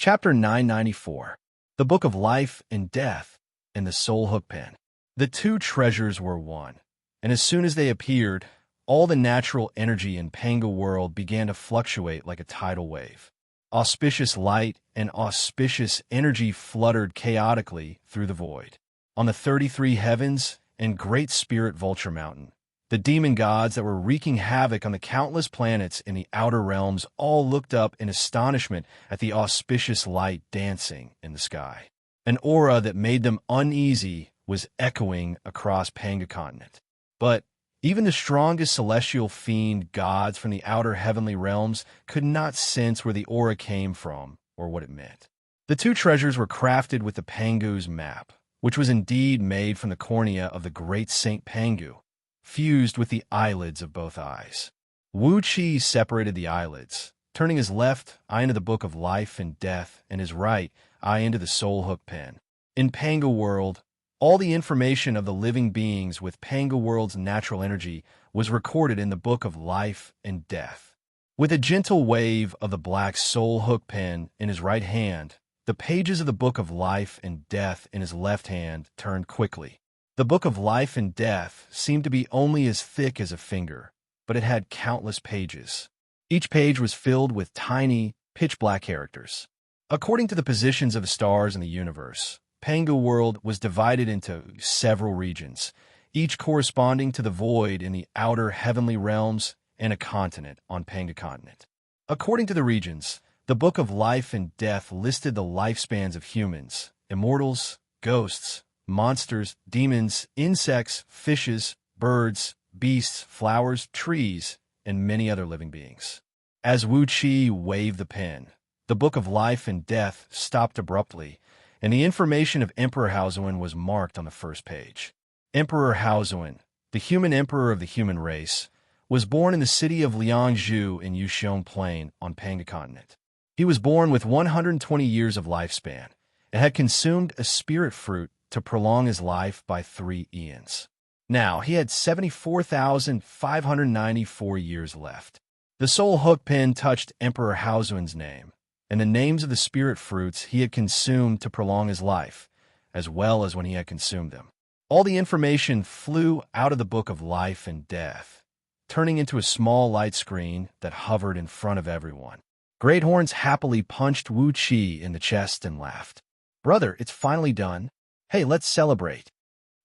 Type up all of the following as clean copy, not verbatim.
Chapter 994, The Book of Life and Death and the Soul Hook Pen. The two treasures were one, and as soon as they appeared, all the natural energy in Panga world began to fluctuate like a tidal wave. Auspicious light and auspicious energy fluttered chaotically through the void. On the 33 heavens and Great Spirit Vulture Mountain, the demon gods that were wreaking havoc on the countless planets in the outer realms all looked up in astonishment at the auspicious light dancing in the sky. An aura that made them uneasy was echoing across Panga continent. But even the strongest celestial fiend gods from the outer heavenly realms could not sense where the aura came from or what it meant. The two treasures were crafted with the Pangu's map, which was indeed made from the cornea of the great Saint Pangu, fused with the eyelids of both eyes. Wuxia separated the eyelids, turning his left eye into the Book of Life and Death and his right eye into the Soul Hook Pen. In Panga world, all the information of the living beings with Panga world's natural energy was recorded in the Book of Life and Death. With a gentle wave of the black Soul Hook Pen in his right hand, the pages of the Book of Life and Death in his left hand turned quickly. The Book of Life and Death seemed to be only as thick as a finger, but it had countless pages. Each page was filled with tiny, pitch-black characters. According to the positions of the stars in the universe, Panga world was divided into several regions, each corresponding to the void in the outer heavenly realms and a continent on Panga continent. According to the regions, the Book of Life and Death listed the lifespans of humans, immortals, ghosts, monsters, demons, insects, fishes, birds, beasts, flowers, trees, and many other living beings. As Wuxia waved the pen, the Book of Life and Death stopped abruptly, and the information of Emperor Haozuan was marked on the first page. Emperor Haozuan, the human emperor of the human race, was born in the city of Liangzhu in Yuxiong Plain on Panga continent. He was born with 120 years of lifespan and had consumed a spirit fruit to prolong his life by 3 eons. Now, he had 74,594 years left. The Soul Hook Pen touched Emperor Haozuan's name, and the names of the spirit fruits he had consumed to prolong his life, as well as when he had consumed them. All the information flew out of the Book of Life and Death, turning into a small light screen that hovered in front of everyone. Great Horns happily punched Wuxia in the chest and laughed. "Brother, it's finally done. Hey, let's celebrate."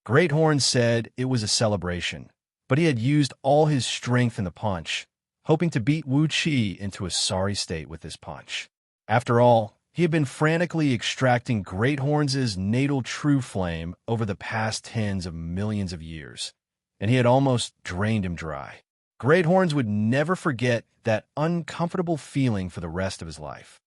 Great Horn said it was a celebration, but he had used all his strength in the punch, hoping to beat Wuxia into a sorry state with this punch. After all, he had been frantically extracting Great Horns' natal true flame over the past tens of millions of years, and he had almost drained him dry. Great Horns would never forget that uncomfortable feeling for the rest of his life.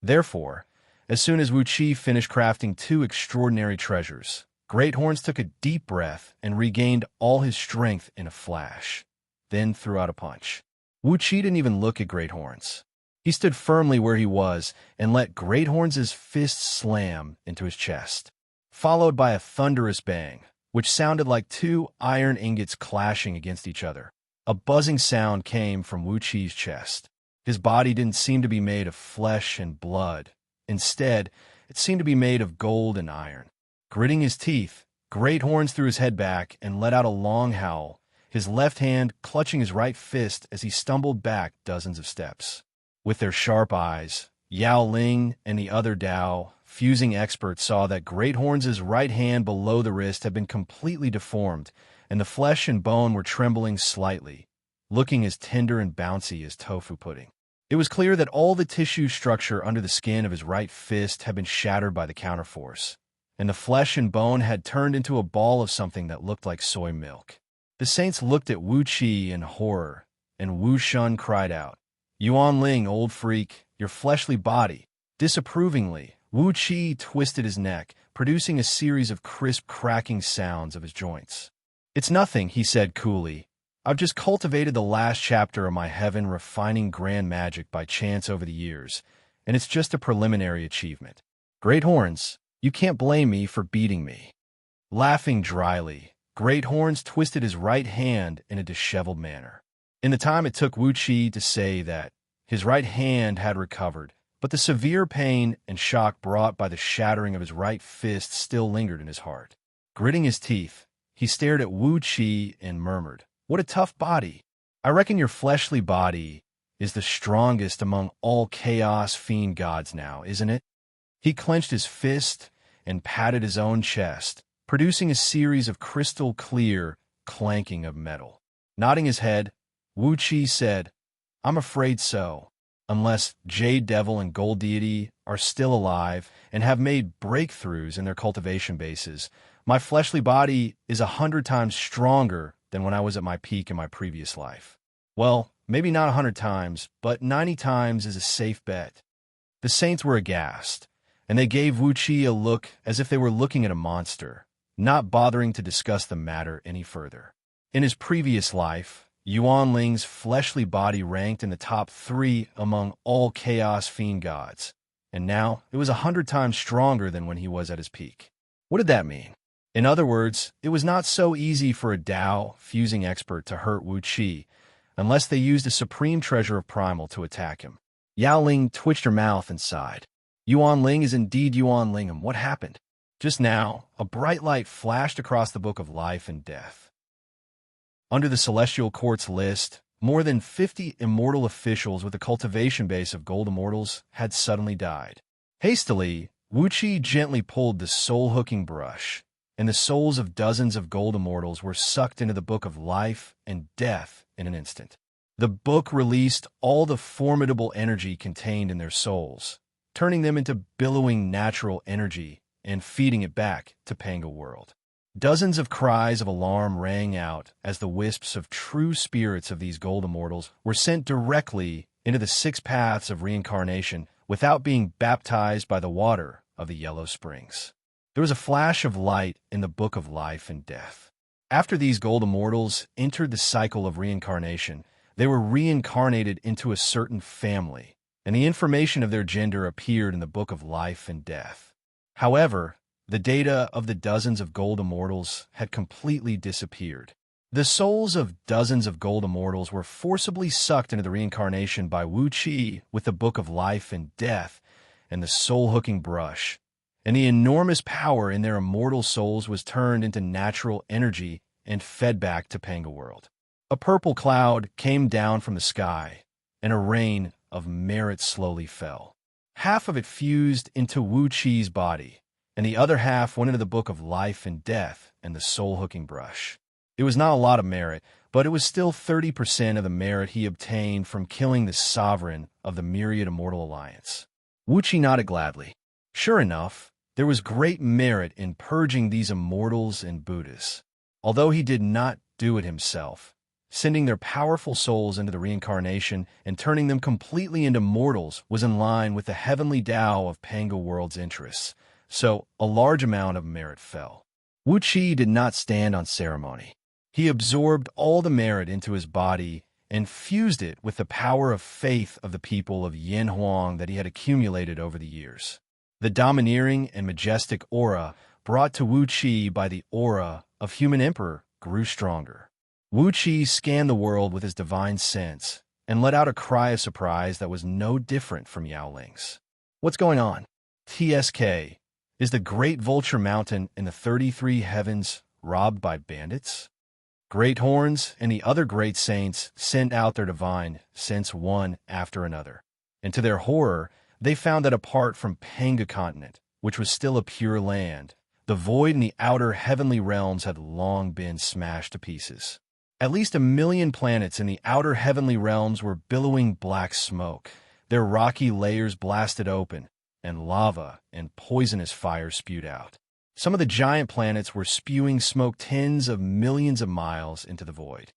Therefore, as soon as Wuxia finished crafting 2 extraordinary treasures, Great Horns took a deep breath and regained all his strength in a flash, then threw out a punch. Wuxia didn't even look at Great Horns. He stood firmly where he was and let Great Horns' fist slam into his chest, followed by a thunderous bang, which sounded like 2 iron ingots clashing against each other. A buzzing sound came from Wuxia's chest. His body didn't seem to be made of flesh and blood. Instead, it seemed to be made of gold and iron. Gritting his teeth, Great Horns threw his head back and let out a long howl, his left hand clutching his right fist as he stumbled back dozens of steps. With their sharp eyes, Yao Ling and the other Dao, fusing experts, saw that Great Horns' right hand below the wrist had been completely deformed, and the flesh and bone were trembling slightly, looking as tender and bouncy as tofu pudding. It was clear that all the tissue structure under the skin of his right fist had been shattered by the counterforce, and the flesh and bone had turned into a ball of something that looked like soy milk. The saints looked at Wuxia in horror, and Wu Shun cried out, "Yuan Ling, old freak, your fleshly body." Disapprovingly, Wuxia twisted his neck, producing a series of crisp cracking sounds of his joints. "It's nothing," he said coolly. "I've just cultivated the last chapter of my heaven refining grand magic by chance over the years, and it's just a preliminary achievement. Great Horns, you can't blame me for beating me." Laughing dryly, Great Horns twisted his right hand in a disheveled manner. In the time it took Wuxia to say that his right hand had recovered, But the severe pain and shock brought by the shattering of his right fist still lingered in his heart. Gritting his teeth, he stared at Wuxia and murmured, "What a tough body. I reckon your fleshly body is the strongest among all chaos fiend gods now, isn't it?" He clenched his fist and patted his own chest, producing a series of crystal-clear clanking of metal. Nodding his head, Wuxia said, "I'm afraid so. Unless Jade Devil and Gold Deity are still alive and have made breakthroughs in their cultivation bases, my fleshly body is 100 times stronger than when I was at my peak in my previous life. Well, maybe not 100 times, but 90 times is a safe bet." The saints were aghast, and they gave Wuxia a look as if they were looking at a monster, not bothering to discuss the matter any further. In his previous life, Yuan Ling's fleshly body ranked in the top 3 among all chaos fiend gods, and now it was 100 times stronger than when he was at his peak. What did that mean? In other words, it was not so easy for a Dao fusing expert to hurt Wuxia, unless they used a supreme treasure of primal to attack him. Yao Ling twitched her mouth and sighed. Yuan Ling is indeed Yuan Lingham. What happened? Just now, a bright light flashed across the Book of Life and Death. Under the Celestial Court's list, more than 50 immortal officials with a cultivation base of gold immortals had suddenly died. Hastily, Wuxia gently pulled the soul-hooking brush, and the souls of dozens of gold immortals were sucked into the Book of Life and Death in an instant. The book released all the formidable energy contained in their souls, turning them into billowing natural energy and feeding it back to Panga World. Dozens of cries of alarm rang out as the wisps of true spirits of these gold immortals were sent directly into the 6 paths of reincarnation without being baptized by the water of the Yellow Springs. There was a flash of light in the Book of Life and Death. After these gold immortals entered the cycle of reincarnation, they were reincarnated into a certain family, and the information of their gender appeared in the Book of Life and Death. However, the data of the dozens of gold immortals had completely disappeared. The souls of dozens of gold immortals were forcibly sucked into the reincarnation by Wuxia with the Book of Life and Death and the soul-hooking brush, and the enormous power in their immortal souls was turned into natural energy and fed back to Panga World. A purple cloud came down from the sky, and a rain of merit slowly fell. Half of it fused into Wuxia's body, and the other half went into the Book of Life and Death and the soul-hooking brush. It was not a lot of merit, but it was still 30% of the merit he obtained from killing the sovereign of the Myriad Immortal Alliance. Wuxia nodded gladly. Sure enough, there was great merit in purging these immortals and Buddhas. Although he did not do it himself, sending their powerful souls into the reincarnation and turning them completely into mortals was in line with the heavenly Tao of Panga World's interests, so a large amount of merit fell. Wuxia did not stand on ceremony. He absorbed all the merit into his body and fused it with the power of faith of the people of Yin Huang that he had accumulated over the years. The domineering and majestic aura brought to Wuxia by the aura of Human Emperor grew stronger. Wuxia scanned the world with his divine sense and let out a cry of surprise that was no different from Yao Ling's. What's going on? TSK. Is the great vulture mountain in the 33 heavens robbed by bandits? Great horns and the other great saints sent out their divine sense one after another, and to their horror, they found that apart from Panga continent, which was still a pure land, the void in the outer heavenly realms had long been smashed to pieces. At least 1 million planets in the outer heavenly realms were billowing black smoke, their rocky layers blasted open, and lava and poisonous fire spewed out. Some of the giant planets were spewing smoke tens of millions of miles into the void.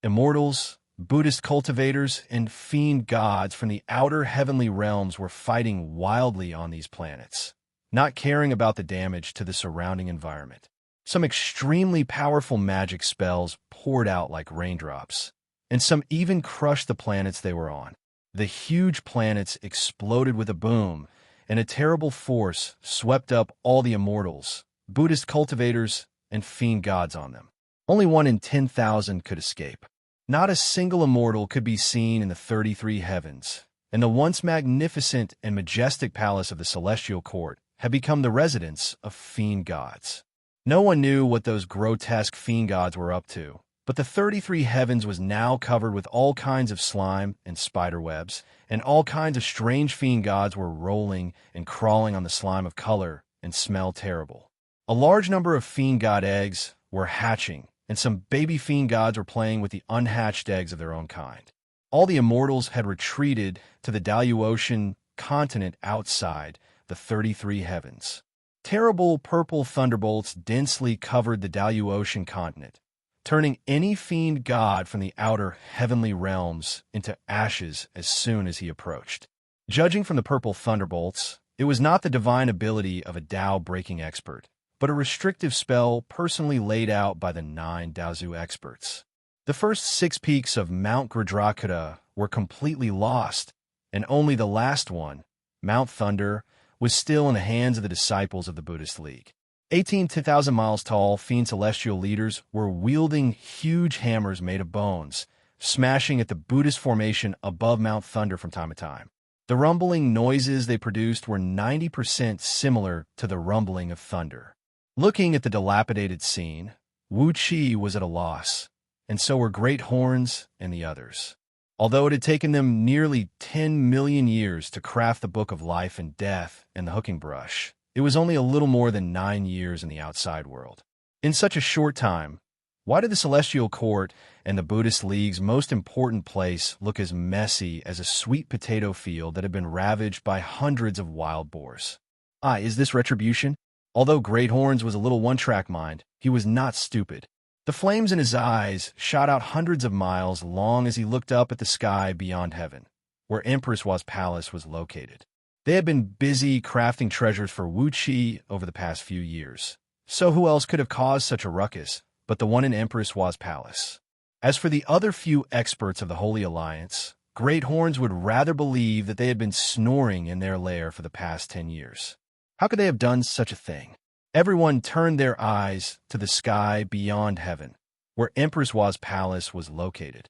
Immortals, Buddhist cultivators, and fiend gods from the outer heavenly realms were fighting wildly on these planets, not caring about the damage to the surrounding environment. Some extremely powerful magic spells poured out like raindrops, and some even crushed the planets they were on. The huge planets exploded with a boom, and a terrible force swept up all the immortals, Buddhist cultivators, and fiend gods on them. Only 1 in 10,000 could escape. Not a single immortal could be seen in the 33 heavens, and the once magnificent and majestic palace of the celestial court had become the residence of fiend gods. No one knew what those grotesque fiend gods were up to, but the 33 heavens was now covered with all kinds of slime and spider webs, and all kinds of strange fiend gods were rolling and crawling on the slime of color and smell terrible. A large number of fiend god eggs were hatching, and some baby fiend gods were playing with the unhatched eggs of their own kind. All the immortals had retreated to the Daluotian continent outside the 33 heavens. Terrible purple thunderbolts densely covered the Daluotian continent, turning any fiend god from the outer heavenly realms into ashes as soon as he approached. Judging from the purple thunderbolts, it was not the divine ability of a Dao-breaking expert, but a restrictive spell personally laid out by the 9 Daozu experts. The first 6 peaks of Mount Gridrakota were completely lost, and only the last one, Mount Thunder, was still in the hands of the disciples of the Buddhist League. 18 to 10,000 miles tall fiend celestial leaders were wielding huge hammers made of bones, smashing at the Buddhist formation above Mount Thunder from time to time. The rumbling noises they produced were 90% similar to the rumbling of thunder. Looking at the dilapidated scene, Wuxia was at a loss, and so were Great Horns and the others. Although it had taken them nearly 10 million years to craft the Book of Life and Death and the Hooking Brush, it was only a little more than 9 years in the outside world. In such a short time, why did the Celestial Court and the Buddhist League's most important place look as messy as a sweet potato field that had been ravaged by hundreds of wild boars? Is this retribution? Although Great Horns was a little one-track mind, he was not stupid. The flames in his eyes shot out hundreds of miles long as he looked up at the sky beyond heaven, where Empress Wa's palace was located. They had been busy crafting treasures for Wuxia over the past few years. So who else could have caused such a ruckus but the one in Empress Wa's palace? As for the other few experts of the Holy Alliance, Great Horns would rather believe that they had been snoring in their lair for the past 10 years. How could they have done such a thing? Everyone turned their eyes to the sky beyond heaven, where Empress Wa's palace was located.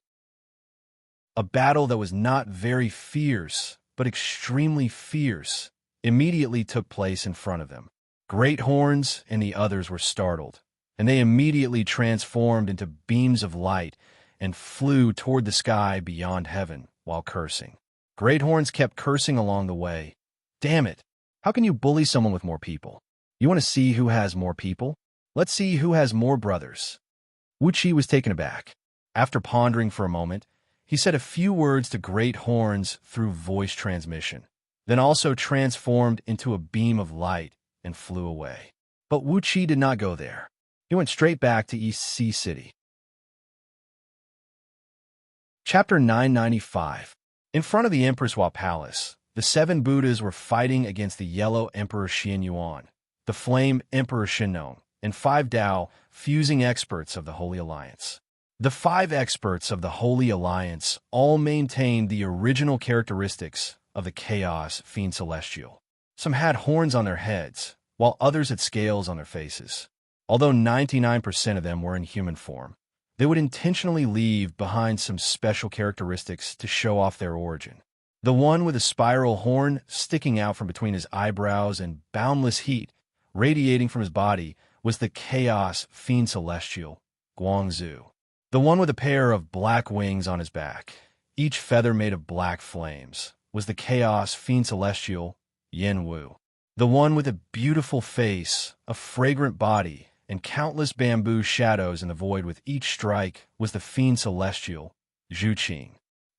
A battle that was not very fierce, but extremely fierce, immediately took place in front of them. Great Horns and the others were startled, and they immediately transformed into beams of light and flew toward the sky beyond heaven while cursing. Great Horns kept cursing along the way. Damn it! How can you bully someone with more people? You want to see who has more people? Let's see who has more brothers. Wuxia was taken aback. After pondering for a moment, he said a few words to Great Horns through voice transmission, then also transformed into a beam of light and flew away. But Wuxia did not go there. He went straight back to East Sea City. Chapter 995. In front of the Empress Wa Palace, the 7 Buddhas were fighting against the Yellow Emperor Xianyuan, the Flame Emperor Shenong, and 5 Dao, fusing experts of the Holy Alliance. The 5 experts of the Holy Alliance all maintained the original characteristics of the Chaos Fiend Celestial. Some had horns on their heads, while others had scales on their faces. Although 99% of them were in human form, they would intentionally leave behind some special characteristics to show off their origin. The one with a spiral horn sticking out from between his eyebrows and boundless heat radiating from his body was the Chaos Fiend Celestial, Guangzhou. The one with a pair of black wings on his back, each feather made of black flames, was the Chaos Fiend Celestial, Yanwu. The one with a beautiful face, a fragrant body, and countless bamboo shadows in the void with each strike was the Fiend Celestial, Zhuqing.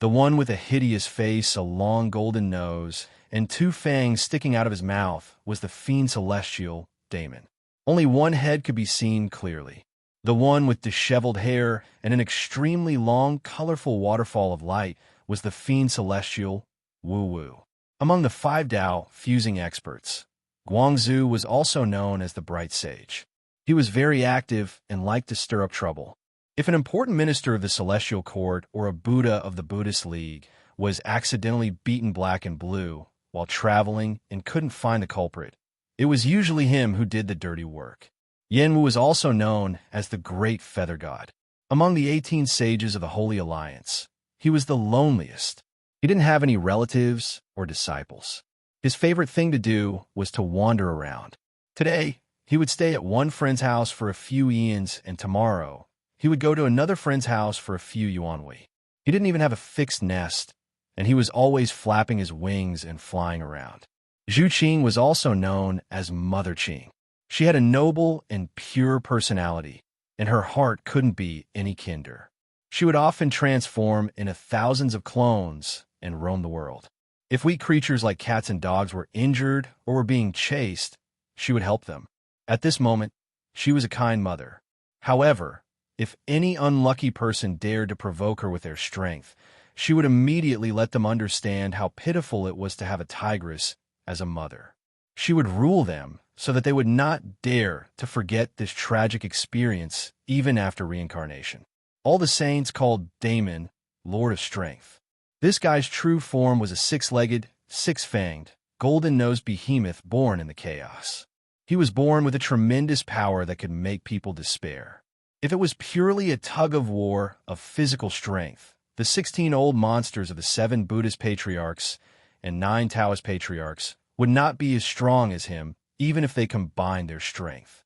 The one with a hideous face, a long golden nose, and 2 fangs sticking out of his mouth was the Fiend Celestial, Damon. Only one head could be seen clearly. The one with disheveled hair and an extremely long, colorful waterfall of light was the Fiend Celestial, Wu Wu. Among the 5 Dao fusing experts, Guangzhou was also known as the Bright Sage. He was very active and liked to stir up trouble. If an important minister of the Celestial Court or a Buddha of the Buddhist League was accidentally beaten black and blue while traveling and couldn't find the culprit, it was usually him who did the dirty work. Yanwu was also known as the Great Feather God. Among the 18 sages of the Holy Alliance, he was the loneliest. He didn't have any relatives or disciples. His favorite thing to do was to wander around. Today, he would stay at one friend's house for a few eons, and tomorrow, he would go to another friend's house for a few yuanwei. He didn't even have a fixed nest, and he was always flapping his wings and flying around. Zhu Qing was also known as Mother Qing. She had a noble and pure personality, and her heart couldn't be any kinder. She would often transform into thousands of clones and roam the world. If weak creatures like cats and dogs were injured or were being chased, she would help them. At this moment, she was a kind mother. However, if any unlucky person dared to provoke her with their strength, she would immediately let them understand how pitiful it was to have a tigress as a mother. She would rule them so that they would not dare to forget this tragic experience even after reincarnation. All the saints called Damon Lord of Strength. This guy's true form was a six-legged, six-fanged, golden-nosed behemoth born in the chaos. He was born with a tremendous power that could make people despair. If it was purely a tug-of-war of physical strength, the 16 old monsters of the 7 Buddhist patriarchs and 9 Taoist patriarchs would not be as strong as him, even if they combined their strength.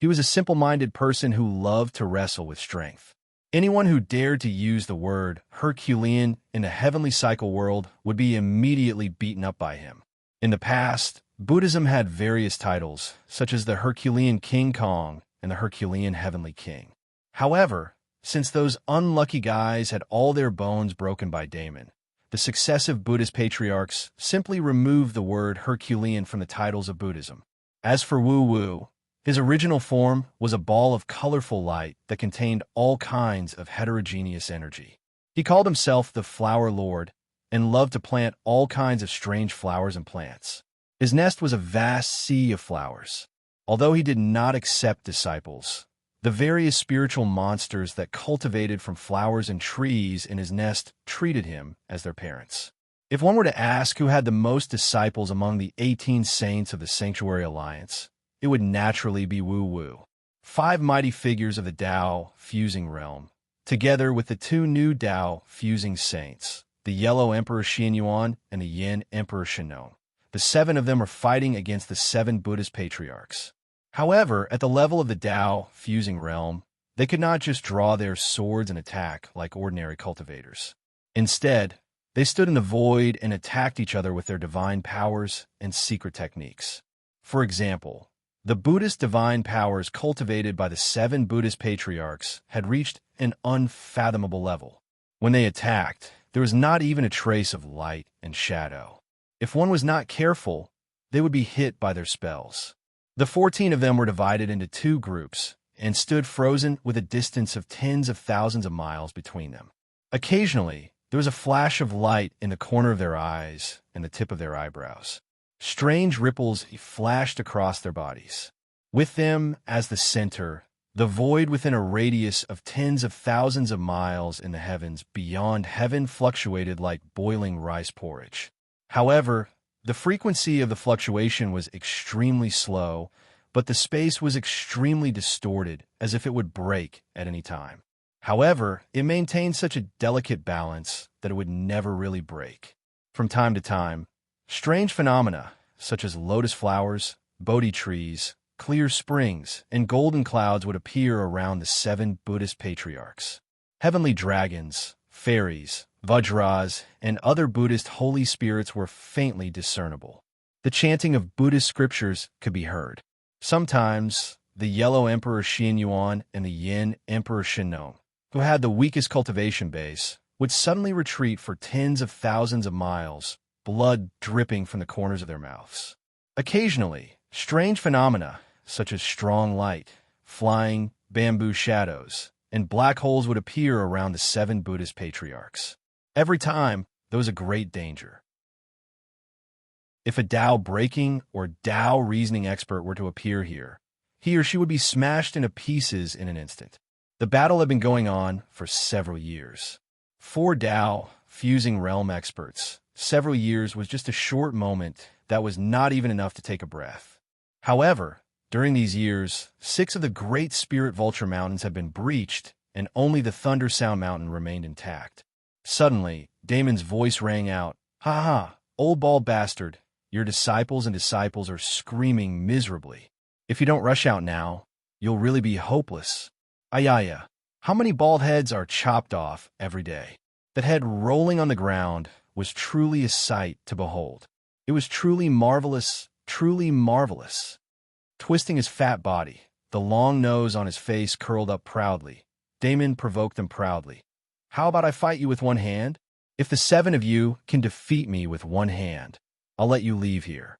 He was a simple-minded person who loved to wrestle with strength. Anyone who dared to use the word Herculean in the heavenly cycle world would be immediately beaten up by him. In the past, Buddhism had various titles, such as the Herculean King Kong and the Herculean Heavenly King. However, since those unlucky guys had all their bones broken by Damon, the successive Buddhist patriarchs simply removed the word Herculean from the titles of Buddhism. As for Wu Wu, his original form was a ball of colorful light that contained all kinds of heterogeneous energy. He called himself the Flower Lord and loved to plant all kinds of strange flowers and plants. His nest was a vast sea of flowers. Although he did not accept disciples, the various spiritual monsters that cultivated from flowers and trees in his nest treated him as their parents. If one were to ask who had the most disciples among the 18 saints of the Sanctuary Alliance, it would naturally be Wu Wu. 5 mighty figures of the Tao fusing realm, together with the 2 new Tao fusing saints, the Yellow Emperor Xianyuan and the Yin Emperor Shinon. The 7 of them are fighting against the 7 Buddhist patriarchs. However, at the level of the Tao fusing realm, they could not just draw their swords and attack like ordinary cultivators. Instead, they stood in the void and attacked each other with their divine powers and secret techniques. For example, the Buddhist divine powers cultivated by the 7 Buddhist patriarchs had reached an unfathomable level. When they attacked, there was not even a trace of light and shadow. If one was not careful, they would be hit by their spells. The 14 of them were divided into 2 groups and stood frozen with a distance of tens of thousands of miles between them. Occasionally, there was a flash of light in the corner of their eyes and the tip of their eyebrows. Strange ripples flashed across their bodies. With them as the center, the void within a radius of tens of thousands of miles in the heavens beyond heaven fluctuated like boiling rice porridge. However, the frequency of the fluctuation was extremely slow, but the space was extremely distorted, as if it would break at any time. However, it maintained such a delicate balance that it would never really break. From time to time, strange phenomena, such as lotus flowers, Bodhi trees, clear springs, and golden clouds would appear around the 7 Buddhist patriarchs. Heavenly dragons, fairies, Vajras, and other Buddhist holy spirits were faintly discernible. The chanting of Buddhist scriptures could be heard. Sometimes, the Yellow Emperor Xianyuan and the Yin Emperor Shinon, who had the weakest cultivation base, would suddenly retreat for tens of thousands of miles, blood dripping from the corners of their mouths. Occasionally, strange phenomena, such as strong light, flying bamboo shadows, and black holes would appear around the 7 Buddhist patriarchs. Every time, there was a great danger. If a Tao breaking or Tao reasoning expert were to appear here, he or she would be smashed into pieces in an instant. The battle had been going on for several years. 4 Tao fusing realm experts. Several years was just a short moment that was not even enough to take a breath. However, during these years, 6 of the great spirit vulture mountains had been breached, and only the Thunder Sound Mountain remained intact. Suddenly, Damon's voice rang out, "Ha ha, old bald bastard, your disciples are screaming miserably. If you don't rush out now, you'll really be hopeless. Ayaya, how many bald heads are chopped off every day?" That head rolling on the ground was truly a sight to behold. It was truly marvelous, truly marvelous. Twisting his fat body, the long nose on his face curled up proudly, Damon provoked them proudly. "How about I fight you with one hand? If the 7 of you can defeat me with one hand, I'll let you leave here."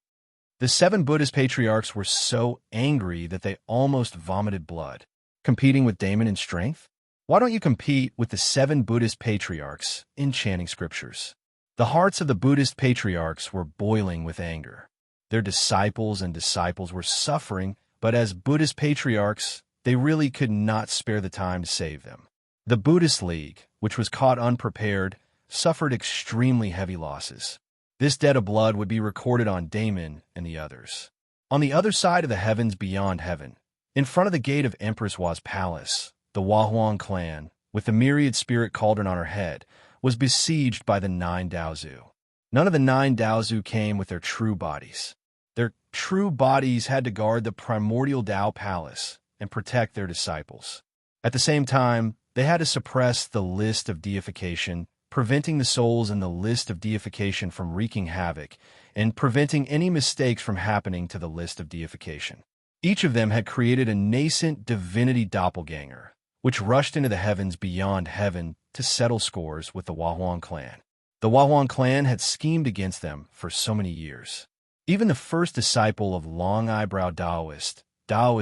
The 7 Buddhist patriarchs were so angry that they almost vomited blood. Competing with Damon in strength? Why don't you compete with the 7 Buddhist patriarchs in chanting scriptures? The hearts of the Buddhist patriarchs were boiling with anger. Their disciples were suffering, but as Buddhist patriarchs, they really could not spare the time to save them. The Buddhist League, which was caught unprepared, suffered extremely heavy losses. This debt of blood would be recorded on Damon and the others. On the other side of the heavens beyond heaven, in front of the gate of Empress Wa's palace, the Wahuang clan, with the myriad spirit cauldron on her head, was besieged by the 9 Daozu. None of the 9 Daozu came with their true bodies. Their true bodies had to guard the primordial Dao palace and protect their disciples. At the same time, they had to suppress the list of deification, preventing the souls in the list of deification from wreaking havoc, and preventing any mistakes from happening to the list of deification. Each of them had created a nascent divinity doppelganger, which rushed into the heavens beyond heaven to settle scores with the Wahuang clan. The Wahuang clan had schemed against them for so many years. Even the first disciple of long-eyebrow Taoist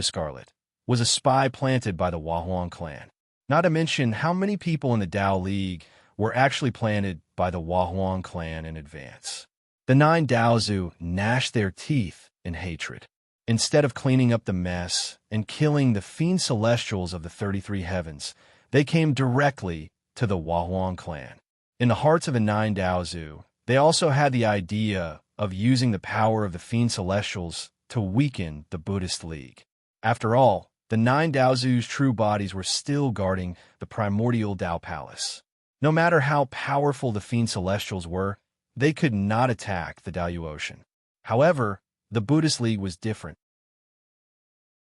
Scarlet, was a spy planted by the Wahuang clan. Not to mention how many people in the Dao League were actually planted by the Wahuang clan in advance. The 9 Daozu gnashed their teeth in hatred. Instead of cleaning up the mess and killing the fiend celestials of the 33 heavens, they came directly to the Wahuang clan. In the hearts of the 9 Daozu, they also had the idea of using the power of the fiend celestials to weaken the Buddhist League. After all, the 9 Daozu's true bodies were still guarding the primordial Dao Palace. No matter how powerful the fiend celestials were, they could not attack the Daoyu Ocean. However, the Buddhist League was different.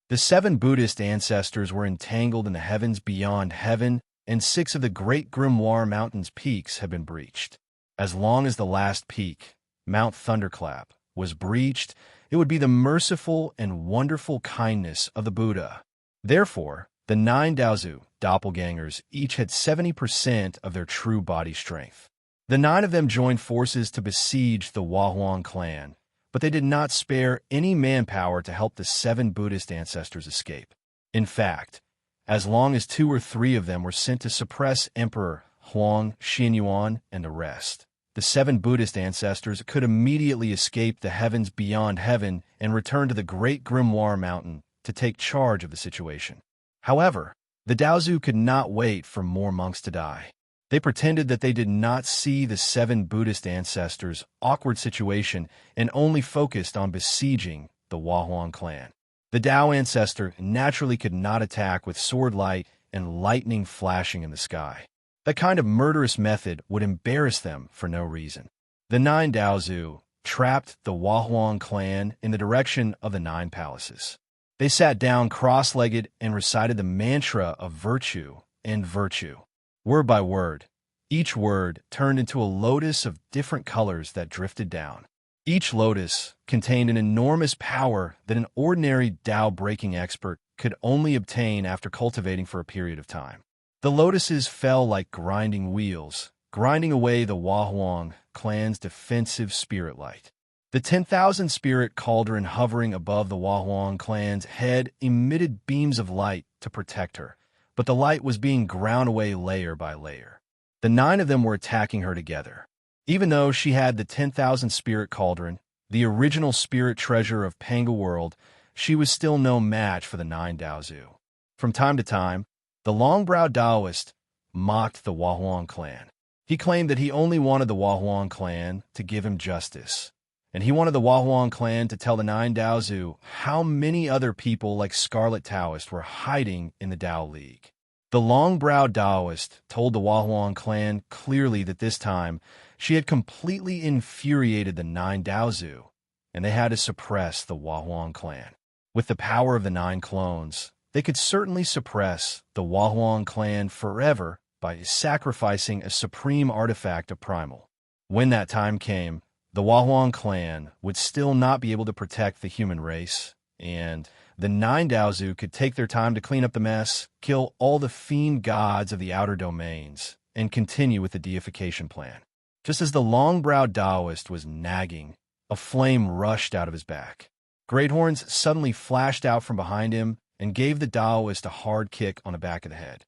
The 7 Buddhist ancestors were entangled in the heavens beyond heaven, and 6 of the Great Grimoire Mountain's peaks had been breached. As long as the last peak, Mount Thunderclap, was breached, it would be the merciful and wonderful kindness of the Buddha. Therefore, the 9 Daozu doppelgangers each had 70% of their true body strength. The 9 of them joined forces to besiege the Wahuang clan, but they did not spare any manpower to help the 7 Buddhist ancestors escape. In fact, as long as 2 or 3 of them were sent to suppress Emperor Huang, Xianyuan, and the rest, the 7 Buddhist ancestors could immediately escape the heavens beyond heaven and return to the Great Grimoire Mountain to take charge of the situation. However, the Daozu could not wait for more monks to die. They pretended that they did not see the 7 Buddhist ancestors' awkward situation and only focused on besieging the Wahuang clan. The Dao ancestor naturally could not attack with sword light and lightning flashing in the sky. That kind of murderous method would embarrass them for no reason. The 9 Daozu trapped the Wahuang clan in the direction of the 9 palaces. They sat down cross-legged and recited the mantra of virtue and virtue. Word by word, each word turned into a lotus of different colors that drifted down. Each lotus contained an enormous power that an ordinary Dao-breaking expert could only obtain after cultivating for a period of time. The lotuses fell like grinding wheels, grinding away the Wahuang clan's defensive spirit light. The 10,000 spirit cauldron hovering above the Wahuang clan's head emitted beams of light to protect her, but the light was being ground away layer by layer. The 9 of them were attacking her together. Even though she had the 10,000 spirit cauldron, the original spirit treasure of Panga World, she was still no match for the 9 Daozu. From time to time, the long-browed Daoist mocked the Wahuang clan. He claimed that he only wanted the Wahuang clan to give him justice, and he wanted the Wahuang clan to tell the 9 Daozu how many other people like Scarlet Taoist were hiding in the Dao League. The long-browed Taoist told the Huahuang clan clearly that this time she had completely infuriated the 9 Daozu, and they had to suppress the Huahuang clan. With the power of the 9 clones, they could certainly suppress the Huahuang clan forever by sacrificing a supreme artifact of primal. When that time came, the Huahuang clan would still not be able to protect the human race, and the 9 Daozu could take their time to clean up the mess, kill all the fiend gods of the outer domains, and continue with the deification plan. Just as the long-browed Taoist was nagging, a flame rushed out of his back. Great horns suddenly flashed out from behind him and gave the Taoist a hard kick on the back of the head.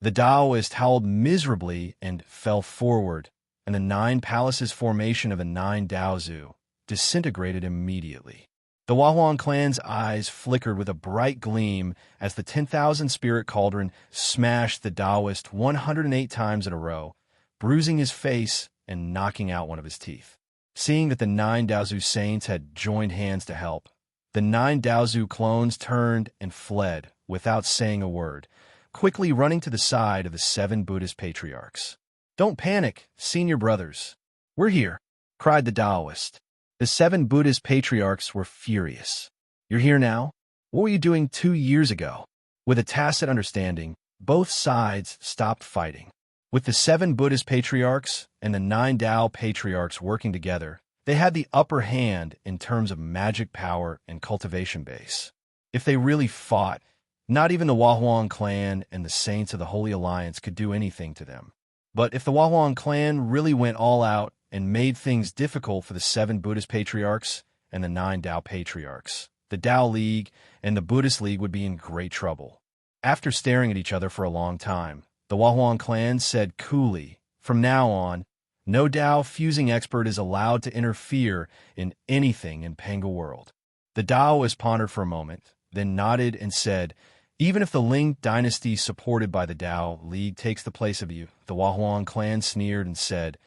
The Taoist howled miserably and fell forward, and the 9 palaces formation of the 9 Daozu disintegrated immediately. The Huahuang clan's eyes flickered with a bright gleam as the 10,000 spirit cauldron smashed the Taoist 108 times in a row, bruising his face and knocking out one of his teeth. Seeing that the 9 Daozu saints had joined hands to help, the 9 Daozu clones turned and fled without saying a word, quickly running to the side of the 7 Buddhist patriarchs. "Don't panic, senior brothers. We're here," cried the Taoist. The 7 Buddhist patriarchs were furious. "You're here now? What were you doing 2 years ago?" With a tacit understanding, both sides stopped fighting. With the 7 Buddhist patriarchs and the 9 Tao patriarchs working together, they had the upper hand in terms of magic power and cultivation base. If they really fought, not even the Huahuang clan and the saints of the Holy Alliance could do anything to them. But if the Huahuang clan really went all out and made things difficult for the 7 Buddhist patriarchs and the 9 Tao patriarchs, the Tao League and the Buddhist League would be in great trouble. After staring at each other for a long time, the Huahuang clan said coolly, "From now on, no Tao fusing expert is allowed to interfere in anything in Panga World." The Taoist pondered for a moment, then nodded and said, "Even if the Ling dynasty supported by the Tao League takes the place of you," the Huahuang clan sneered and said,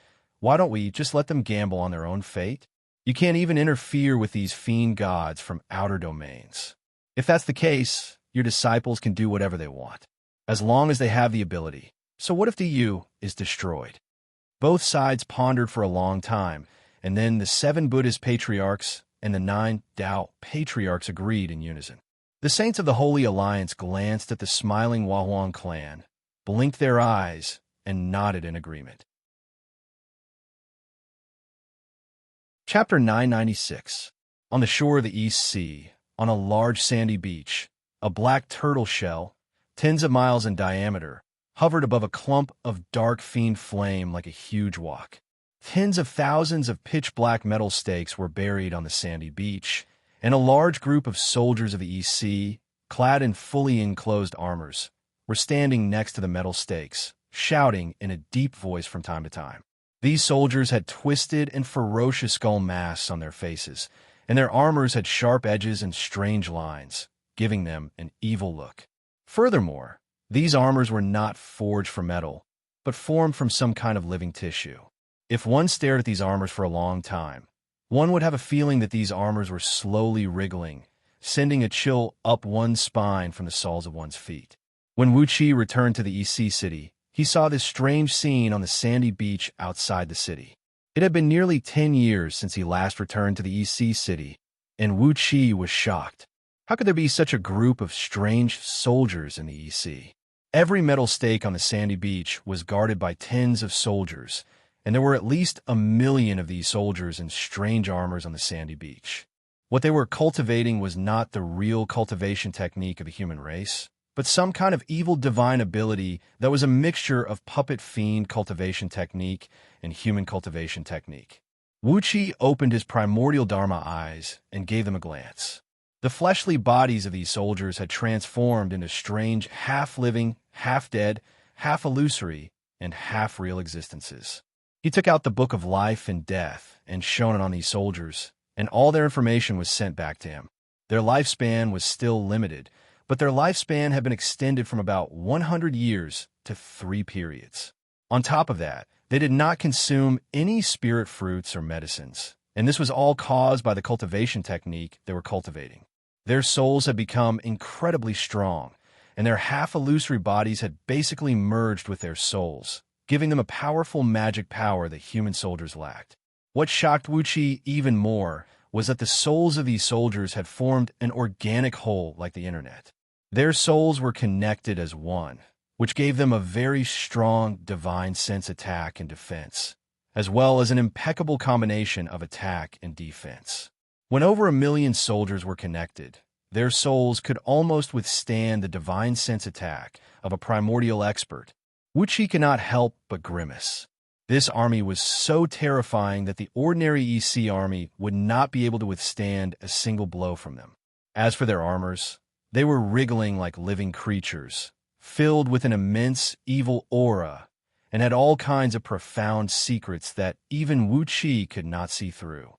"Why don't we just let them gamble on their own fate? You can't even interfere with these fiend gods from outer domains. If that's the case, your disciples can do whatever they want, as long as they have the ability. So what if the U is destroyed?" Both sides pondered for a long time, and then the 7 Buddhist patriarchs and the 9 Tao patriarchs agreed in unison. The saints of the Holy Alliance glanced at the smiling Huahuang clan, blinked their eyes, and nodded in agreement. Chapter 996. On the shore of the East Sea, on a large sandy beach, a black turtle shell, tens of miles in diameter, hovered above a clump of dark fiend flame like a huge wok. Tens of thousands of pitch-black metal stakes were buried on the sandy beach, and a large group of soldiers of the East Sea, clad in fully enclosed armors, were standing next to the metal stakes, shouting in a deep voice from time to time. These soldiers had twisted and ferocious skull masks on their faces, and their armors had sharp edges and strange lines, giving them an evil look. Furthermore, these armors were not forged from metal, but formed from some kind of living tissue. If one stared at these armors for a long time, one would have a feeling that these armors were slowly wriggling, sending a chill up one's spine from the soles of one's feet. When Wuxia returned to the EC city, he saw this strange scene on the sandy beach outside the city. It had been nearly 10 years since he last returned to the EC city, and Wuxia was shocked. How could there be such a group of strange soldiers in the EC? Every metal stake on the sandy beach was guarded by tens of soldiers, and there were at least 1 million of these soldiers in strange armors on the sandy beach. What they were cultivating was not the real cultivation technique of the human race, but some kind of evil divine ability that was a mixture of puppet fiend cultivation technique and human cultivation technique. Wuxia opened his primordial Dharma eyes and gave them a glance. The fleshly bodies of these soldiers had transformed into strange half-living, half-dead, half-illusory, and half-real existences. He took out the Book of Life and Death and shone it on these soldiers, and all their information was sent back to him. Their lifespan was still limited, but their lifespan had been extended from about 100 years to 3 periods. On top of that, they did not consume any spirit fruits or medicines, and this was all caused by the cultivation technique they were cultivating. Their souls had become incredibly strong, and their half-illusory bodies had basically merged with their souls, giving them a powerful magic power that human soldiers lacked. What shocked Wuxia even more was that the souls of these soldiers had formed an organic whole like the internet. Their souls were connected as one, which gave them a very strong divine sense attack and defense, as well as an impeccable combination of attack and defense. When over 1 million soldiers were connected, their souls could almost withstand the divine sense attack of a primordial expert. Wuxia could not help but grimace. This army was so terrifying that the ordinary EC army would not be able to withstand a single blow from them. As for their armors, they were wriggling like living creatures, filled with an immense evil aura, and had all kinds of profound secrets that even Wuxia could not see through.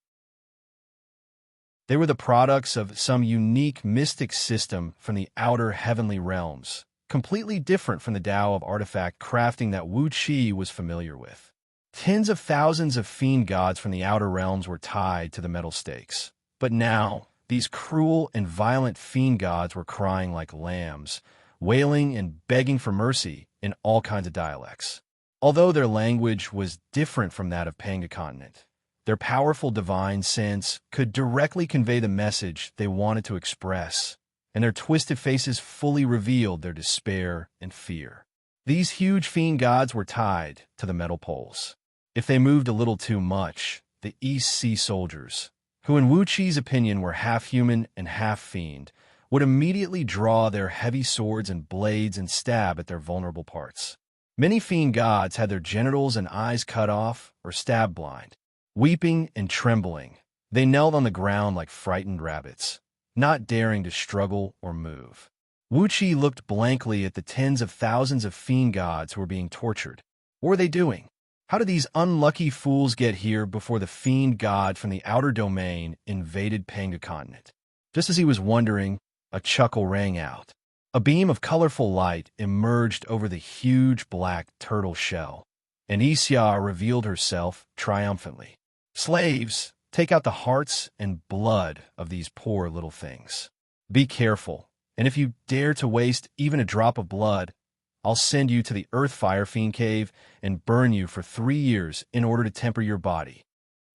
They were the products of some unique mystic system from the outer heavenly realms, completely different from the Tao of artifact crafting that Wuxia was familiar with. Tens of thousands of fiend gods from the outer realms were tied to the metal stakes. But now, these cruel and violent fiend gods were crying like lambs, wailing and begging for mercy in all kinds of dialects. Although their language was different from that of Panga continent, their powerful divine sense could directly convey the message they wanted to express, and their twisted faces fully revealed their despair and fear. These huge fiend gods were tied to the metal poles. If they moved a little too much, the East Sea soldiers, who in Wuxia's opinion were half human and half fiend, would immediately draw their heavy swords and blades and stab at their vulnerable parts. Many fiend gods had their genitals and eyes cut off or stabbed blind. Weeping and trembling, they knelt on the ground like frightened rabbits, not daring to struggle or move. Wuxia looked blankly at the tens of thousands of fiend gods who were being tortured. What were they doing? How did these unlucky fools get here before the fiend god from the outer domain invaded Panga continent? Just as he was wondering, a chuckle rang out. A beam of colorful light emerged over the huge black turtle shell, and Xianxia revealed herself triumphantly. Slaves, take out the hearts and blood of these poor little things. Be careful, and if you dare to waste even a drop of blood, I'll send you to the Earth Fire Fiend Cave and burn you for 3 years in order to temper your body.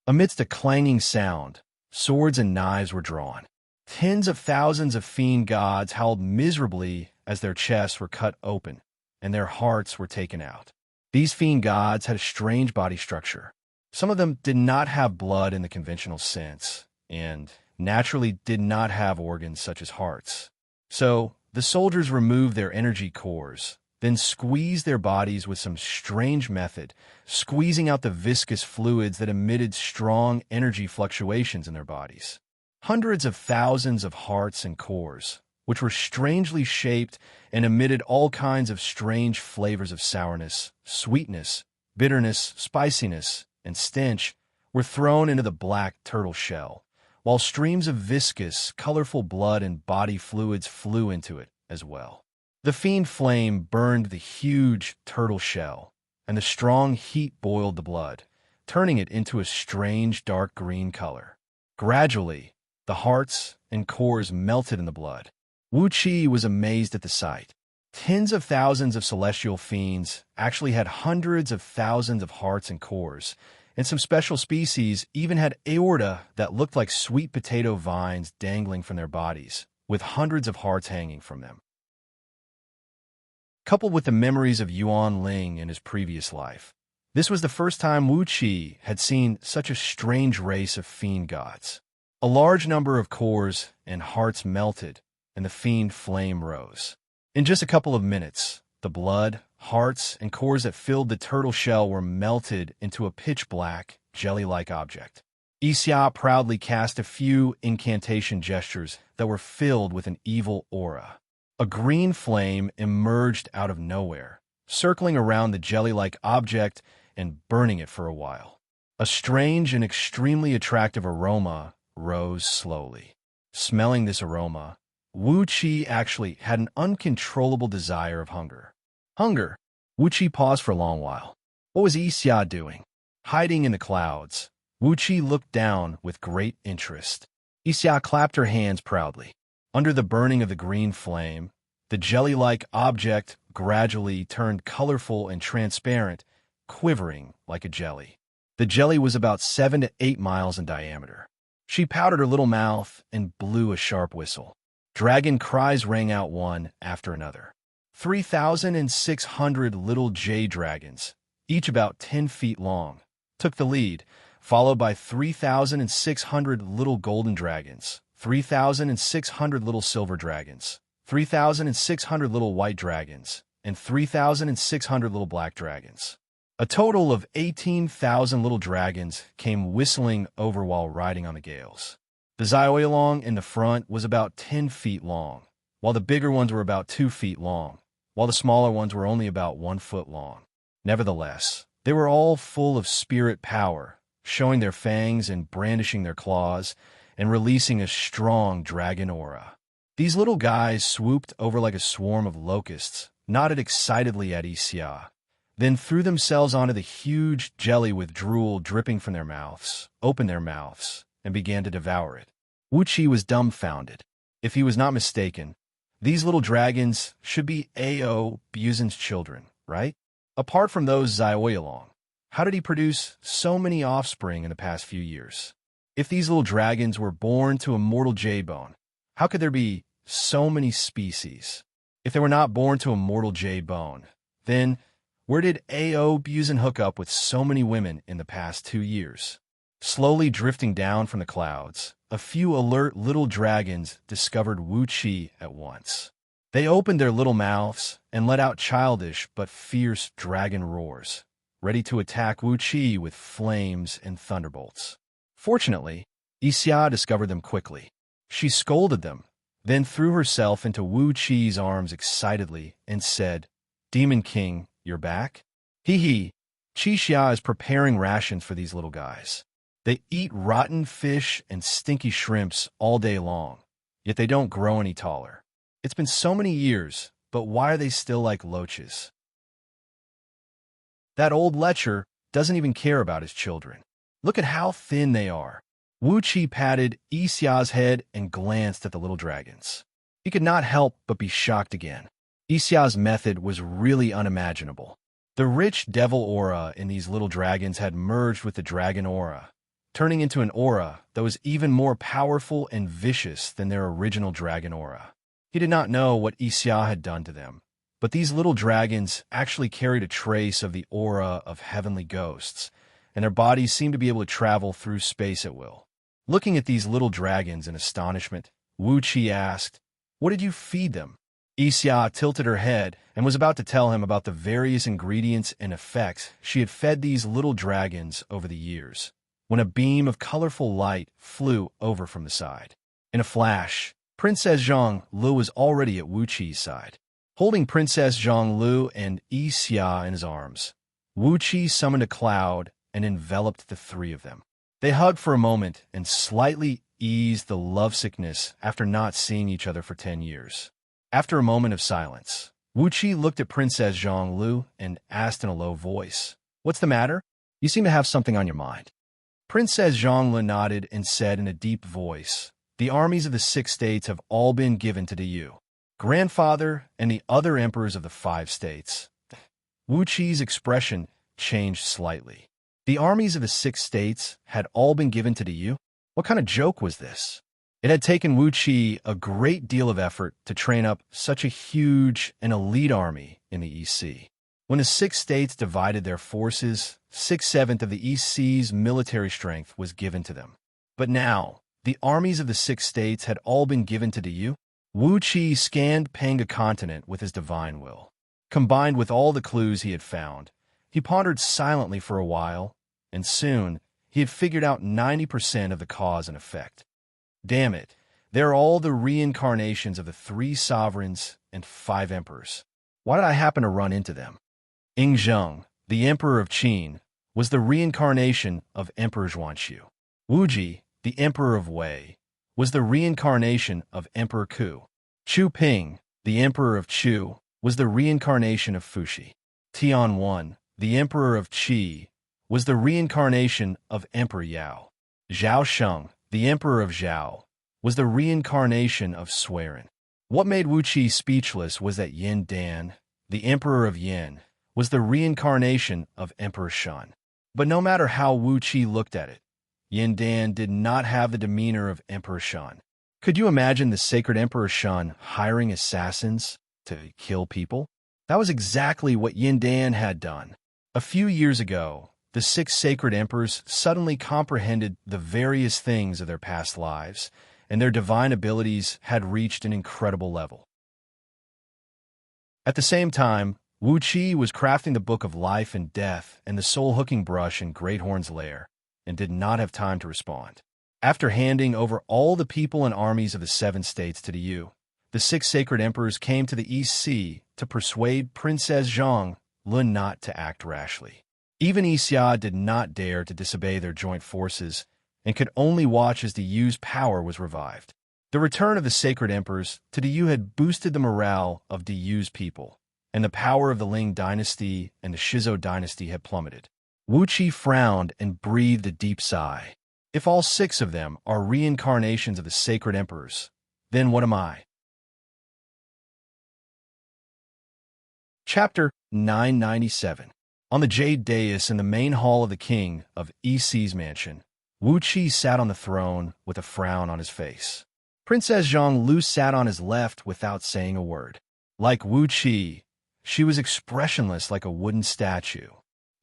Amidst a clanging sound, swords and knives were drawn. Tens of thousands of fiend gods howled miserably as their chests were cut open and their hearts were taken out. These fiend gods had a strange body structure. Some of them did not have blood in the conventional sense, and naturally did not have organs such as hearts. So, the soldiers removed their energy cores, then squeezed their bodies with some strange method, squeezing out the viscous fluids that emitted strong energy fluctuations in their bodies. Hundreds of thousands of hearts and cores, which were strangely shaped and emitted all kinds of strange flavors of sourness, sweetness, bitterness, spiciness, and stench, were thrown into the black turtle shell, while streams of viscous, colorful blood and body fluids flew into it as well. The fiend flame burned the huge turtle shell, and the strong heat boiled the blood, turning it into a strange dark green color. Gradually, the hearts and cores melted in the blood. Wuxia was amazed at the sight. Tens of thousands of celestial fiends actually had hundreds of thousands of hearts and cores, and some special species even had aorta that looked like sweet potato vines dangling from their bodies, with hundreds of hearts hanging from them. Coupled with the memories of Yuan Ling in his previous life, this was the first time Wuxia had seen such a strange race of fiend gods. A large number of cores and hearts melted, and the fiend flame rose. In just a couple of minutes, the blood, hearts, and cores that filled the turtle shell were melted into a pitch-black, jelly-like object. Xianxia proudly cast a few incantation gestures that were filled with an evil aura. A green flame emerged out of nowhere, circling around the jelly-like object and burning it for a while. A strange and extremely attractive aroma rose slowly. Smelling this aroma, Wuxia actually had an uncontrollable desire of hunger. Hunger? Wuxia paused for a long while. What was Xianxia doing? Hiding in the clouds, Wuxia looked down with great interest. Xianxia clapped her hands proudly. Under the burning of the green flame, The jelly-like object gradually turned colorful and transparent, quivering like a jelly. The jelly was about 7 to 8 miles in diameter. She pouted her little mouth and blew a sharp whistle. Dragon cries rang out one after another. 3,600 little jade dragons, each about 10 feet long, took the lead, followed by 3,600 little golden dragons, 3,600 little silver dragons, 3,600 little white dragons, and 3,600 little black dragons. A total of 18,000 little dragons came whistling over while riding on the gales. The Xiaoyalong in the front was about 10 feet long, while the bigger ones were about 2 feet long, while the smaller ones were only about 1 foot long. Nevertheless, they were all full of spirit power, showing their fangs and brandishing their claws, and releasing a strong dragon aura. These little guys swooped over like a swarm of locusts, nodded excitedly at Xianxia, then threw themselves onto the huge jelly with drool dripping from their mouths, opened their mouths, and began to devour it. Wuxia was dumbfounded. If he was not mistaken, these little dragons should be A.O. Buzin's children, right? Apart from those Xiaoyalong, how did he produce so many offspring in the past few years? If these little dragons were born to immortal J-Bone, how could there be so many species? If they were not born to immortal J-Bone, then where did A.O. Buzin hook up with so many women in the past 2 years? Slowly drifting down from the clouds, a few alert little dragons discovered Wuxia at once. They opened their little mouths and let out childish but fierce dragon roars, ready to attack Wuxia with flames and thunderbolts. Fortunately, Xianxia discovered them quickly. She scolded them, then threw herself into Wuxia's arms excitedly and said, "Demon King, you're back? Hee. Xianxia is preparing rations for these little guys. They eat rotten fish and stinky shrimps all day long, yet they don't grow any taller. It's been so many years, but why are they still like loaches?" That old lecher doesn't even care about his children. Look at how thin they are. Wuxia patted Xia's head and glanced at the little dragons. He could not help but be shocked again. Xia's method was really unimaginable. The rich devil aura in these little dragons had merged with the dragon aura, turning into an aura that was even more powerful and vicious than their original dragon aura. He did not know what Xia had done to them, but these little dragons actually carried a trace of the aura of heavenly ghosts, and their bodies seemed to be able to travel through space at will. Looking at these little dragons in astonishment, Wuxia asked, "What did you feed them?" Xia tilted her head and was about to tell him about the various ingredients and effects she had fed these little dragons over the years, when a beam of colorful light flew over from the side. In a flash, Princess Xianglu was already at Wuxia's side. Holding Princess Xianglu and Xia in his arms, Wuxia summoned a cloud and enveloped the three of them. They hugged for a moment and slightly eased the lovesickness after not seeing each other for 10 years. After a moment of silence, Wuxia looked at Princess Xianglu and asked in a low voice, "What's the matter? You seem to have something on your mind." Princess Xianglu nodded and said in a deep voice, "The armies of the 6 states have all been given to you, grandfather and the other emperors of the 5 states. Wuxia's expression changed slightly. The armies of the 6 states had all been given to you? What kind of joke was this? It had taken Wuxia a great deal of effort to train up such a huge and elite army in the EC. When the 6 states divided their forces, 6/7 of the EC's military strength was given to them. But now, the armies of the 6 states had all been given to you? Wuxia scanned Panga continent with his divine will. Combined with all the clues he had found, he pondered silently for a while, and soon he had figured out 90% of the cause and effect. Damn it, they're all the reincarnations of the 3 sovereigns and 5 emperors. Why did I happen to run into them? Ingzheng, the emperor of Qin, was the reincarnation of Emperor Xuanxiu. Wuji, the emperor of Wei, was the reincarnation of Emperor Ku. Chu Ping, the emperor of Chu, was the reincarnation of Fuxi. Tianwen, the emperor of Qi, was the reincarnation of Emperor Yao. Zhao Sheng, the emperor of Zhao, was the reincarnation of Suiren. What made Wuxia speechless was that Yin Dan, the Emperor of Yin, was the reincarnation of Emperor Shun. But no matter how Wuxia looked at it, Yin Dan did not have the demeanor of Emperor Shun. Could you imagine the sacred Emperor Shun hiring assassins to kill people? That was exactly what Yin Dan had done. A few years ago, the 6 sacred emperors suddenly comprehended the various things of their past lives, and their divine abilities had reached an incredible level. At the same time, Wuxia was crafting the Book of Life and Death and the soul-hooking brush in Greathorn's lair, and did not have time to respond. After handing over all the people and armies of the 7 states to the Yu, the 6 sacred emperors came to the East Sea to persuade Princess Xianxia not to act rashly. Even Xianxia did not dare to disobey their joint forces and could only watch as the Yu's power was revived. The return of the sacred emperors to the Yu had boosted the morale of the Yu's people, and the power of the Ling dynasty and the Shizo dynasty had plummeted. Wuxia frowned and breathed a deep sigh. If all 6 of them are reincarnations of the sacred emperors, then what am I? Chapter 997. On the jade dais in the main hall of the king of Yixi's mansion, Wuxia sat on the throne with a frown on his face. Princess Xianxia sat on his left without saying a word. Like Wuxia, she was expressionless like a wooden statue.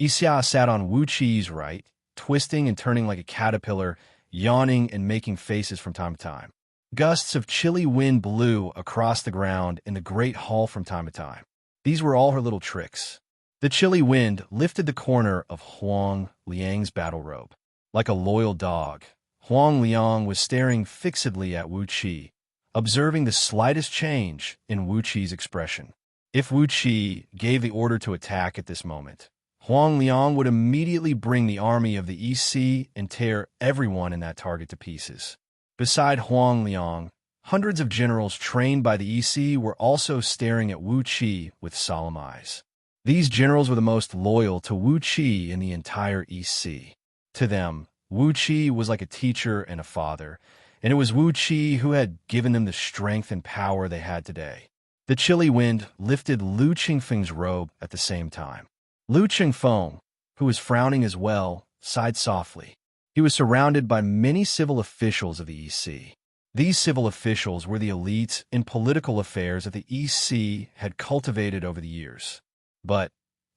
Xianxia sat on Wuxia's right, twisting and turning like a caterpillar, yawning and making faces from time to time. Gusts of chilly wind blew across the ground in the great hall from time to time. These were all her little tricks. The chilly wind lifted the corner of Huang Liang's battle robe. Like a loyal dog, Huang Liang was staring fixedly at Wuxia, observing the slightest change in Wuxia's expression. If Wuxia gave the order to attack at this moment, Huang Liang would immediately bring the army of the East Sea and tear everyone in that target to pieces. Beside Huang Liang, hundreds of generals trained by the East Sea were also staring at Wuxia with solemn eyes. These generals were the most loyal to Wuxia in the entire East Sea. To them, Wuxia was like a teacher and a father, and it was Wuxia who had given them the strength and power they had today. The chilly wind lifted Lu Qingfeng's robe at the same time. Lu Qingfeng, who was frowning as well, sighed softly. He was surrounded by many civil officials of the East Sea. These civil officials were the elites in political affairs that the East Sea had cultivated over the years. But,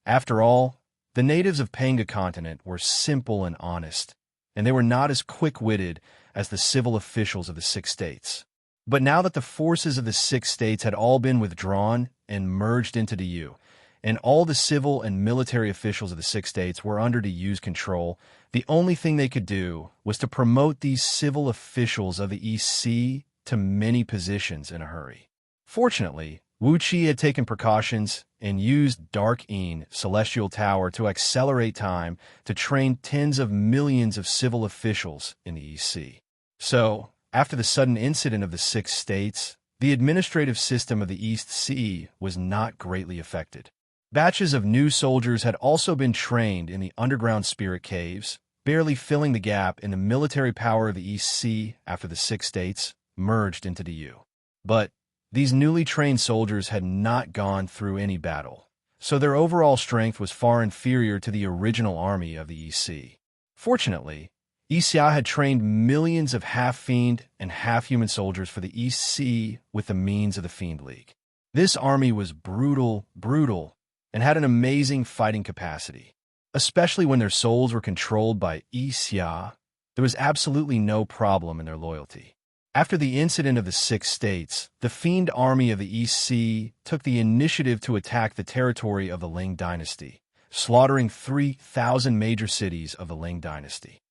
after all, the natives of Panga continent were simple and honest, and they were not as quick-witted as the civil officials of the 6 states. But now that the forces of the 6 states had all been withdrawn and merged into the Yu, and all the civil and military officials of the 6 states were under the Yu's control, the only thing they could do was to promote these civil officials of the East Sea to many positions in a hurry. Fortunately, Wuxia had taken precautions and used Dark Yin Celestial Tower to accelerate time to train tens of millions of civil officials in the East Sea. So, after the sudden incident of the 6 states, the administrative system of the East Sea was not greatly affected. Batches of new soldiers had also been trained in the underground spirit caves, barely filling the gap in the military power of the East Sea after the 6 states merged into the Yu. But these newly trained soldiers had not gone through any battle, so their overall strength was far inferior to the original army of the East Sea. Fortunately, Xianxia had trained millions of half-fiend and half-human soldiers for the East Sea with the means of the Fiend League. This army was brutal, and had an amazing fighting capacity. Especially when their souls were controlled by Xianxia, there was absolutely no problem in their loyalty. After the incident of the 6 states, the Fiend army of the East Sea took the initiative to attack the territory of the Ling dynasty, slaughtering 3,000 major cities of the Ling dynasty.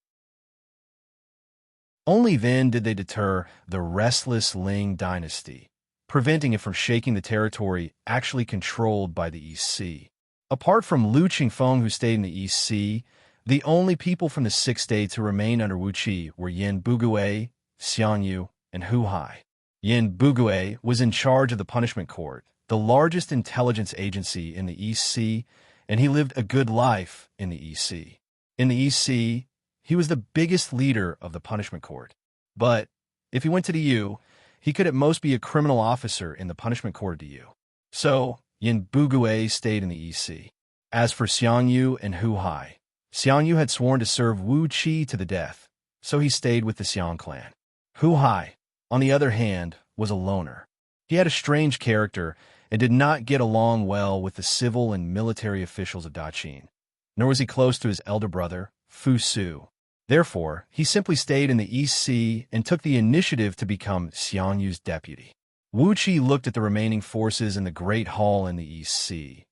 Only then did they deter the restless Ling dynasty, preventing it from shaking the territory actually controlled by the East Sea. Apart from Lu Qingfeng, who stayed in the East Sea, the only people from the 6 states who remained under Wuxia were Yin Bugui, Xianyu, and Hu Hai. Yin Bugui was in charge of the Punishment Court, the largest intelligence agency in the East Sea, and he lived a good life in the East Sea. In the East Sea, he was the biggest leader of the Punishment Court. But if he went to the Yu, He could at most be a criminal officer in the punishment court to you. So, Yin Bugue stayed in the East Sea. As for Xianyu and Hu Hai, Xianyu had sworn to serve Wu Qi to the death, so he stayed with the Xiang clan. Hu Hai, on the other hand, was a loner. He had a strange character and did not get along well with the civil and military officials of Daqin, nor was he close to his elder brother, Fu Su. Therefore, he simply stayed in the East Sea and took the initiative to become Xianyu's deputy. Wu Qi looked at the remaining forces in the Great Hall in the East Sea,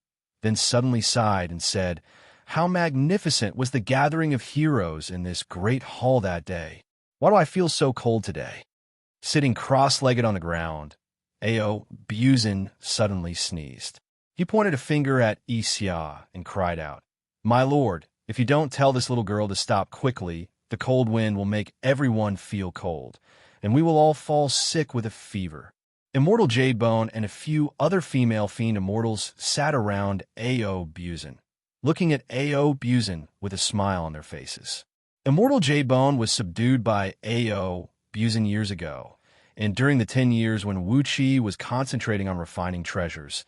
then suddenly sighed and said, "How magnificent was the gathering of heroes in this great hall that day. Why do I feel so cold today?" Sitting cross-legged on the ground, Ao Buzin suddenly sneezed. He pointed a finger at Xianxia and cried out, "My lord, if you don't tell this little girl to stop quickly, the cold wind will make everyone feel cold, and we will all fall sick with a fever." Immortal Jadebone and a few other female fiend immortals sat around Ao Buzin, looking at Ao Buzin with a smile on their faces. Immortal Jadebone was subdued by Ao Buzin years ago, and during the 10 years when Wu Qi was concentrating on refining treasures,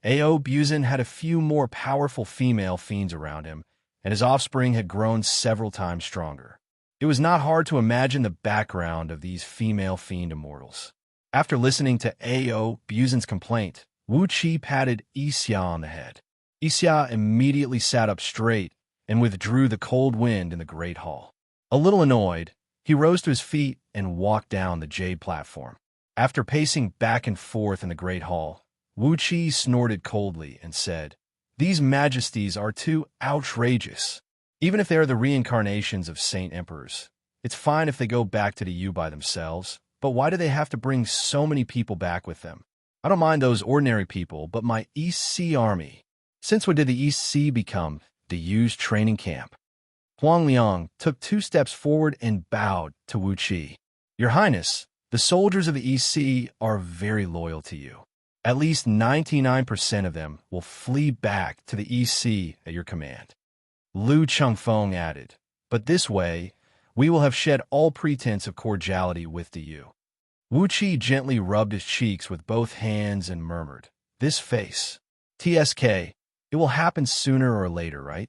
Ao Buzin had a few more powerful female fiends around him, and his offspring had grown several times stronger. It was not hard to imagine the background of these female fiend immortals. After listening to Ao Buzin's complaint, Wu Qi patted Xianxia on the head. Xianxia immediately sat up straight and withdrew the cold wind in the great hall. A little annoyed, he rose to his feet and walked down the jade platform. After pacing back and forth in the great hall, Wu Qi snorted coldly and said, "These majesties are too outrageous. Even if they are the reincarnations of saint emperors, it's fine if they go back to the U by themselves, but why do they have to bring so many people back with them? I don't mind those ordinary people, but my East Sea army. Since when did the East Sea become the U's training camp?" Huang Liang took 2 steps forward and bowed to Wu Qi. "Your Highness, the soldiers of the East Sea are very loyal to you. At least 99% of them will flee back to the East Sea at your command." Lu Chengfeng added, "But this way, we will have shed all pretense of cordiality with the Yu." Wu Qi gently rubbed his cheeks with both hands and murmured, "This face. TSK, it will happen sooner or later, right?"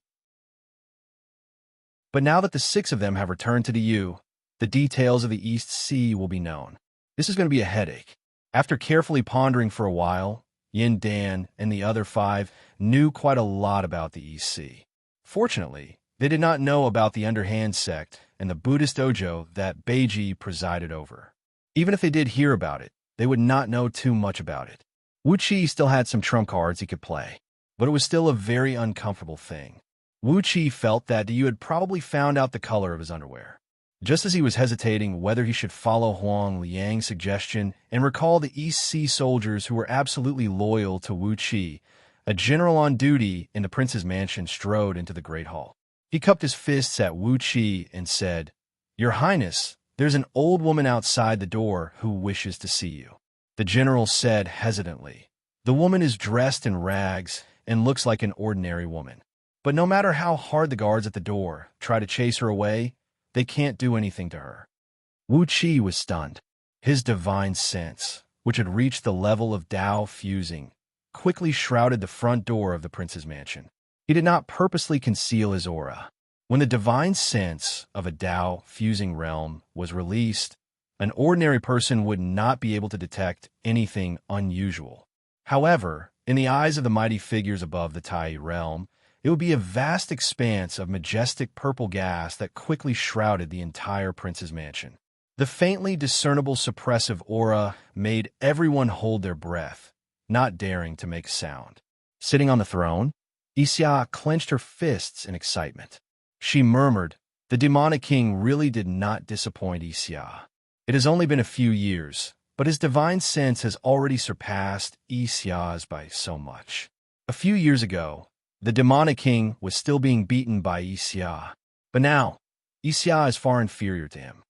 But now that the 6 of them have returned to the Yu, the details of the East Sea will be known. This is going to be a headache. After carefully pondering for a while, Yin Dan and the other 5 knew quite a lot about the East Sea. Fortunately, they did not know about the underhand sect and the Buddhist dojo that Beiji presided over. Even if they did hear about it, they would not know too much about it. Wu Qi still had some trump cards he could play, but it was still a very uncomfortable thing. Wu Qi felt that Yu had probably found out the color of his underwear. Just as he was hesitating whether he should follow Huang Liang's suggestion and recall the East Sea soldiers who were absolutely loyal to Wu Qi, a general on duty in the prince's mansion strode into the great hall. He cupped his fists at Wu Qi and said, "Your Highness, there's an old woman outside the door who wishes to see you." The general said hesitantly, "The woman is dressed in rags and looks like an ordinary woman. But no matter how hard the guards at the door try to chase her away, they can't do anything to her." Wu Qi was stunned. His divine sense, which had reached the level of Tao fusing, quickly shrouded the front door of the prince's mansion. He did not purposely conceal his aura. When the divine sense of a Tao fusing realm was released, an ordinary person would not be able to detect anything unusual. However, in the eyes of the mighty figures above the Tai realm, it would be a vast expanse of majestic purple gas that quickly shrouded the entire prince's mansion. The faintly discernible suppressive aura made everyone hold their breath, not daring to make a sound. Sitting on the throne, Xianxia clenched her fists in excitement. She murmured, "The demonic king really did not disappoint Xianxia. It has only been a few years, but his divine sense has already surpassed Xianxia's by so much. A few years ago, the demonic king was still being beaten by Wuxia, but now, Wuxia is far inferior to him."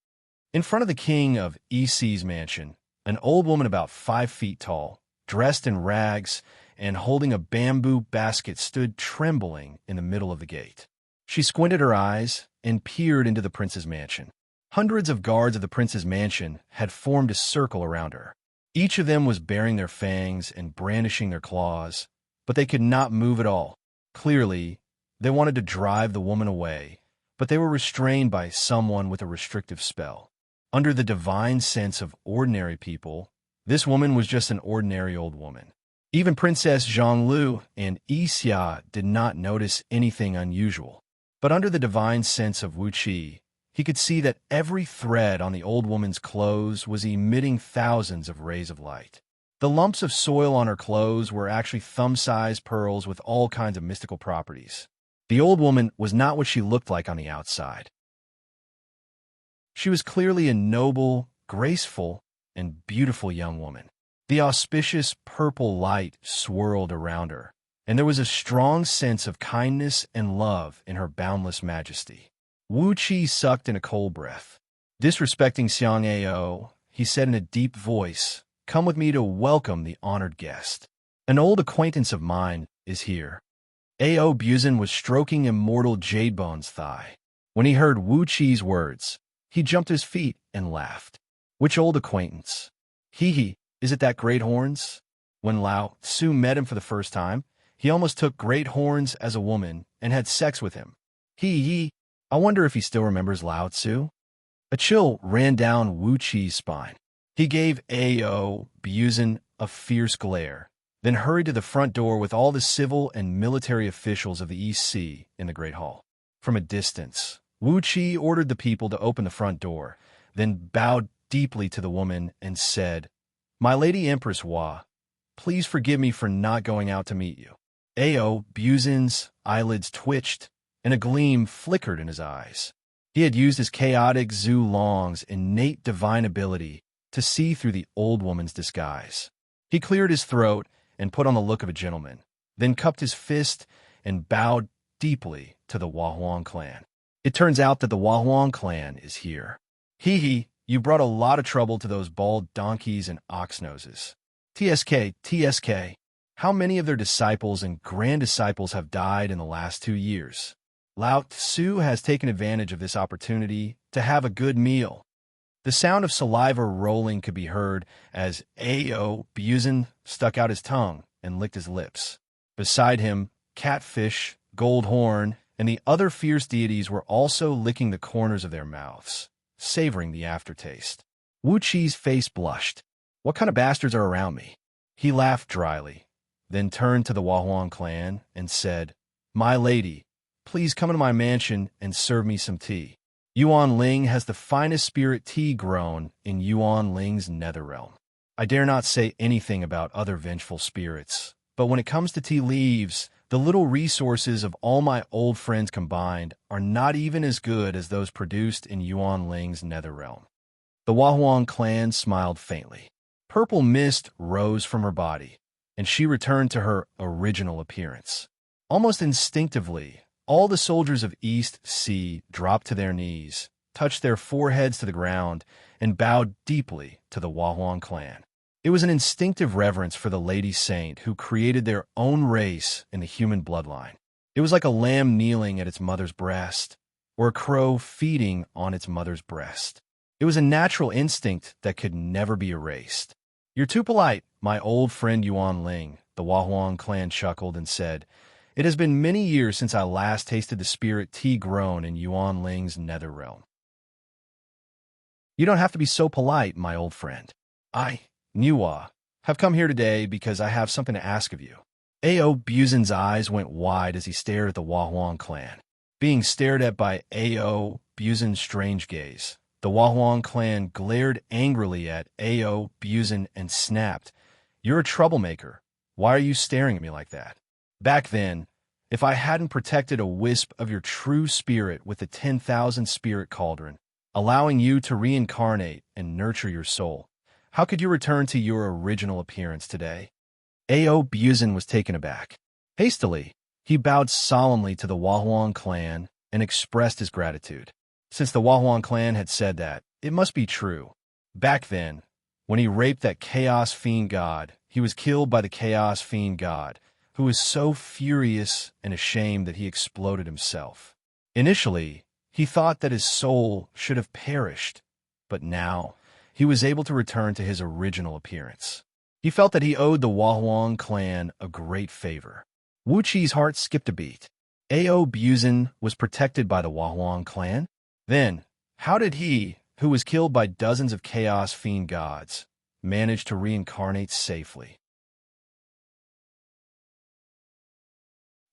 In front of the king of Wuxia's mansion, an old woman about 5 feet tall, dressed in rags and holding a bamboo basket stood trembling in the middle of the gate. She squinted her eyes and peered into the prince's mansion. Hundreds of guards of the prince's mansion had formed a circle around her. Each of them was baring their fangs and brandishing their claws, but they could not move at all. Clearly, they wanted to drive the woman away, but they were restrained by someone with a restrictive spell. Under the divine sense of ordinary people, this woman was just an ordinary old woman. Even Princess Zhonglu and Xianxia did not notice anything unusual. But under the divine sense of Wuxia, he could see that every thread on the old woman's clothes was emitting thousands of rays of light. The lumps of soil on her clothes were actually thumb-sized pearls with all kinds of mystical properties. The old woman was not what she looked like on the outside. She was clearly a noble, graceful, and beautiful young woman. The auspicious purple light swirled around her, and there was a strong sense of kindness and love in her boundless majesty. Wuxia sucked in a cold breath. Disrespecting Xianxia, he said in a deep voice, "Come with me to welcome the honored guest. An old acquaintance of mine is here." A.O. Buzin was stroking Immortal Jadebone's thigh. When he heard Wuqi's words, he jumped to his feet and laughed. "Which old acquaintance?" "Hee, is it that Great Horns?" When Lao Tzu met him for the first time, he almost took Great Horns as a woman and had sex with him. Hee, I wonder if he still remembers Lao Tzu? A chill ran down Wuqi's spine. He gave A.O. Buzin a fierce glare, then hurried to the front door with all the civil and military officials of the East Sea in the Great Hall. From a distance, Wuxia ordered the people to open the front door, then bowed deeply to the woman and said, "My Lady Empress Hua, please forgive me for not going out to meet you." A.O. Buzin's eyelids twitched, and a gleam flickered in his eyes. He had used his chaotic Zhu Long's innate divine ability to see through the old woman's disguise. He cleared his throat and put on the look of a gentleman, then cupped his fist and bowed deeply to the Wahuang clan. "It turns out that the Wahuang clan is here. Hee, you brought a lot of trouble to those bald donkeys and ox noses. TSK, how many of their disciples and grand disciples have died in the last 2 years? Lao Tzu has taken advantage of this opportunity to have a good meal." The sound of saliva rolling could be heard as A.O. Buzin stuck out his tongue and licked his lips. Beside him, Catfish, Gold Horn, and the other fierce deities were also licking the corners of their mouths, savoring the aftertaste. Wuqi's face blushed. "What kind of bastards are around me?" He laughed dryly, then turned to the Wahuang clan and said, "My lady, please come into my mansion and serve me some tea. Yuan Ling has the finest spirit tea grown in Yuan Ling's nether realm. I dare not say anything about other vengeful spirits, but when it comes to tea leaves, the little resources of all my old friends combined are not even as good as those produced in Yuan Ling's nether realm." The Wahuang clan smiled faintly. Purple mist rose from her body, and she returned to her original appearance. Almost instinctively, all the soldiers of East Sea dropped to their knees, touched their foreheads to the ground, and bowed deeply to the Wahuang clan. It was an instinctive reverence for the Lady Saint who created their own race in the human bloodline. It was like a lamb kneeling at its mother's breast, or a crow feeding on its mother's breast. It was a natural instinct that could never be erased. "You're too polite, my old friend Yuan Ling," the Wahuang clan chuckled and said, "It has been many years since I last tasted the spirit tea grown in Yuan Ling's nether realm." "You don't have to be so polite, my old friend. I, Nuwa, have come here today because I have something to ask of you." A.O. Buzin's eyes went wide as he stared at the Wahuang clan. Being stared at by A.O. Buzin's strange gaze, the Wahuang clan glared angrily at A.O. Buzin and snapped, "You're a troublemaker. Why are you staring at me like that? Back then, if I hadn't protected a wisp of your true spirit with the 10,000 spirit cauldron, allowing you to reincarnate and nurture your soul, how could you return to your original appearance today?" A.O. Buzin was taken aback. Hastily, he bowed solemnly to the Wahuang clan and expressed his gratitude. Since the Wahuang clan had said that, it must be true. Back then, when he raped that Chaos Fiend God, he was killed by the Chaos Fiend God, who was so furious and ashamed that he exploded himself. Initially, He thought that his soul should have perished, but now he was able to return to his original appearance. He felt that he owed the Huang clan a great favor. Wuxi's heart skipped a beat. Ao Buzin was protected by the Huang clan? Then, how did he, who was killed by dozens of chaos fiend gods, manage to reincarnate safely?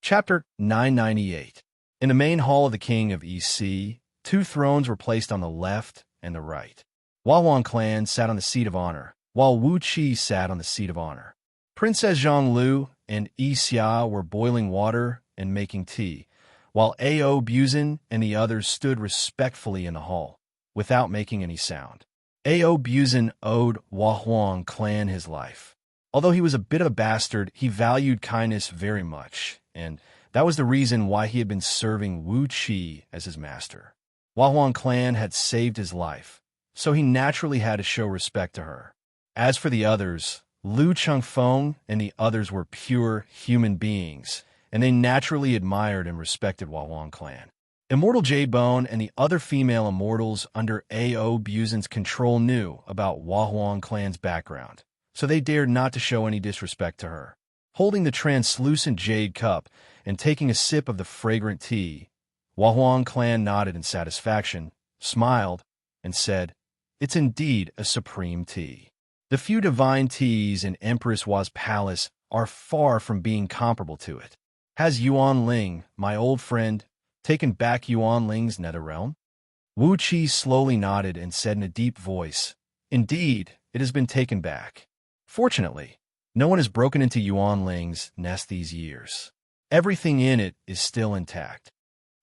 Chapter 998. In the main hall of the king of EC, 2 thrones were placed on the left and the right. Huang clan sat on the seat of honor, while Wuxi sat on the seat of honor. Princess Zhonglu and Xianxia were boiling water and making tea, while Ao Buzin and the others stood respectfully in the hall, without making any sound. Ao Buzin owed Huang clan his life. Although he was a bit of a bastard, he valued kindness very much, and that was the reason why he had been serving Wu Qi as his master. Huang clan had saved his life, so he naturally had to show respect to her. As for the others, Lu Chengfeng and the others were pure human beings, and they naturally admired and respected Huang clan. Immortal Jadebone and the other female immortals under Ao Buzin's control knew about Huang clan's background, so they dared not to show any disrespect to her. Holding the translucent jade cup and taking a sip of the fragrant tea, Huang clan nodded in satisfaction, smiled, and said, "It's indeed a supreme tea. The few divine teas in Empress Hua's palace are far from being comparable to it. Has Yuan Ling, my old friend, taken back Yuan Ling's nether realm?" Wu Qi slowly nodded and said in a deep voice, "Indeed, it has been taken back. Fortunately, no one has broken into Yuan Ling's nest these years. Everything in it is still intact."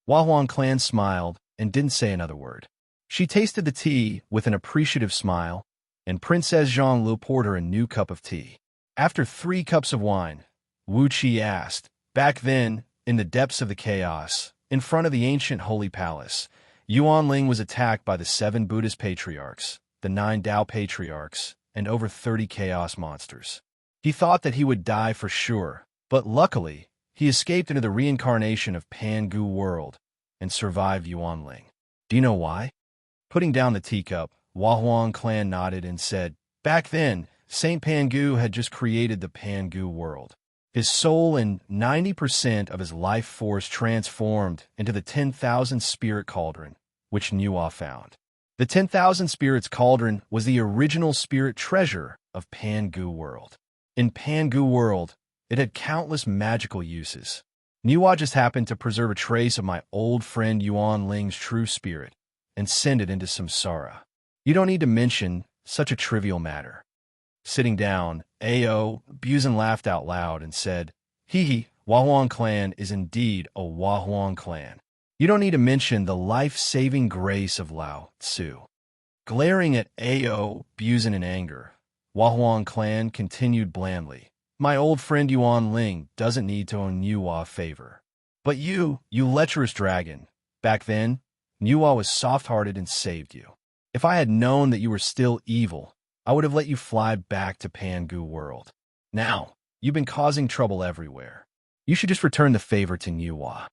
Huang clan smiled and didn't say another word. She tasted the tea with an appreciative smile, and Princess Zhonglu poured her a new cup of tea. After 3 cups of wine, Wu Qi asked, "Back then, in the depths of the chaos, in front of the ancient holy palace, Yuan Ling was attacked by the 7 Buddhist patriarchs, the 9 Tao patriarchs, and over 30 chaos monsters. He thought that he would die for sure, but luckily, he escaped into the reincarnation of Pangu world and survived Yuan Ling. Do you know why?" Putting down the teacup, Huang clan nodded and said, "Back then, Saint Pangu had just created the Pangu world. His soul and 90% of his life force transformed into the 10,000 spirit cauldron, which Nuwa found. The 10,000 spirits cauldron was the original spirit treasure of Pangu world. In Pangu world, it had countless magical uses. Nuwa just happened to preserve a trace of my old friend Yuan Ling's true spirit and send it into samsara. You don't need to mention such a trivial matter." Sitting down, Ao Buzin laughed out loud and said, "Hee, Huang clan is indeed a Huang clan. You don't need to mention the life-saving grace of Lao Tzu." Glaring at Ao Buzin in anger, Huang clan continued blandly, "My old friend Yuan Ling doesn't need to owe Nuwa a favor. But you lecherous dragon, back then, Nuwa was soft-hearted and saved you. If I had known that you were still evil, I would have let you fly back to Pangu world. Now, you've been causing trouble everywhere. You should just return the favor to Nuwa."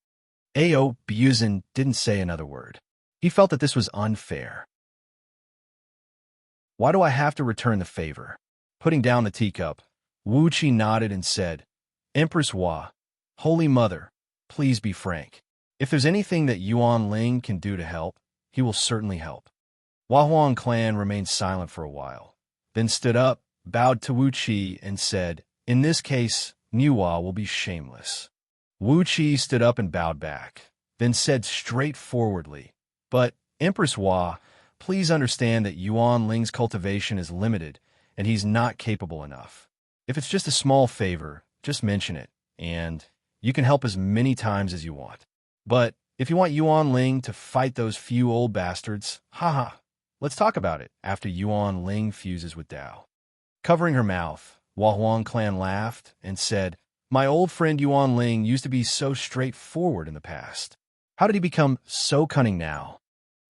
Ao Buzin didn't say another word. He felt that this was unfair. "Why do I have to return the favor?" Putting down the teacup, Wu Qi nodded and said, "Empress Hua, Holy Mother, please be frank. If there's anything that Yuan Ling can do to help, he will certainly help." Huang clan remained silent for a while, then stood up, bowed to Wu Qi, and said, "In this case, Nuwa will be shameless." Wu Qi stood up and bowed back, then said straightforwardly, "But, Empress Hua, please understand that Yuan Ling's cultivation is limited, and he's not capable enough. If it's just a small favor, just mention it, and you can help as many times as you want. But if you want Yuan Ling to fight those few old bastards, haha, let's talk about it after Yuan Ling fuses with Dao." Covering her mouth, Huang clan laughed and said, "My old friend Yuan Ling used to be so straightforward in the past. How did he become so cunning now?"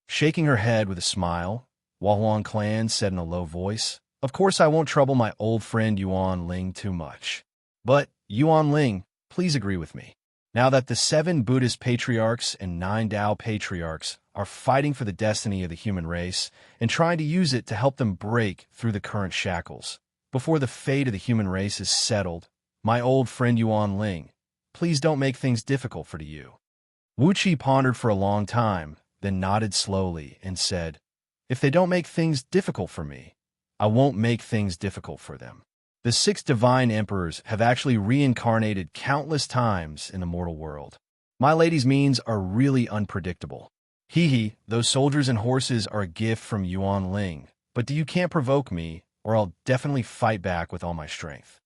Shaking her head with a smile, Huang clan said in a low voice, "Of course I won't trouble my old friend Yuan Ling too much. But, Yuan Ling, please agree with me. Now that the 7 Buddhist patriarchs and 9 Tao patriarchs are fighting for the destiny of the human race and trying to use it to help them break through the current shackles, before the fate of the human race is settled, my old friend Yuan Ling, please don't make things difficult for you. Wuxia pondered for a long time, then nodded slowly and said, if they don't make things difficult for me, I won't make things difficult for them. The 6 divine emperors have actually reincarnated countless times in the mortal world. My lady's means are really unpredictable. Hee, those soldiers and horses are a gift from Yuan Ling, but you can't provoke me, or I'll definitely fight back with all my strength.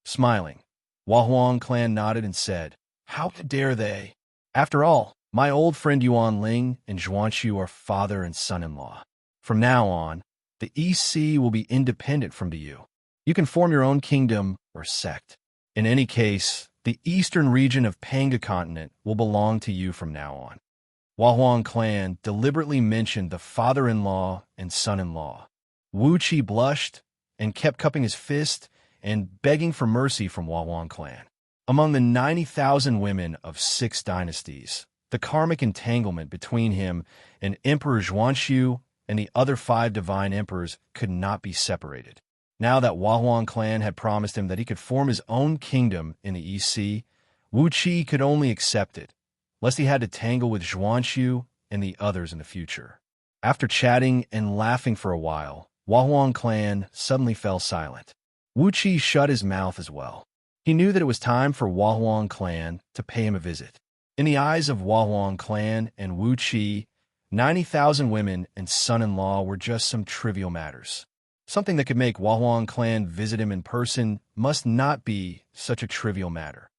Smiling, Huang clan nodded and said, how dare they? After all, my old friend Yuan Ling and Xianxia are father and son-in-law. From now on, the East Sea will be independent from you. You can form your own kingdom or sect. In any case, the eastern region of Panga continent will belong to you from now on. Huang clan deliberately mentioned the father-in-law and son-in-law. Wuxia blushed and kept cupping his fist and begging for mercy from Huang clan. Among the 90,000 women of 6 dynasties, the karmic entanglement between him and Emperor Xianxia and the other 5 divine emperors could not be separated. Now that Huang clan had promised him that he could form his own kingdom in the East Sea, Wuxia could only accept it, lest he had to tangle with Xianxia and the others in the future. After chatting and laughing for a while, Huang clan suddenly fell silent. Wuxia shut his mouth as well. He knew that it was time for Huang clan to pay him a visit. In the eyes of Huang clan and Wuxia, 90,000 women and son-in-law were just some trivial matters. Something that could make Huang clan visit him in person must not be such a trivial matter.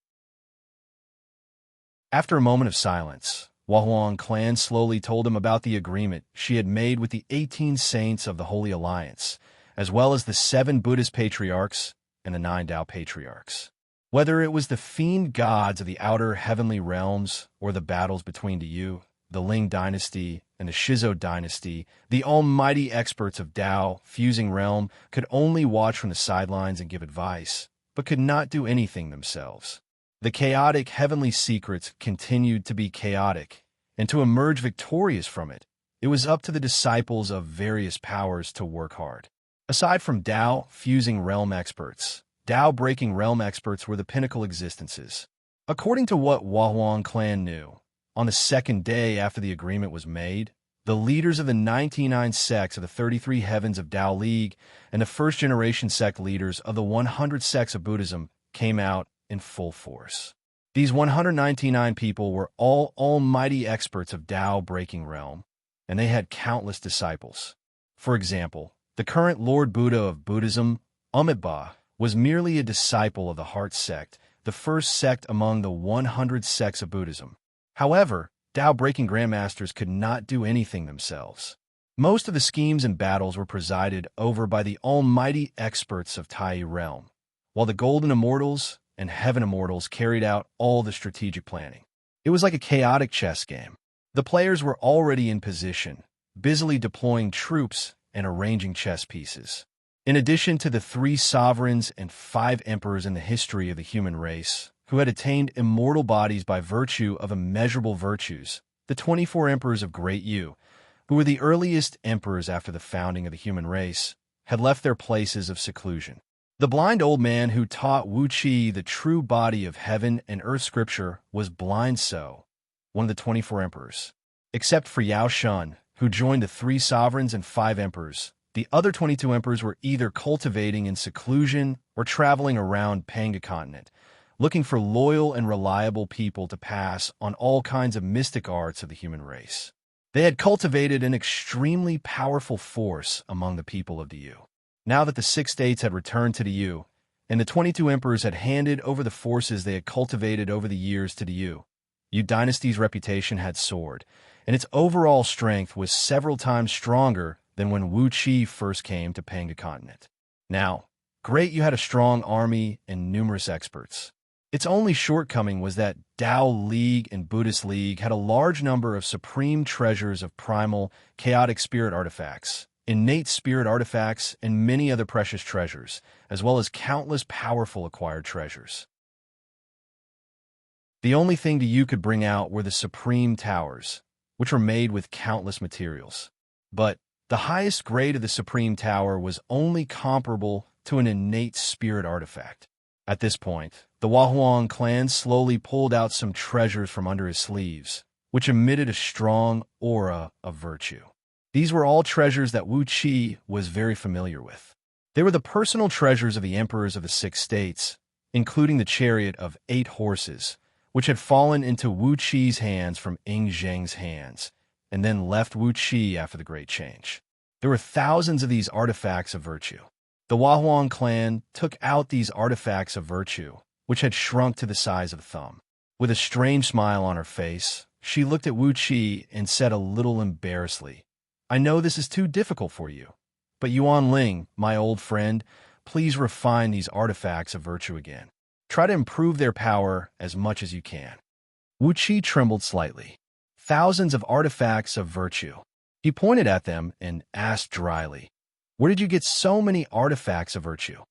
After a moment of silence, Huang clan slowly told him about the agreement she had made with the 18 saints of the Holy Alliance, as well as the 7 Buddhist patriarchs and the 9 Tao patriarchs. Whether it was the fiend gods of the outer heavenly realms or the battles between the Ling dynasty and the Shizo dynasty, the almighty experts of Tao fusing realm could only watch from the sidelines and give advice, but could not do anything themselves. The chaotic heavenly secrets continued to be chaotic, and to emerge victorious from it, it was up to the disciples of various powers to work hard. Aside from Tao fusing realm experts, Tao breaking realm experts were the pinnacle existences. According to what Huang clan knew, on the 2nd day after the agreement was made, the leaders of the 99 sects of the 33 heavens of Tao League and the first-generation sect leaders of the 100 sects of Buddhism came out in full force. These 199 people were all almighty experts of Tao breaking realm, and they had countless disciples. For example, the current Lord Buddha of Buddhism, Amitabha, was merely a disciple of the Heart sect, the first sect among the 100 sects of Buddhism. However, Tao-breaking grandmasters could not do anything themselves. Most of the schemes and battles were presided over by the almighty experts of Tai realm, while the Golden Immortals and Heaven Immortals carried out all the strategic planning. It was like a chaotic chess game. The players were already in position, busily deploying troops and arranging chess pieces. In addition to the 3 sovereigns and 5 emperors in the history of the human race, who had attained immortal bodies by virtue of immeasurable virtues, the 24 emperors of Great Yu, who were the earliest emperors after the founding of the human race, had left their places of seclusion. The blind old man who taught Wuxia the true body of heaven and earth scripture was Blind So, one of the 24 emperors. Except for Yao Shun, who joined the 3 sovereigns and 5 emperors, the other 22 emperors were either cultivating in seclusion or traveling around Panga continent, looking for loyal and reliable people to pass on all kinds of mystic arts of the human race. They had cultivated an extremely powerful force among the people of the Yu. Now that the 6 states had returned to the Yu, and the 22 emperors had handed over the forces they had cultivated over the years to the Yu dynasty's reputation had soared, and its overall strength was several times stronger than when Wuxia first came to Panga continent. Now, Great Yu had a strong army and numerous experts. Its only shortcoming was that Tao League and Buddhist League had a large number of supreme treasures of primal, chaotic spirit artifacts, innate spirit artifacts, and many other precious treasures, as well as countless powerful acquired treasures. The only thing to you could bring out were the supreme towers, which were made with countless materials. But the highest grade of the supreme tower was only comparable to an innate spirit artifact. At this point, the Wahuang clan slowly pulled out some treasures from under his sleeves, which emitted a strong aura of virtue. These were all treasures that Wuxia was very familiar with. They were the personal treasures of the emperors of the 6 states, including the chariot of 8 horses, which had fallen into Wuxia's hands from Ing Zheng's hands, and then left Wuxia after the Great Change. There were thousands of these artifacts of virtue. The Wahuang clan took out these artifacts of virtue, which had shrunk to the size of a thumb. With a strange smile on her face, she looked at Wuxia and said a little embarrassedly, "I know this is too difficult for you, but Yuan Ling, my old friend, please refine these artifacts of virtue again. Try to improve their power as much as you can." Wuxia trembled slightly. Thousands of artifacts of virtue. He pointed at them and asked dryly, "Where did you get so many artifacts of virtue?"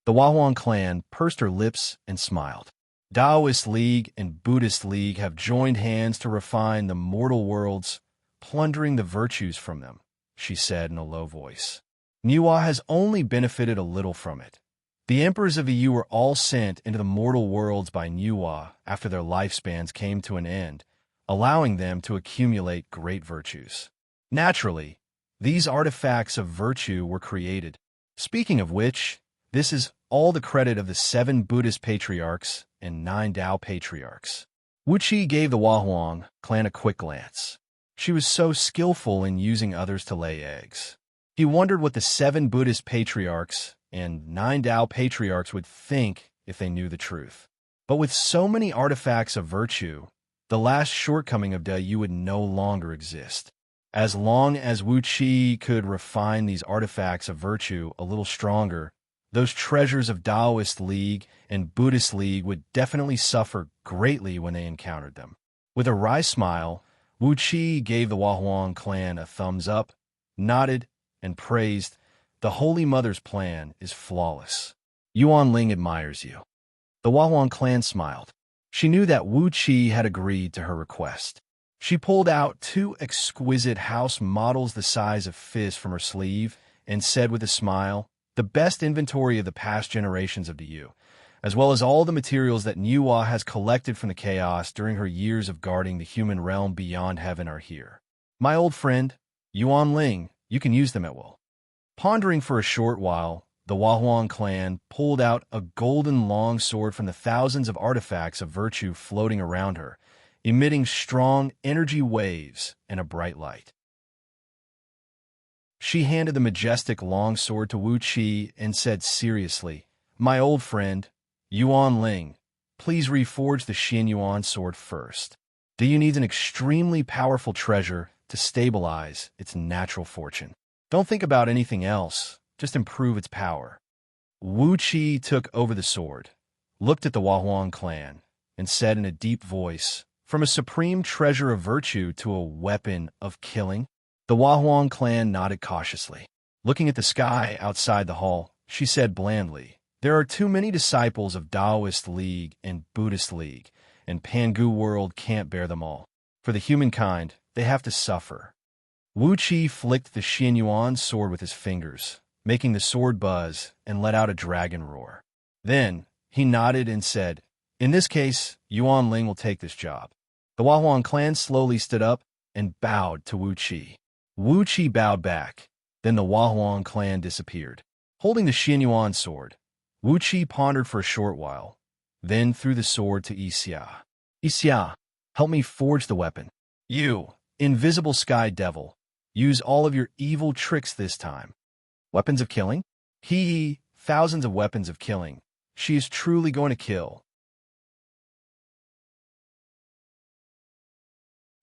The Wahuang clan pursed her lips and smiled. Taoist League and Buddhist League have joined hands to refine the mortal worlds, plundering the virtues from them, she said in a low voice. Niwa has only benefited a little from it. The emperors of the Yu were all sent into the mortal worlds by Niwa after their lifespans came to an end, allowing them to accumulate great virtues. Naturally, these artifacts of virtue were created. Speaking of which, this is all the credit of the 7 Buddhist patriarchs and 9 Tao patriarchs. Wuxia gave the Wahuang clan a quick glance. She was so skillful in using others to lay eggs. He wondered what the 7 Buddhist patriarchs and 9 Tao patriarchs would think if they knew the truth. But with so many artifacts of virtue, the last shortcoming of Da Yu would no longer exist. As long as Wuxia could refine these artifacts of virtue a little stronger, those treasures of Taoist League and Buddhist League would definitely suffer greatly when they encountered them. With a wry smile, Wuxia gave the Wahuang clan a thumbs up, nodded, and praised, "The Holy Mother's plan is flawless. Yuan Ling admires you." The Wahuang clan smiled. She knew that Wuxia had agreed to her request. She pulled out 2 exquisite house models the size of fists from her sleeve and said with a smile, "The best inventory of the past generations of the Yu, as well as all the materials that Niwa has collected from the chaos during her years of guarding the human realm beyond heaven are here. My old friend, Yuan Ling, you can use them at will." Pondering for a short while, the Wahuang clan pulled out a golden longsword from the thousands of artifacts of virtue floating around her, emitting strong energy waves and a bright light. She handed the majestic longsword to Wuxia and said seriously, "My old friend, Yuan Ling, please reforge the Xianyuan sword first. Do you need an extremely powerful treasure to stabilize its natural fortune? Don't think about anything else, just improve its power." Wuxia took over the sword, looked at the Wahuang clan, and said in a deep voice, "From a supreme treasure of virtue to a weapon of killing?" The Wahuang clan nodded cautiously. Looking at the sky outside the hall, she said blandly, "There are too many disciples of Taoist League and Buddhist League, and Pangu world can't bear them all. For the humankind, they have to suffer." Wuxia flicked the Xianyuan sword with his fingers, making the sword buzz and let out a dragon roar. Then, he nodded and said, "In this case, Yuan Ling will take this job." The Wahuang clan slowly stood up and bowed to Wuxia. Wuxia bowed back. Then the Wahuang clan disappeared. Holding the Xianyuan sword, Wuxia pondered for a short while, then threw the sword to Xianxia. "Xianxia, help me forge the weapon. You, invisible sky devil, use all of your evil tricks this time." Weapons of killing? Thousands of weapons of killing. She is truly going to kill.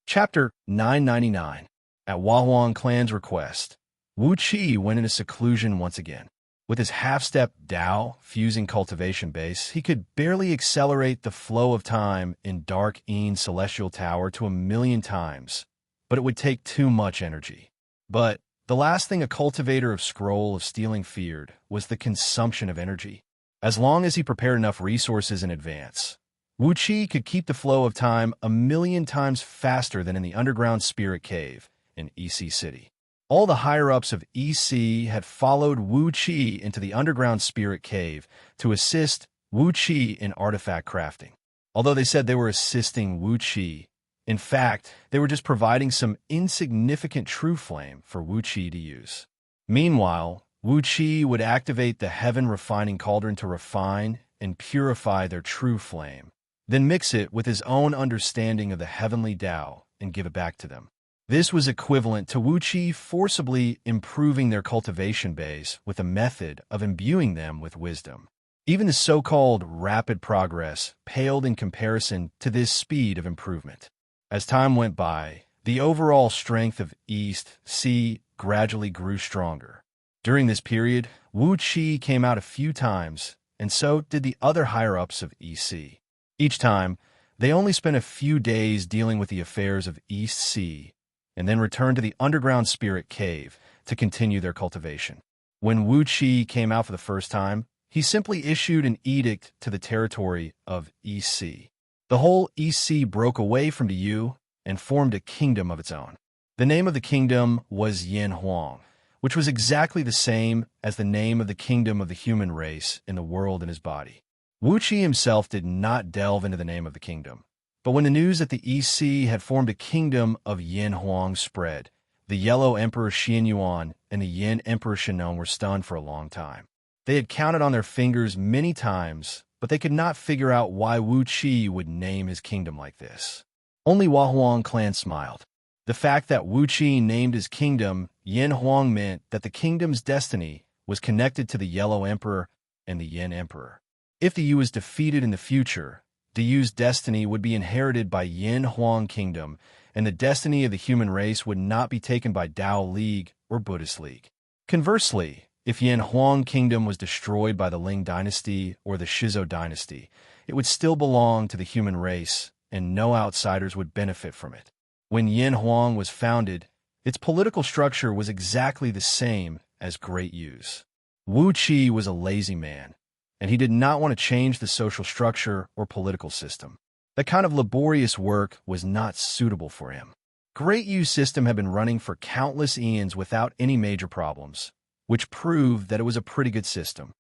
Chapter 999. At Wahuang clan's request, Wuxia went into seclusion once again. With his half-step Dao fusing cultivation base, he could barely accelerate the flow of time in Dark Een Celestial Tower to 1,000,000 times, but it would take too much energy. But the last thing a cultivator of Scroll of Stealing feared was the consumption of energy. As long as he prepared enough resources in advance, Wuxia could keep the flow of time 1,000,000 times faster than in the underground spirit cave in EC City. All the higher-ups of EC had followed Wuxia into the underground spirit cave to assist Wuxia in artifact crafting. Although they said they were assisting Wuxia, in fact, they were just providing some insignificant true flame for Wuxia to use. Meanwhile, Wuxia would activate the heaven refining cauldron to refine and purify their true flame, then mix it with his own understanding of the heavenly Tao and give it back to them. This was equivalent to Wuxia forcibly improving their cultivation base with a method of imbuing them with wisdom. Even the so-called rapid progress paled in comparison to this speed of improvement. As time went by, the overall strength of East C gradually grew stronger. During this period, Wuxia came out a few times, and so did the other higher-ups of EC. Each time, they only spent a few days dealing with the affairs of East C, and then returned to the underground spirit cave to continue their cultivation. When Wuxia came out for the first time, he simply issued an edict to the territory of EC. The whole EC broke away from the Yu and formed a kingdom of its own. The name of the kingdom was Yanhuang, which was exactly the same as the name of the kingdom of the human race in the world in his body. Wuxia himself did not delve into the name of the kingdom, but when the news that the EC had formed a kingdom of Yanhuang spread, the Yellow Emperor Xianyuan and the Yin Emperor Shinon were stunned for a long time. They had counted on their fingers many times, but they could not figure out why Wuxia would name his kingdom like this. Only Huang clan smiled. The fact that Wuxia named his kingdom Yanhuang meant that the kingdom's destiny was connected to the Yellow Emperor and the Yin Emperor. If the Yu was defeated in the future, the Yu's destiny would be inherited by Yanhuang Kingdom, and the destiny of the human race would not be taken by Tao League or Buddhist League. Conversely, if Yanhuang Kingdom was destroyed by the Ling Dynasty or the Shizo Dynasty, it would still belong to the human race, and no outsiders would benefit from it. When Yanhuang was founded, its political structure was exactly the same as Great Yu's. Wuxia was a lazy man, and he did not want to change the social structure or political system. That kind of laborious work was not suitable for him. Great Yu's system had been running for countless eons without any major problems, which proved that it was a pretty good system.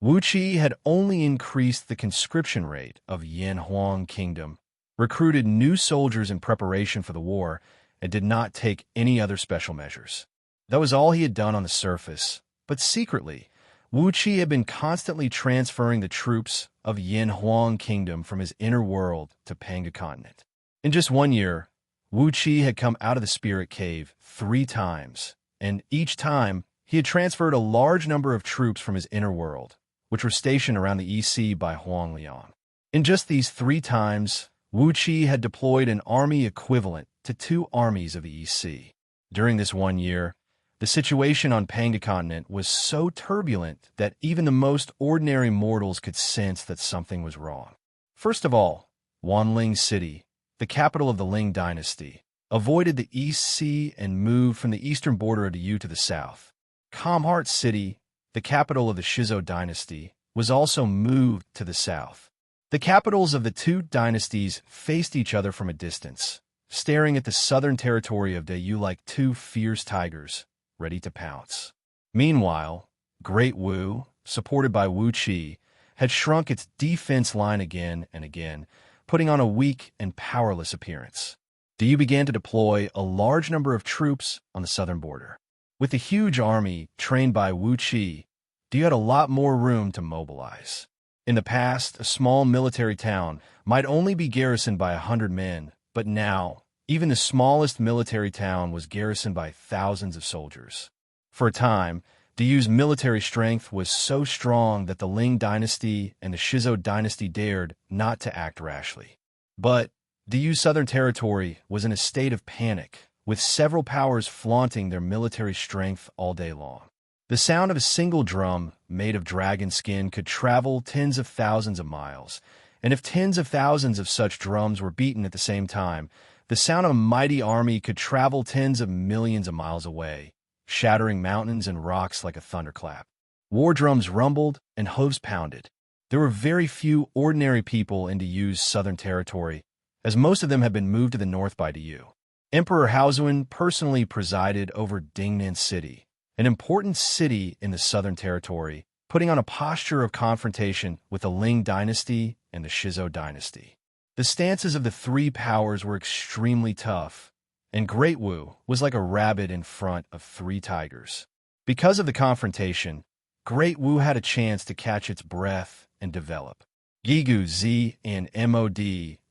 Wuxia had only increased the conscription rate of Yanhuang Kingdom, recruited new soldiers in preparation for the war, and did not take any other special measures. That was all he had done on the surface, but secretly, Wuxia had been constantly transferring the troops of Yanhuang Kingdom from his inner world to Panga continent. In just 1 year, Wuxia had come out of the spirit cave 3 times, and each time he had transferred a large number of troops from his inner world, which were stationed around the EC by Huangliang. In just these 3 times, Wuxia had deployed an army equivalent to 2 armies of the EC. During this 1 year, the situation on Panga continent was so turbulent that even the most ordinary mortals could sense that something was wrong. First of all, Wanling City, the capital of the Ling Dynasty, avoided the East Sea and moved from the eastern border of the Yu to the south. Kamhart City, the capital of the Shizo Dynasty, was also moved to the south. The capitals of the 2 dynasties faced each other from a distance, staring at the southern territory of the Yu like 2 fierce tigers, ready to pounce. Meanwhile, Great Wu, supported by Wuxia, had shrunk its defense line again and again, putting on a weak and powerless appearance. The Yu began to deploy a large number of troops on the southern border. With the huge army trained by Wuxia, the Yu had a lot more room to mobilize. In the past, a small military town might only be garrisoned by 100 men, but now, even the smallest military town was garrisoned by thousands of soldiers. For a time, the Yu's military strength was so strong that the Ling Dynasty and the Shizo Dynasty dared not to act rashly. But the Yu's southern territory was in a state of panic, with several powers flaunting their military strength all day long. The sound of a single drum made of dragon skin could travel tens of thousands of miles, and if tens of thousands of such drums were beaten at the same time, the sound of a mighty army could travel tens of millions of miles away, shattering mountains and rocks like a thunderclap. War drums rumbled and hooves pounded. There were very few ordinary people in Diyu's southern territory, as most of them had been moved to the north by Diyu. Emperor Haozuan personally presided over Dingnan City, an important city in the southern territory, putting on a posture of confrontation with the Ling dynasty and the Shizhou dynasty. The stances of the three powers were extremely tough, and Great Wu was like a rabbit in front of three tigers. Because of the confrontation, Great Wu had a chance to catch its breath and develop. Yigu, Z, and MOD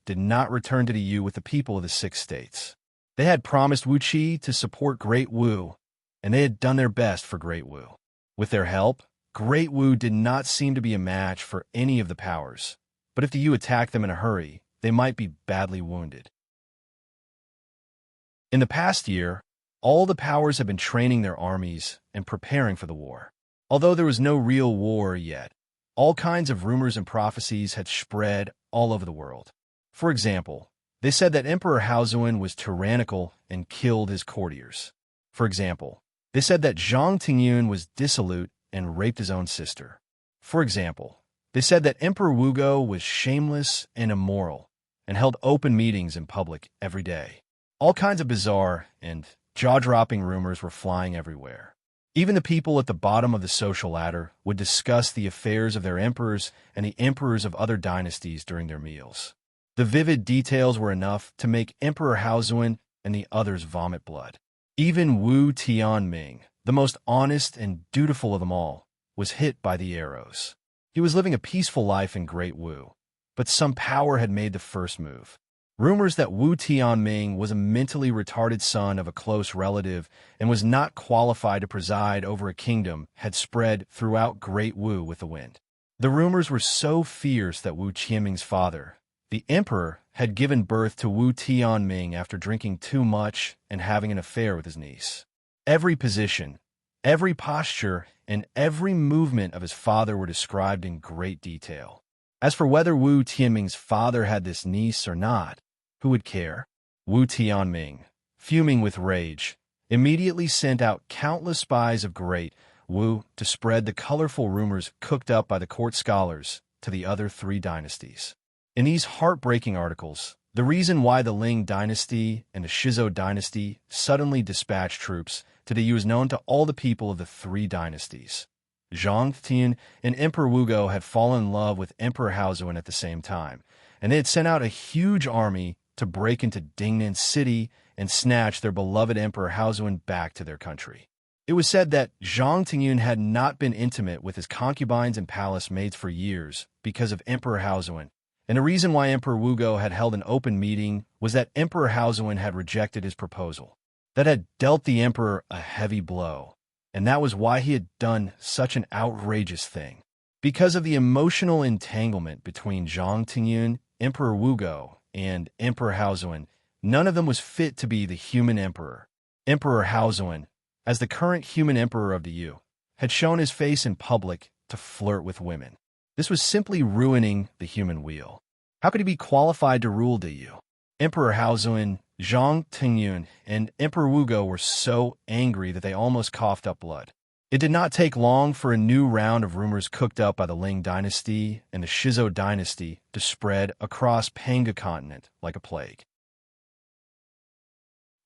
did not return to Diyu with the people of the 6 states. They had promised Wuxia to support Great Wu, and they had done their best for Great Wu. With their help, Great Wu did not seem to be a match for any of the powers, but if Diyu attacked them in a hurry, they might be badly wounded. In the past year, all the powers had been training their armies and preparing for the war. Although there was no real war yet, all kinds of rumors and prophecies had spread all over the world. For example, they said that Emperor Haozuan was tyrannical and killed his courtiers. For example, they said that Zhang Tingyun was dissolute and raped his own sister. For example, they said that Emperor Wugo was shameless and immoral and held open meetings in public every day. All kinds of bizarre and jaw-dropping rumors were flying everywhere. Even the people at the bottom of the social ladder would discuss the affairs of their emperors and the emperors of other dynasties during their meals. The vivid details were enough to make Emperor Haozuan and the others vomit blood. Even Wu Tianming, the most honest and dutiful of them all, was hit by the arrows. He was living a peaceful life in Great Wu, but some power had made the first move. Rumors that Wu Tianming was a mentally retarded son of a close relative and was not qualified to preside over a kingdom had spread throughout Great Wu with the wind. The rumors were so fierce that Wu Qianming's father, the emperor, had given birth to Wu Tianming after drinking too much and having an affair with his niece. Every position, every posture, and every movement of his father were described in great detail. As for whether Wu Tianming's father had this niece or not, who would care? Wu Tianming, fuming with rage, immediately sent out countless spies of Great Wu to spread the colorful rumors cooked up by the court scholars to the other 3 dynasties. In these heartbreaking articles, the reason why the Ling dynasty and the Shizhou dynasty suddenly dispatched troops to Diyu is known to all the people of the 3 dynasties. Zhang Tian and Emperor Wugo had fallen in love with Emperor Haozuan at the same time, and they had sent out a huge army to break into Dingnan City and snatch their beloved Emperor Haozuan back to their country. It was said that Zhang Tingyun had not been intimate with his concubines and palace maids for years because of Emperor Haozuan, and the reason why Emperor Wugo had held an open meeting was that Emperor Haozuan had rejected his proposal. That had dealt the emperor a heavy blow, and that was why he had done such an outrageous thing. Because of the emotional entanglement between Zhang Tingyun, Emperor Wugo, and Emperor Haozuan, none of them was fit to be the human emperor. Emperor Haozuan, as the current human emperor of Diyu, had shown his face in public to flirt with women. This was simply ruining the human wheel. How could he be qualified to rule Diyu? Emperor Haozuan, Zhang Tingyun, and Emperor Wugo were so angry that they almost coughed up blood. It did not take long for a new round of rumors cooked up by the Ling dynasty and the Shizhou dynasty to spread across Panga continent like a plague.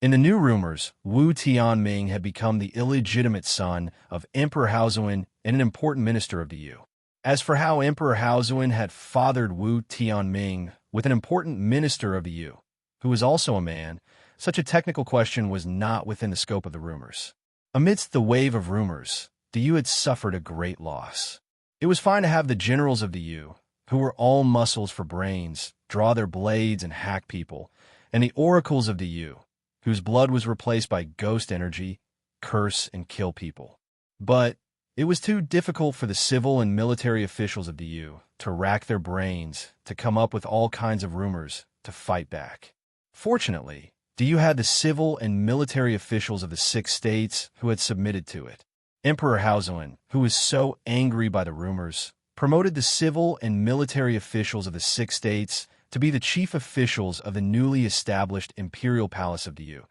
In the new rumors, Wu Tianming had become the illegitimate son of Emperor Haozuan and an important minister of Diyu. As for how Emperor Haozuan had fathered Wu Tianming with an important minister of Diyu, who was also a man, such a technical question was not within the scope of the rumors. Amidst the wave of rumors, Diyu had suffered a great loss. It was fine to have the generals of Diyu, who were all muscles for brains, draw their blades and hack people, and the oracles of Diyu, whose blood was replaced by ghost energy, curse and kill people. But it was too difficult for the civil and military officials of Diyu to rack their brains to come up with all kinds of rumors to fight back. Fortunately, Diyu had the civil and military officials of the 6 states who had submitted to it. Emperor Haozuan, who was so angry by the rumors, promoted the civil and military officials of the 6 states to be the chief officials of the newly established imperial palace of Diyu,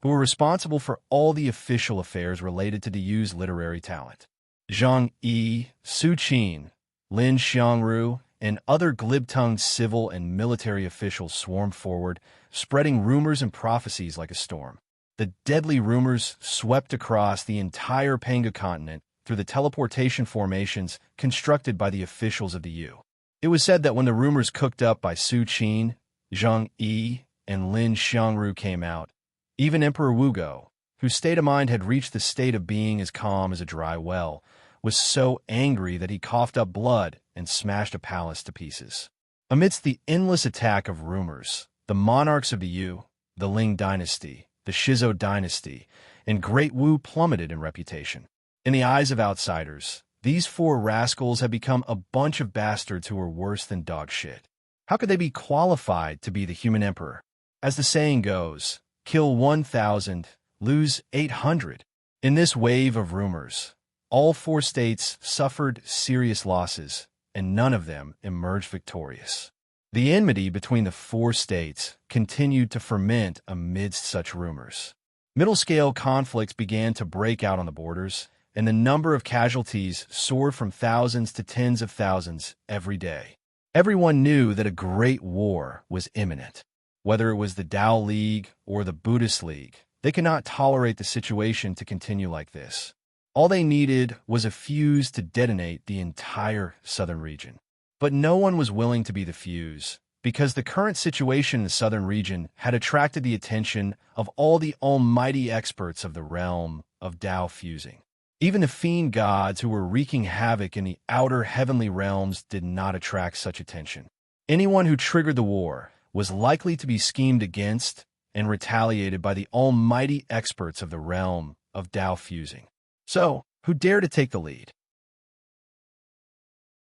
who were responsible for all the official affairs related to Diyu's literary talent. Zhang Yi, Su Qin, Lin Xiangru, and other glib-tongued civil and military officials swarmed forward, spreading rumors and prophecies like a storm. The deadly rumors swept across the entire Panga continent through the teleportation formations constructed by the officials of the Yu. It was said that when the rumors cooked up by Su Qin, Zhang Yi, and Lin Xiangru came out, even Emperor Wugo, whose state of mind had reached the state of being as calm as a dry well, was so angry that he coughed up blood and smashed a palace to pieces. Amidst the endless attack of rumors, the monarchs of the Yu, the Ling dynasty, the Shizhou dynasty, and Great Wu plummeted in reputation. In the eyes of outsiders, these four rascals had become a bunch of bastards who were worse than dog shit. How could they be qualified to be the human emperor? As the saying goes, kill 1,000, lose 800. In this wave of rumors, all four states suffered serious losses, and none of them emerged victorious. The enmity between the four states continued to ferment amidst such rumors. Middle-scale conflicts began to break out on the borders, and the number of casualties soared from thousands to tens of thousands every day. Everyone knew that a great war was imminent. Whether it was the Tao League or the Buddhist League, they could not tolerate the situation to continue like this. All they needed was a fuse to detonate the entire southern region. But no one was willing to be the fuse, because the current situation in the southern region had attracted the attention of all the almighty experts of the realm of Tao fusing. Even the fiend gods who were wreaking havoc in the outer heavenly realms did not attract such attention. Anyone who triggered the war was likely to be schemed against and retaliated by the almighty experts of the realm of Tao fusing. So, who dared to take the lead?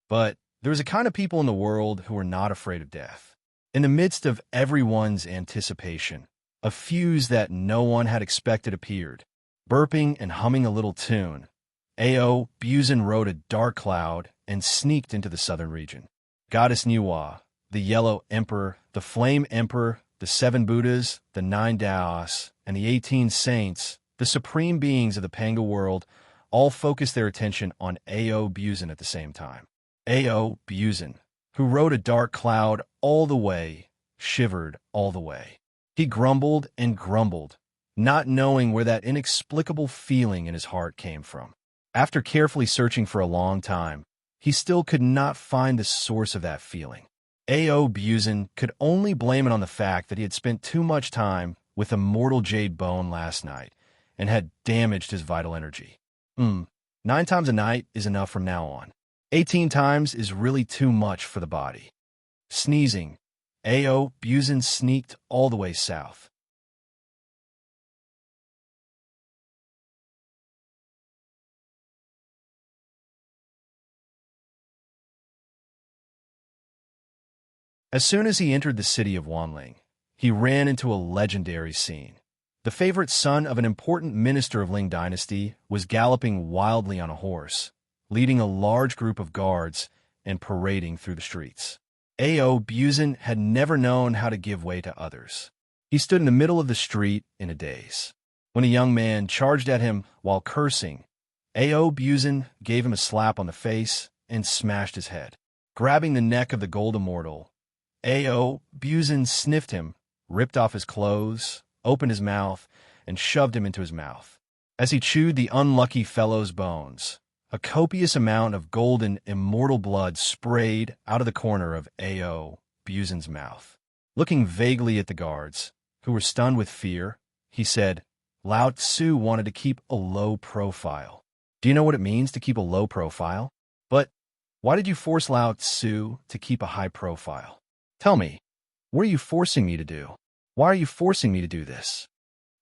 But there was a kind of people in the world who were not afraid of death. In the midst of everyone's anticipation, a fuse that no one had expected appeared. Burping and humming a little tune, Ao Buzin rode a dark cloud and sneaked into the southern region. Goddess Niwa, the Yellow Emperor, the Flame Emperor, the 7 Buddhas, the 9 Taoists, and the 18 Saints, the supreme beings of the Panga world, all focused their attention on Ao Buzin at the same time. Ao Buzin, who rode a dark cloud all the way, shivered all the way. He grumbled and grumbled, not knowing where that inexplicable feeling in his heart came from. After carefully searching for a long time, he still could not find the source of that feeling. Ao Buzin could only blame it on the fact that he had spent too much time with Immortal Jade Bone last night and had damaged his vital energy. 9 times a night is enough from now on. 18 times is really too much for the body. Sneezing, Ao Buzin sneaked all the way south. As soon as he entered the city of Wanling, he ran into a legendary scene. The favorite son of an important minister of Ling Dynasty was galloping wildly on a horse, leading a large group of guards and parading through the streets. Ao Buzin had never known how to give way to others. He stood in the middle of the street in a daze. When a young man charged at him while cursing, Ao Buzin gave him a slap on the face and smashed his head. Grabbing the neck of the gold immortal, Ao Buzin sniffed him, ripped off his clothes, opened his mouth, and shoved him into his mouth. As he chewed the unlucky fellow's bones, a copious amount of golden immortal blood sprayed out of the corner of Ao Buzin's mouth. Looking vaguely at the guards, who were stunned with fear, he said, Lao Tzu wanted to keep a low profile. Do you know what it means to keep a low profile? But why did you force Lao Tzu to keep a high profile? Tell me, what are you forcing me to do? Why are you forcing me to do this?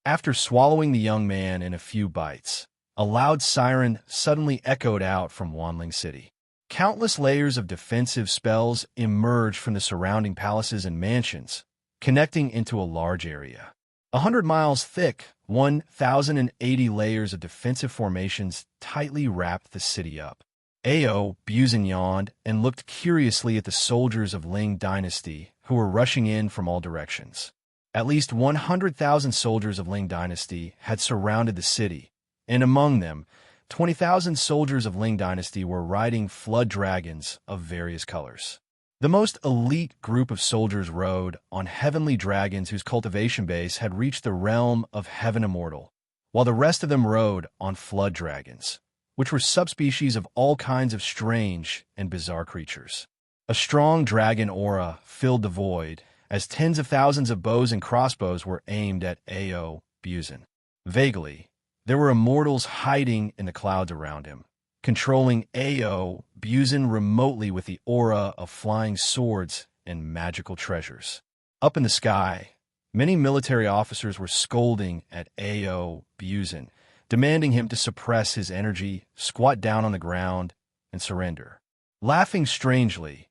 After swallowing the young man in a few bites, a loud siren suddenly echoed out from Wanling City. Countless layers of defensive spells emerged from the surrounding palaces and mansions, connecting into a large area. 100 miles thick, 1,080 layers of defensive formations tightly wrapped the city up. Ao Buzin yawned and looked curiously at the soldiers of Ling Dynasty who were rushing in from all directions. At least 100,000 soldiers of Ling Dynasty had surrounded the city, and among them, 20,000 soldiers of Ling Dynasty were riding flood dragons of various colors. The most elite group of soldiers rode on heavenly dragons whose cultivation base had reached the realm of heaven immortal, while the rest of them rode on flood dragons, which were subspecies of all kinds of strange and bizarre creatures. A strong dragon aura filled the void, as tens of thousands of bows and crossbows were aimed at Ao Buzin. Vaguely, there were immortals hiding in the clouds around him, controlling Ao Buzin remotely with the aura of flying swords and magical treasures. Up in the sky, many military officers were scolding at Ao Buzin, demanding him to suppress his energy, squat down on the ground, and surrender. Laughing strangely,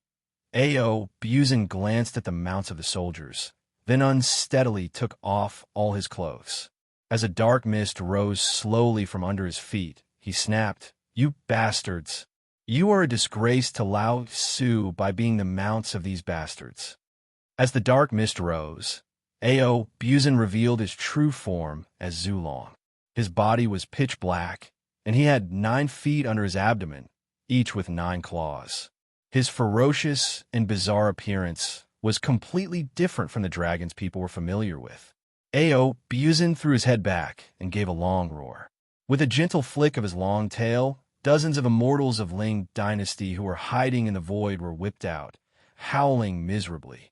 Ao Buzin glanced at the mounts of the soldiers, then unsteadily took off all his clothes. As a dark mist rose slowly from under his feet, he snapped, "You bastards! You are a disgrace to Lao Tzu by being the mounts of these bastards." As the dark mist rose, Ao Buzin revealed his true form as Zulong. His body was pitch black, and he had 9 feet under his abdomen, each with 9 claws. His ferocious and bizarre appearance was completely different from the dragons people were familiar with. Ao Buzin threw his head back and gave a long roar. With a gentle flick of his long tail, dozens of immortals of Ling Dynasty who were hiding in the void were whipped out, howling miserably.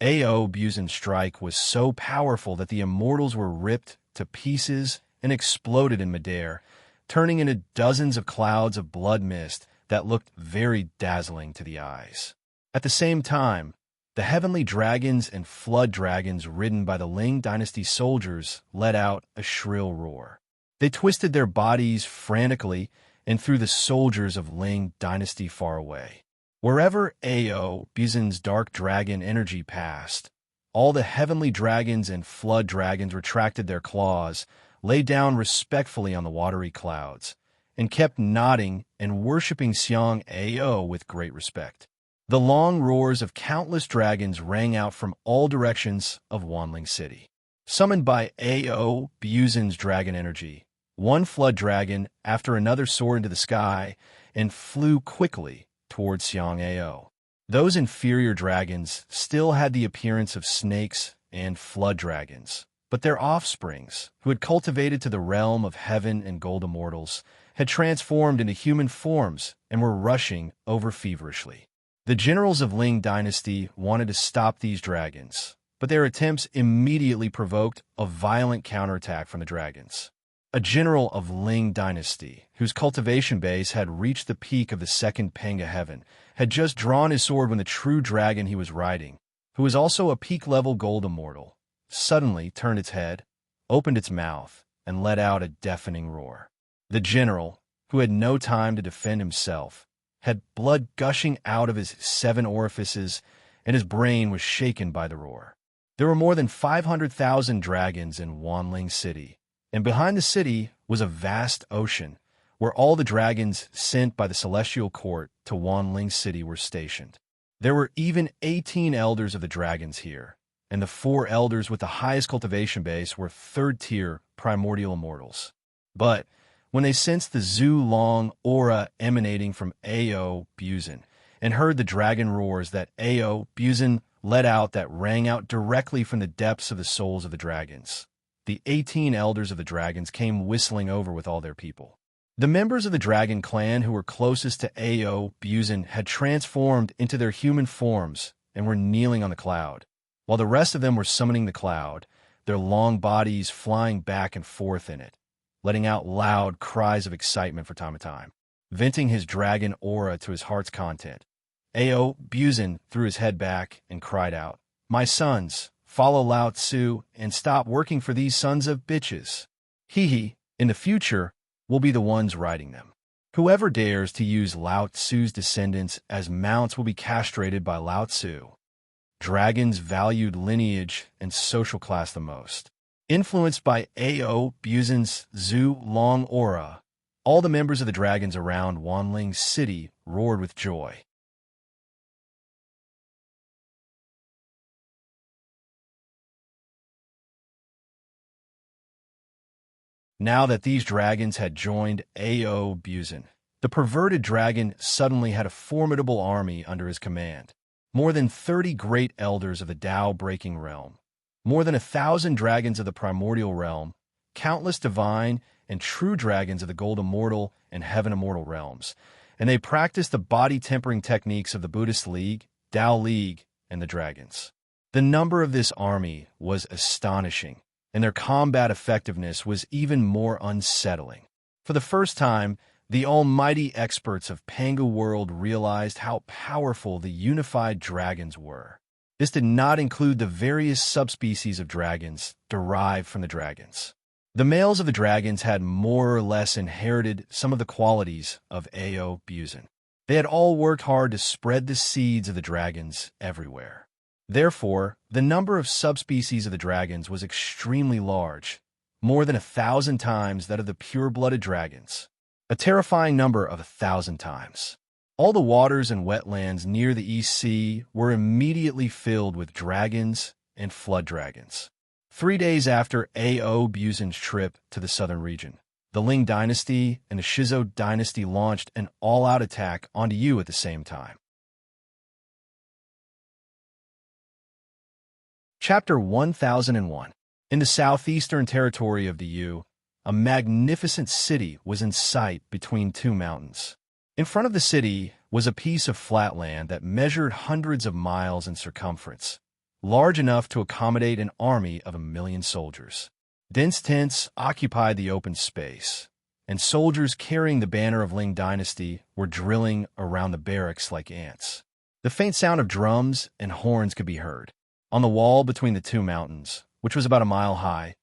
Ao Buzin's strike was so powerful that the immortals were ripped to pieces and exploded in midair, turning into dozens of clouds of blood mist that looked very dazzling to the eyes. At the same time, the heavenly dragons and flood dragons ridden by the Ling Dynasty soldiers let out a shrill roar. They twisted their bodies frantically and threw the soldiers of Ling Dynasty far away. Wherever Ao Buzin's dark dragon energy passed, all the heavenly dragons and flood dragons retracted their claws, lay down respectfully on the watery clouds, and kept nodding and worshipping Xianxia with great respect. The long roars of countless dragons rang out from all directions of Wanling City. Summoned by Ao Buzin's dragon energy, one flood dragon after another soared into the sky and flew quickly towards Xianxia. Those inferior dragons still had the appearance of snakes and flood dragons, but their offsprings, who had cultivated to the realm of heaven and gold immortals, had transformed into human forms and were rushing over feverishly. The generals of Ling Dynasty wanted to stop these dragons, but their attempts immediately provoked a violent counterattack from the dragons. A general of Ling Dynasty, whose cultivation base had reached the peak of the second Penga heaven, had just drawn his sword when the true dragon he was riding, who was also a peak-level gold immortal, suddenly turned its head, opened its mouth, and let out a deafening roar. The general, who had no time to defend himself, had blood gushing out of his 7 orifices, and his brain was shaken by the roar. There were more than 500,000 dragons in Wanling City, and behind the city was a vast ocean, where all the dragons sent by the Celestial Court to Wanling City were stationed. There were even 18 elders of the dragons here, and the 4 elders with the highest cultivation base were 3rd-tier primordial immortals. But when they sensed the Zhu Long aura emanating from Ao Buzin and heard the dragon roars that Ao Buzin let out that rang out directly from the depths of the souls of the dragons, the 18 elders of the dragons came whistling over with all their people. The members of the dragon clan who were closest to Ao Buzin had transformed into their human forms and were kneeling on the cloud, while the rest of them were summoning the cloud, their long bodies flying back and forth in it, letting out loud cries of excitement from time to time. Venting his dragon aura to his heart's content, Ao Buzin threw his head back and cried out, "My sons, follow Lao Tzu and stop working for these sons of bitches. He, in the future, will be the ones riding them. Whoever dares to use Lao Tzu's descendants as mounts will be castrated by Lao Tzu." Dragons valued lineage and social class the most. Influenced by Ao Buzin's Zhu Long aura, all the members of the dragons around Wanling City roared with joy. Now that these dragons had joined Ao Buzin, the perverted dragon suddenly had a formidable army under his command. More than 30 great elders of the Tao-breaking realm, more than 1,000 dragons of the primordial realm, countless divine and true dragons of the gold immortal and heaven immortal realms, and they practiced the body-tempering techniques of the Buddhist League, Tao League, and the dragons. The number of this army was astonishing, and their combat effectiveness was even more unsettling. For the first time, the almighty experts of Pangu World realized how powerful the unified dragons were. This did not include the various subspecies of dragons derived from the dragons. The males of the dragons had more or less inherited some of the qualities of Ao Buzin. They had all worked hard to spread the seeds of the dragons everywhere. Therefore, the number of subspecies of the dragons was extremely large, more than 1,000 times that of the pure-blooded dragons, a terrifying number of 1,000 times. All the waters and wetlands near the East Sea were immediately filled with dragons and flood dragons. 3 days after Ao Buzin's trip to the southern region, the Ling dynasty and the Shizhou dynasty launched an all-out attack onto Yu at the same time. Chapter 1001. In the southeastern territory of the Yu, a magnificent city was in sight between two mountains. In front of the city was a piece of flat land that measured hundreds of miles in circumference, large enough to accommodate an army of 1,000,000 soldiers. Dense tents occupied the open space, and soldiers carrying the banner of Ling dynasty were drilling around the barracks like ants. The faint sound of drums and horns could be heard. On the wall between the two mountains, which was about a mile high,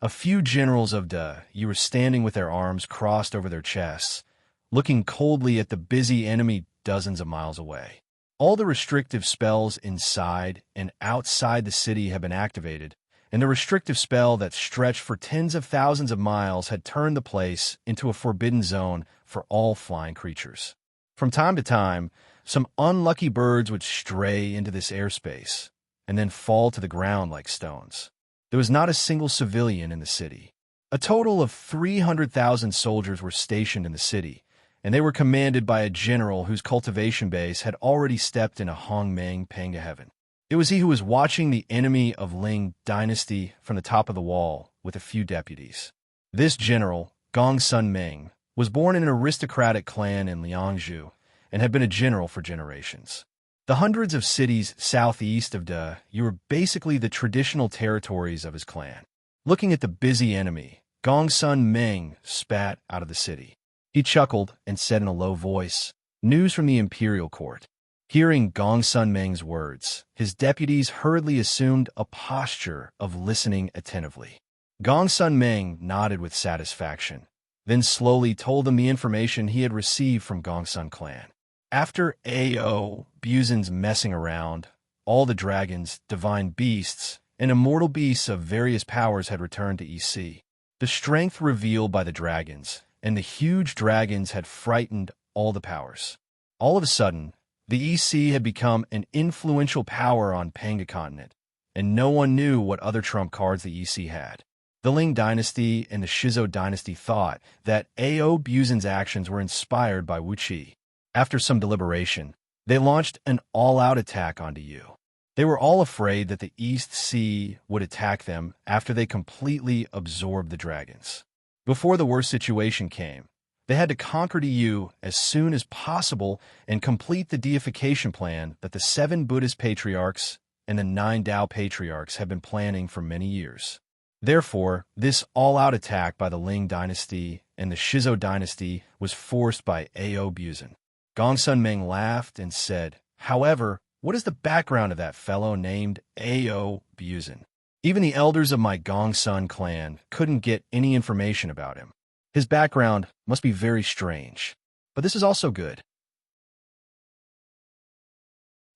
a few generals of Yu were standing with their arms crossed over their chests, looking coldly at the busy enemy dozens of miles away. All the restrictive spells inside and outside the city had been activated, and the restrictive spell that stretched for tens of thousands of miles had turned the place into a forbidden zone for all flying creatures. From time to time, some unlucky birds would stray into this airspace and then fall to the ground like stones. There was not a single civilian in the city. A total of 300,000 soldiers were stationed in the city, and they were commanded by a general whose cultivation base had already stepped into Hongmeng Panga Heaven. It was he who was watching the enemy of Ling dynasty from the top of the wall with a few deputies. This general, Gongsun Meng, was born in an aristocratic clan in Liangzhu and had been a general for generations. The hundreds of cities southeast of Yu were basically the traditional territories of his clan. Looking at the busy enemy, Gongsun Meng spat out of the city. He chuckled and said in a low voice, "News from the imperial court." Hearing Gongsun Meng's words, his deputies hurriedly assumed a posture of listening attentively. Gongsun Meng nodded with satisfaction, then slowly told them the information he had received from Gongsun clan. After Ao Buzin's messing around, all the dragons, divine beasts, and immortal beasts of various powers had returned to EC. The strength revealed by the dragons and the huge dragons had frightened all the powers. All of a sudden, the EC had become an influential power on Panga continent, and no one knew what other trump cards the EC had. The Ling dynasty and the Shizhou dynasty thought that Ao Buzin's actions were inspired by Wuxia. After some deliberation, they launched an all-out attack onto Yu. They were all afraid that the East Sea would attack them after they completely absorbed the dragons. Before the worst situation came, they had to conquer the Yu as soon as possible and complete the deification plan that the 7 Buddhist patriarchs and the 9 Tao patriarchs had been planning for many years. Therefore, this all-out attack by the Ling dynasty and the Shizhou dynasty was forced by Ao Buzin. Gongsun Meng laughed and said, "However, what is the background of that fellow named Ao Buzin? Even the elders of my Gongsun clan couldn't get any information about him. His background must be very strange, but this is also good.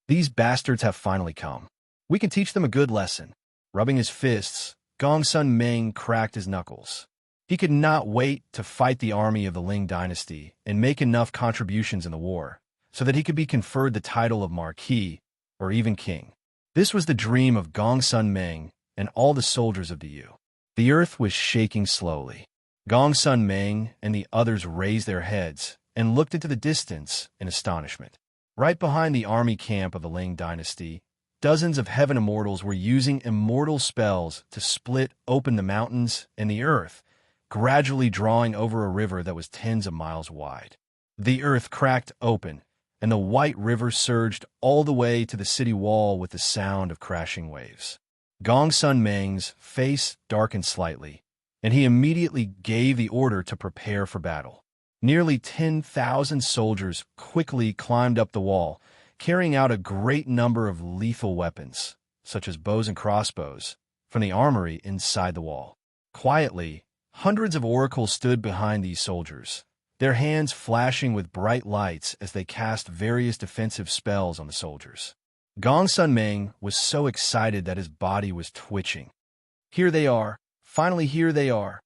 These bastards have finally come. We can teach them a good lesson." Rubbing his fists, Gongsun Meng cracked his knuckles. He could not wait to fight the army of the Ling dynasty and make enough contributions in the war so that he could be conferred the title of Marquis or even King. This was the dream of Gongsun Meng and all the soldiers of the Yu. The earth was shaking slowly. Gong Sun Ming and the others raised their heads and looked into the distance in astonishment. Right behind the army camp of the Ling dynasty, dozens of heaven immortals were using immortal spells to split open the mountains and the earth, gradually drawing over a river that was tens of miles wide. The earth cracked open, and the white river surged all the way to the city wall with the sound of crashing waves. Gong Sun Ming's face darkened slightly, and he immediately gave the order to prepare for battle. Nearly 10,000 soldiers quickly climbed up the wall, carrying out a great number of lethal weapons, such as bows and crossbows, from the armory inside the wall. Quietly, hundreds of oracles stood behind these soldiers, their hands flashing with bright lights as they cast various defensive spells on the soldiers. Gong Sun Ming was so excited that his body was twitching. Here they are. Finally, here they are.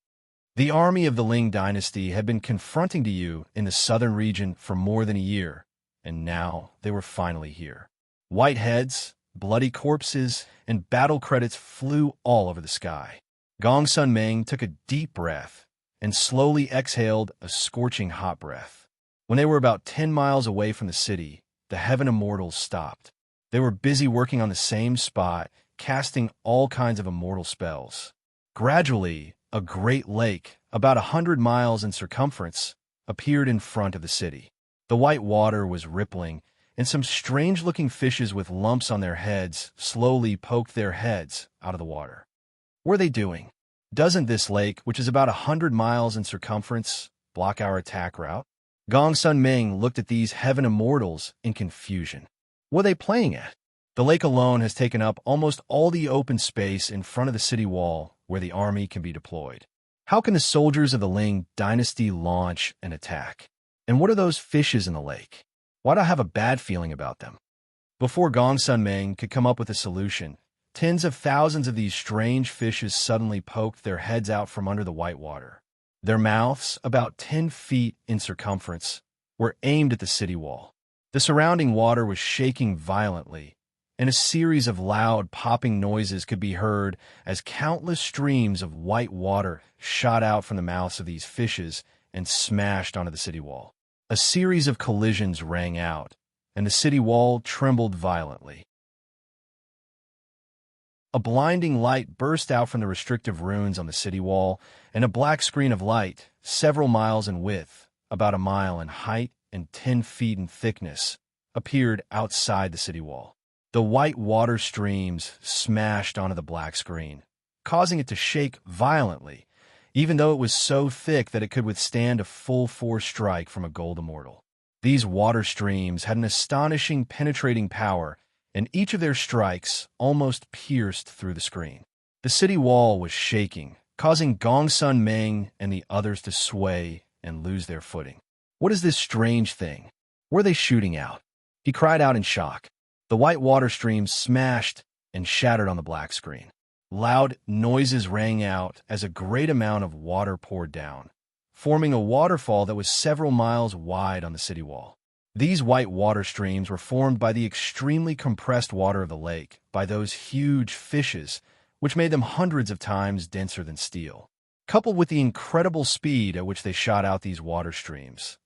The army of the Ling dynasty had been confronting to you in the southern region for more than a year, and now they were finally here. White heads, bloody corpses, and battle credits flew all over the sky. Gong Sun Ming took a deep breath and slowly exhaled a scorching hot breath. When they were about 10 miles away from the city, the heaven immortals stopped. They were busy working on the same spot, casting all kinds of immortal spells. Gradually, a great lake, about 100 miles in circumference, appeared in front of the city. The white water was rippling, and some strange-looking fishes with lumps on their heads slowly poked their heads out of the water. What are they doing? Doesn't this lake, which is about 100 miles in circumference, block our attack route? Gong Sun Ming looked at these heaven immortals in confusion. What are they playing at? The lake alone has taken up almost all the open space in front of the city wall where the army can be deployed. How can the soldiers of the Ling dynasty launch an attack? And what are those fishes in the lake? Why do I have a bad feeling about them? Before Gong Sun Ming could come up with a solution, tens of thousands of these strange fishes suddenly poked their heads out from under the white water. Their mouths, about 10 feet in circumference, were aimed at the city wall. The surrounding water was shaking violently, and a series of loud popping noises could be heard as countless streams of white water shot out from the mouths of these fishes and smashed onto the city wall. A series of collisions rang out, and the city wall trembled violently. A blinding light burst out from the restrictive runes on the city wall, and a black screen of light, several miles in width, about a mile in height and 10 feet in thickness, appeared outside the city wall. The white water streams smashed onto the black screen, causing it to shake violently, even though it was so thick that it could withstand a full-force strike from a gold immortal. These water streams had an astonishing penetrating power, and each of their strikes almost pierced through the screen. The city wall was shaking, causing Gong Sun Ming and the others to sway and lose their footing. What is this strange thing? Where are they shooting out? He cried out in shock. The white water streams smashed and shattered on the black screen. Loud noises rang out as a great amount of water poured down, forming a waterfall that was several miles wide on the city wall. These white water streams were formed by the extremely compressed water of the lake by those huge fishes, which made them hundreds of times denser than steel. Coupled with the incredible speed at which they shot out these water streams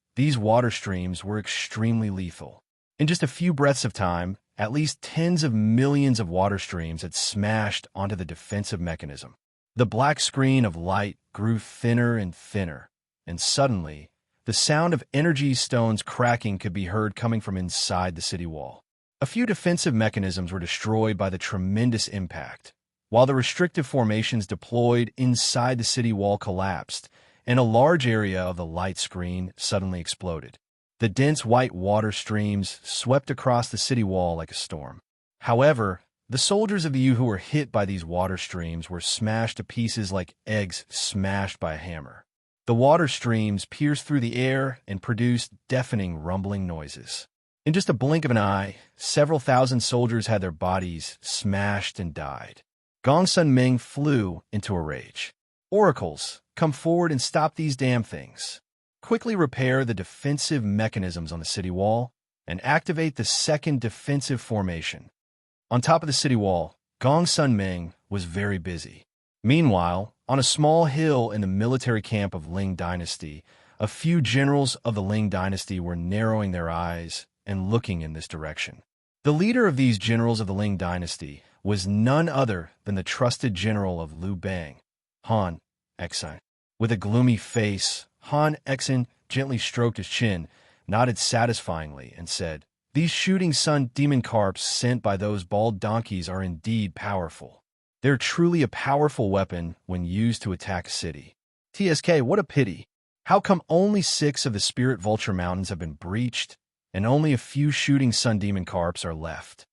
were extremely lethal. In just a few breaths of time, at least tens of millions of water streams had smashed onto the defensive mechanism. The black screen of light grew thinner and thinner, and suddenly, the sound of energy stones cracking could be heard coming from inside the city wall. A few defensive mechanisms were destroyed by the tremendous impact, while the restrictive formations deployed inside the city wall collapsed, and a large area of the light screen suddenly exploded. The dense white water streams swept across the city wall like a storm. However, the soldiers of you who were hit by these water streams were smashed to pieces like eggs smashed by a hammer. The water streams pierced through the air and produced deafening rumbling noises. In just a blink of an eye, several thousand soldiers had their bodies smashed and died. Gong Sun Ming flew into a rage. Oracles, come forward and stop these damn things. Quickly repair the defensive mechanisms on the city wall and activate the second defensive formation. On top of the city wall, Gong Sun Ming was very busy. Meanwhile, on a small hill in the military camp of Ling Dynasty, a few generals of the Ling Dynasty were narrowing their eyes and looking in this direction. The leader of these generals of the Ling Dynasty was none other than the trusted general of Liu Bang, Han Exin. With a gloomy face, Han Exin gently stroked his chin, nodded satisfyingly, and said, "These shooting sun demon carps sent by those bald donkeys are indeed powerful. They're truly a powerful weapon when used to attack a city. TSK, what a pity. How come only 6 of the Spirit Vulture Mountains have been breached, and only a few shooting sun demon carps are left?"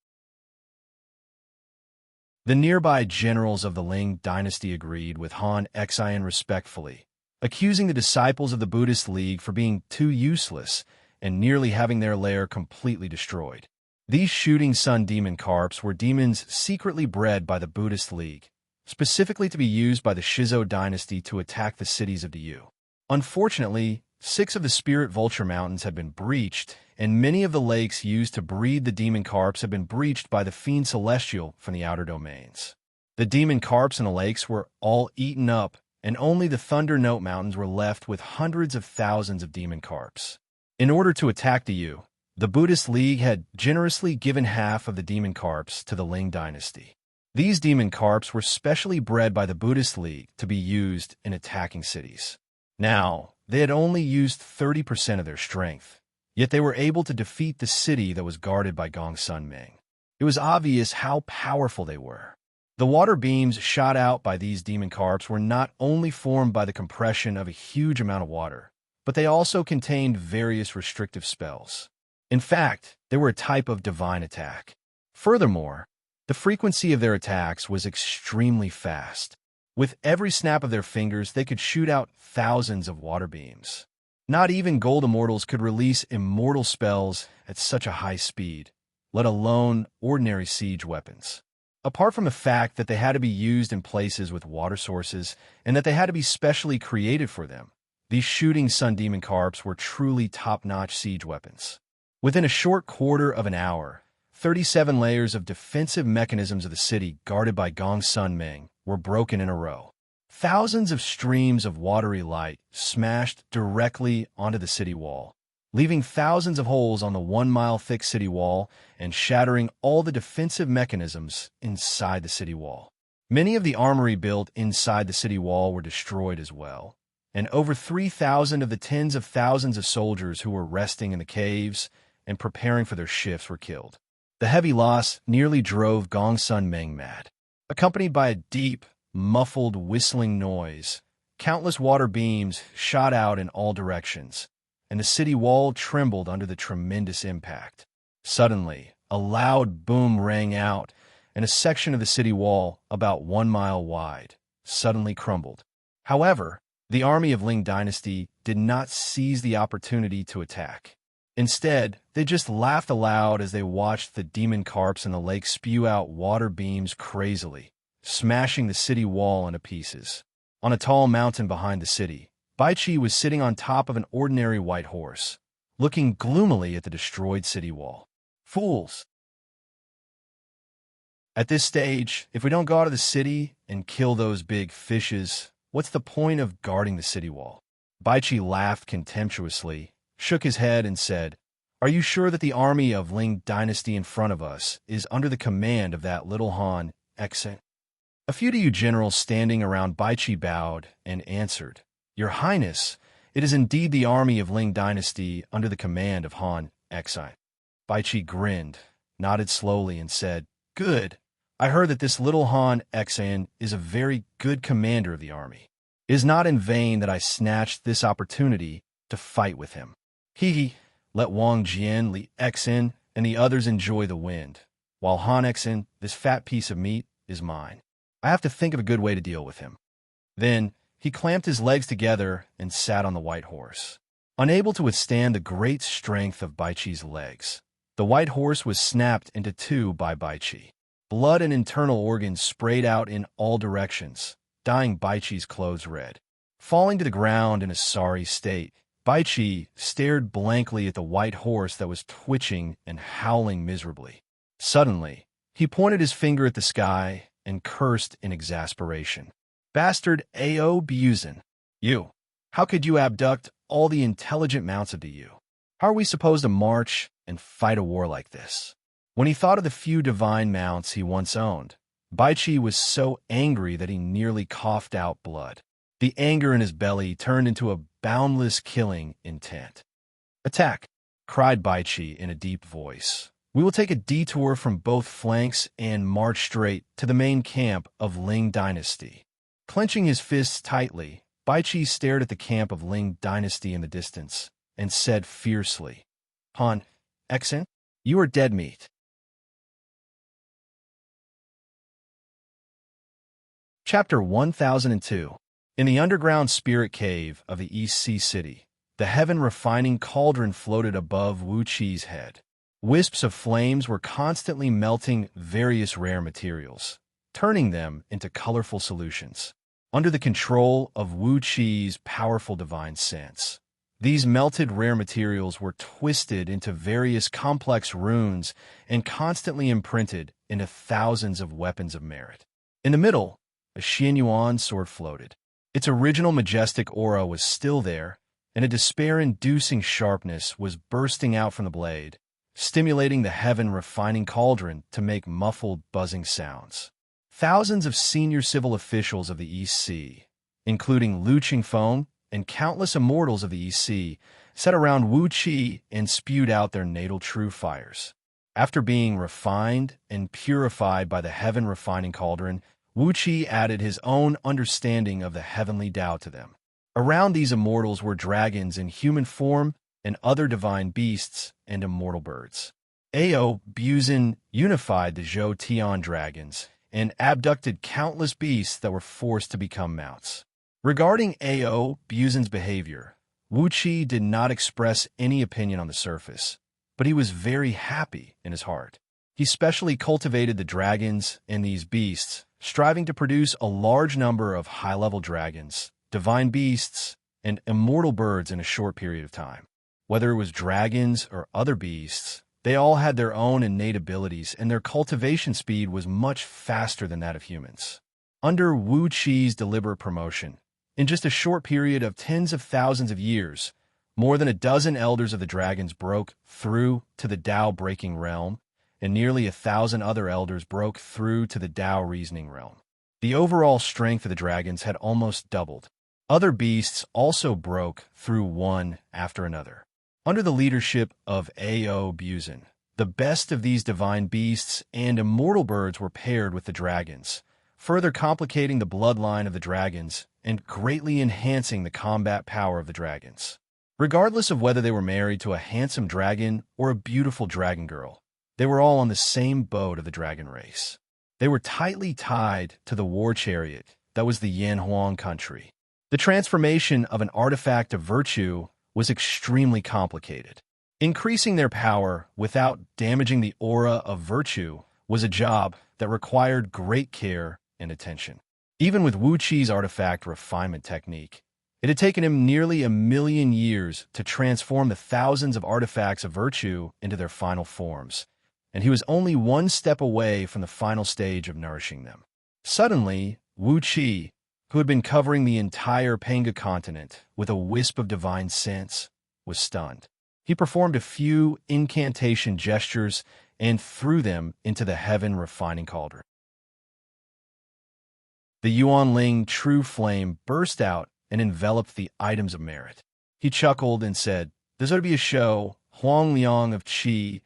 The nearby generals of the Ling Dynasty agreed with Han Exin respectfully, accusing the disciples of the Buddhist League for being too useless and nearly having their lair completely destroyed. These shooting sun demon carps were demons secretly bred by the Buddhist League, specifically to be used by the Shizo dynasty to attack the cities of the Yu. Unfortunately, 6 of the Spirit Vulture Mountains had been breached, and many of the lakes used to breed the demon carps had been breached by the Fiend Celestial from the outer domains. The demon carps in the lakes were all eaten up, and only the Thunder Note Mountains were left with hundreds of thousands of demon carps. In order to attack the Yu, the Buddhist League had generously given half of the demon carps to the Ling Dynasty. These demon carps were specially bred by the Buddhist League to be used in attacking cities. Now, they had only used 30% of their strength, yet they were able to defeat the city that was guarded by Gong Sun Ming. It was obvious how powerful they were. The water beams shot out by these demon carps were not only formed by the compression of a huge amount of water, but they also contained various restrictive spells. In fact, they were a type of divine attack. Furthermore, the frequency of their attacks was extremely fast. With every snap of their fingers, they could shoot out thousands of water beams. Not even gold immortals could release immortal spells at such a high speed, let alone ordinary siege weapons. Apart from the fact that they had to be used in places with water sources and that they had to be specially created for them, these shooting sun demon carps were truly top-notch siege weapons. Within a short quarter of an hour, 37 layers of defensive mechanisms of the city guarded by Gong Sun Ming were broken in a row. Thousands of streams of watery light smashed directly onto the city wall, leaving thousands of holes on the 1-mile-thick city wall and shattering all the defensive mechanisms inside the city wall. Many of the armory built inside the city wall were destroyed as well, and over 3,000 of the tens of thousands of soldiers who were resting in the caves and preparing for their shifts were killed. The heavy loss nearly drove Gong Sun Ming mad. Accompanied by a deep, muffled whistling noise, countless water beams shot out in all directions, and the city wall trembled under the tremendous impact. Suddenly, a loud boom rang out, and a section of the city wall, about 1 mile wide, suddenly crumbled. However, the army of Ling Dynasty did not seize the opportunity to attack. Instead, they just laughed aloud as they watched the demon carps in the lake spew out water beams crazily, smashing the city wall into pieces. On a tall mountain behind the city, Baichi was sitting on top of an ordinary white horse, looking gloomily at the destroyed city wall. Fools! At this stage, if we don't go out of the city and kill those big fishes, what's the point of guarding the city wall? Baichi laughed contemptuously, shook his head, and said, "Are you sure that the army of Ling Dynasty in front of us is under the command of that little Han Exin?" A few Yu generals standing around Baichi bowed and answered, "Your Highness, it is indeed the army of Ling Dynasty under the command of Han Exin." Baichi grinned, nodded slowly, and said, "Good. I heard that this little Han Exin is a very good commander of the army. It is not in vain that I snatched this opportunity to fight with him. Let Wang Jian, Li Exin, and the others enjoy the wind, while Han Exin, this fat piece of meat, is mine. I have to think of a good way to deal with him." Then he clamped his legs together and sat on the white horse. Unable to withstand the great strength of Baichi's legs, the white horse was snapped into two by Baichi. Blood and internal organs sprayed out in all directions, dyeing Baichi's clothes red. Falling to the ground in a sorry state, Baichi stared blankly at the white horse that was twitching and howling miserably. Suddenly, he pointed his finger at the sky and cursed in exasperation. Bastard Ao Buzin. You. How could you abduct all the intelligent mounts of the U? How are we supposed to march and fight a war like this? When he thought of the few divine mounts he once owned, Baichi was so angry that he nearly coughed out blood. The anger in his belly turned into a boundless killing intent. Attack! Cried Baichi in a deep voice. We will take a detour from both flanks and march straight to the main camp of Ling Dynasty. Clenching his fists tightly, Baichi stared at the camp of Ling Dynasty in the distance and said fiercely, Han, Exen, you are dead meat. Chapter 1002. In the underground spirit cave of the East Sea City, the heaven-refining cauldron floated above Wuxia's head. Wisps of flames were constantly melting various rare materials, turning them into colorful solutions. Under the control of Wuxia's powerful divine sense, these melted rare materials were twisted into various complex runes and constantly imprinted into thousands of weapons of merit. In the middle, a Xianyuan sword floated. Its original majestic aura was still there, and a despair-inducing sharpness was bursting out from the blade, stimulating the heaven-refining cauldron to make muffled, buzzing sounds. Thousands of senior civil officials of the East Sea, including Lu Qingfeng and countless immortals of the East Sea, sat around Wu Qi and spewed out their natal true fires. After being refined and purified by the heaven-refining cauldron, Wu Qi added his own understanding of the heavenly Tao to them. Around these immortals were dragons in human form and other divine beasts and immortal birds. Ao Buzin unified the Zhou Tian dragons and abducted countless beasts that were forced to become mounts. Regarding Ao Buzin's behavior, Wu Qi did not express any opinion on the surface, but he was very happy in his heart. He specially cultivated the dragons and these beasts, striving to produce a large number of high-level dragons, divine beasts, and immortal birds in a short period of time. Whether it was dragons or other beasts, they all had their own innate abilities, and their cultivation speed was much faster than that of humans. Under Wu Qi's deliberate promotion, in just a short period of tens of thousands of years, more than a dozen elders of the dragons broke through to the Tao-breaking realm, and nearly 1,000 other elders broke through to the Tao-reasoning realm. The overall strength of the dragons had almost doubled. Other beasts also broke through one after another. Under the leadership of Ao Buzin, the best of these divine beasts and immortal birds were paired with the dragons, further complicating the bloodline of the dragons and greatly enhancing the combat power of the dragons. Regardless of whether they were married to a handsome dragon or a beautiful dragon girl, they were all on the same boat of the dragon race. They were tightly tied to the war chariot that was the Yanhuang country. The transformation of an artifact of virtue was extremely complicated. Increasing their power without damaging the aura of virtue was a job that required great care and attention. Even with Wu Qi's artifact refinement technique, it had taken him nearly 1,000,000 years to transform the thousands of artifacts of virtue into their final forms, and he was only one step away from the final stage of nourishing them. Suddenly, Wu Qi, who had been covering the entire Panga continent with a wisp of divine sense, was stunned. He performed a few incantation gestures and threw them into the heaven-refining cauldron. The Yuanling true flame burst out and enveloped the items of merit. He chuckled and said, "There's going to be a show, Huang Liang of Qi,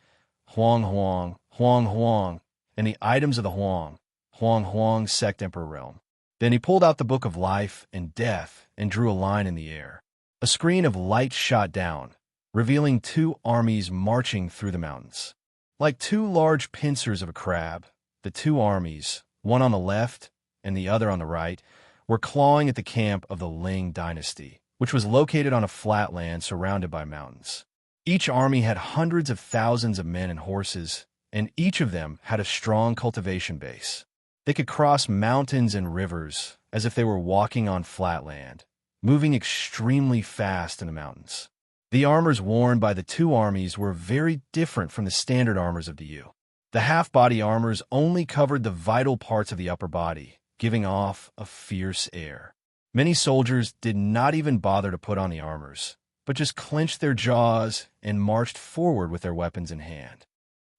Huang Huang, Huang Huang, and the items of the Huang, Huang Huang sect emperor realm." Then he pulled out the Book of Life and Death and drew a line in the air. A screen of light shot down, revealing two armies marching through the mountains. Like two large pincers of a crab, the two armies, one on the left and the other on the right, were clawing at the camp of the Ling Dynasty, which was located on a flat land surrounded by mountains. Each army had hundreds of thousands of men and horses, and each of them had a strong cultivation base. They could cross mountains and rivers as if they were walking on flat land, moving extremely fast in the mountains. The armors worn by the two armies were very different from the standard armors of the Yu. The half-body armors only covered the vital parts of the upper body, giving off a fierce air. Many soldiers did not even bother to put on the armors, but just clenched their jaws and marched forward with their weapons in hand.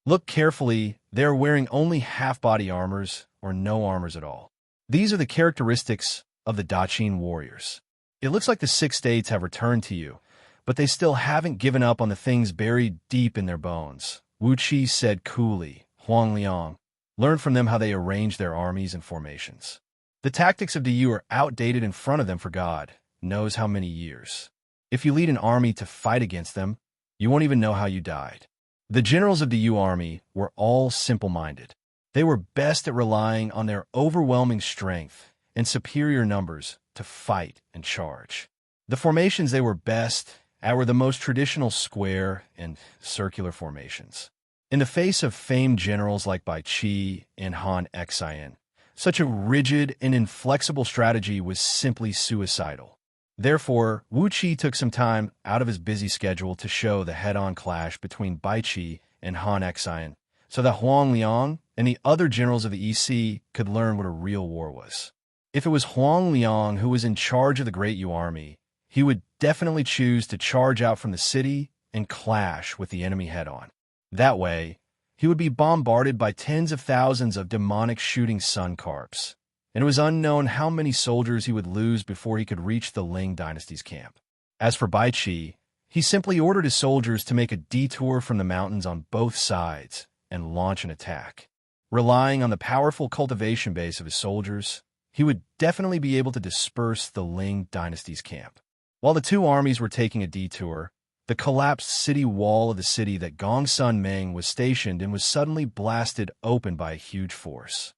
Look carefully, they are wearing only half-body armors or no armors at all. These are the characteristics of the Daqin warriors. It looks like the 6 states have returned to you, but they still haven't given up on the things buried deep in their bones. Wuxia said coolly. Huang Liang learned from them how they arrange their armies and formations. The tactics of DU are outdated in front of them for God knows how many years. If you lead an army to fight against them, you won't even know how you died. The generals of the DU army were all simple-minded. They were best at relying on their overwhelming strength and superior numbers to fight and charge. The formations they were best at were the most traditional square and circular formations. In the face of famed generals like Bai Qi and Han Xian, such a rigid and inflexible strategy was simply suicidal. Therefore, Wuxia took some time out of his busy schedule to show the head-on clash between Bai Qi and Han Xian, so that Huang Liang and the other generals of the EC could learn what a real war was. If it was Huang Liang who was in charge of the Great Yu army, he would definitely choose to charge out from the city and clash with the enemy head-on. That way, he would be bombarded by tens of thousands of demonic shooting sun carps, and it was unknown how many soldiers he would lose before he could reach the Ling dynasty's camp. As for Bai Qi, he simply ordered his soldiers to make a detour from the mountains on both sides and launch an attack. Relying on the powerful cultivation base of his soldiers, he would definitely be able to disperse the Ling dynasty's camp. While the two armies were taking a detour, the collapsed city wall of the city that Gongsun Meng was stationed in was suddenly blasted open by a huge force.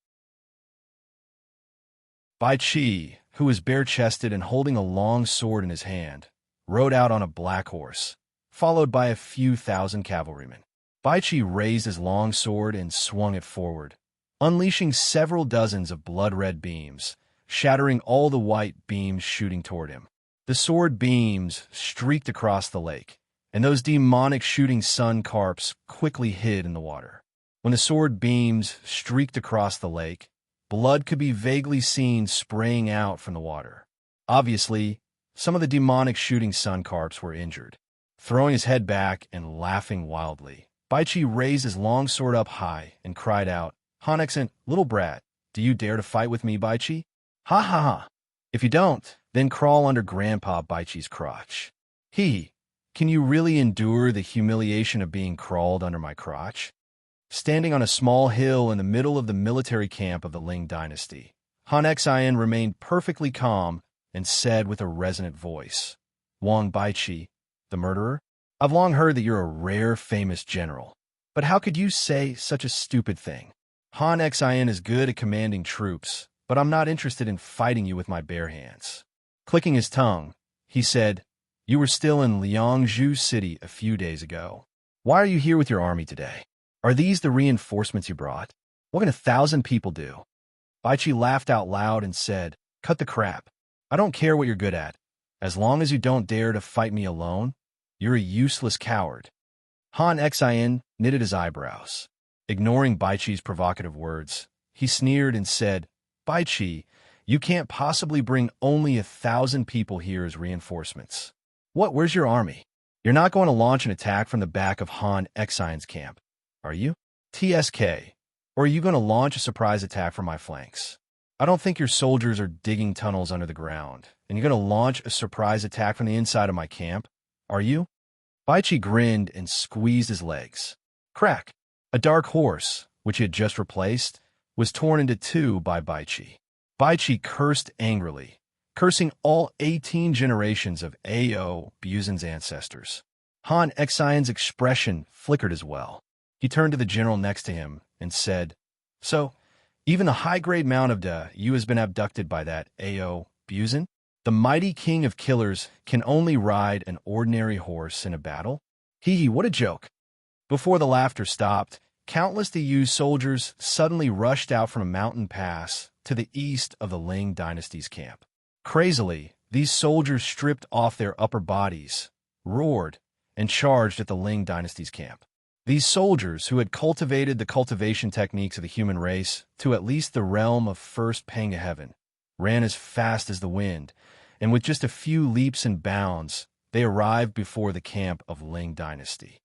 Bai Qi, who was bare-chested and holding a long sword in his hand, rode out on a black horse, followed by a few thousand cavalrymen. Bai Qi raised his long sword and swung it forward, unleashing several dozens of blood-red beams, shattering all the white beams shooting toward him. The sword beams streaked across the lake, and those demonic shooting sun carps quickly hid in the water. When the sword beams streaked across the lake, blood could be vaguely seen spraying out from the water. Obviously, some of the demonic shooting sun carps were injured. Throwing his head back and laughing wildly, Bai Qi raised his long sword up high and cried out, "Han Xian, little brat, do you dare to fight with me, Bai Qi? Ha ha ha! If you don't, then crawl under Grandpa Bai Qi's crotch. Can you really endure the humiliation of being crawled under my crotch?" Standing on a small hill in the middle of the military camp of the Ling dynasty, Han Xian remained perfectly calm and said with a resonant voice, "Wang Bai Qi, the murderer? I've long heard that you're a rare, famous general. But how could you say such a stupid thing? Han Xian is good at commanding troops, but I'm not interested in fighting you with my bare hands." Clicking his tongue, he said, "You were still in Liangzhu City a few days ago. Why are you here with your army today? Are these the reinforcements you brought? What can 1,000 people do?" Bai Qi laughed out loud and said, "Cut the crap. I don't care what you're good at. As long as you don't dare to fight me alone, you're a useless coward." Han Xian knitted his eyebrows. Ignoring Bai Qi's provocative words, he sneered and said, "Bai Qi, you can't possibly bring only 1,000 people here as reinforcements. Where's your army? You're not going to launch an attack from the back of Han Xian's camp, are you? TSK, or are you going to launch a surprise attack from my flanks? I don't think your soldiers are digging tunnels under the ground, and you're going to launch a surprise attack from the inside of my camp, are you?" Bai Qi grinned and squeezed his legs. Crack! A dark horse, which he had just replaced, was torn into two by Bai Qi. Bai Qi cursed angrily, cursing all 18 generations of A.O. Buzin's ancestors. Han Xian's expression flickered as well. He turned to the general next to him and said, "So, even the high-grade Mount of Da Yu has been abducted by that A.O. Buzin? The mighty king of killers can only ride an ordinary horse in a battle? Hee, what a joke." Before the laughter stopped, countless DU soldiers suddenly rushed out from a mountain pass to the east of the Ling dynasty's camp. Crazily, these soldiers stripped off their upper bodies, roared, and charged at the Ling dynasty's camp. These soldiers, who had cultivated the cultivation techniques of the human race to at least the realm of first Panga heaven, ran as fast as the wind, and with just a few leaps and bounds, they arrived before the camp of Ling Dynasty.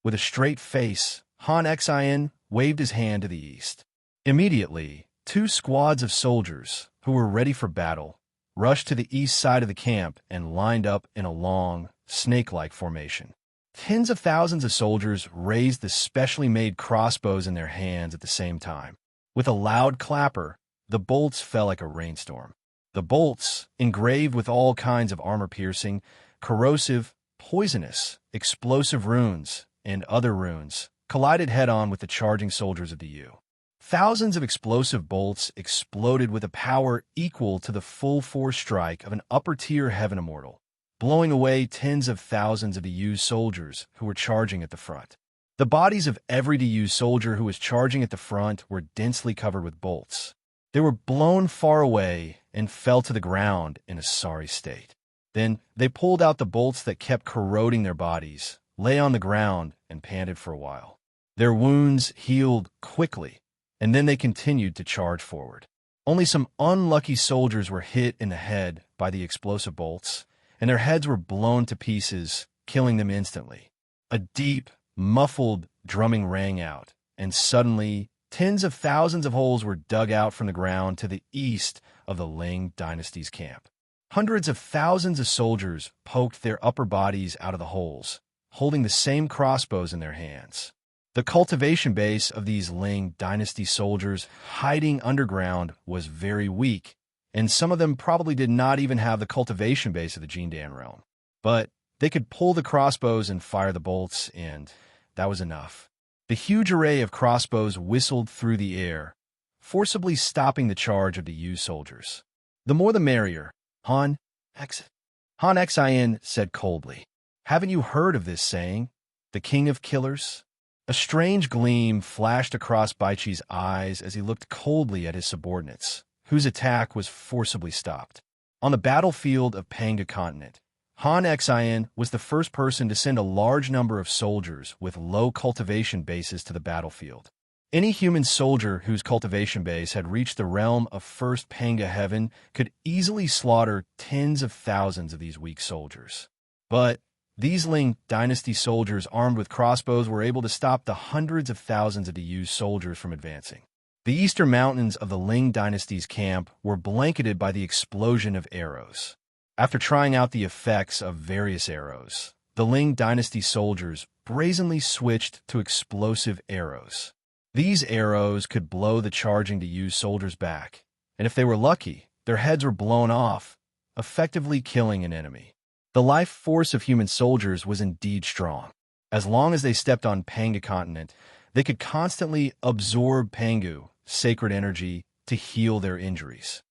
With a straight face, Han Xian waved his hand to the east. Immediately, two squads of soldiers, who were ready for battle, rushed to the east side of the camp and lined up in a long, snake-like formation. Tens of thousands of soldiers raised the specially made crossbows in their hands at the same time. With a loud clapper, the bolts fell like a rainstorm. The bolts, engraved with all kinds of armor-piercing, corrosive, poisonous, explosive runes, and other runes, collided head-on with the charging soldiers of the Yu. Thousands of explosive bolts exploded with a power equal to the full-force strike of an upper-tier heaven immortal, blowing away tens of thousands of the Yu soldiers who were charging at the front. The bodies of every Yu soldier who was charging at the front were densely covered with bolts. They were blown far away and fell to the ground in a sorry state. Then they pulled out the bolts that kept corroding their bodies, lay on the ground, and panted for a while. Their wounds healed quickly, and then they continued to charge forward. Only some unlucky soldiers were hit in the head by the explosive bolts, and their heads were blown to pieces, killing them instantly. A deep, muffled drumming rang out, and suddenly tens of thousands of holes were dug out from the ground to the east of the Ling Dynasty's camp. Hundreds of thousands of soldiers poked their upper bodies out of the holes, holding the same crossbows in their hands. The cultivation base of these Ling Dynasty soldiers hiding underground was very weak, and some of them probably did not even have the cultivation base of the Jindan realm. But they could pull the crossbows and fire the bolts, and that was enough. The huge array of crossbows whistled through the air, forcibly stopping the charge of the Yu soldiers. The more the merrier, Han Xian said coldly. Haven't you heard of this saying, the king of killers? A strange gleam flashed across Baichi's eyes as he looked coldly at his subordinates, whose attack was forcibly stopped. On the battlefield of Panga Continent, Han Xian was the first person to send a large number of soldiers with low cultivation bases to the battlefield. Any human soldier whose cultivation base had reached the realm of first Panga heaven could easily slaughter tens of thousands of these weak soldiers. But these Ling Dynasty soldiers armed with crossbows were able to stop the hundreds of thousands of the Yu soldiers from advancing. The eastern mountains of the Ling Dynasty's camp were blanketed by the explosion of arrows. After trying out the effects of various arrows, the Ling Dynasty soldiers brazenly switched to explosive arrows. These arrows could blow the charging to Yu soldiers back, and if they were lucky, their heads were blown off, effectively killing an enemy. The life force of human soldiers was indeed strong. As long as they stepped on Panga Continent, they could constantly absorb Pangu, sacred energy, to heal their injuries.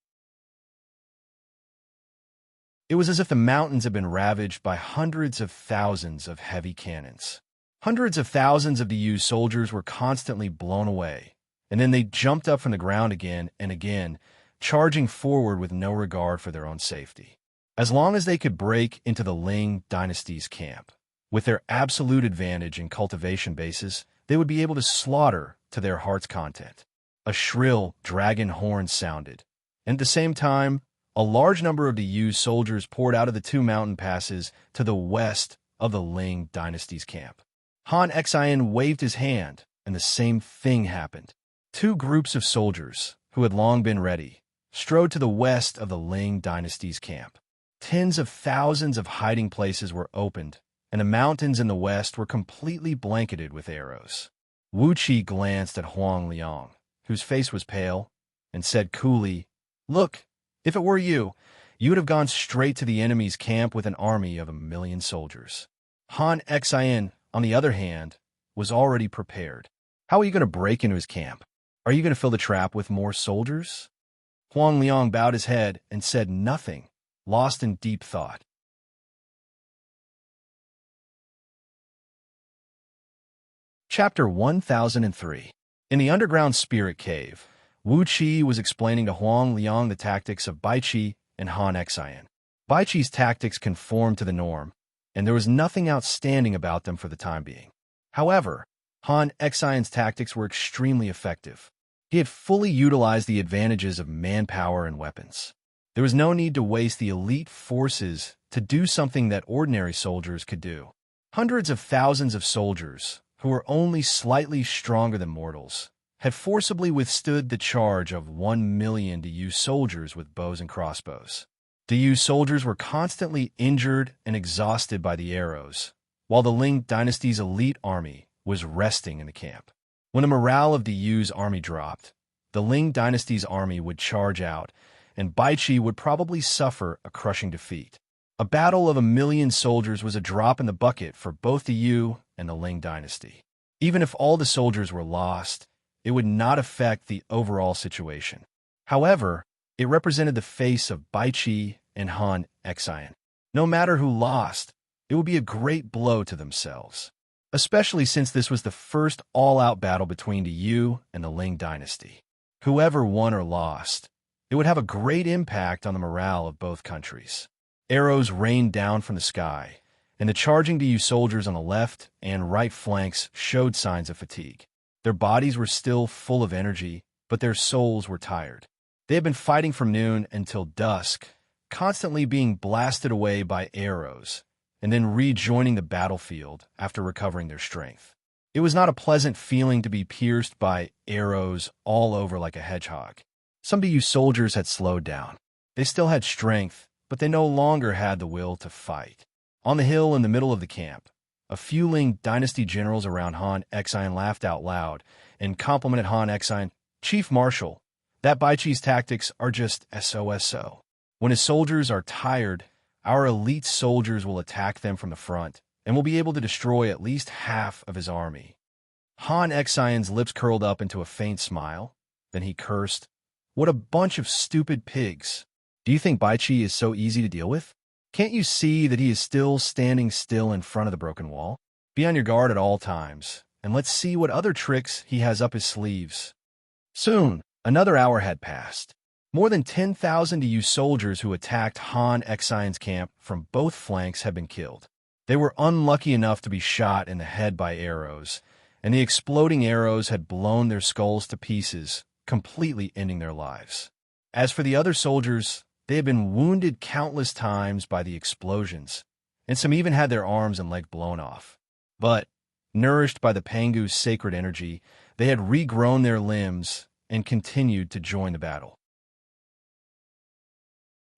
It was as if the mountains had been ravaged by hundreds of thousands of heavy cannons. Hundreds of thousands of the Yu soldiers were constantly blown away, and then they jumped up from the ground again and again, charging forward with no regard for their own safety. As long as they could break into the Ling Dynasty's camp, with their absolute advantage in cultivation bases, they would be able to slaughter to their heart's content. A shrill dragon horn sounded, and at the same time, a large number of the Yu soldiers poured out of the two mountain passes to the west of the Ling Dynasty's camp. Han Xian waved his hand, and the same thing happened. Two groups of soldiers, who had long been ready, strode to the west of the Ling Dynasty's camp. Tens of thousands of hiding places were opened, and the mountains in the west were completely blanketed with arrows. Wuxia glanced at Huang Liang, whose face was pale, and said coolly, "Look, if it were you, you would have gone straight to the enemy's camp with an army of 1,000,000 soldiers." Han Xian, on the other hand, was already prepared. How are you going to break into his camp? Are you going to fill the trap with more soldiers? Huang Liang bowed his head and said nothing, lost in deep thought. Chapter 1003. In the underground spirit cave, Wuxia was explaining to Huang Liang the tactics of Baichi and Han Xian. Baichi's tactics conformed to the norm, and there was nothing outstanding about them for the time being. However, Han Xian's tactics were extremely effective. He had fully utilized the advantages of manpower and weapons. There was no need to waste the elite forces to do something that ordinary soldiers could do. Hundreds of thousands of soldiers, who were only slightly stronger than mortals, had forcibly withstood the charge of 1 million DU soldiers with bows and crossbows. DU soldiers were constantly injured and exhausted by the arrows, while the Ling dynasty's elite army was resting in the camp. When the morale of DU's army dropped, the Ling dynasty's army would charge out, and Baiqi would probably suffer a crushing defeat. A battle of 1 million soldiers was a drop in the bucket for both the Yu and the Ling dynasty. Even if all the soldiers were lost, it would not affect the overall situation. However, it represented the face of Baiqi and Han Xian. No matter who lost, it would be a great blow to themselves, especially since this was the first all-out battle between the Yu and the Ling dynasty. Whoever won or lost, it would have a great impact on the morale of both countries. Arrows rained down from the sky, and the charging DU soldiers on the left and right flanks showed signs of fatigue. Their bodies were still full of energy, but their souls were tired. They had been fighting from noon until dusk, constantly being blasted away by arrows, and then rejoining the battlefield after recovering their strength. It was not a pleasant feeling to be pierced by arrows all over like a hedgehog. Some DU soldiers had slowed down. They still had strength, but they no longer had the will to fight. On the hill in the middle of the camp, a few Ling dynasty generals around Han Xian laughed out loud and complimented Han Xian, "Chief Marshal, that Baiqi's tactics are just SOSO. When his soldiers are tired, our elite soldiers will attack them from the front, and will be able to destroy at least half of his army." Han Xian's lips curled up into a faint smile. Then he cursed, "What a bunch of stupid pigs. Do you think Baiqi is so easy to deal with? Can't you see that he is still standing still in front of the broken wall? Be on your guard at all times, and let's see what other tricks he has up his sleeves." Soon, another hour had passed. More than 10,000 DU soldiers who attacked Han Xian's camp from both flanks had been killed. They were unlucky enough to be shot in the head by arrows, and the exploding arrows had blown their skulls to pieces, completely ending their lives. As for the other soldiers, they had been wounded countless times by the explosions, and some even had their arms and legs blown off. But, nourished by the Pangu's sacred energy, they had regrown their limbs and continued to join the battle.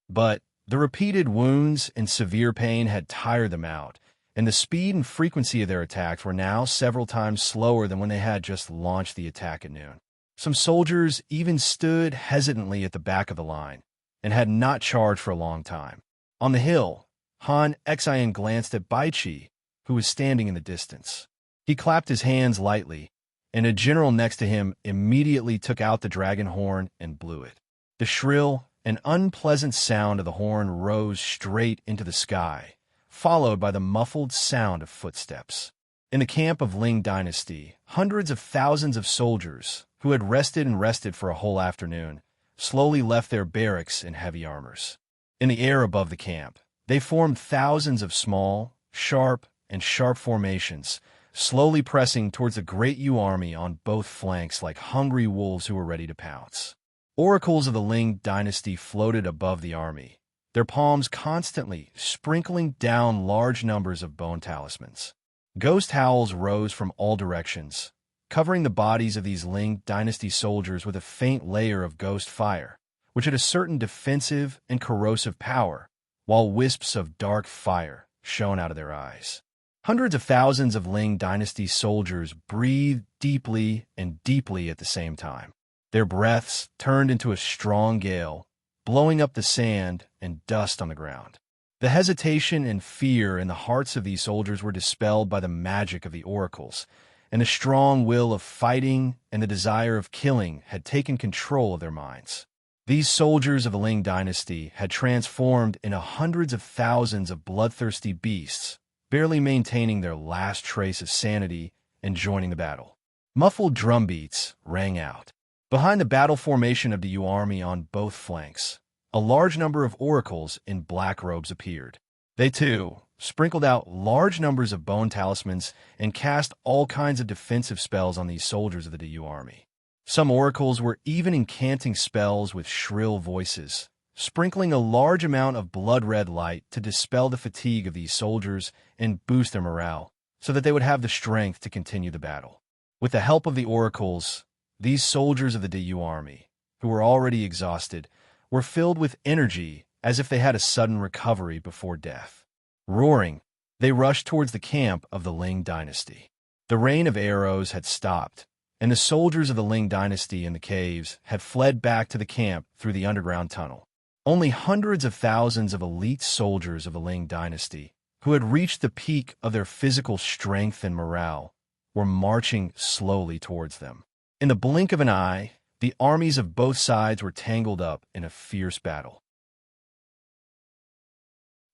But the repeated wounds and severe pain had tired them out, and the speed and frequency of their attacks were now several times slower than when they had just launched the attack at noon. Some soldiers even stood hesitantly at the back of the line, and had not charged for a long time. On the hill, Han Xian glanced at Baiqi, who was standing in the distance. He clapped his hands lightly, and a general next to him immediately took out the dragon horn and blew it. The shrill and unpleasant sound of the horn rose straight into the sky, followed by the muffled sound of footsteps. In the camp of Ling dynasty, hundreds of thousands of soldiers, who had rested for a whole afternoon, slowly left their barracks in heavy armors. In the air above the camp, they formed thousands of small, sharp formations, slowly pressing towards the great Yu army on both flanks like hungry wolves who were ready to pounce. Oracles of the Ling dynasty floated above the army, their palms constantly sprinkling down large numbers of bone talismans. Ghost howls rose from all directions, covering the bodies of these Ling dynasty soldiers with a faint layer of ghost fire, which had a certain defensive and corrosive power, while wisps of dark fire shone out of their eyes. Hundreds of thousands of Ling dynasty soldiers breathed deeply and deeply at the same time. Their breaths turned into a strong gale, blowing up the sand and dust on the ground. The hesitation and fear in the hearts of these soldiers were dispelled by the magic of the oracles, and the strong will of fighting and the desire of killing had taken control of their minds. These soldiers of the Ling dynasty had transformed into hundreds of thousands of bloodthirsty beasts, barely maintaining their last trace of sanity and joining the battle. Muffled drumbeats rang out. Behind the battle formation of the Yu army on both flanks, a large number of oracles in black robes appeared. They, too, sprinkled out large numbers of bone talismans, and cast all kinds of defensive spells on these soldiers of the Du army. Some oracles were even incanting spells with shrill voices, sprinkling a large amount of blood-red light to dispel the fatigue of these soldiers and boost their morale, so that they would have the strength to continue the battle. With the help of the oracles, these soldiers of the Du army, who were already exhausted, were filled with energy as if they had a sudden recovery before death. Roaring, they rushed towards the camp of the Ling dynasty. The rain of arrows had stopped, and the soldiers of the Ling dynasty in the caves had fled back to the camp through the underground tunnel. Only hundreds of thousands of elite soldiers of the Ling dynasty, who had reached the peak of their physical strength and morale, were marching slowly towards them. In the blink of an eye, the armies of both sides were tangled up in a fierce battle.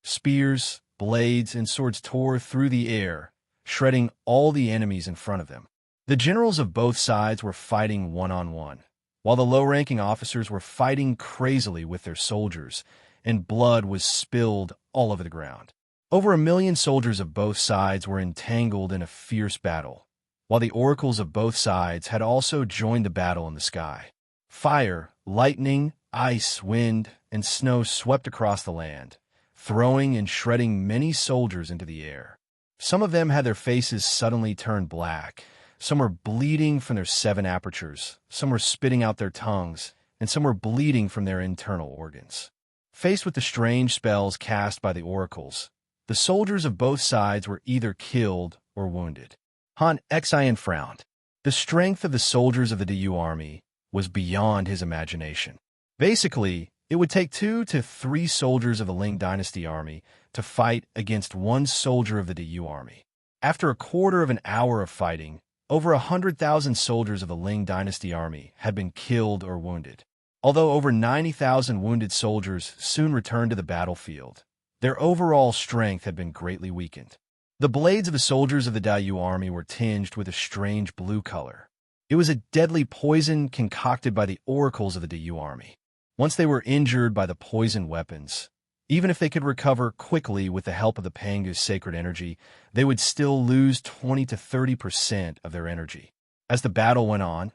Spears, blades, and swords tore through the air, shredding all the enemies in front of them. The generals of both sides were fighting one-on-one, while the low-ranking officers were fighting crazily with their soldiers, and blood was spilled all over the ground. Over 1 million soldiers of both sides were entangled in a fierce battle, while the oracles of both sides had also joined the battle in the sky. Fire, lightning, ice, wind, and snow swept across the land, throwing and shredding many soldiers into the air. Some of them had their faces suddenly turned black, some were bleeding from their 7 apertures, some were spitting out their tongues, and some were bleeding from their internal organs. Faced with the strange spells cast by the oracles, the soldiers of both sides were either killed or wounded. Han Xian frowned. The strength of the soldiers of the Du army was beyond his imagination. Basically, it would take 2 to 3 soldiers of the Ling dynasty army to fight against 1 soldier of the Du army. After a quarter of an hour of fighting, over 100,000 soldiers of the Ling dynasty army had been killed or wounded. Although over 90,000 wounded soldiers soon returned to the battlefield, their overall strength had been greatly weakened. The blades of the soldiers of the Du army were tinged with a strange blue color. It was a deadly poison concocted by the oracles of the Du army. Once they were injured by the poison weapons, even if they could recover quickly with the help of the Pangu's sacred energy, they would still lose 20 to 30% of their energy. As the battle went on,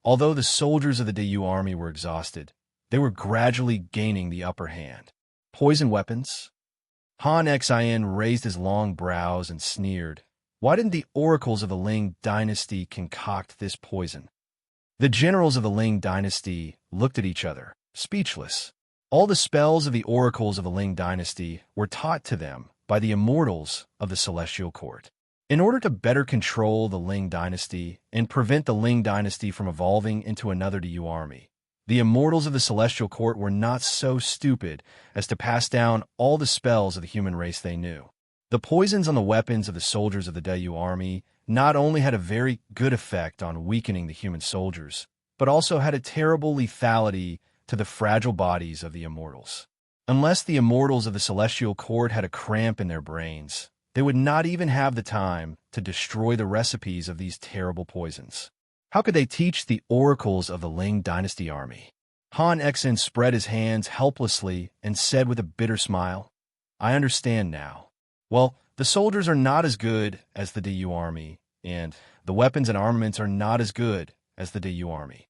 although the soldiers of the Du army were exhausted, they were gradually gaining the upper hand. Poison weapons? Han Xian raised his long brows and sneered. Why didn't the oracles of the Ling dynasty concoct this poison? The generals of the Ling dynasty looked at each other, speechless. All the spells of the oracles of the Ling dynasty were taught to them by the immortals of the Celestial Court. In order to better control the Ling dynasty and prevent the Ling dynasty from evolving into another Du army, the immortals of the Celestial Court were not so stupid as to pass down all the spells of the human race they knew. The poisons on the weapons of the soldiers of the Du army not only had a very good effect on weakening the human soldiers, but also had a terrible lethality to the fragile bodies of the immortals. Unless the immortals of the Celestial Court had a cramp in their brains, they would not even have the time to destroy the recipes of these terrible poisons. How could they teach the oracles of the Ling dynasty army? Han Xian spread his hands helplessly and said with a bitter smile, I understand now. Well, the soldiers are not as good as the Du army, and the weapons and armaments are not as good as the Du army.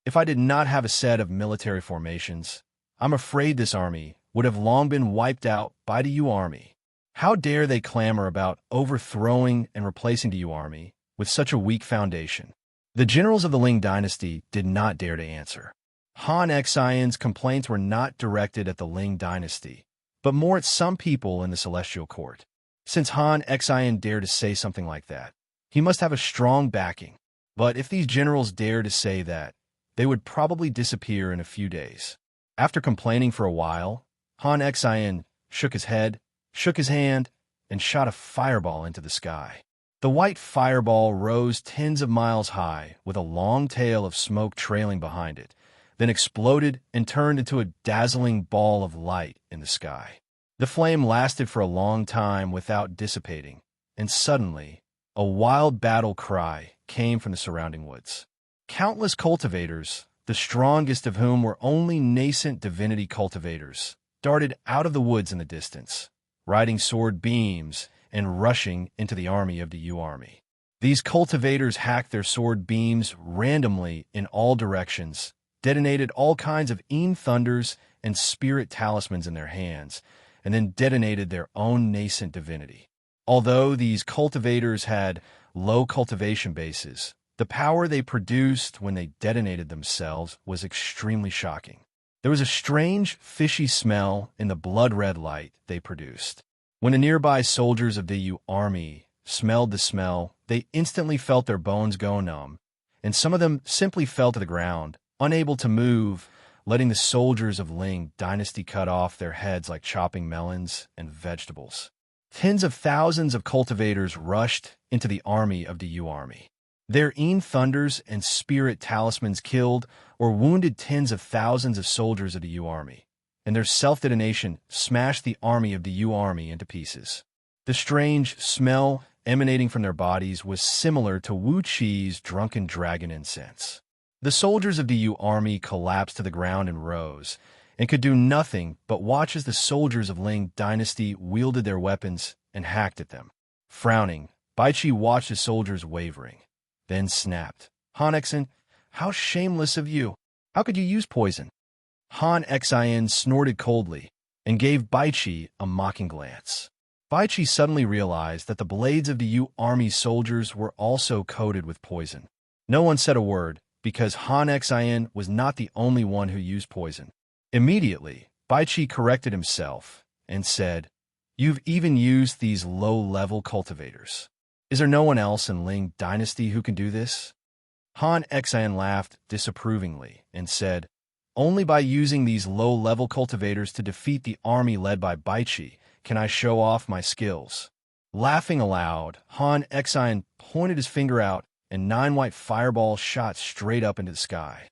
If I did not have a set of military formations, I'm afraid this army would have long been wiped out by the Du army. How dare they clamor about overthrowing and replacing the Du army with such a weak foundation? The generals of the Ling dynasty did not dare to answer. Han Xian's complaints were not directed at the Ling dynasty, but more at some people in the Celestial Court. Since Han Xian dared to say something like that, he must have a strong backing. But if these generals dared to say that, they would probably disappear in a few days. After complaining for a while, Han Xian shook his head, shook his hand, and shot a fireball into the sky. The white fireball rose tens of miles high with a long tail of smoke trailing behind it, then exploded and turned into a dazzling ball of light in the sky. The flame lasted for a long time without dissipating, and suddenly, a wild battle cry came from the surrounding woods. Countless cultivators, the strongest of whom were only nascent divinity cultivators, darted out of the woods in the distance, riding sword beams and rushing into the army of the Yu army. These cultivators hacked their sword beams randomly in all directions, detonated all kinds of thunders and spirit talismans in their hands, and then detonated their own nascent divinity. Although these cultivators had low cultivation bases, the power they produced when they detonated themselves was extremely shocking. There was a strange, fishy smell in the blood-red light they produced. When the nearby soldiers of the Yu army smelled the smell, they instantly felt their bones go numb, and some of them simply fell to the ground, unable to move, letting the soldiers of Ling dynasty cut off their heads like chopping melons and vegetables. Tens of thousands of cultivators rushed into the army of the Yu army. Their thunders and spirit talismans killed or wounded tens of thousands of soldiers of the Yu army, and their self-detonation smashed the army of the Yu army into pieces. The strange smell emanating from their bodies was similar to Wuxia's drunken dragon incense. The soldiers of the Yu army collapsed to the ground in rows and could do nothing but watch as the soldiers of Ling dynasty wielded their weapons and hacked at them. Frowning, Baiqi watched the soldiers wavering, then snapped. "Han Xen, how shameless of you! How could you use poison?" Han Xen snorted coldly and gave Baiqi a mocking glance. Baiqi suddenly realized that the blades of the Yu army soldiers were also coated with poison. No one said a word, because Han Xen was not the only one who used poison. Immediately, Baiqi corrected himself and said, "You've even used these low-level cultivators. Is there no one else in Ling dynasty who can do this?" Han Xen laughed disapprovingly and said, "Only by using these low-level cultivators to defeat the army led by Baiqi can I show off my skills." Laughing aloud, Han Xen pointed his finger out, and 9 white fireballs shot straight up into the sky.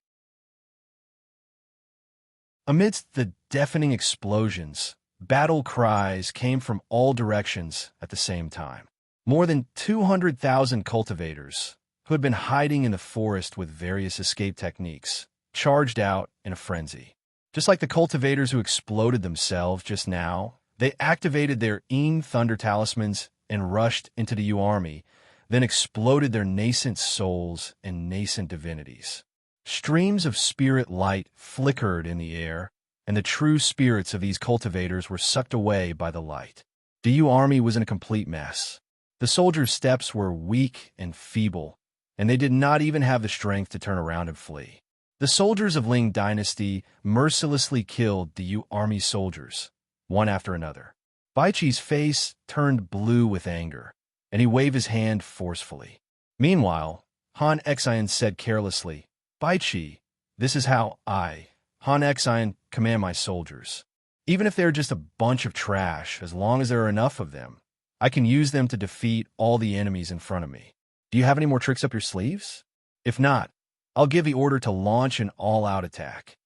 Amidst the deafening explosions, battle cries came from all directions at the same time. More than 200,000 cultivators, who had been hiding in the forest with various escape techniques, charged out in a frenzy. Just like the cultivators who exploded themselves just now, they activated their thunder talismans and rushed into the Yu army, then exploded their nascent souls and nascent divinities. Streams of spirit light flickered in the air, and the true spirits of these cultivators were sucked away by the light. The Yu army was in a complete mess. The soldiers' steps were weak and feeble, and they did not even have the strength to turn around and flee. The soldiers of Ling dynasty mercilessly killed the Yu army soldiers, one after another. Baiqi's face turned blue with anger, and he waved his hand forcefully. Meanwhile, Han Xen said carelessly, "Baiqi, this is how I, Han Xen, command my soldiers. Even if they're just a bunch of trash, as long as there are enough of them, I can use them to defeat all the enemies in front of me. Do you have any more tricks up your sleeves? If not, I'll give the order to launch an all-out attack."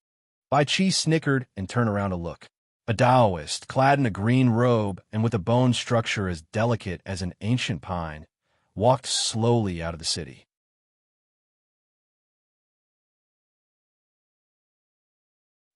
Baiqi snickered and turned around to look. A Taoist, clad in a green robe and with a bone structure as delicate as an ancient pine, walked slowly out of the city.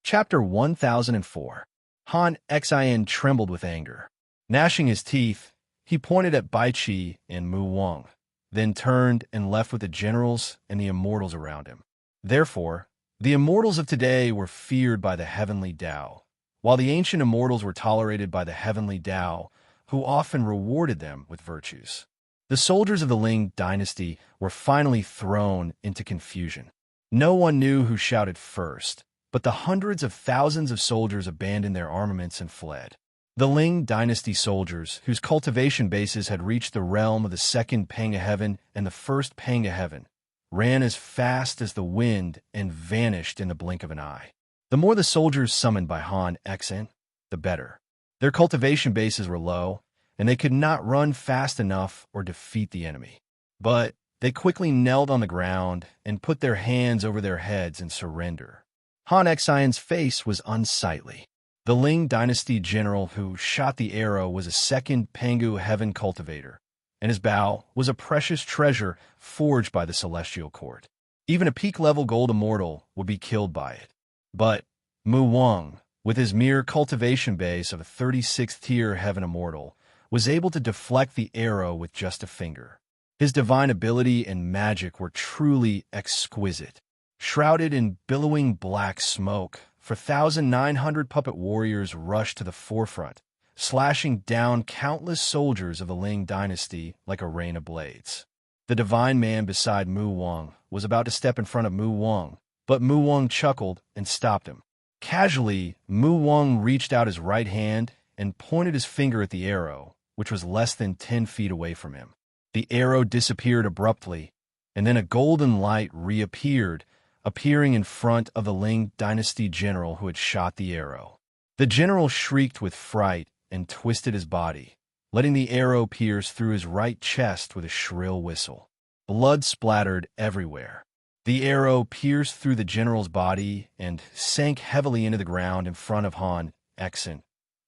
Chapter 1004. Han Xen trembled with anger. Gnashing his teeth, he pointed at Baiqi and Mu Wang, then turned and left with the generals and the immortals around him. Therefore, the immortals of today were feared by the heavenly Tao, while the ancient immortals were tolerated by the heavenly Tao, who often rewarded them with virtues. The soldiers of the Ling dynasty were finally thrown into confusion. No one knew who shouted first, but the hundreds of thousands of soldiers abandoned their armaments and fled. The Ling dynasty soldiers, whose cultivation bases had reached the realm of the second Panga heaven and the first Panga heaven, ran as fast as the wind and vanished in the blink of an eye. The more the soldiers summoned by Han Xen, the better. Their cultivation bases were low, and they could not run fast enough or defeat the enemy. But they quickly knelt on the ground and put their hands over their heads in surrender. Han Xen's face was unsightly. The Ling dynasty general who shot the arrow was a second Pangu heaven cultivator, and his bow was a precious treasure forged by the celestial court. Even a peak-level gold immortal would be killed by it. But Mu Wang, with his mere cultivation base of a 36th tier heaven immortal, was able to deflect the arrow with just a finger. His divine ability and magic were truly exquisite. Shrouded in billowing black smoke, 4,900 puppet warriors rushed to the forefront, slashing down countless soldiers of the Ling dynasty like a rain of blades. The divine man beside Mu Wang was about to step in front of Mu Wang, but Mu Wang chuckled and stopped him. Casually, Mu Wang reached out his right hand and pointed his finger at the arrow, which was less than 10 feet away from him. The arrow disappeared abruptly, and then a golden light reappeared, appearing in front of the Ling dynasty general who had shot the arrow. The general shrieked with fright and twisted his body, letting the arrow pierce through his right chest with a shrill whistle. Blood splattered everywhere. The arrow pierced through the general's body and sank heavily into the ground in front of Han Exin,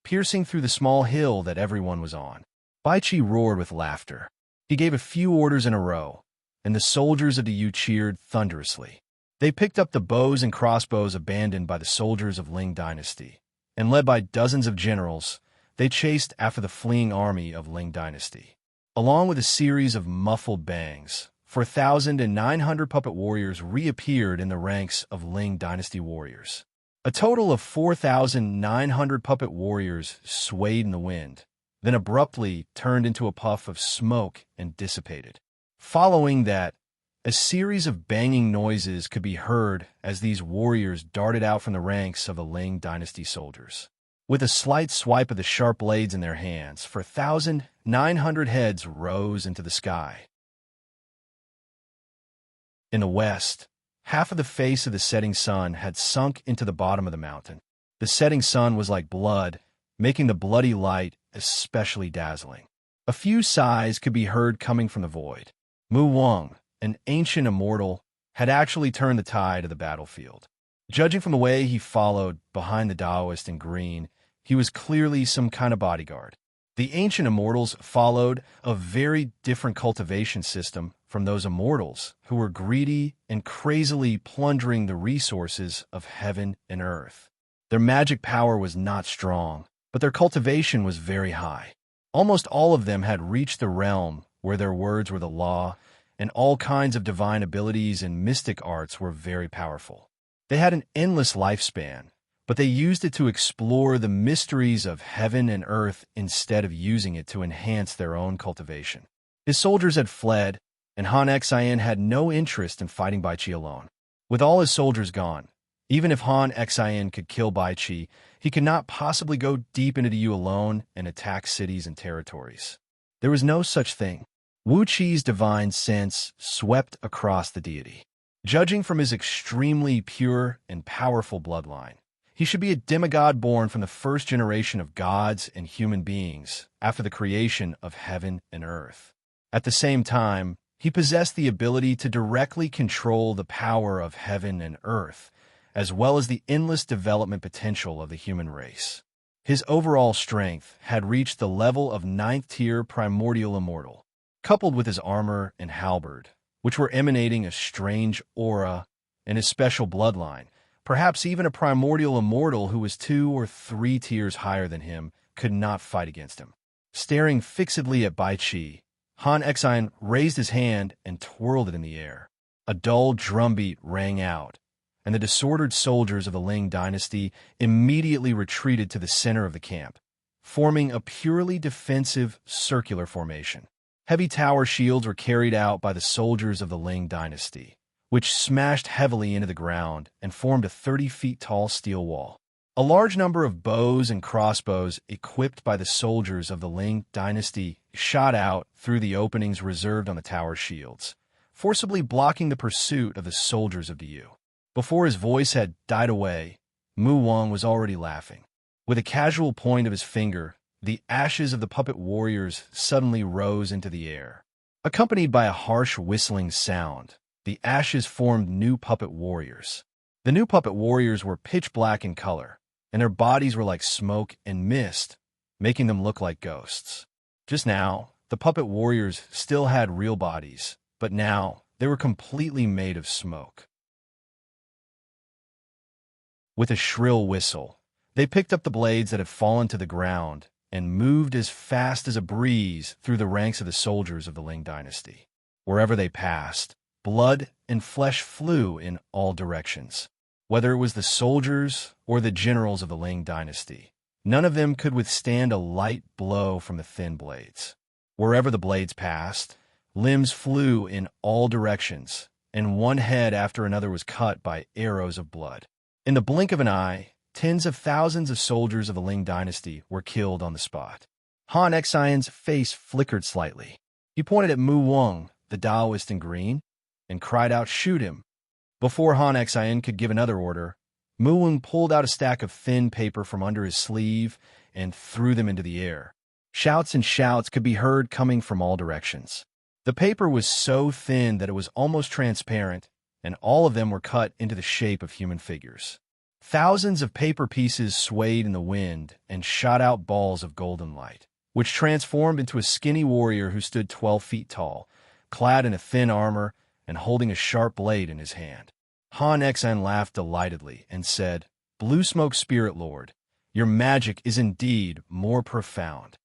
piercing through the small hill that everyone was on. Bai Qi roared with laughter. He gave a few orders in a row, and the soldiers of the Yu cheered thunderously. They picked up the bows and crossbows abandoned by the soldiers of Ling dynasty, and led by dozens of generals, they chased after the fleeing army of Ling dynasty. Along with a series of muffled bangs, 4,900 puppet warriors reappeared in the ranks of Ling dynasty warriors. A total of 4,900 puppet warriors swayed in the wind, then abruptly turned into a puff of smoke and dissipated. Following that, a series of banging noises could be heard as these warriors darted out from the ranks of the Ling dynasty soldiers. With a slight swipe of the sharp blades in their hands, 4,900 heads rose into the sky. In the west, half of the face of the setting sun had sunk into the bottom of the mountain. The setting sun was like blood, making the bloody light especially dazzling. A few sighs could be heard coming from the void. Mu Wang, an ancient immortal, had actually turned the tide of the battlefield. Judging from the way he followed behind the Taoist in green, he was clearly some kind of bodyguard. The ancient immortals followed a very different cultivation system from those immortals who were greedy and crazily plundering the resources of heaven and earth. Their magic power was not strong, but their cultivation was very high. Almost all of them had reached the realm where their words were the law, and all kinds of divine abilities and mystic arts were very powerful. They had an endless lifespan, but they used it to explore the mysteries of heaven and earth instead of using it to enhance their own cultivation. His soldiers had fled, and Han Xian had no interest in fighting Bai Qi alone. With all his soldiers gone, even if Han Xian could kill Bai Qi, he could not possibly go deep into the Yu alone and attack cities and territories. There was no such thing. Wu Qi's divine sense swept across the deity. Judging from his extremely pure and powerful bloodline, he should be a demigod born from the first generation of gods and human beings after the creation of heaven and earth. At the same time, he possessed the ability to directly control the power of heaven and earth, as well as the endless development potential of the human race. His overall strength had reached the level of 9th-tier primordial immortal, coupled with his armor and halberd, which were emanating a strange aura, and his special bloodline. Perhaps even a primordial immortal who was 2 or 3 tiers higher than him could not fight against him. Staring fixedly at Bai Qi, Han Xian raised his hand and twirled it in the air. A dull drumbeat rang out, and the disordered soldiers of the Ling dynasty immediately retreated to the center of the camp, forming a purely defensive circular formation. Heavy tower shields were carried out by the soldiers of the Ling dynasty, which smashed heavily into the ground and formed a 30-feet-tall steel wall. A large number of bows and crossbows equipped by the soldiers of the Ling dynasty shot out through the openings reserved on the tower shields, forcibly blocking the pursuit of the soldiers of the Yu. Before his voice had died away, Mu Wang was already laughing. With a casual point of his finger, the ashes of the puppet warriors suddenly rose into the air. Accompanied by a harsh whistling sound, the ashes formed new puppet warriors. The new puppet warriors were pitch black in color, and their bodies were like smoke and mist, making them look like ghosts. Just now, the puppet warriors still had real bodies, but now they were completely made of smoke. With a shrill whistle, They picked up the blades that had fallen to the ground and moved as fast as a breeze through the ranks of the soldiers of the Ling dynasty. Wherever they passed, blood and flesh flew in all directions. Whether it was the soldiers or the generals of the Ling dynasty, none of them could withstand a light blow from the thin blades. Wherever the blades passed, limbs flew in all directions, and one head after another was cut by arrows of blood. In the blink of an eye, tens of thousands of soldiers of the Ling dynasty were killed on the spot. Han Xian's face flickered slightly. He pointed at Mu Wang, the Taoist in green, and cried out, "Shoot him!" Before Han Xian could give another order, Mu Wang pulled out a stack of thin paper from under his sleeve and threw them into the air. Shouts and shouts could be heard coming from all directions. The paper was so thin that it was almost transparent, and all of them were cut into the shape of human figures. Thousands of paper pieces swayed in the wind and shot out balls of golden light, which transformed into a skinny warrior who stood 12 feet tall, clad in a thin armor and holding a sharp blade in his hand. Han Xian laughed delightedly and said, "Blue Smoke Spirit Lord, your magic is indeed more profound."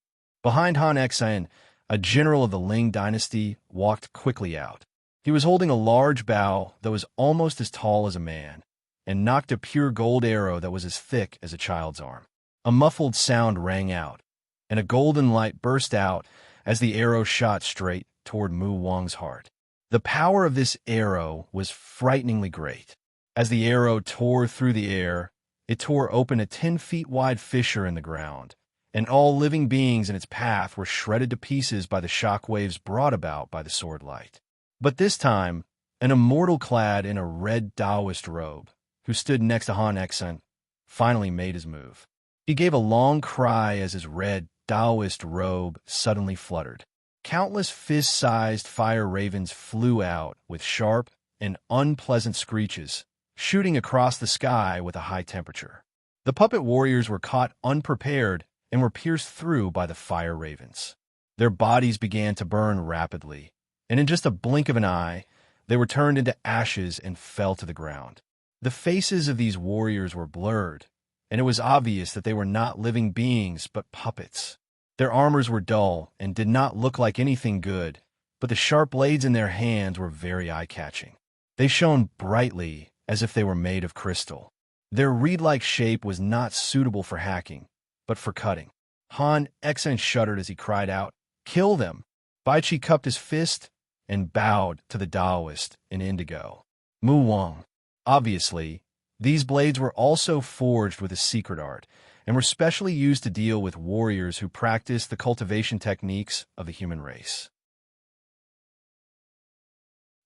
Behind Han Xian, a general of the Ling dynasty walked quickly out. He was holding a large bow that was almost as tall as a man, and knocked a pure gold arrow that was as thick as a child's arm. A muffled sound rang out, and a golden light burst out as the arrow shot straight toward Mu Wang's heart. The power of this arrow was frighteningly great. As the arrow tore through the air, it tore open a 10 feet wide fissure in the ground, and all living beings in its path were shredded to pieces by the shock waves brought about by the sword light. But this time, an immortal clad in a red Taoist robe, who stood next to Han Xian, finally made his move. He gave a long cry as his red Taoist robe suddenly fluttered. Countless fist-sized fire ravens flew out with sharp and unpleasant screeches, shooting across the sky with a high temperature. The puppet warriors were caught unprepared and were pierced through by the fire ravens. Their bodies began to burn rapidly, and in just a blink of an eye, they were turned into ashes and fell to the ground. The faces of these warriors were blurred, and it was obvious that they were not living beings but puppets. Their armors were dull and did not look like anything good, but the sharp blades in their hands were very eye-catching. They shone brightly as if they were made of crystal. Their reed-like shape was not suitable for hacking, but for cutting. Han Xian shuddered as he cried out, "Kill them!" Bai Qi cupped his fist and bowed to the Taoist in indigo. Mu Wang. Obviously, these blades were also forged with a secret art, and were specially used to deal with warriors who practiced the cultivation techniques of the human race.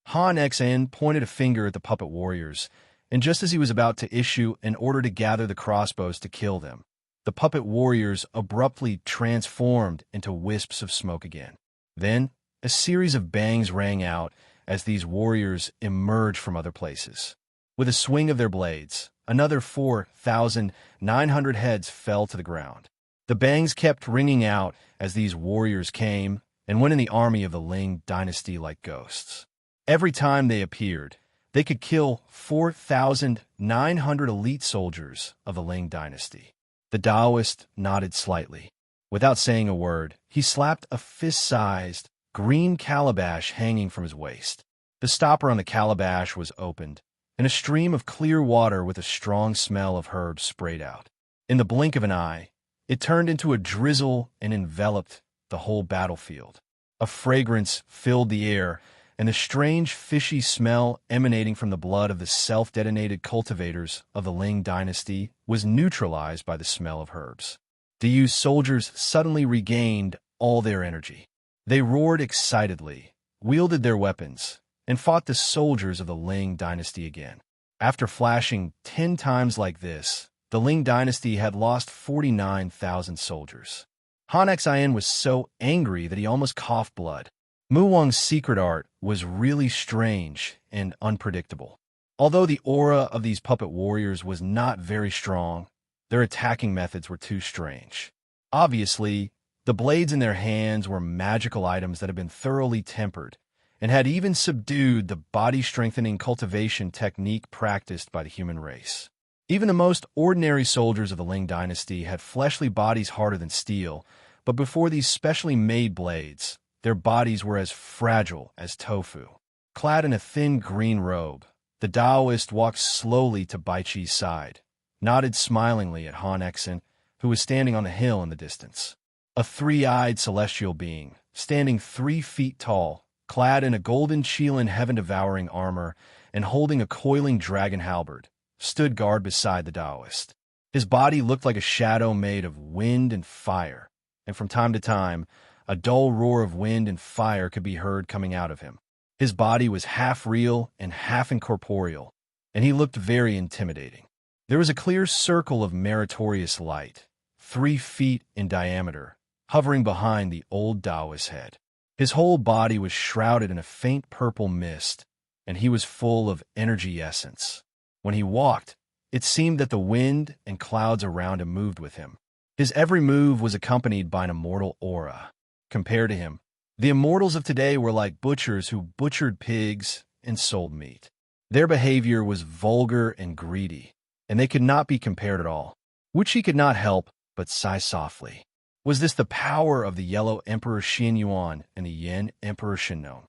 Han Xian pointed a finger at the puppet warriors, and just as he was about to issue an order to gather the crossbows to kill them, the puppet warriors abruptly transformed into wisps of smoke again. Then, a series of bangs rang out as these warriors emerged from other places. With a swing of their blades, another 4,900 heads fell to the ground. The bangs kept ringing out as these warriors came and went in the army of the Ling dynasty like ghosts. Every time they appeared, they could kill 4,900 elite soldiers of the Ling dynasty. The Taoist nodded slightly. Without saying a word, he slapped a fist-sized, green calabash hanging from his waist. The stopper on the calabash was opened, and a stream of clear water with a strong smell of herbs sprayed out. In the blink of an eye, it turned into a drizzle and enveloped the whole battlefield. A fragrance filled the air, and the strange fishy smell emanating from the blood of the self-detonated cultivators of the Ling dynasty was neutralized by the smell of herbs. The Yu soldiers suddenly regained all their energy. They roared excitedly, wielded their weapons, and fought the soldiers of the Ling dynasty again. After flashing 10 times like this, the Ling dynasty had lost 49,000 soldiers. Han Xian was so angry that he almost coughed blood. Mu Wang's secret art was really strange and unpredictable. Although the aura of these puppet warriors was not very strong, their attacking methods were too strange. Obviously, the blades in their hands were magical items that had been thoroughly tempered, and had even subdued the body-strengthening cultivation technique practiced by the human race. Even the most ordinary soldiers of the Ling dynasty had fleshly bodies harder than steel, but before these specially made blades, their bodies were as fragile as tofu. Clad in a thin green robe, the Taoist walked slowly to Baiqi's side, nodded smilingly at Han Exin, who was standing on the hill in the distance. A three-eyed celestial being, standing 3 feet tall, clad in a golden Qilin heaven-devouring armor and holding a coiling dragon halberd, stood guard beside the Taoist. His body looked like a shadow made of wind and fire, and from time to time, a dull roar of wind and fire could be heard coming out of him. His body was half real and half incorporeal, and he looked very intimidating. There was a clear circle of meritorious light, 3 feet in diameter, hovering behind the old Taoist's head. His whole body was shrouded in a faint purple mist, and he was full of energy essence. When he walked, it seemed that the wind and clouds around him moved with him. His every move was accompanied by an immortal aura. Compared to him, the immortals of today were like butchers who butchered pigs and sold meat. Their behavior was vulgar and greedy, and they could not be compared at all. Wuxia could not help but sigh softly. Was this the power of the Yellow Emperor Xianyuan and the Yin Emperor Shenong?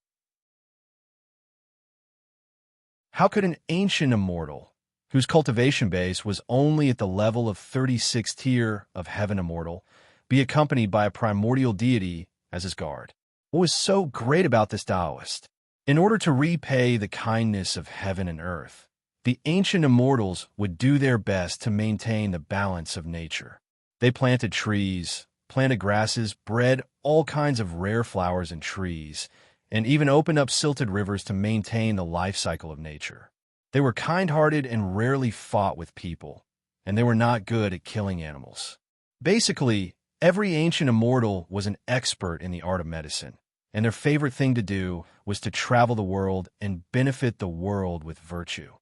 How could an ancient immortal, whose cultivation base was only at the level of 36th tier of heaven immortal, be accompanied by a primordial deity as his guard? What was so great about this Taoist? In order to repay the kindness of heaven and earth, the ancient immortals would do their best to maintain the balance of nature. They planted trees, planted grasses, bred all kinds of rare flowers and trees, and even opened up silted rivers to maintain the life cycle of nature. They were kind-hearted and rarely fought with people, and they were not good at killing animals. Basically, every ancient immortal was an expert in the art of medicine, and their favorite thing to do was to travel the world and benefit the world with virtue.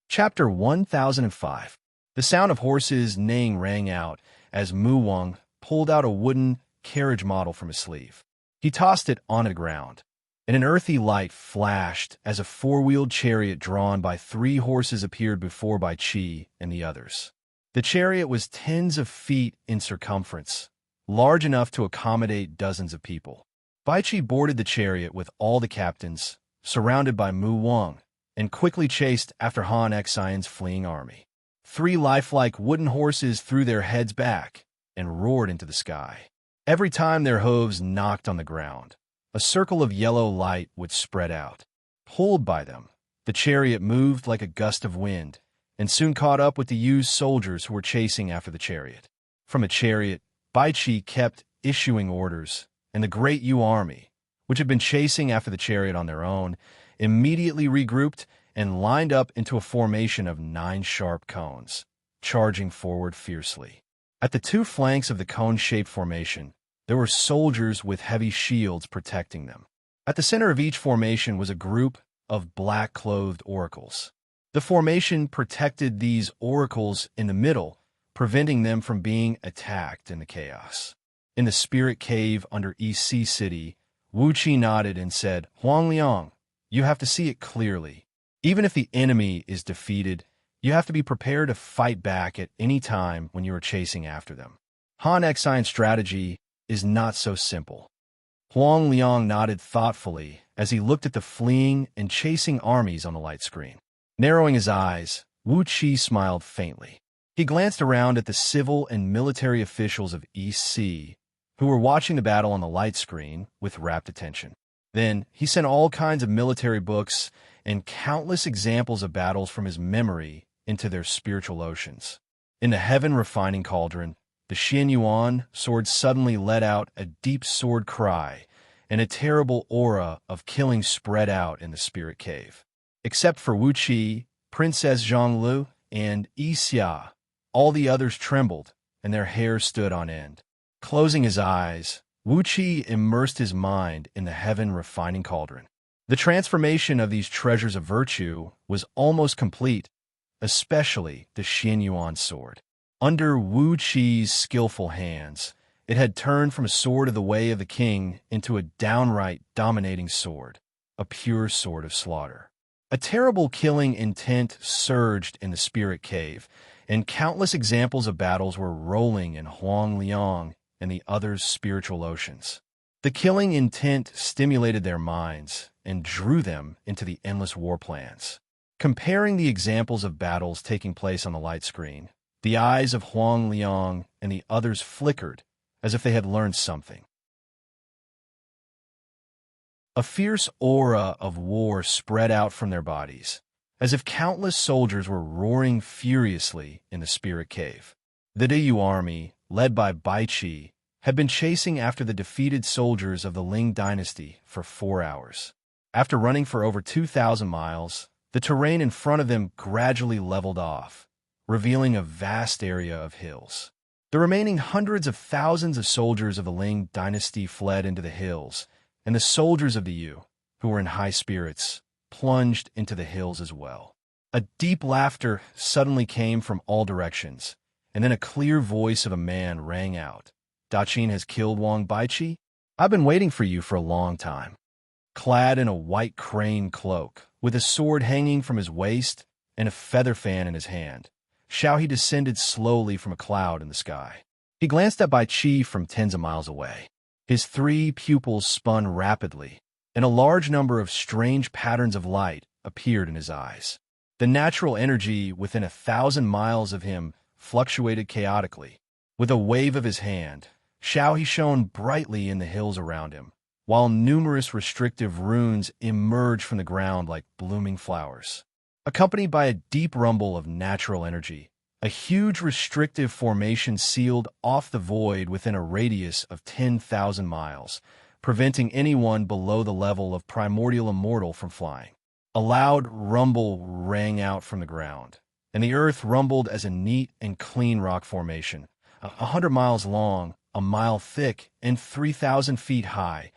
Chapter 1005. The sound of horses neighing rang out as Mu Wang pulled out a wooden carriage model from his sleeve. He tossed it on the ground, and an earthy light flashed as a 4-wheeled chariot drawn by 3 horses appeared before Baiqi and the others. The chariot was tens of feet in circumference, large enough to accommodate dozens of people. Baiqi boarded the chariot with all the captains, surrounded by Mu Wang, and quickly chased after Han Exin's fleeing army. 3 lifelike wooden horses threw their heads back and roared into the sky. Every time their hooves knocked on the ground, a circle of yellow light would spread out. Pulled by them, the chariot moved like a gust of wind, and soon caught up with the used soldiers who were chasing after the chariot. From a chariot, Baiqi kept issuing orders, and the great Yu army, which had been chasing after the chariot on their own, immediately regrouped and lined up into a formation of 9 sharp cones, charging forward fiercely. At the 2 flanks of the cone-shaped formation, there were soldiers with heavy shields protecting them. At the center of each formation was a group of black-clothed oracles. The formation protected these oracles in the middle, preventing them from being attacked in the chaos. In the spirit cave under EC City, Wuxia nodded and said, "Huang Liang, you have to see it clearly. Even if the enemy is defeated, you have to be prepared to fight back at any time when you are chasing after them. Han Exin's strategy is not so simple." Huang Liang nodded thoughtfully as he looked at the fleeing and chasing armies on the light screen. Narrowing his eyes, Wuxia smiled faintly. He glanced around at the civil and military officials of EC, who were watching the battle on the light screen with rapt attention. Then he sent all kinds of military books and countless examples of battles from his memory into their spiritual oceans. In the heaven refining cauldron, the Xianyuan sword suddenly let out a deep sword cry, and a terrible aura of killing spread out in the spirit cave. Except for Wuxia, Princess Zhonglu, and Xianxia, all the others trembled, and their hair stood on end. Closing his eyes, Wuxia immersed his mind in the heaven refining cauldron. The transformation of these treasures of virtue was almost complete, especially the Xianyuan sword. Under Wuqi's skillful hands, it had turned from a sword of the way of the king into a downright dominating sword. a pure sword of slaughter. A terrible killing intent surged in the spirit cave, and countless examples of battles were rolling in Huangliang and the others' spiritual oceans. The killing intent stimulated their minds and drew them into the endless war plans. Comparing the examples of battles taking place on the light screen, the eyes of Huangliang and the others flickered as if they had learned something. A fierce aura of war spread out from their bodies, as if countless soldiers were roaring furiously in the spirit cave. The Diyu army, led by Baiqi, had been chasing after the defeated soldiers of the Ling dynasty for 4 hours. After running for over 2,000 miles, the terrain in front of them gradually leveled off, revealing a vast area of hills. The remaining hundreds of thousands of soldiers of the Ling dynasty fled into the hills, and the soldiers of the Yu, who were in high spirits, plunged into the hills as well. A deep laughter suddenly came from all directions, and then a clear voice of a man rang out. Daqin has killed Wang Baiqi? I've been waiting for you for a long time. Clad in a white crane cloak, with a sword hanging from his waist and a feather fan in his hand, Xiaohe descended slowly from a cloud in the sky. He glanced at Baiqi from tens of miles away. His 3 pupils spun rapidly, and a large number of strange patterns of light appeared in his eyes. The natural energy within 1,000 miles of him fluctuated chaotically. With a wave of his hand, Xiaohe shone brightly in the hills around him, while numerous restrictive runes emerged from the ground like blooming flowers. Accompanied by a deep rumble of natural energy, a huge restrictive formation sealed off the void within a radius of 10,000 miles, preventing anyone below the level of primordial immortal from flying. A loud rumble rang out from the ground, and the earth rumbled as a neat and clean rock formation, 100 miles long, a mile thick, and 3,000 feet high,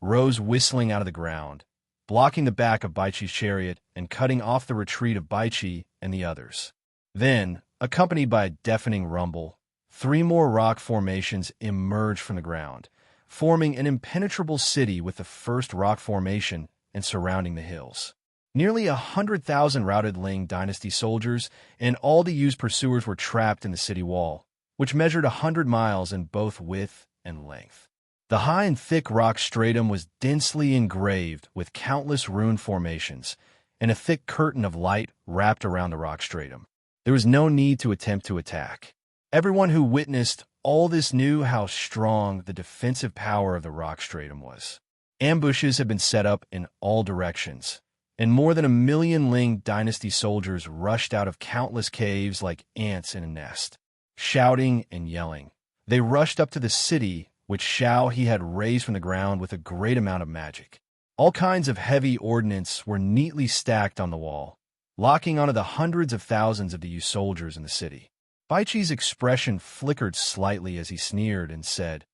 rose whistling out of the ground, blocking the back of Baiqi's chariot and cutting off the retreat of Baiqi and the others. Then, accompanied by a deafening rumble, 3 more rock formations emerged from the ground, forming an impenetrable city with the first rock formation and surrounding the hills. Nearly 100,000 routed Ling dynasty soldiers and all the Yu's pursuers were trapped in the city wall, which measured 100 miles in both width and length. The high and thick rock stratum was densely engraved with countless rune formations, and a thick curtain of light wrapped around the rock stratum. There was no need to attempt to attack. Everyone who witnessed all this knew how strong the defensive power of the rock stratum was. Ambushes had been set up in all directions, and more than 1 million Ling dynasty soldiers rushed out of countless caves like ants in a nest. Shouting and yelling, they rushed up to the city, which Xiaohe had raised from the ground with a great amount of magic. All kinds of heavy ordnance were neatly stacked on the wall, locking onto the hundreds of thousands of the Yu soldiers in the city. Baiqi's expression flickered slightly as he sneered and said,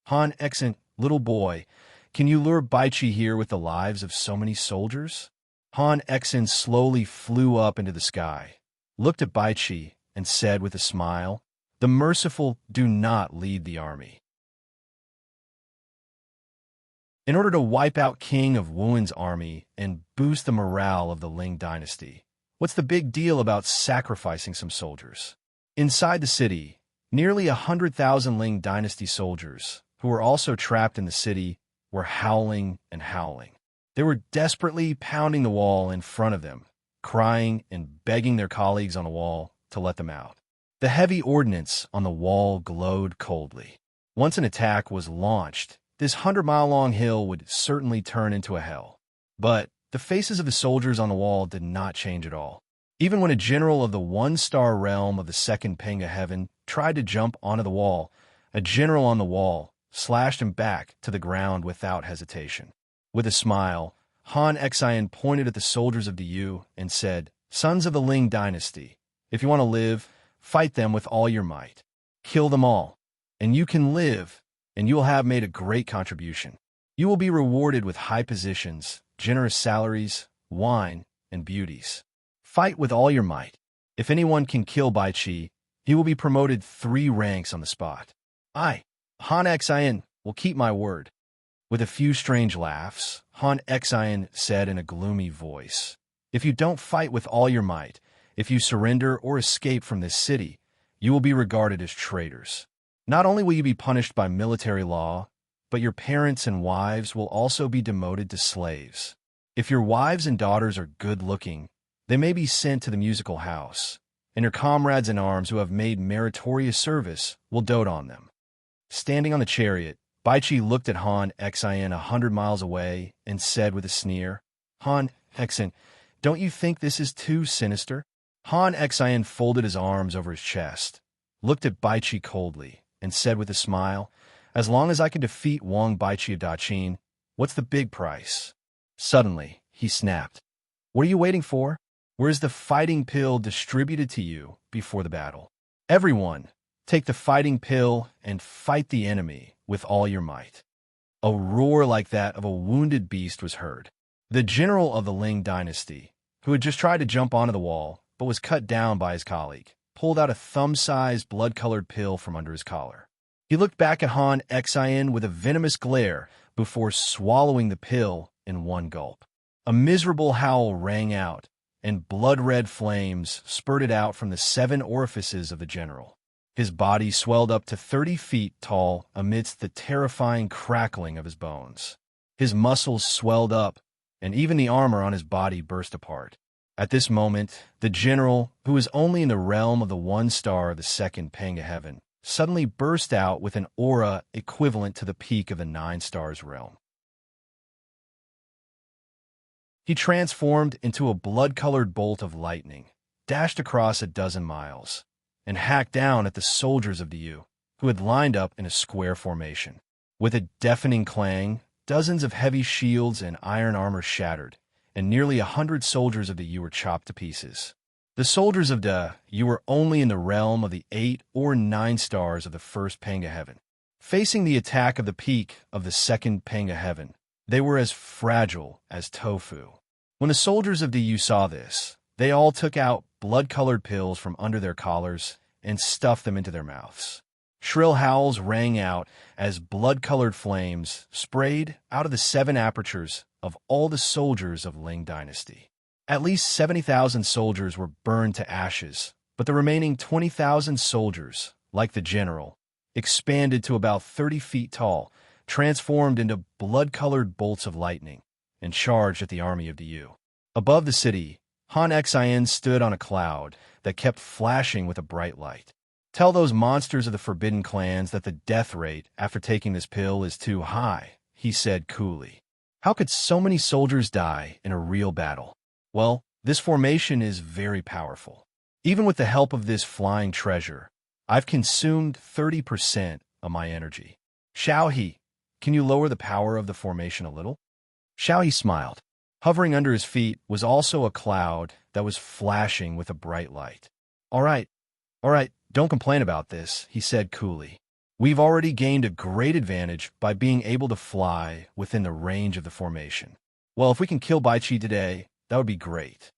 Han Exen, little boy, can you lure Baiqi here with the lives of so many soldiers? Han Exen slowly flew up into the sky, looked at Baiqi, and said with a smile, "The merciful do not lead the army." In order to wipe out King of Wu's army and boost the morale of the Ling dynasty, what's the big deal about sacrificing some soldiers? Inside the city, nearly 100,000 Ling dynasty soldiers, who were also trapped in the city, were howling and howling. They were desperately pounding the wall in front of them, crying and begging their colleagues on the wall to let them out. The heavy ordnance on the wall glowed coldly. Once an attack was launched, this 100-mile-long hill would certainly turn into a hell. But the faces of the soldiers on the wall did not change at all. Even when a general of the 1-star realm of the second Penga heaven tried to jump onto the wall, a general on the wall slashed him back to the ground without hesitation. With a smile, Han Exen pointed at the soldiers of the Yu and said, "Sons of the Ling dynasty, if you want to live, fight them with all your might. Kill them all, and you can live, and you will have made a great contribution. You will be rewarded with high positions, generous salaries, wine, and beauties. Fight with all your might. If anyone can kill Baiqi, he will be promoted 3 ranks on the spot. I, Han Exen, will keep my word." With a few strange laughs, Han Xian said in a gloomy voice, "If you don't fight with all your might, if you surrender or escape from this city, you will be regarded as traitors. Not only will you be punished by military law, but your parents and wives will also be demoted to slaves. If your wives and daughters are good-looking, they may be sent to the musical house, and your comrades in arms who have made meritorious service will dote on them." Standing on the chariot, Baichi looked at Han Xian 100 miles away and said with a sneer, "Han Xian, don't you think this is too sinister?" Han Xian folded his arms over his chest, looked at Baichi coldly, and said with a smile, "As long as I can defeat Wang Baichi of Daqin, what's the big price?" Suddenly, he snapped, "What are you waiting for? Where's the fighting pill distributed to you before the battle? Everyone, take the fighting pill and fight the enemy with all your might." A roar like that of a wounded beast was heard. The general of the Ling dynasty, who had just tried to jump onto the wall but was cut down by his colleague, pulled out a thumb-sized blood-colored pill from under his collar. He looked back at Han Xian with a venomous glare before swallowing the pill in one gulp. A miserable howl rang out, and blood-red flames spurted out from the 7 orifices of the general. His body swelled up to 30 feet tall amidst the terrifying crackling of his bones. His muscles swelled up, and even the armor on his body burst apart. At this moment, the general, who was only in the realm of the 1 star of the 2nd Panga heaven, suddenly burst out with an aura equivalent to the peak of the 9 stars realm. He transformed into a blood-colored bolt of lightning, dashed across 12 miles, and hacked down at the soldiers of the Yu, who had lined up in a square formation. With a deafening clang, dozens of heavy shields and iron armor shattered, and nearly 100 soldiers of the Yu were chopped to pieces. The soldiers of the Yu were only in the realm of the 8 or 9 stars of the 1st Panga heaven. Facing the attack of the peak of the 2nd Panga heaven, they were as fragile as tofu. When the soldiers of the Yu saw this, they all took out blood-colored pills from under their collars and stuffed them into their mouths. Shrill howls rang out as blood-colored flames sprayed out of the 7 apertures of all the soldiers of Ling dynasty. At least 70,000 soldiers were burned to ashes, but the remaining 20,000 soldiers, like the general, expanded to about 30 feet tall, transformed into blood-colored bolts of lightning, and charged at the army of the Yu. Above the city, Han Xian stood on a cloud that kept flashing with a bright light. "Tell those monsters of the Forbidden Clans that the death rate after taking this pill is too high," he said coolly. "How could so many soldiers die in a real battle? Well, this formation is very powerful. Even with the help of this flying treasure, I've consumed 30% of my energy. Xiaohe, can you lower the power of the formation a little?" Xiaohe smiled. Hovering under his feet was also a cloud that was flashing with a bright light. All right, don't complain about this," he said coolly. "We've already gained a great advantage by being able to fly within the range of the formation. Well, if we can kill Baichi today, that would be great."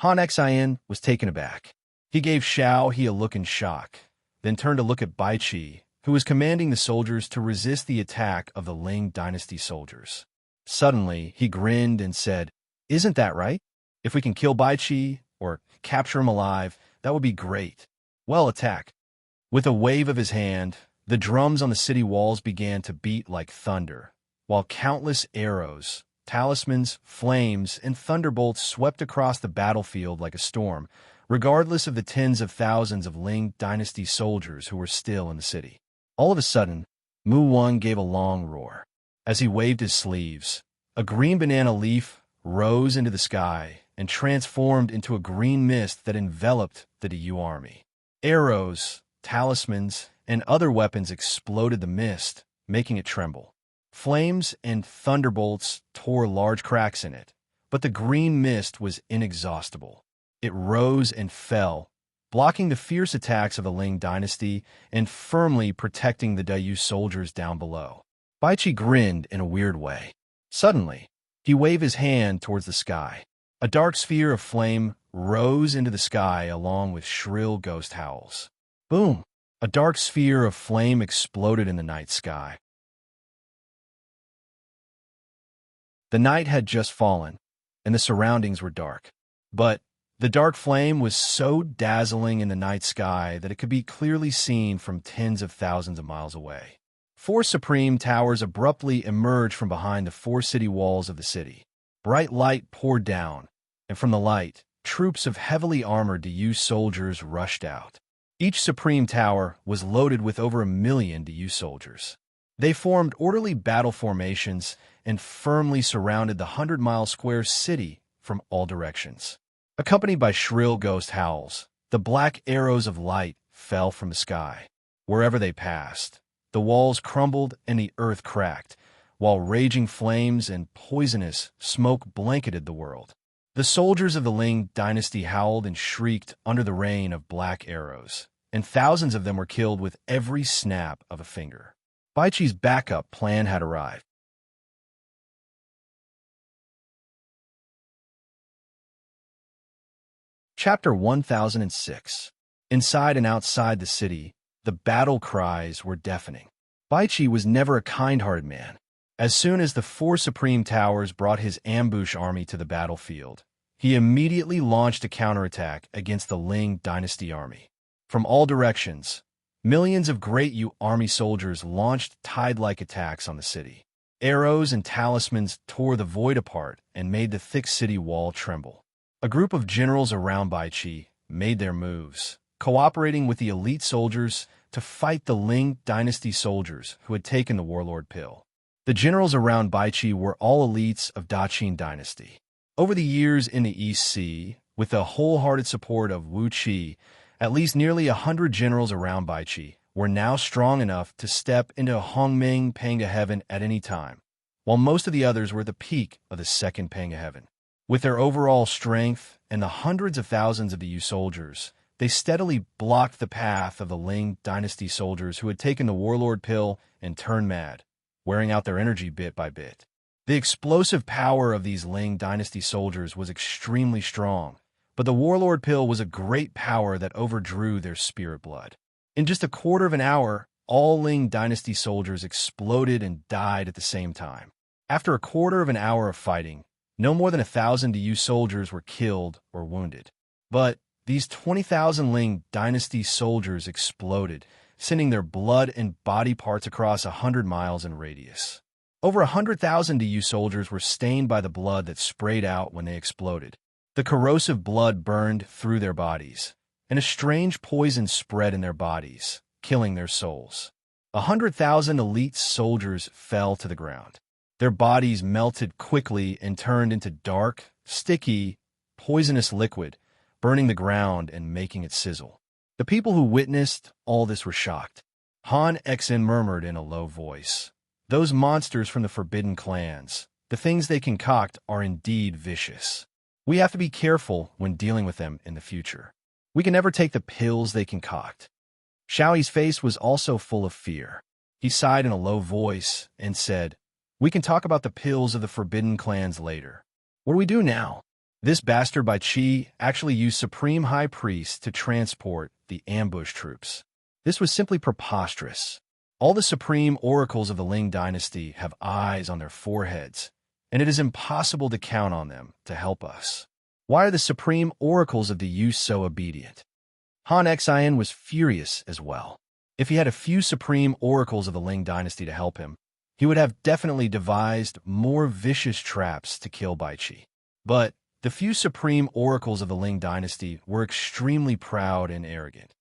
Han Xian was taken aback. He gave Xiaohe a look in shock, then turned to look at Baichi, who was commanding the soldiers to resist the attack of the Ling dynasty soldiers. Suddenly, he grinned and said, "Isn't that right? If we can kill Baichi, or capture him alive, that would be great. Well, attack." With a wave of his hand, the drums on the city walls began to beat like thunder, while countless arrows, talismans, flames, and thunderbolts swept across the battlefield like a storm, regardless of the tens of thousands of Ling dynasty soldiers who were still in the city. All of a sudden, Mu Wang gave a long roar. As he waved his sleeves, a green banana leaf rose into the sky and transformed into a green mist that enveloped the Yu army. Arrows, talismans, and other weapons exploded the mist, making it tremble. Flames and thunderbolts tore large cracks in it, but the green mist was inexhaustible. It rose and fell, blocking the fierce attacks of the Ling dynasty and firmly protecting the Dayu soldiers down below. Baichi grinned in a weird way. Suddenly, he waved his hand towards the sky. A dark sphere of flame rose into the sky along with shrill ghost howls. Boom! A dark sphere of flame exploded in the night sky. The night had just fallen, and the surroundings were dark. But the dark flame was so dazzling in the night sky that it could be clearly seen from tens of thousands of miles away. 4 supreme towers abruptly emerged from behind the 4 city walls of the city. Bright light poured down, and from the light, troops of heavily armored DU soldiers rushed out. Each supreme tower was loaded with over 1 million DU soldiers. They formed orderly battle formations and firmly surrounded the 100-mile square city from all directions. Accompanied by shrill ghost howls, the black arrows of light fell from the sky. Wherever they passed, the walls crumbled and the earth cracked, while raging flames and poisonous smoke blanketed the world. The soldiers of the Ling dynasty howled and shrieked under the rain of black arrows, and thousands of them were killed with every snap of a finger. Baiqi's backup plan had arrived. Chapter 1006. Inside and outside the city, the battle cries were deafening. Baiqi was never a kind-hearted man. As soon as the 4 supreme towers brought his ambush army to the battlefield, he immediately launched a counterattack against the Ling dynasty army. From all directions, millions of Great Yu army soldiers launched tide-like attacks on the city. Arrows and talismans tore the void apart and made the thick city wall tremble. A group of generals around Baiqi made their moves, cooperating with the elite soldiers to fight the Ling dynasty soldiers who had taken the warlord pill. The generals around Baiqi were all elites of Daqin dynasty. Over the years in the East Sea, with the wholehearted support of Wuxia, at least nearly 100 generals around Baiqi were now strong enough to step into Hongming Panga Heaven at any time, while most of the others were at the peak of the second Panga Heaven. With their overall strength and the hundreds of thousands of the Yu soldiers, they steadily blocked the path of the Ling dynasty soldiers who had taken the warlord pill and turned mad, wearing out their energy bit by bit. The explosive power of these Ling dynasty soldiers was extremely strong, but the warlord pill was a great power that overdrew their spirit blood. In just a quarter of an hour, all Ling dynasty soldiers exploded and died at the same time. After a quarter of an hour of fighting, no more than 1,000 DU soldiers were killed or wounded. But these 20,000 Ling dynasty soldiers exploded, sending their blood and body parts across 100 miles in radius. Over 100,000 DU soldiers were stained by the blood that sprayed out when they exploded. The corrosive blood burned through their bodies, and a strange poison spread in their bodies, killing their souls. 100,000 elite soldiers fell to the ground. Their bodies melted quickly and turned into dark, sticky, poisonous liquid, burning the ground and making it sizzle. The people who witnessed all this were shocked. Han Xen murmured in a low voice, "Those monsters from the forbidden clans, the things they concoct are indeed vicious. We have to be careful when dealing with them in the future. We can never take the pills they concoct." Xiaoyi's face was also full of fear. He sighed in a low voice and said, "We can talk about the pills of the forbidden clans later. What do we do now?" This bastard Baiqi actually used Supreme High Priest to transport the ambush troops. This was simply preposterous. All the supreme oracles of the Ling dynasty have eyes on their foreheads, and it is impossible to count on them to help us. Why are the supreme oracles of the Yu so obedient? Han Xian was furious as well. If he had a few supreme oracles of the Ling dynasty to help him, he would have definitely devised more vicious traps to kill Baiqi. But the few supreme oracles of the Ling dynasty were extremely proud and arrogant.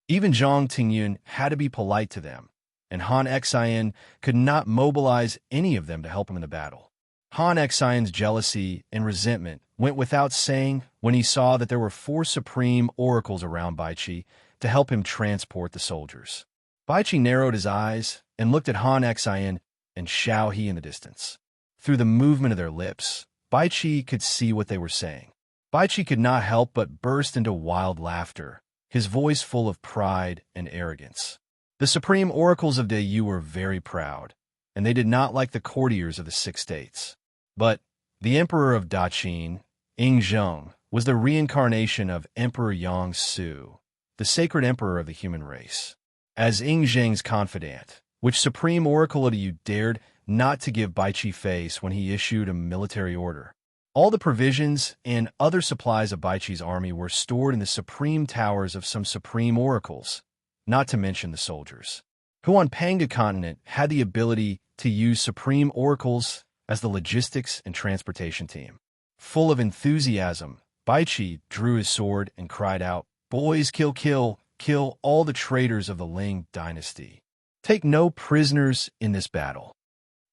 Even Zhang Tingyun had to be polite to them, and Han Xian could not mobilize any of them to help him in the battle. Han Xian's jealousy and resentment went without saying when he saw that there were 4 supreme oracles around Baiqi to help him transport the soldiers. Baiqi narrowed his eyes and looked at Han Xian and Xiaoyi in the distance. Through the movement of their lips, Baiqi could see what they were saying. Baiqi could not help but burst into wild laughter, his voice full of pride and arrogance. The supreme oracles of the Yu were very proud, and they did not like the courtiers of the 6 states. But the emperor of Daqin, Yingzheng, was the reincarnation of Emperor Yang Su, the sacred emperor of the human race. As Yingzheng's confidant, which supreme oracle of the Yu dared not to give Baichi face when he issued a military order. All the provisions and other supplies of Baichi's army were stored in the supreme towers of some supreme oracles, not to mention the soldiers, who on Panga continent had the ability to use supreme oracles as the logistics and transportation team. Full of enthusiasm, Baichi drew his sword and cried out, "Boys, kill, kill, kill all the traitors of the Ling dynasty. Take no prisoners in this battle."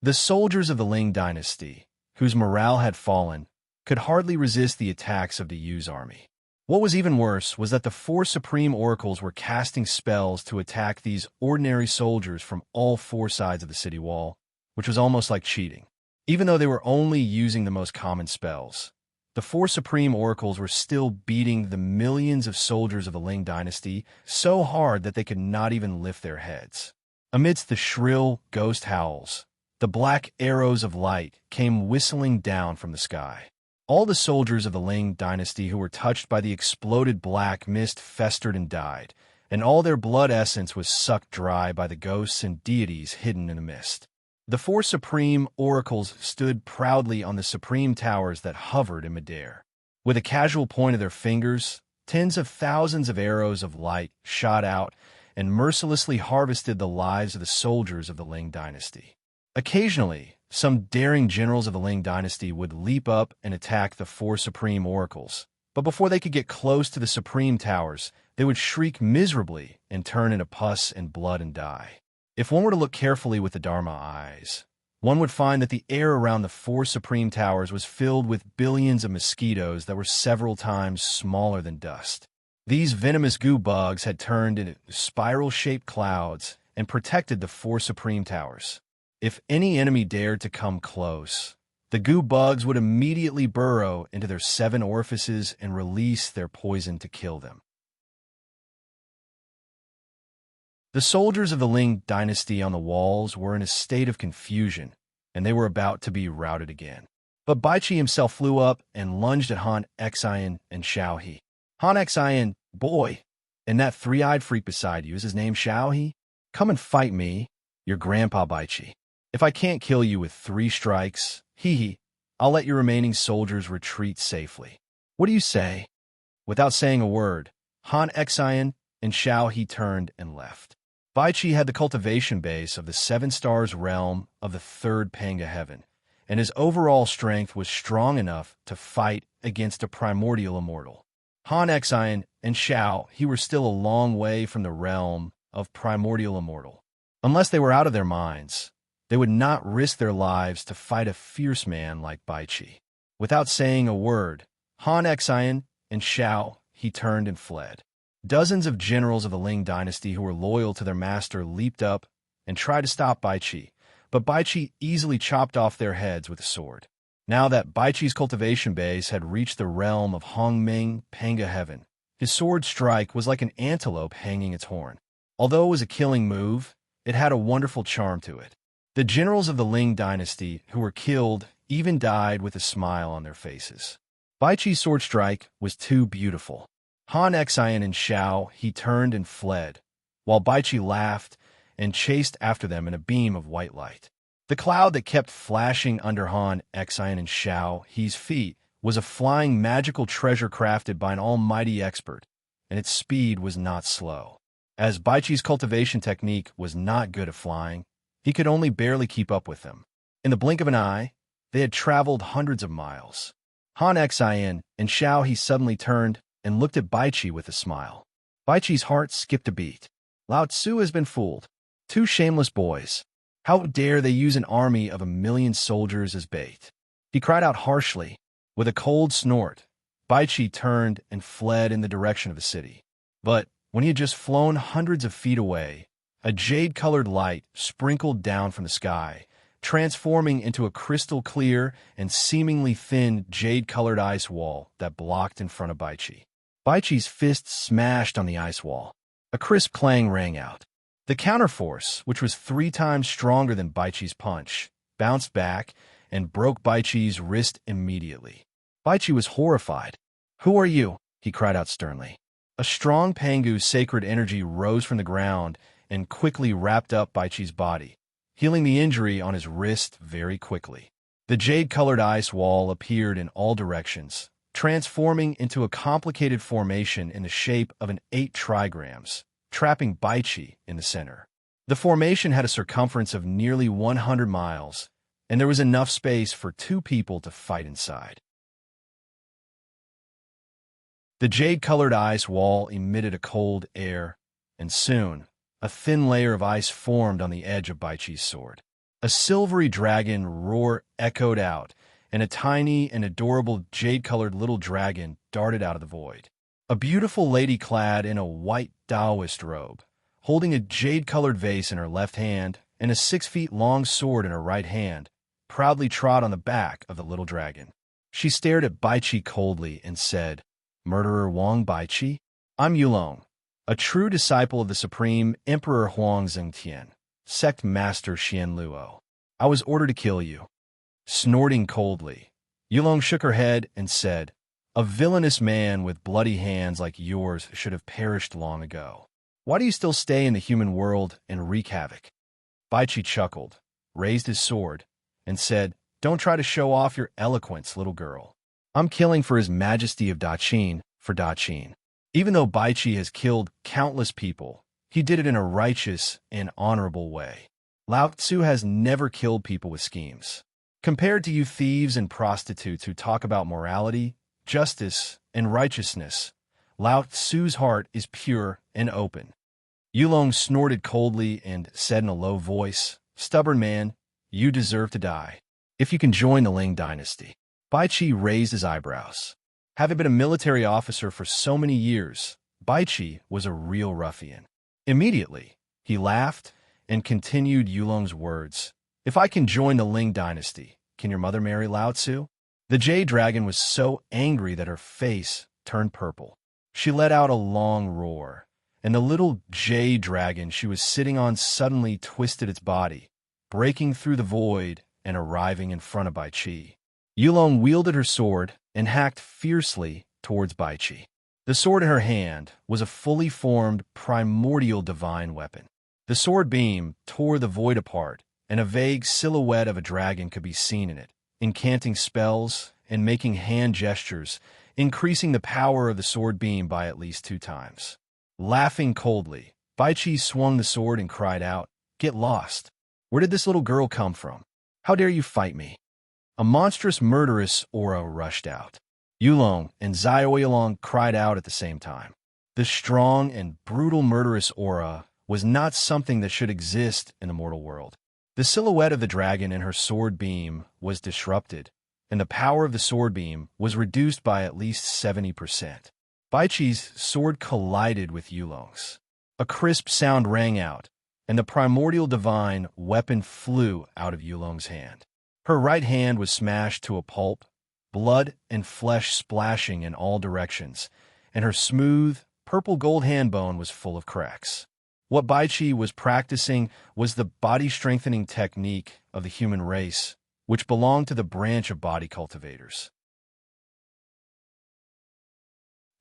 The soldiers of the Ling dynasty, whose morale had fallen, could hardly resist the attacks of the Yu's army. What was even worse was that the 4 supreme oracles were casting spells to attack these ordinary soldiers from all 4 sides of the city wall, which was almost like cheating. Even though they were only using the most common spells, the 4 supreme oracles were still beating the millions of soldiers of the Ling dynasty so hard that they could not even lift their heads. Amidst the shrill ghost howls, the black arrows of light came whistling down from the sky. All the soldiers of the Ling dynasty who were touched by the exploded black mist festered and died, and all their blood essence was sucked dry by the ghosts and deities hidden in the mist. The 4 supreme oracles stood proudly on the supreme towers that hovered in midair. With a casual point of their fingers, tens of thousands of arrows of light shot out and mercilessly harvested the lives of the soldiers of the Ling dynasty. Occasionally, some daring generals of the Ling dynasty would leap up and attack the 4 supreme oracles, but before they could get close to the supreme towers, they would shriek miserably and turn into pus and blood and die. If one were to look carefully with the Dharma eyes, one would find that the air around the 4 supreme towers was filled with billions of mosquitoes that were several times smaller than dust. These venomous goo bugs had turned into spiral-shaped clouds and protected the 4 supreme towers. If any enemy dared to come close, the goo bugs would immediately burrow into their 7 orifices and release their poison to kill them. The soldiers of the Ling dynasty on the walls were in a state of confusion, and they were about to be routed again. But Baichi himself flew up and lunged at Han Xian and Xiaohe. Han Xian, boy, and that 3-eyed freak beside you, is his name Xiaohe? Come and fight me, your grandpa Baichi. If I can't kill you with 3 strikes, I'll let your remaining soldiers retreat safely. What do you say? Without saying a word, Han Xian and Xiaohe turned and left. Baichi had the cultivation base of the 7 stars realm of the 3rd Panga heaven, and his overall strength was strong enough to fight against a primordial immortal. Han Xian and Xiaohe were still a long way from the realm of primordial immortal. Unless they were out of their minds, they would not risk their lives to fight a fierce man like Baichi. Without saying a word, Han Xian and Xiaohe turned and fled. Dozens of generals of the Ling dynasty who were loyal to their master leaped up and tried to stop Baichi, but Baichi easily chopped off their heads with a sword. Now that Baichi's cultivation base had reached the realm of Hongming Panga heaven, his sword strike was like an antelope hanging its horn. Although it was a killing move, it had a wonderful charm to it. The generals of the Ling dynasty who were killed even died with a smile on their faces. Baichi's sword strike was too beautiful. Han Xian and Xiaohe turned and fled, while Baichi laughed and chased after them in a beam of white light. The cloud that kept flashing under Han Xian and Xiaohe's feet was a flying magical treasure crafted by an almighty expert, and its speed was not slow. As Baichi's cultivation technique was not good at flying, he could only barely keep up with them. In the blink of an eye, they had traveled hundreds of miles. Han Xian and Xiaohe suddenly turned and looked at Baichi with a smile. Baichi's heart skipped a beat. Lao Tzu has been fooled. 2 shameless boys. How dare they use an army of 1,000,000 soldiers as bait? He cried out harshly. With a cold snort, Baichi turned and fled in the direction of the city. But when he had just flown hundreds of feet away, a jade-colored light sprinkled down from the sky, transforming into a crystal-clear and seemingly thin jade-colored ice wall that blocked in front of Baichi. Baichi's fist smashed on the ice wall. A crisp clang rang out. The counterforce, which was 3 times stronger than Baichi's punch, bounced back and broke Baichi's wrist immediately. Baichi was horrified. "Who are you?" he cried out sternly. A strong Pangu's sacred energy rose from the ground and quickly wrapped up Baichi's body. healing the injury on his wrist very quickly. The jade-colored ice wall appeared in all directions, transforming into a complicated formation in the shape of an 8 trigrams, trapping Baichi in the center. The formation had a circumference of nearly 100 miles, and there was enough space for 2 people to fight inside. The jade-colored ice wall emitted a cold air, and soon, a thin layer of ice formed on the edge of Baichi's sword. A silvery dragon roar echoed out, and a tiny and adorable jade-colored little dragon darted out of the void. A beautiful lady clad in a white Taoist robe, holding a jade-colored vase in her left hand and a 6-feet-long sword in her right hand, proudly trod on the back of the little dragon. She stared at Baichi coldly and said, "Murderer Wang Baichi? I'm Yulong, a true disciple of the Supreme Emperor Huang Zhengtian, sect master Xianluo. I was ordered to kill you." Snorting coldly, Yulong shook her head and said, "A villainous man with bloody hands like yours should have perished long ago. Why do you still stay in the human world and wreak havoc?" Baichi chuckled, raised his sword, and said, "Don't try to show off your eloquence, little girl. I'm killing for His Majesty of Daqin, for Daqin." Even though Baichi has killed countless people, he did it in a righteous and honorable way. Lao Tzu has never killed people with schemes. Compared to you thieves and prostitutes who talk about morality, justice, and righteousness, Lao Tzu's heart is pure and open. Yulong snorted coldly and said in a low voice, "Stubborn man, you deserve to die. If you can join the Ling dynasty." Baichi raised his eyebrows. Having been a military officer for so many years, Baichi was a real ruffian. Immediately, he laughed and continued Yulong's words, "If I can join the Ling dynasty, can your mother marry Lao Tzu?" The jade dragon was so angry that her face turned purple. She let out a long roar, and the little jade dragon she was sitting on suddenly twisted its body, breaking through the void and arriving in front of Baichi. Yulong wielded her sword and hacked fiercely towards Baichi. The sword in her hand was a fully formed primordial divine weapon. The sword beam tore the void apart, and a vague silhouette of a dragon could be seen in it, incanting spells and making hand gestures, increasing the power of the sword beam by at least 2 times. Laughing coldly, Baichi swung the sword and cried out, "Get lost! Where did this little girl come from? How dare you fight me?" A monstrous murderous aura rushed out. Yulong and Xiaoyulong cried out at the same time. The strong and brutal murderous aura was not something that should exist in the mortal world. The silhouette of the dragon and her sword beam was disrupted, and the power of the sword beam was reduced by at least 70%. Baichi's sword collided with Yulong's. A crisp sound rang out, and the primordial divine weapon flew out of Yulong's hand. Her right hand was smashed to a pulp, blood and flesh splashing in all directions, and her smooth, purple-gold hand bone was full of cracks. What Baichi was practicing was the body-strengthening technique of the human race, which belonged to the branch of body cultivators.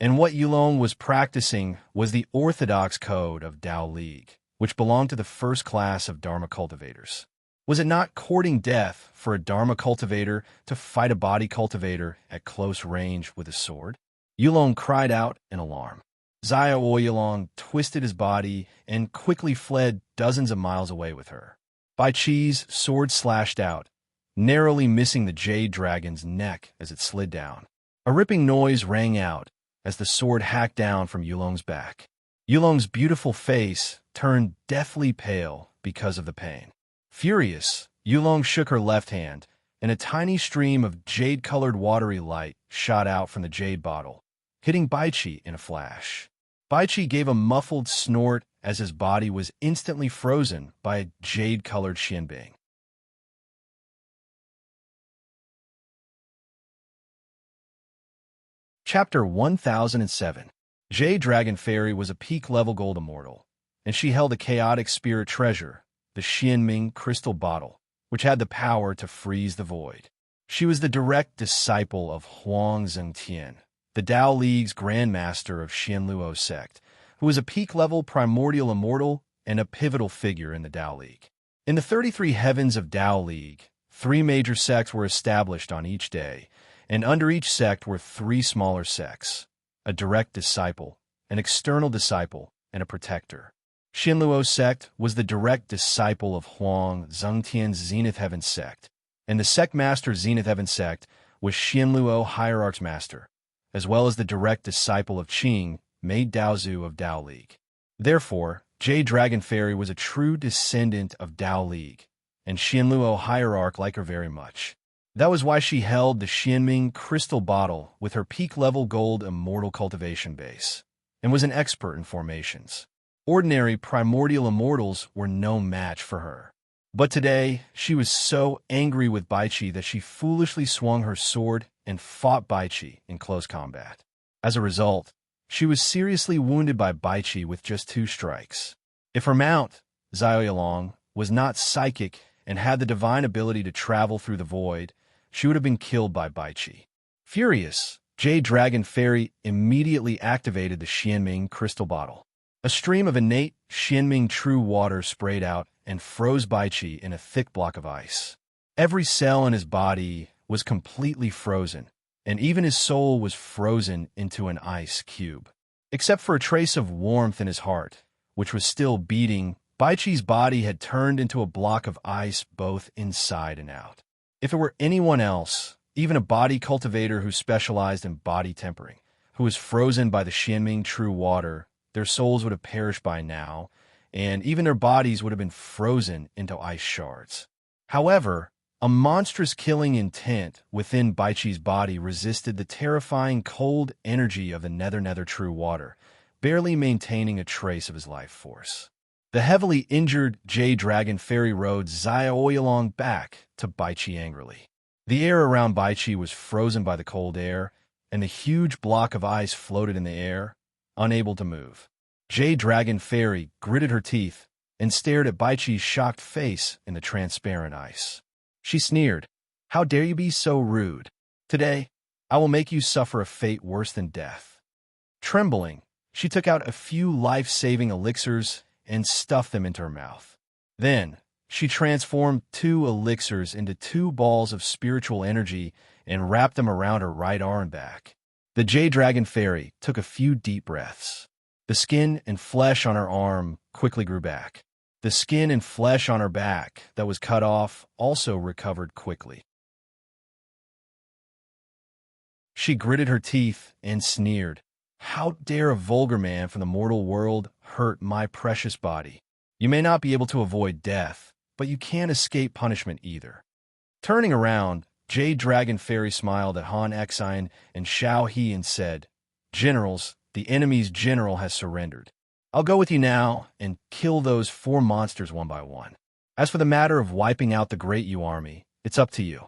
And what Yulong was practicing was the orthodox code of Tao League, which belonged to the first class of Dharma cultivators. Was it not courting death for a Dharma cultivator to fight a body cultivator at close range with a sword? Yulong cried out in alarm. Xiaoyulong twisted his body and quickly fled dozens of miles away with her. Baichi's sword slashed out, narrowly missing the jade dragon's neck as it slid down. A ripping noise rang out as the sword hacked down from Yulong's back. Yulong's beautiful face turned deathly pale because of the pain. Furious, Yulong shook her left hand, and a tiny stream of jade-colored watery light shot out from the jade bottle, hitting Baichi in a flash. Baichi gave a muffled snort as his body was instantly frozen by a jade-colored xianbing. Chapter 1007. Jade Dragon Fairy was a peak-level gold immortal, and she held a chaotic spirit treasure, the Xianming crystal bottle, which had the power to freeze the void. She was the direct disciple of Huang Zhengtian, the Tao League's Grand Master of Xianluo sect, who was a peak-level primordial immortal and a pivotal figure in the Tao League. In the 33 heavens of Tao League, 3 major sects were established on each day, and under each sect were 3 smaller sects: a direct disciple, an external disciple, and a protector. Xinluo sect was the direct disciple of Huang Zhengtian's Zenith Heaven sect, and the sect master Zenith Heaven sect was Xinluo Hierarch's master, as well as the direct disciple of Qing, Maid Daozu of Tao League. Therefore, Jade Dragon Fairy was a true descendant of Tao League, and Xinluo Hierarch liked her very much. That was why she held the Xianming crystal bottle with her peak-level gold immortal cultivation base, and was an expert in formations. Ordinary primordial immortals were no match for her. But today, she was so angry with Baiqi that she foolishly swung her sword and fought Baiqi in close combat. As a result, she was seriously wounded by Baiqi with just 2 strikes. If her mount, Xiaoyalong, was not psychic and had the divine ability to travel through the void, she would have been killed by Baiqi. Furious, Jade Dragon Fairy immediately activated the Xianming crystal bottle. A stream of innate Xianming true water sprayed out and froze Baiqi in a thick block of ice. Every cell in his body was completely frozen, and even his soul was frozen into an ice cube. Except for a trace of warmth in his heart, which was still beating, Baiqi's body had turned into a block of ice both inside and out. If it were anyone else, even a body cultivator who specialized in body tempering, who was frozen by the Xianming true water, their souls would have perished by now, and even their bodies would have been frozen into ice shards. However, a monstrous killing intent within Baiqi's body resisted the terrifying cold energy of the Nether true water, barely maintaining a trace of his life force. The heavily injured Jade Dragon Fairy rode Xiaoyalong back to Baiqi angrily. The air around Baiqi was frozen by the cold air, and the huge block of ice floated in the air, unable to move. Jade Dragon Fairy gritted her teeth and stared at Baiqi's shocked face in the transparent ice. She sneered, "How dare you be so rude? Today, I will make you suffer a fate worse than death." Trembling, she took out a few life-saving elixirs and stuffed them into her mouth. Then, she transformed 2 elixirs into 2 balls of spiritual energy and wrapped them around her right arm and back. The Jade Dragon Fairy took a few deep breaths. The skin and flesh on her arm quickly grew back. The skin and flesh on her back that was cut off also recovered quickly. She gritted her teeth and sneered, "How dare a vulgar man from the mortal world hurt my precious body? You may not be able to avoid death, but you can't escape punishment either." Turning around, Jade Dragon Fairy smiled at Han Xian and Xiao He and said, "Generals, the enemy's general has surrendered. I'll go with you now and kill those 4 monsters one by one. As for the matter of wiping out the Great Yu army, it's up to you."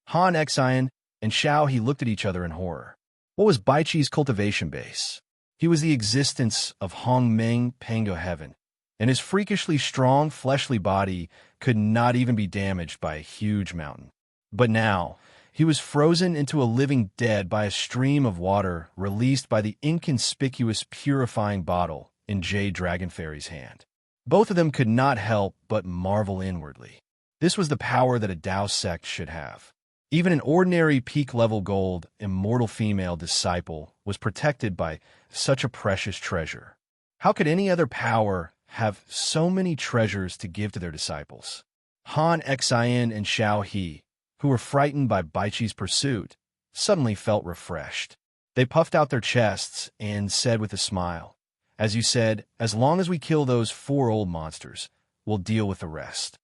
Han Xian and Xiao He looked at each other in horror. What was Baiqi's cultivation base? He was the existence of Hongmeng Pango Heaven, and his freakishly strong, fleshly body could not even be damaged by a huge mountain. But now, he was frozen into a living dead by a stream of water released by the inconspicuous purifying bottle in Jade Dragon Fairy's hand. Both of them could not help but marvel inwardly. This was the power that a Tao sect should have. Even an ordinary peak-level gold, immortal female disciple was protected by such a precious treasure. How could any other power have so many treasures to give to their disciples? Han Xian and Xiao He, who were frightened by Baiqi's pursuit, suddenly felt refreshed. They puffed out their chests and said with a smile, "As you said, as long as we kill those 4 old monsters, we'll deal with the rest."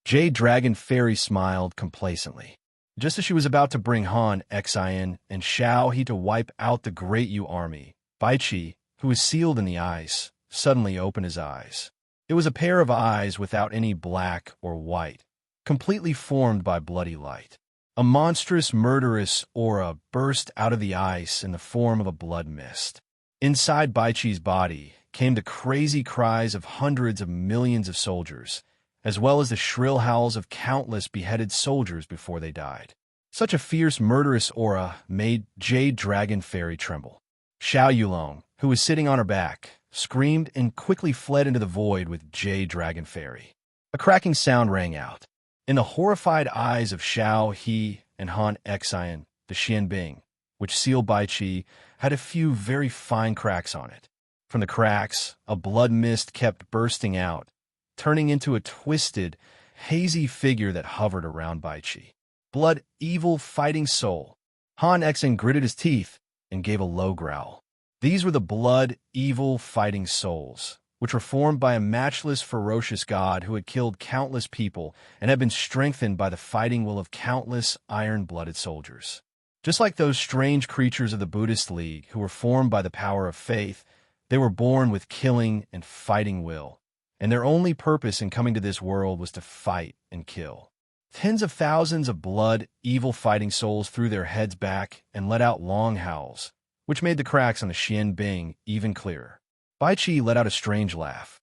Jade Dragon Fairy smiled complacently. Just as she was about to bring Han Xian and Xiao He to wipe out the Great Yu army, Baiqi, who was sealed in the ice, suddenly opened his eyes. It was a pair of eyes without any black or white, completely formed by bloody light. A monstrous, murderous aura burst out of the ice in the form of a blood mist. Inside Baiqi's body came the crazy cries of hundreds of millions of soldiers, as well as the shrill howls of countless beheaded soldiers before they died. Such a fierce, murderous aura made Jade Dragon Fairy tremble. Xiao Yulong, who was sitting on her back, screamed and quickly fled into the void with Jade Dragon Fairy. A cracking sound rang out. In the horrified eyes of Xiao He and Han Xian, the Xianbing, which sealed Bai Qi, had a few very fine cracks on it. From the cracks, a blood mist kept bursting out, turning into a twisted, hazy figure that hovered around Bai Qi. Blood, evil, fighting soul. Han Xian gritted his teeth and gave a low growl. These were the blood, evil, fighting souls, which were formed by a matchless, ferocious god who had killed countless people and had been strengthened by the fighting will of countless iron-blooded soldiers. Just like those strange creatures of the Buddhist League who were formed by the power of faith, they were born with killing and fighting will, and their only purpose in coming to this world was to fight and kill. Tens of thousands of blood, evil fighting souls threw their heads back and let out long howls, which made the cracks on the Xianbing even clearer. Bai Qi let out a strange laugh.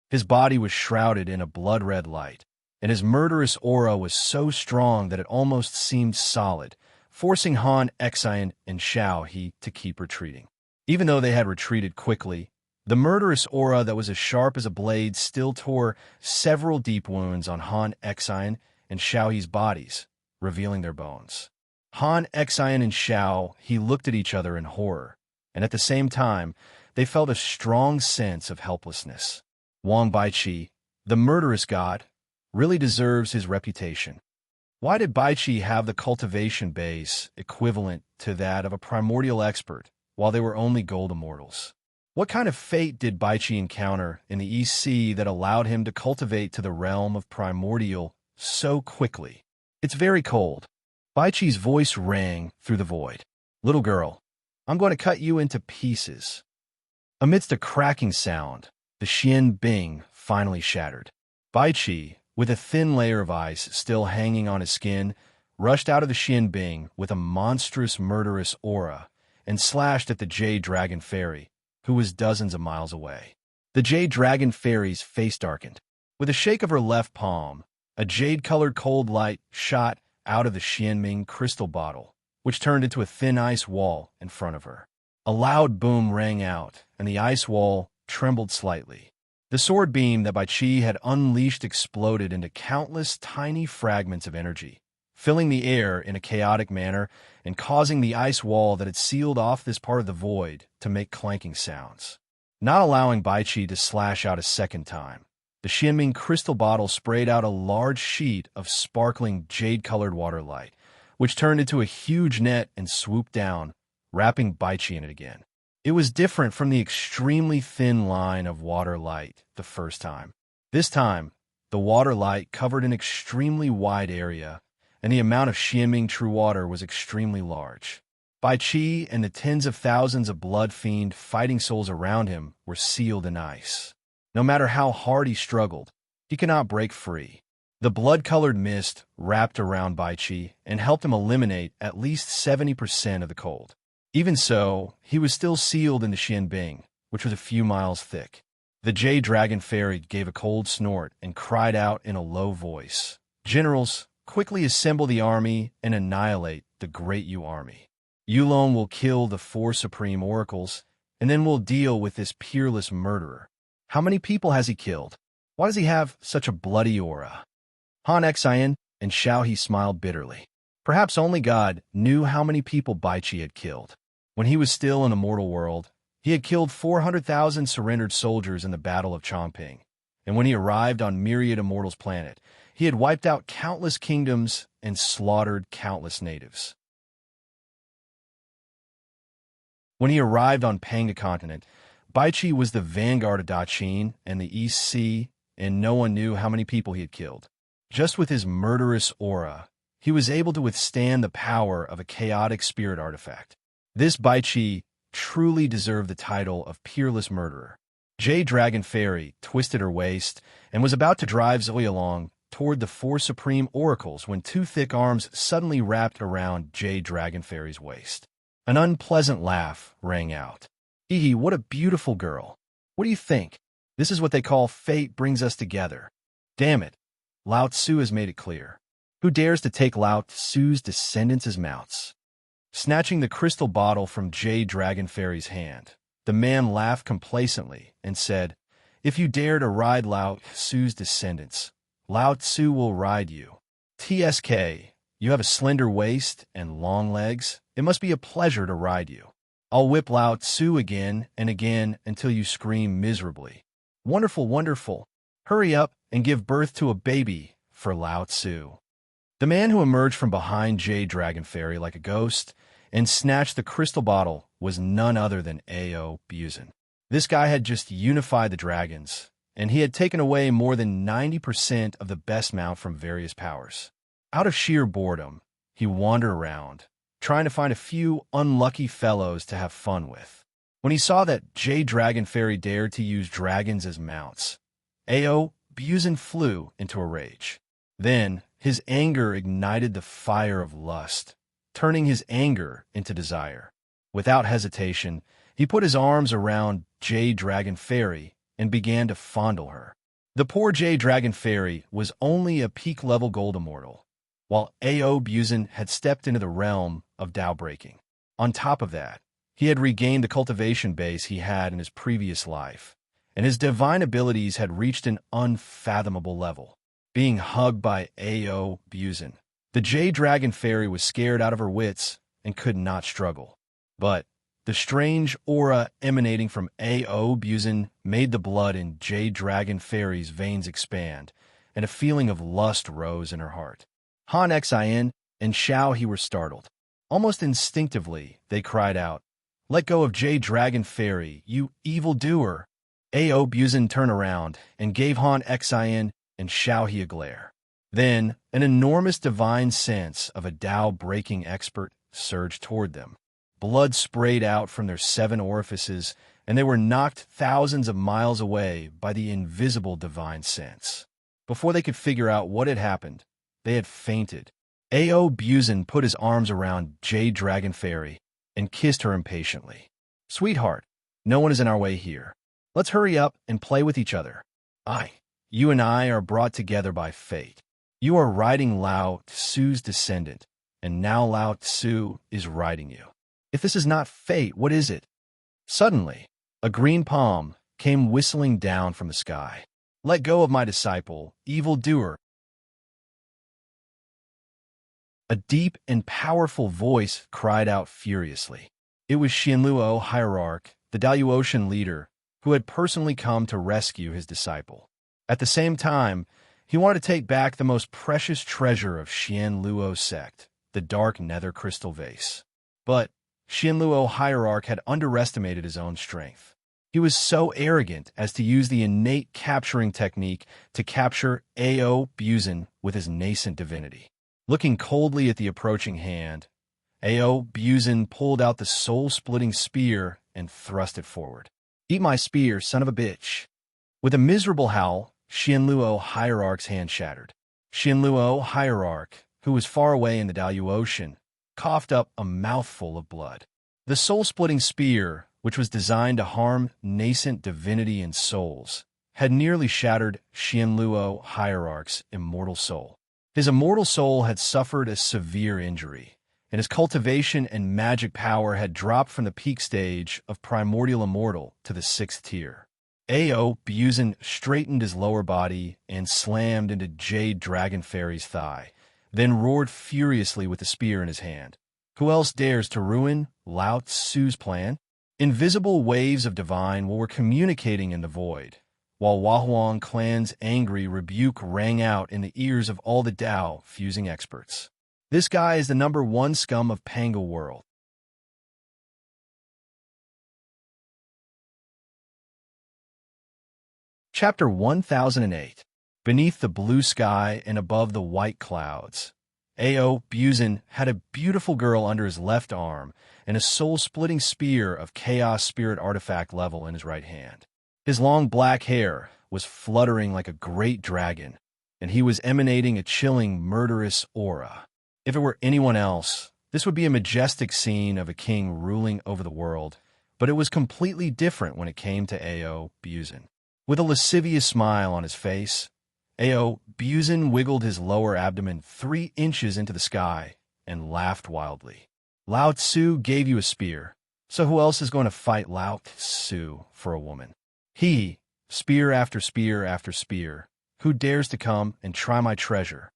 His body was shrouded in a blood-red light, and his murderous aura was so strong that it almost seemed solid, forcing Han Xian and Xiao He to keep retreating. Even though they had retreated quickly, the murderous aura that was as sharp as a blade still tore several deep wounds on Han Xian and Xiao He's bodies, revealing their bones. Han Xian and Xiao He looked at each other in horror, and at the same time, they felt a strong sense of helplessness. Wang Baiqi, the murderous god, really deserves his reputation. Why did Baiqi have the cultivation base equivalent to that of a primordial expert, while they were only gold immortals? What kind of fate did Baiqi encounter in the East Sea that allowed him to cultivate to the realm of primordial so quickly? It's very cold. Baiqi's voice rang through the void. Little girl, I'm going to cut you into pieces. Amidst a cracking sound, the Xianbing finally shattered. Baiqi, with a thin layer of ice still hanging on his skin, rushed out of the Xianbing with a monstrous murderous aura and slashed at the Jade Dragon Fairy, who was dozens of miles away. The Jade Dragon Fairy's face darkened. With a shake of her left palm, a jade-colored cold light shot out of the Xianbing crystal bottle, which turned into a thin ice wall in front of her. A loud boom rang out, and the ice wall trembled slightly. The sword beam that Baiqi had unleashed exploded into countless tiny fragments of energy, filling the air in a chaotic manner and causing the ice wall that had sealed off this part of the void to make clanking sounds. Not allowing Baiqi to slash out a second time, the Xianbing crystal bottle sprayed out a large sheet of sparkling jade-colored water light, which turned into a huge net and swooped down, wrapping Baiqi in it again. It was different from the extremely thin line of water light the first time. This time, the water light covered an extremely wide area, and the amount of Xianbing true water was extremely large. Baiqi and the tens of thousands of blood-fiend fighting souls around him were sealed in ice. No matter how hard he struggled, he could not break free. The blood-colored mist wrapped around Baiqi and helped him eliminate at least 70% of the cold. Even so, he was still sealed in the Xianbing, which was a few miles thick. The Jade Dragon Fairy gave a cold snort and cried out in a low voice, "Generals, quickly assemble the army and annihilate the Great Yu army. Yulong will kill the 4 supreme oracles, and then we'll deal with this peerless murderer. How many people has he killed? Why does he have such a bloody aura?" Han Xian and Xiao He smiled bitterly. Perhaps only God knew how many people Baiqi had killed. When he was still in the mortal world, he had killed 400,000 surrendered soldiers in the Battle of Chongping, and when he arrived on Myriad Immortals' planet, he had wiped out countless kingdoms and slaughtered countless natives. When he arrived on Panga continent, Baiqi was the vanguard of Daqin and the East Sea, and no one knew how many people he had killed. Just with his murderous aura, he was able to withstand the power of a chaotic spirit artifact. This Baiqi truly deserved the title of Peerless Murderer. Jade Dragon Fairy twisted her waist and was about to drive Zoe along toward the 4 supreme oracles when 2 thick arms suddenly wrapped around Jade Dragon Fairy's waist. An unpleasant laugh rang out. "Hee, what a beautiful girl. What do you think? This is what they call fate brings us together. Damn it, Lao Tzu has made it clear. Who dares to take Lao Tzu's descendants as mounts?" Snatching the crystal bottle from Jade Dragon Fairy's hand, the man laughed complacently and said, If you dare to ride Lao Tzu's descendants, Lao Tzu will ride you. TSK, you have a slender waist and long legs. It must be a pleasure to ride you. I'll whip Lao Tzu again and again until you scream miserably. Wonderful, wonderful. Hurry up and give birth to a baby for Lao Tzu. The man who emerged from behind Jade Dragon Fairy like a ghost and snatched the crystal bottle was none other than A.O. Buzin. This guy had just unified the dragons, and he had taken away more than 90% of the best mount from various powers. Out of sheer boredom, he wandered around, trying to find a few unlucky fellows to have fun with. When he saw that Jade Dragon Fairy dared to use dragons as mounts, A.O. Buzin flew into a rage. Then, his anger ignited the fire of lust, turning his anger into desire. Without hesitation, he put his arms around Jade Dragon Fairy and began to fondle her. The poor Jade Dragon Fairy was only a peak-level gold immortal, while A.O. Buzin had stepped into the realm of Tao breaking. On top of that, he had regained the cultivation base he had in his previous life, and his divine abilities had reached an unfathomable level. Being hugged by A.O. Buzin, the Jade Dragon Fairy was scared out of her wits and could not struggle. But the strange aura emanating from A.O. Buzin made the blood in Jade Dragon Fairy's veins expand, and a feeling of lust rose in her heart. Han Xian and Xiao He were startled. Almost instinctively, they cried out, "Let go of Jade Dragon Fairy, you evildoer!" A.O. Buzin turned around and gave Han Xian and Xiao He a glare. Then, an enormous divine sense of a Tao-breaking expert surged toward them. Blood sprayed out from their 7 orifices, and they were knocked thousands of miles away by the invisible divine sense. Before they could figure out what had happened, they had fainted. A.O. Buzin put his arms around Jade Dragon Fairy and kissed her impatiently. "Sweetheart, no one is in our way here. Let's hurry up and play with each other. You and I are brought together by fate. You are riding Lao Tzu's descendant, and now Lao Tzu is riding you. If this is not fate, what is it?" Suddenly, a green palm came whistling down from the sky. "Let go of my disciple, evildoer." A deep and powerful voice cried out furiously. It was Xianluo Hierarch, the Daluotian leader, who had personally come to rescue his disciple. At the same time, he wanted to take back the most precious treasure of Xianluo's sect, the dark nether crystal vase. But Xianluo Hierarch had underestimated his own strength. He was so arrogant as to use the innate capturing technique to capture A.O. Buzin with his nascent divinity. Looking coldly at the approaching hand, A.O. Buzin pulled out the soul-splitting spear and thrust it forward. "Eat my spear, son of a bitch." With a miserable howl, Xianluo Hierarch's hand shattered. Xianluo Hierarch, who was far away in the Daluotian, coughed up a mouthful of blood. The soul-splitting spear, which was designed to harm nascent divinity and souls, had nearly shattered Xianluo Hierarch's immortal soul. His immortal soul had suffered a severe injury, and his cultivation and magic power had dropped from the peak stage of primordial immortal to the 6th tier. A.O. Buzin straightened his lower body and slammed into Jade Dragon Fairy's thigh, then roared furiously with the spear in his hand. "Who else dares to ruin Lao Tzu's plan?" Invisible waves of divine were communicating in the void, while Wahuang clan's angry rebuke rang out in the ears of all the Tao fusing experts. "This guy is the #1 scum of Pango World." Chapter 1008. Beneath the blue sky and above the white clouds, A.O. Buzin had a beautiful girl under his left arm and a soul-splitting spear of Chaos Spirit artifact level in his right hand. His long black hair was fluttering like a great dragon, and he was emanating a chilling, murderous aura. If it were anyone else, this would be a majestic scene of a king ruling over the world, but it was completely different when it came to A.O. Buzin. With a lascivious smile on his face, A.O. Buzin wiggled his lower abdomen 3 inches into the sky and laughed wildly. "Lao Tzu gave you a spear, so who else is going to fight Lao Tzu for a woman?" He, spear after spear after spear. Who dares to come and try my treasure?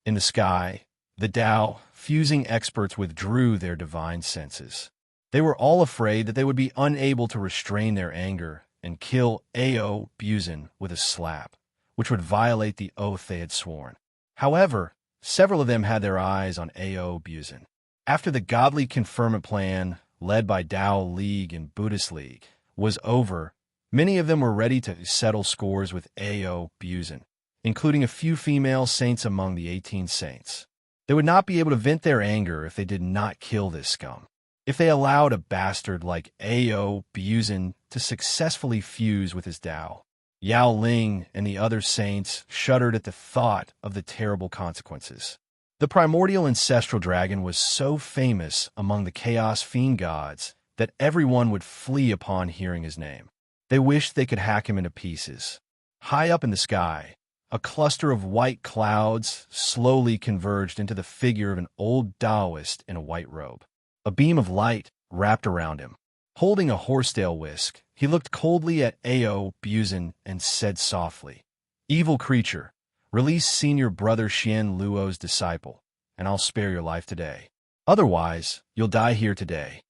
In the sky, the Tao, fusing experts withdrew their divine senses. They were all afraid that they would be unable to restrain their anger and kill Ao Buzin with a slap, which would violate the oath they had sworn. However, several of them had their eyes on Ao Buzin. After the godly conferment plan, led by Tao League and Buddhist League, was over, many of them were ready to settle scores with Ao Buzin, including a few female saints among the 18 saints. They would not be able to vent their anger if they did not kill this scum. If they allowed a bastard like Ao Buzin to successfully fuse with his Tao, Yao Ling and the other saints shuddered at the thought of the terrible consequences. The primordial ancestral dragon was so famous among the chaos fiend gods that everyone would flee upon hearing his name. They wished they could hack him into pieces. High up in the sky, a cluster of white clouds slowly converged into the figure of an old Taoist in a white robe. A beam of light wrapped around him. Holding a horsetail whisk, he looked coldly at Ao Buzin and said softly, "Evil creature, release senior brother Xian Luo's disciple, and I'll spare your life today. Otherwise, you'll die here today."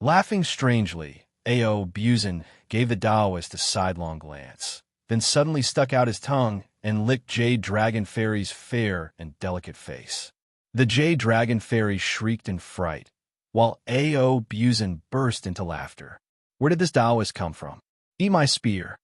Laughing strangely, Ao Buzin gave the Taoist a sidelong glance, then suddenly stuck out his tongue and licked Jade Dragon Fairy's fair and delicate face. The Jade Dragon Fairy shrieked in fright, while Ao Buzin burst into laughter. Where did this Taoist come from? Eat my spear.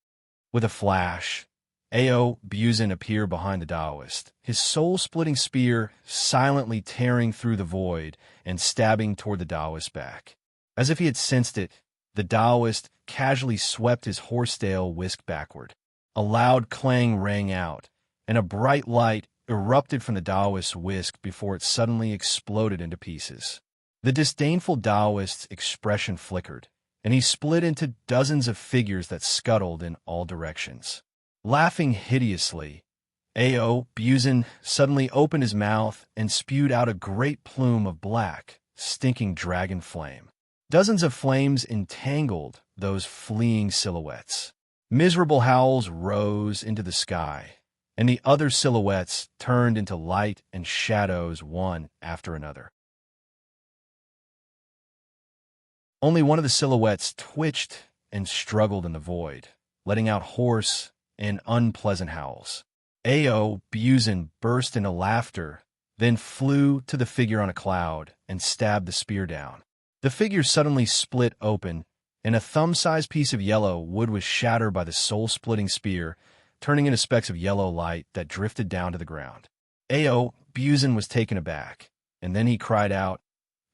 With a flash, Ao Buzin appeared behind the Taoist, his soul-splitting spear silently tearing through the void and stabbing toward the Taoist's back. As if he had sensed it, the Taoist casually swept his horsetail whisk backward. A loud clang rang out, and a bright light erupted from the Taoist's whisk before it suddenly exploded into pieces. The disdainful Taoist's expression flickered, and he split into dozens of figures that scuttled in all directions. Laughing hideously, Ao Buzin suddenly opened his mouth and spewed out a great plume of black, stinking dragon flame. Dozens of flames entangled those fleeing silhouettes. Miserable howls rose into the sky, and the other silhouettes turned into light and shadows one after another. Only one of the silhouettes twitched and struggled in the void, letting out hoarse and unpleasant howls. Ao Buzin burst into laughter, then flew to the figure on a cloud and stabbed the spear down. The figure suddenly split open, and a thumb-sized piece of yellow wood was shattered by the soul-splitting spear, turning into specks of yellow light that drifted down to the ground. Ao Buzin was taken aback, and then he cried out,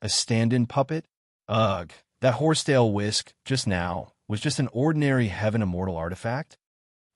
"A stand-in puppet? Ugh, that horsetail whisk, just now, was just an ordinary heaven immortal artifact?"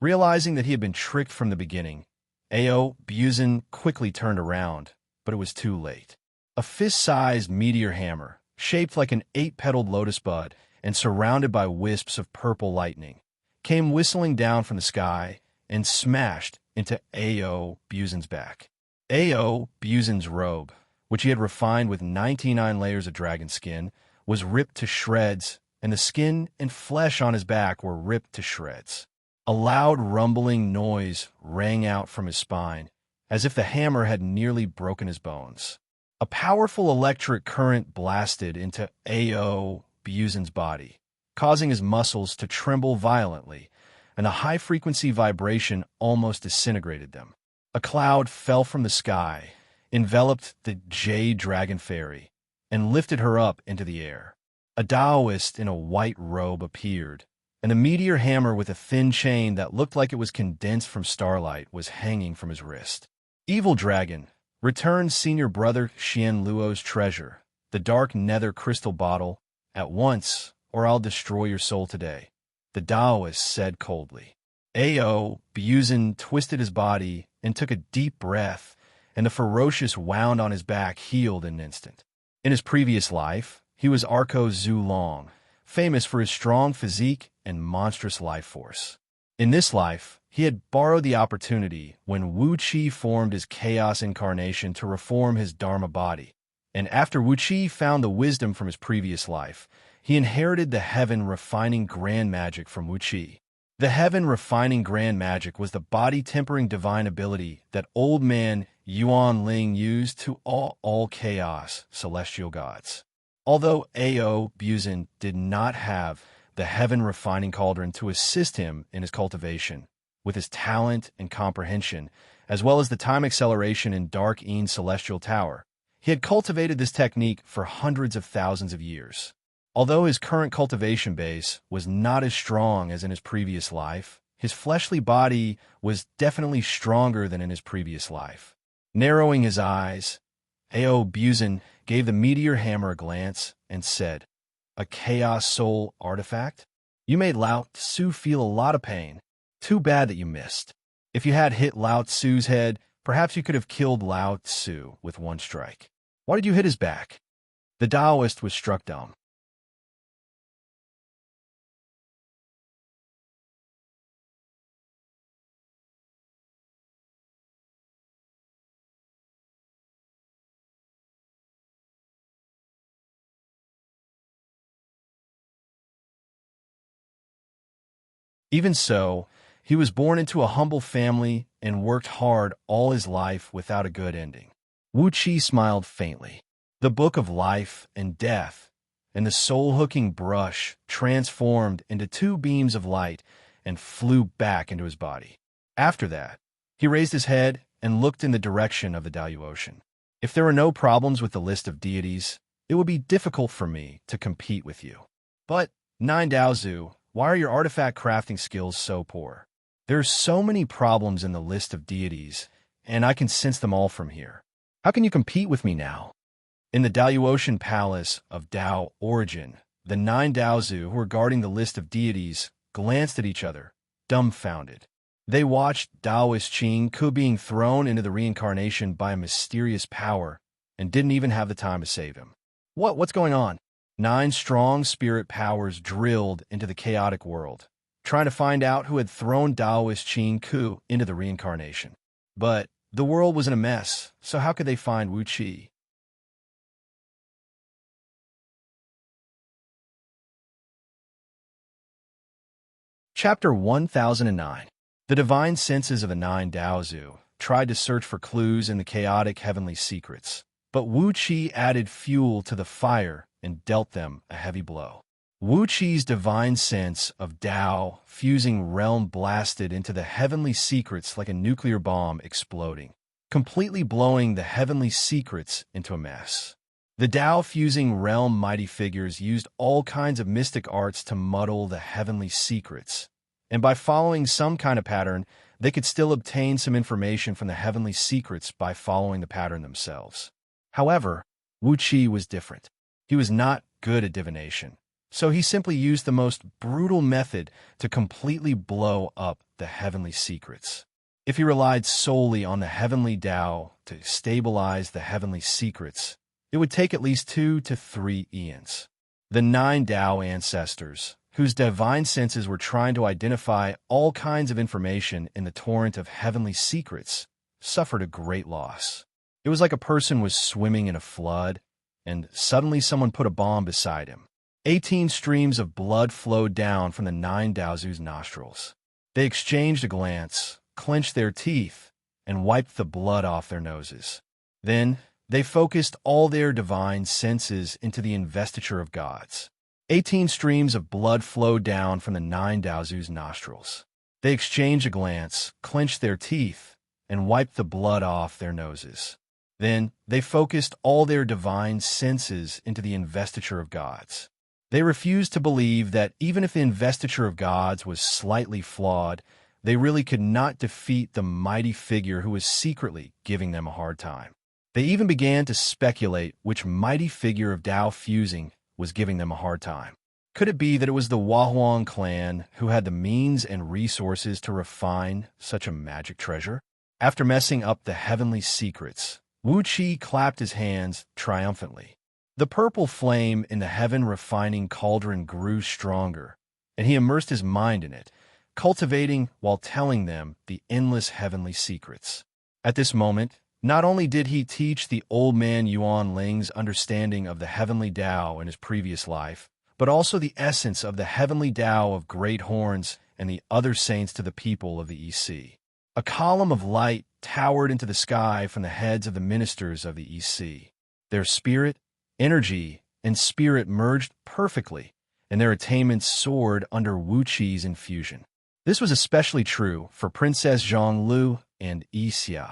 Realizing that he had been tricked from the beginning, Ao Buzin quickly turned around, but it was too late. A fist-sized meteor hammer, shaped like an 8-petaled lotus bud and surrounded by wisps of purple lightning, came whistling down from the sky and smashed into Ao Buzin's back. Ao Buzin's robe, which he had refined with 99 layers of dragon skin, was ripped to shreds, and the skin and flesh on his back were ripped to shreds. A loud rumbling noise rang out from his spine, as if the hammer had nearly broken his bones. A powerful electric current blasted into Ao Buzin's body, causing his muscles to tremble violently, and a high-frequency vibration almost disintegrated them. A cloud fell from the sky, enveloped the Jade Dragon Fairy, and lifted her up into the air. A Taoist in a white robe appeared, and a meteor hammer with a thin chain that looked like it was condensed from starlight was hanging from his wrist. "Evil dragon, return senior brother Xian Luo's treasure, the dark nether crystal bottle, at once, or I'll destroy your soul today," the Taoist said coldly. Ao Buzin twisted his body and took a deep breath, and the ferocious wound on his back healed in an instant. In his previous life, he was Arco Zulong, famous for his strong physique and monstrous life force. In this life, he had borrowed the opportunity when Wuxia formed his chaos incarnation to reform his Dharma body, and after Wuxia found the wisdom from his previous life, he inherited the heaven refining grand magic from Wuxia. The heaven-refining grand magic was the body-tempering divine ability that old man Yuan Ling used to awe all chaos celestial gods. Although Ao Buzin did not have the heaven-refining cauldron to assist him in his cultivation, with his talent and comprehension, as well as the time acceleration in Dark Een Celestial Tower, he had cultivated this technique for hundreds of thousands of years. Although his current cultivation base was not as strong as in his previous life, his fleshly body was definitely stronger than in his previous life. Narrowing his eyes, Ao Buzin gave the meteor hammer a glance and said, "A Chaos Soul artifact? You made Lao Tzu feel a lot of pain. Too bad that you missed. If you had hit Lao Tzu's head, perhaps you could have killed Lao Tzu with one strike. Why did you hit his back?" The Taoist was struck dumb. Even so, he was born into a humble family and worked hard all his life without a good ending. Wuxia smiled faintly. The book of life and death and the soul-hooking brush transformed into two beams of light and flew back into his body. After that, he raised his head and looked in the direction of the Dayu Ocean. If there were no problems with the list of deities, it would be difficult for me to compete with you. But, Nine Daozu, why are your artifact crafting skills so poor? There are so many problems in the list of deities, and I can sense them all from here. How can you compete with me now? In the Dayu Ocean Palace of Dao Origin, the 9 Daozu who were guarding the list of deities glanced at each other, dumbfounded. They watched Daoist Qing Ku being thrown into the reincarnation by a mysterious power and didn't even have the time to save him. What's going on? 9 strong spirit powers drilled into the chaotic world, trying to find out who had thrown Daoist Qing Ku into the reincarnation. But the world was in a mess, so how could they find Wuxia? Chapter 1009. The divine senses of the 9 Daozu tried to search for clues in the chaotic heavenly secrets, but Wuxia added fuel to the fire and dealt them a heavy blow. Wuqi's divine sense of Dao fusing realm blasted into the heavenly secrets like a nuclear bomb exploding, completely blowing the heavenly secrets into a mess. The Dao fusing realm mighty figures used all kinds of mystic arts to muddle the heavenly secrets, and by following some kind of pattern, they could still obtain some information from the heavenly secrets by following the pattern themselves. However, Wuxia was different. He was not good at divination, so he simply used the most brutal method to completely blow up the heavenly secrets. If he relied solely on the heavenly Dao to stabilize the heavenly secrets, it would take at least 2 to 3 eons. The 9 Dao ancestors, whose divine senses were trying to identify all kinds of information in the torrent of heavenly secrets, suffered a great loss. It was like a person was swimming in a flood, and suddenly someone put a bomb beside him. 18 streams of blood flowed down from the 9 Daozu's nostrils. They exchanged a glance, clenched their teeth, and wiped the blood off their noses. Then, they focused all their divine senses into the investiture of gods. 18 streams of blood flowed down from the 9 Daozu's nostrils. They exchanged a glance, clenched their teeth, and wiped the blood off their noses. Then, they focused all their divine senses into the investiture of gods. They refused to believe that even if the investiture of gods was slightly flawed, they really could not defeat the mighty figure who was secretly giving them a hard time. They even began to speculate which mighty figure of Dao fusing was giving them a hard time. Could it be that it was the Wahuang clan who had the means and resources to refine such a magic treasure? After messing up the heavenly secrets, Wuxia clapped his hands triumphantly. The purple flame in the heaven-refining cauldron grew stronger, and he immersed his mind in it, cultivating while telling them the endless heavenly secrets. At this moment, not only did he teach the old man Yuan Ling's understanding of the heavenly Dao in his previous life, but also the essence of the heavenly Dao of great horns and the other saints to the people of the EC. A column of light towered into the sky from the heads of the ministers of the EC. Their spirit, energy, and spirit merged perfectly, and their attainments soared under Wuxia's infusion. This was especially true for Princess Zhonglu and Xianxia.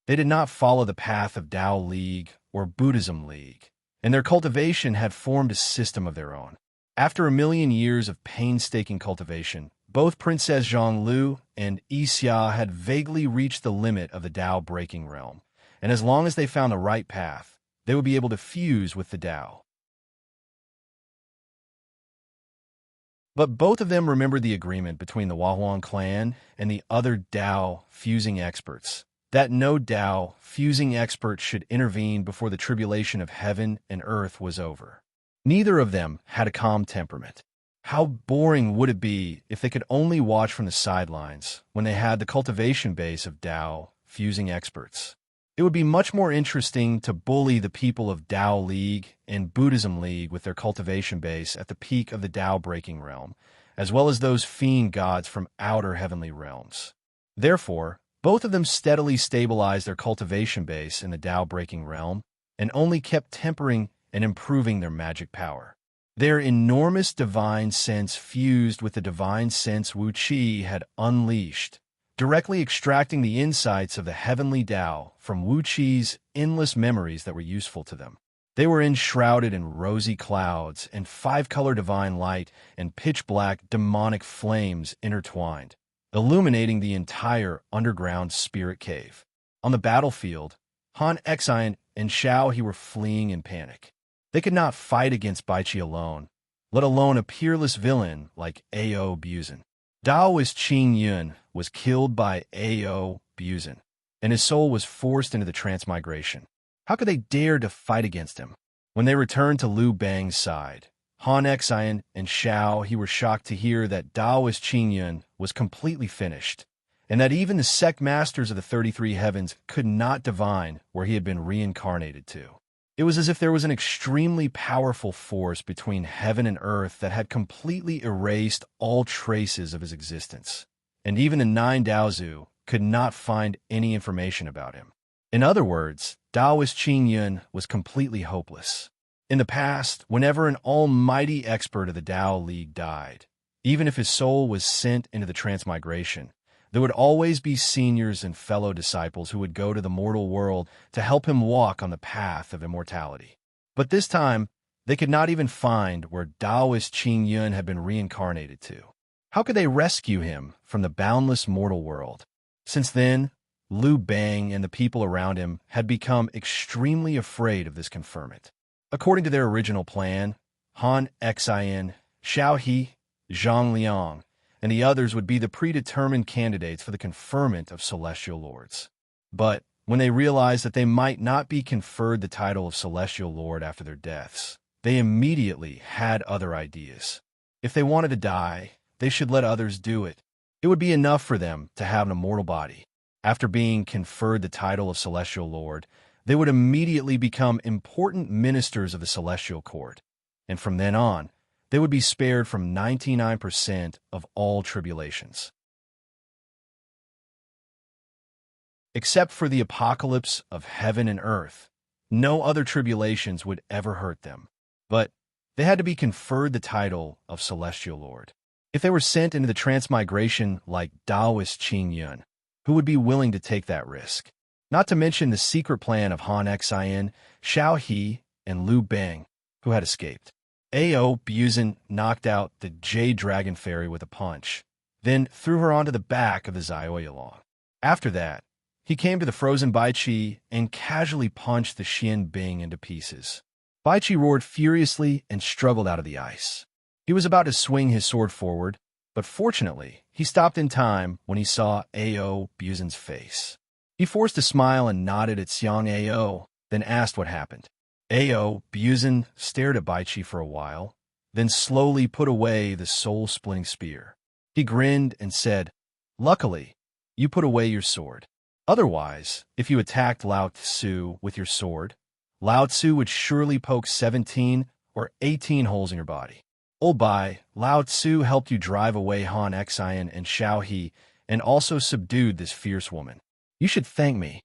They did not follow the path of Tao League or Buddhism League, and their cultivation had formed a system of their own. After 1,000,000 years of painstaking cultivation, both Princess Zhonglu and Wuxia had vaguely reached the limit of the Tao breaking realm, and as long as they found the right path, they would be able to fuse with the Tao. But both of them remembered the agreement between the Huahuang clan and the other Tao fusing experts, that no Tao fusing expert should intervene before the tribulation of heaven and earth was over. Neither of them had a calm temperament. How boring would it be if they could only watch from the sidelines when they had the cultivation base of Tao fusing experts? It would be much more interesting to bully the people of Tao League and Buddhism League with their cultivation base at the peak of the Tao breaking realm, as well as those fiend gods from outer heavenly realms. Therefore, both of them steadily stabilized their cultivation base in the Tao breaking realm and only kept tempering and improving their magic power. Their enormous divine sense fused with the divine sense Wuxia had unleashed, directly extracting the insights of the heavenly Tao from Wuxia's endless memories that were useful to them. They were enshrouded in rosy clouds and five-color divine light and pitch-black demonic flames intertwined, illuminating the entire underground spirit cave. On the battlefield, Han Xian and Xiao He were fleeing in panic. They could not fight against Baiqi alone, let alone a peerless villain like Ao Buzin. Daoist Qing Yun was killed by Ao Buzin, and his soul was forced into the transmigration. How could they dare to fight against him? When they returned to Liu Bang's side, Han Xian and Xiao He were shocked to hear that Daoist Qing Yun was completely finished, and that even the sect masters of the 33 heavens could not divine where he had been reincarnated to. It was as if there was an extremely powerful force between heaven and earth that had completely erased all traces of his existence, and even the 9 Daozu could not find any information about him. In other words, Daoist Qing Yun was completely hopeless. In the past, whenever an almighty expert of the Tao League died, even if his soul was sent into the transmigration, there would always be seniors and fellow disciples who would go to the mortal world to help him walk on the path of immortality. But this time, they could not even find where Daoist Qing Yun had been reincarnated to. How could they rescue him from the boundless mortal world? Since then, Liu Bang and the people around him had become extremely afraid of this conferment. According to their original plan, Han Xian, Xiao He, Zhang Liang, and the others would be the predetermined candidates for the conferment of celestial lords. But when they realized that they might not be conferred the title of celestial lord after their deaths, they immediately had other ideas. If they wanted to die, they should let others do it. It would be enough for them to have an immortal body. After being conferred the title of celestial lord, they would immediately become important ministers of the celestial court, and from then on, they would be spared from 99% of all tribulations. Except for the apocalypse of heaven and earth, no other tribulations would ever hurt them. But they had to be conferred the title of Celestial Lord. If they were sent into the transmigration like Daoist Qing Yun, who would be willing to take that risk? Not to mention the secret plan of Han Xian, Xiao He, and Liu Bang, who had escaped. Ao Buzin knocked out the Jade Dragon Fairy with a punch, then threw her onto the back of the Zioyalong. After that, he came to the frozen Baiqi and casually punched the Xian Bing into pieces. Baiqi roared furiously and struggled out of the ice. He was about to swing his sword forward, but fortunately, he stopped in time when he saw Ao Buzin's face. He forced a smile and nodded at Xianxia, then asked what happened. Ao Buzin stared at Baiqi for a while, then slowly put away the soul-splitting spear. He grinned and said, "Luckily, you put away your sword. Otherwise, if you attacked Lao Tzu with your sword, Lao Tzu would surely poke 17 or 18 holes in your body." Old Bai, Lao Tzu helped you drive away Han Xian and Xiao He, and also subdued this fierce woman. You should thank me.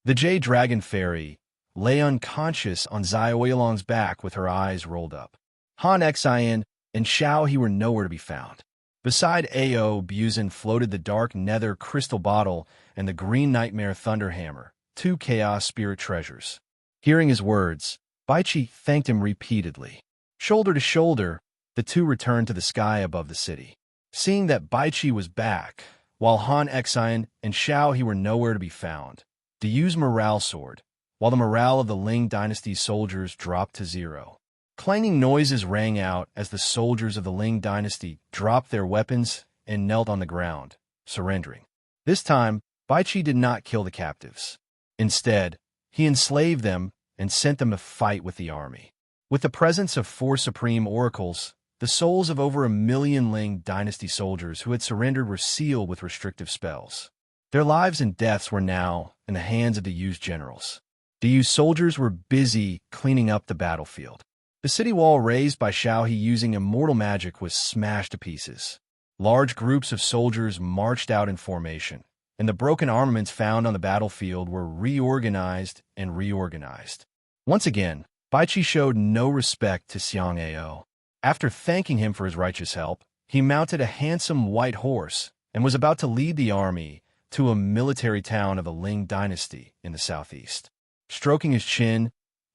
The Jade Dragon Fairy lay unconscious on Zai Oilong's back with her eyes rolled up. Han Xian and Xiao He were nowhere to be found. Beside Ao Buzin floated the dark nether crystal bottle and the green nightmare thunderhammer, two chaos spirit treasures. Hearing his words, Baichi thanked him repeatedly. Shoulder to shoulder, the two returned to the sky above the city. Seeing that Baichi was back, while Han Xian and Xiao He were nowhere to be found, De Yu's morale soared, while the morale of the Ling Dynasty's soldiers dropped to zero. Clanging noises rang out as the soldiers of the Ling Dynasty dropped their weapons and knelt on the ground, surrendering. This time, Baichi did not kill the captives. Instead, he enslaved them and sent them to fight with the army. With the presence of 4 supreme oracles, the souls of over 1 million Ling Dynasty soldiers who had surrendered were sealed with restrictive spells. Their lives and deaths were now in the hands of De Yu's generals. De Yu's soldiers were busy cleaning up the battlefield. The city wall raised by Xiao He using immortal magic was smashed to pieces. Large groups of soldiers marched out in formation, and the broken armaments found on the battlefield were reorganized and reorganized. Once again, Baichi showed no respect to Xianxia. After thanking him for his righteous help, he mounted a handsome white horse and was about to lead the army to a military town of the Ling Dynasty in the southeast. Stroking his chin,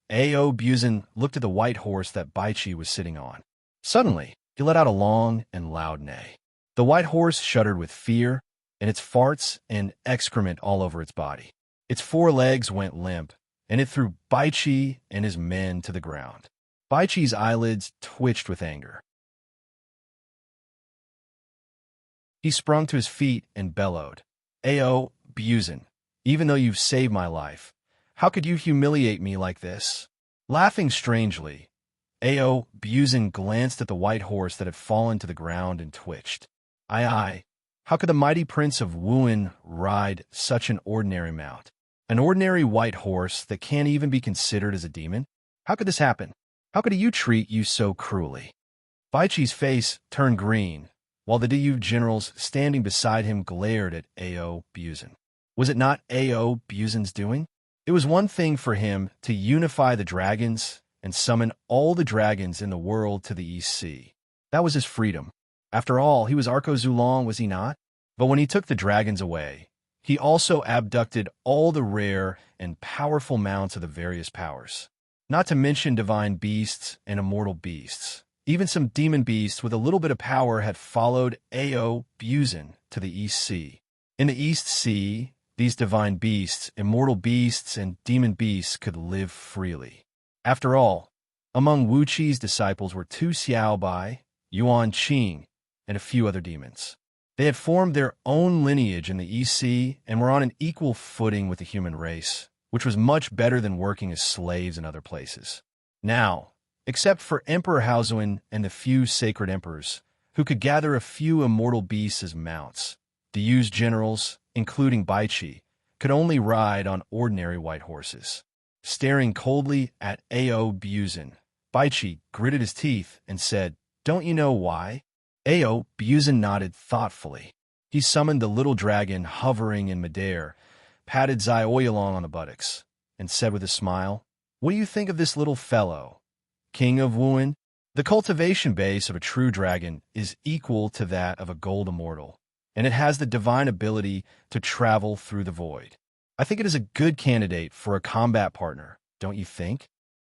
Ao Buzin looked at the white horse that Baichi was sitting on. Suddenly, he let out a long and loud neigh. The white horse shuddered with fear, and its farts and excrement all over its body. Its 4 legs went limp, and it threw Baichi and his men to the ground. Baichi's eyelids twitched with anger. He sprung to his feet and bellowed, Ao Buzin, even though you've saved my life, how could you humiliate me like this? Laughing strangely, Ao Buzin glanced at the white horse that had fallen to the ground and twitched. Aye, how could the mighty prince of Wuhan ride such an ordinary mount? An ordinary white horse that can't even be considered as a demon? How could this happen? How could you treat you so cruelly? Baichi's face turned green, while the De Yu generals standing beside him glared at Ao Buzin. Was it not Ao Buzin's doing? It was one thing for him to unify the dragons and summon all the dragons in the world to the East Sea. That was his freedom. After all, he was Arco Zulong, was he not? But when he took the dragons away, he also abducted all the rare and powerful mounts of the various powers. Not to mention divine beasts and immortal beasts. Even some demon beasts with a little bit of power had followed Ao Buzin to the East Sea. In the East Sea, these divine beasts, immortal beasts, and demon beasts could live freely. After all, among Wuxi's disciples were 2 Xiao Bai, Yuan Qing, and a few other demons. They had formed their own lineage in the East Sea and were on an equal footing with the human race, which was much better than working as slaves in other places. Now, except for Emperor Haozuan and the few sacred emperors, who could gather a few immortal beasts as mounts, De Yu's generals, including Baichi, could only ride on ordinary white horses. Staring coldly at Ao Buzin, Baichi gritted his teeth and said, "Don't you know why?" Ao Buzin nodded thoughtfully. He summoned the little dragon hovering in midair, patted Zai Oilong on the buttocks, and said with a smile, "What do you think of this little fellow, King of Wuhan? The cultivation base of a true dragon is equal to that of a gold immortal, and it has the divine ability to travel through the void. I think it is a good candidate for a combat partner, don't you think?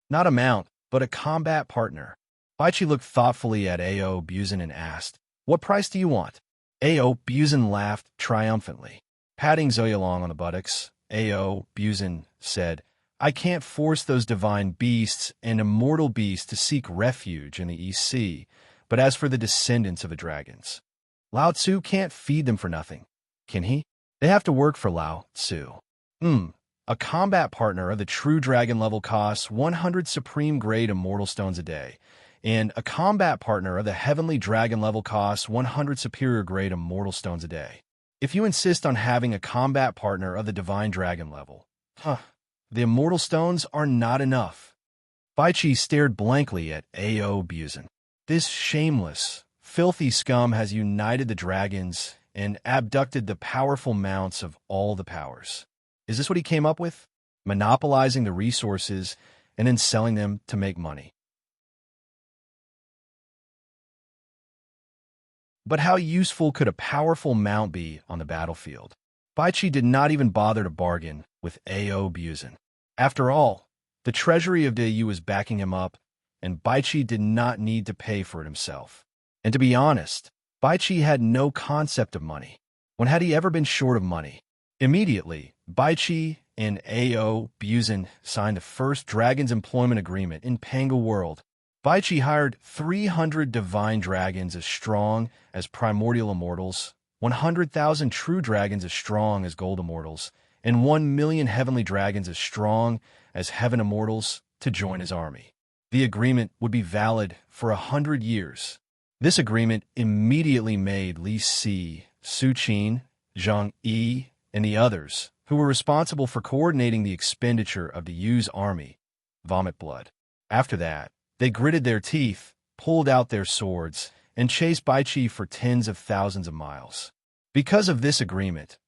Not a mount, but a combat partner." Baichi looked thoughtfully at Ao Buzin and asked, "What price do you want?" Ao Buzin laughed triumphantly. Patting Zoyalong on the buttocks, Ao Buzin said, "I can't force those divine beasts and immortal beasts to seek refuge in the East Sea, but as for the descendants of the dragons, Lao Tzu can't feed them for nothing, can he? They have to work for Lao Tzu. A combat partner of the true dragon level costs 100 supreme grade immortal stones a day, and a combat partner of the heavenly dragon level costs 100 superior grade immortal stones a day. If you insist on having a combat partner of the divine dragon level, the immortal stones are not enough." Baichi stared blankly at Ao Buzin. This shameless, filthy scum has united the dragons and abducted the powerful mounts of all the powers. Is this what he came up with? Monopolizing the resources and then selling them to make money. But how useful could a powerful mount be on the battlefield? Baichi did not even bother to bargain with A.O. Buzin. After all, the treasury of Deyu was backing him up, and Baichi did not need to pay for it himself. And to be honest, Baichi had no concept of money. When had he ever been short of money? Immediately, Baichi and A.O. Buzin signed the first Dragon's Employment Agreement in Panga World. Baichi hired 300 divine dragons as strong as primordial immortals, 100,000 true dragons as strong as gold immortals, and 1 million heavenly dragons as strong as heaven immortals to join his army. The agreement would be valid for 100 years. This agreement immediately made Li Si, Su Qin, Zhang Yi, and the others, who were responsible for coordinating the expenditure of the Yu's army, vomit blood. After that, they gritted their teeth, pulled out their swords, and chased Baichi for tens of thousands of miles. Because of this agreement,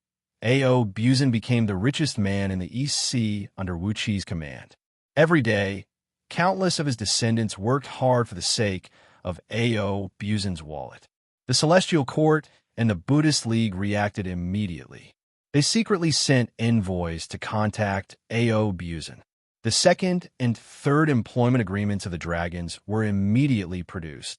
A.O. Buzin became the richest man in the East Sea under Wuxia's command. Every day, countless of his descendants worked hard for the sake of A.O. Buzin's wallet. The Celestial Court and the Buddhist League reacted immediately. They secretly sent envoys to contact A.O. Buzin. The second and third employment agreements of the dragons were immediately produced.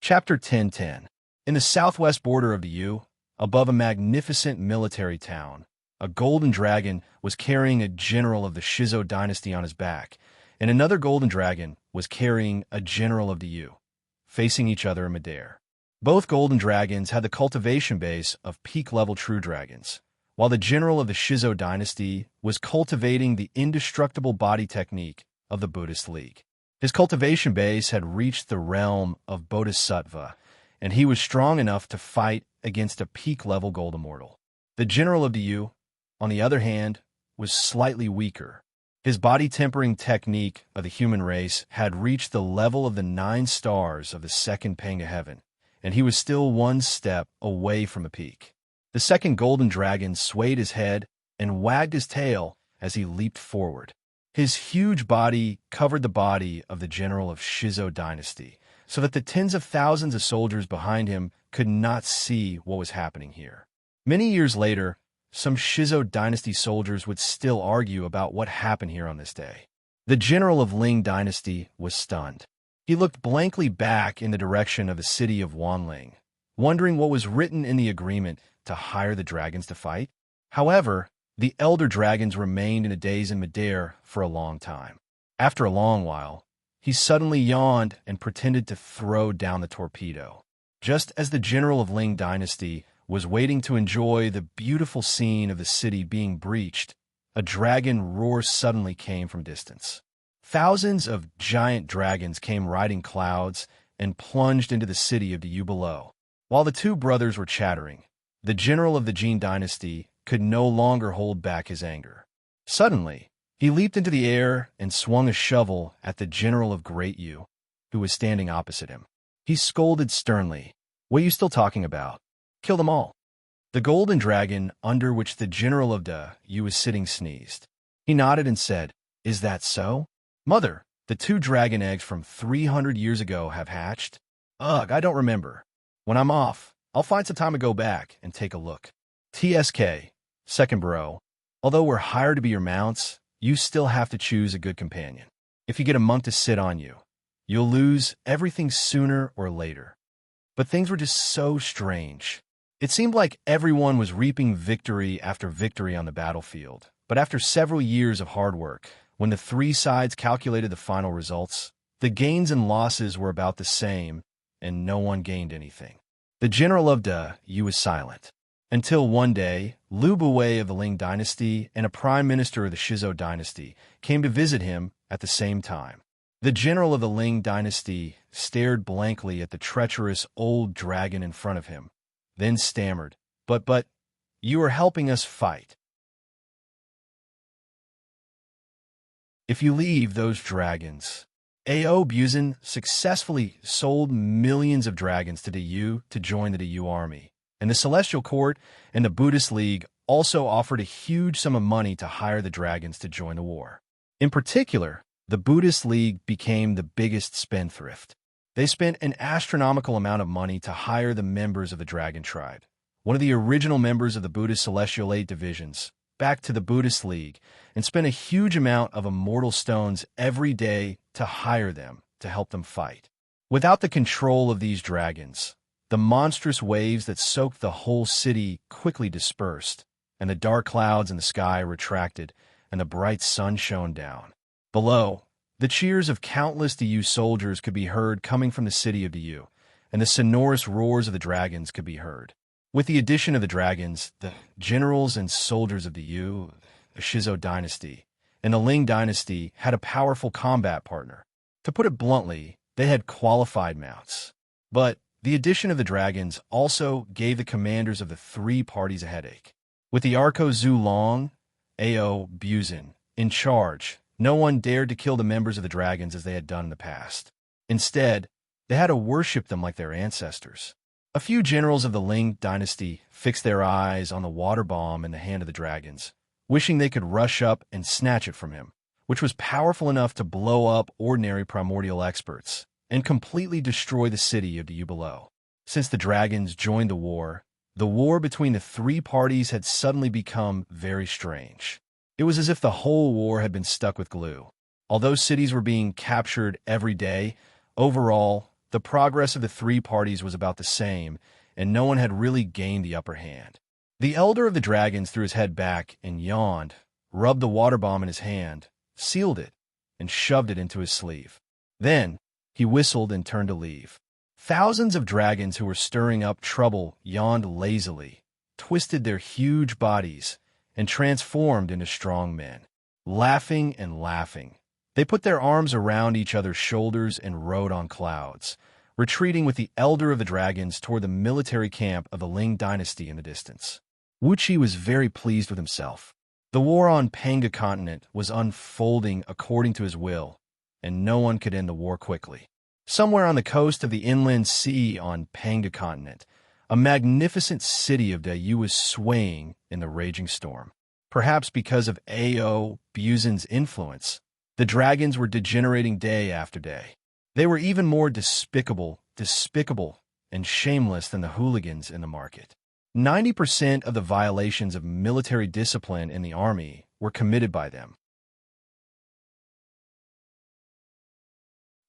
Chapter 10:10. In the southwest border of the Yu, above a magnificent military town, a golden dragon was carrying a general of the Shizo dynasty on his back, and another golden dragon was carrying a general of the Yu, facing each other in midair. Both golden dragons had the cultivation base of peak-level true dragons, while the general of the Shizo dynasty was cultivating the indestructible body technique of the Buddhist League. His cultivation base had reached the realm of Bodhisattva, and he was strong enough to fight against a peak-level gold immortal. The general of the Yu, on the other hand, was slightly weaker. His body-tempering technique of the human race had reached the level of the 9 stars of the second Panga heaven, and he was still one step away from a peak. The second golden dragon swayed his head and wagged his tail as he leaped forward. His huge body covered the body of the general of Shizo dynasty, so that the tens of thousands of soldiers behind him could not see what was happening here. Many years later, some Shizo dynasty soldiers would still argue about what happened here on this day. The general of Ling dynasty was stunned. He looked blankly back in the direction of the city of Wanling, wondering what was written in the agreement to hire the dragons to fight. However, the elder dragons remained in a daze in midair for a long time. After a long while, he suddenly yawned and pretended to throw down the torpedo. Just as the general of Ling dynasty was waiting to enjoy the beautiful scene of the city being breached, a dragon roar suddenly came from distance. Thousands of giant dragons came riding clouds and plunged into the city of the Yu below. While the two brothers were chattering, the general of the Jin dynasty could no longer hold back his anger. Suddenly, he leaped into the air and swung a shovel at the general of Great Yu, who was standing opposite him. He scolded sternly, "What are you still talking about? Kill them all." The golden dragon under which the general of the Yu was sitting sneezed. He nodded and said, "Is that so? Mother, the 2 dragon eggs from 300 years ago have hatched? Ugh, I don't remember. When I'm off, I'll find some time to go back and take a look." TSK, second bro, although we're hired to be your mounts, you still have to choose a good companion. If you get a monk to sit on you, you'll lose everything sooner or later. But things were just so strange. It seemed like everyone was reaping victory after victory on the battlefield, but after several years of hard work, when the 3 sides calculated the final results, the gains and losses were about the same, and no one gained anything. The general of the Yu was silent, until one day, Lu Buwei of the Ling dynasty and a prime minister of the Shizo dynasty came to visit him at the same time. The general of the Ling dynasty stared blankly at the treacherous old dragon in front of him, then stammered, but, you are helping us fight." if you leave those dragons. A.O. Buzin successfully sold millions of dragons to Diyu to join the Diyu army, and the Celestial Court and the Buddhist League also offered a huge sum of money to hire the dragons to join the war. In particular, the Buddhist League became the biggest spendthrift. They spent an astronomical amount of money to hire the members of the Dragon Tribe, one of the original members of the Buddhist Celestial 8 divisions, back to the Buddhist League, and spent a huge amount of immortal stones every day to hire them to help them fight. Without the control of these dragons, the monstrous waves that soaked the whole city quickly dispersed, and the dark clouds in the sky retracted, and the bright sun shone down. Below, the cheers of countless Diyu soldiers could be heard coming from the city of Diyu, and the sonorous roars of the dragons could be heard. With the addition of the dragons, the generals and soldiers of Diyu, the Shizhou dynasty, and the Ling dynasty had a powerful combat partner. To put it bluntly, they had qualified mounts. But the addition of the dragons also gave the commanders of the three parties a headache. With the Arco Zulong, A.O. Buzin, in charge, no one dared to kill the members of the dragons as they had done in the past. Instead, they had to worship them like their ancestors. A few generals of the Ling dynasty fixed their eyes on the water bomb in the hand of the dragons, wishing they could rush up and snatch it from him, which was powerful enough to blow up ordinary primordial experts and completely destroy the city of Diyu below. Since the dragons joined the war between the three parties had suddenly become very strange. It was as if the whole war had been stuck with glue. Although cities were being captured every day, overall, the progress of the three parties was about the same, and no one had really gained the upper hand. The elder of the dragons threw his head back and yawned, rubbed the water bomb in his hand, sealed it, and shoved it into his sleeve. Then, he whistled and turned to leave. Thousands of dragons who were stirring up trouble yawned lazily, twisted their huge bodies, and transformed into strong men. Laughing and laughing, they put their arms around each other's shoulders and rode on clouds, retreating with the elder of the dragons toward the military camp of the Ling dynasty in the distance. Wuxia was very pleased with himself. The war on Panga continent was unfolding according to his will, and no one could end the war quickly. Somewhere on the coast of the inland sea on Panga continent, a magnificent city of Diyu was swaying in the raging storm. Perhaps because of A.O. Buzin's influence, the dragons were degenerating day after day. They were even more despicable, and shameless than the hooligans in the market. 90% of the violations of military discipline in the army were committed by them.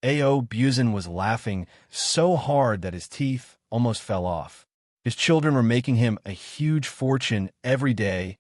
A.O. Buzin was laughing so hard that his teeth almost fell off. His children were making him a huge fortune every day,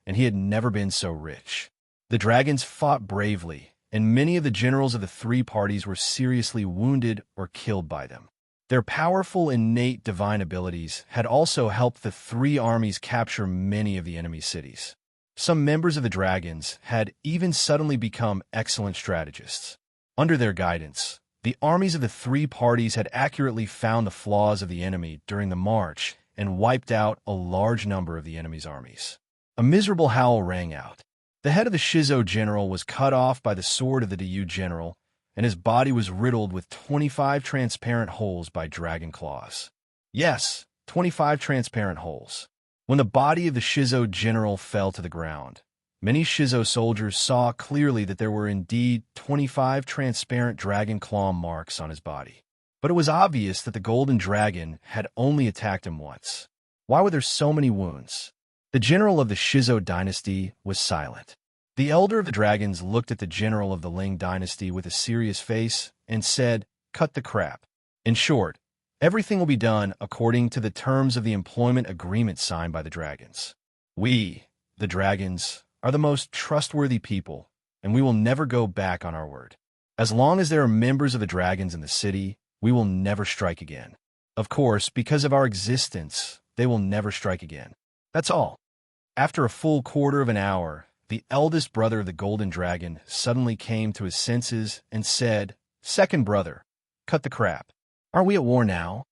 and he had never been so rich. The dragons fought bravely, and many of the generals of the three parties were seriously wounded or killed by them. Their powerful innate divine abilities had also helped the three armies capture many of the enemy cities. Some members of the dragons had even suddenly become excellent strategists. Under their guidance, the armies of the three parties had accurately found the flaws of the enemy during the march and wiped out a large number of the enemy's armies. A miserable howl rang out. The head of the Shizhou general was cut off by the sword of the Diyu general, and his body was riddled with 25 transparent holes by dragon claws. Yes, 25 transparent holes. When the body of the Shizhou general fell to the ground, many Shizhou soldiers saw clearly that there were indeed 25 transparent dragon claw marks on his body. But it was obvious that the golden dragon had only attacked him once. Why were there so many wounds? The general of the Shizhou dynasty was silent. The elder of the dragons looked at the general of the Ling dynasty with a serious face and said, "Cut the crap. In short, everything will be done according to the terms of the employment agreement signed by the dragons. We, the dragons, are the most trustworthy people, and we will never go back on our word. As long as there are members of the dragons in the city, we will never strike again. Of course, because of our existence, they will never strike again. That's all." After a full quarter of an hour, the eldest brother of the golden dragon suddenly came to his senses and said, "Second brother, cut the crap. Aren't we at war now?"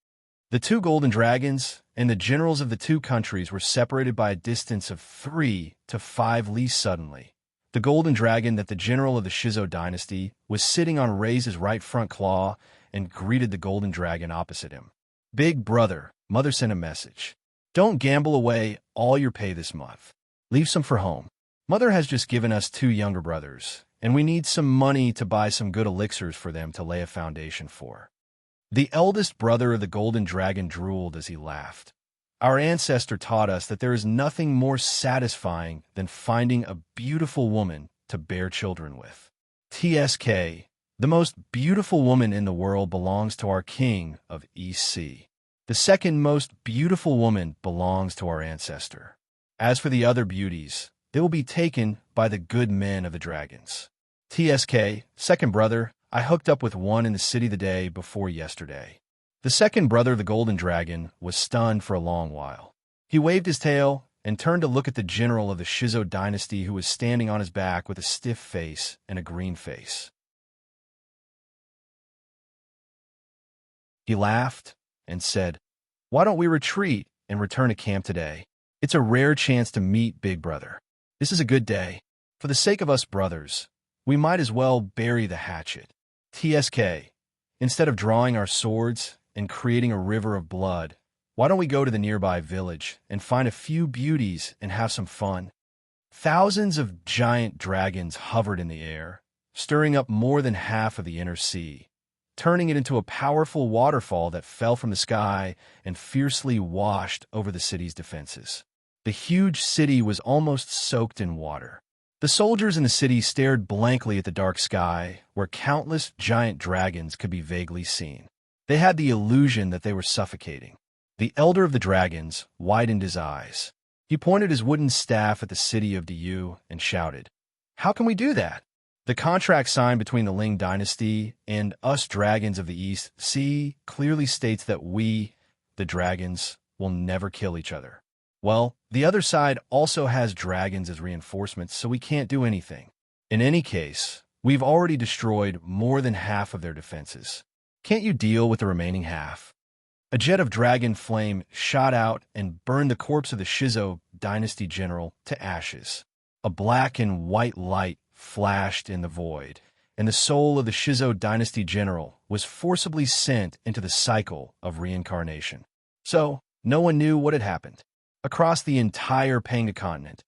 The two golden dragons and the generals of the two countries were separated by a distance of 3 to 5 li suddenly, the golden dragon that the general of the Shizo dynasty was sitting on raised his right front claw and greeted the golden dragon opposite him. "Big brother," Mother sent a message. "Don't gamble away all your pay this month. Leave some for home. Mother has just given us 2 younger brothers, and we need some money to buy some good elixirs for them to lay a foundation for." The eldest brother of the golden dragon drooled as he laughed. "Our ancestor taught us that there is nothing more satisfying than finding a beautiful woman to bear children with. TSK, the most beautiful woman in the world belongs to our king of East Sea. The second most beautiful woman belongs to our ancestor. As for the other beauties, they will be taken by the good men of the dragons. TSK, second brother, I hooked up with one in the city the day before yesterday." The second brother of the golden dragon was stunned for a long while. He waved his tail and turned to look at the general of the Shizo dynasty who was standing on his back with a stiff face and a green face. He laughed and said, "Why don't we retreat and return to camp today? It's a rare chance to meet Big Brother. This is a good day. For the sake of us brothers, we might as well bury the hatchet. TSK, instead of drawing our swords and creating a river of blood, why don't we go to the nearby village and find a few beauties and have some fun?" Thousands of giant dragons hovered in the air, stirring up more than half of the inner sea, turning it into a powerful waterfall that fell from the sky and fiercely washed over the city's defenses. The huge city was almost soaked in water. The soldiers in the city stared blankly at the dark sky, where countless giant dragons could be vaguely seen. They had the illusion that they were suffocating. The elder of the dragons widened his eyes. He pointed his wooden staff at the city of Diyu and shouted, "How can we do that? The contract signed between the Ling dynasty and us dragons of the East Sea clearly states that we, the dragons, will never kill each other. Well, the other side also has dragons as reinforcements, so we can't do anything. In any case, we've already destroyed more than half of their defenses. Can't you deal with the remaining half?" A jet of dragon flame shot out and burned the corpse of the Shizo dynasty general to ashes. A black and white light flashed in the void, and the soul of the Shizo dynasty general was forcibly sent into the cycle of reincarnation. So, no one knew what had happened. Across the entire Panga continent,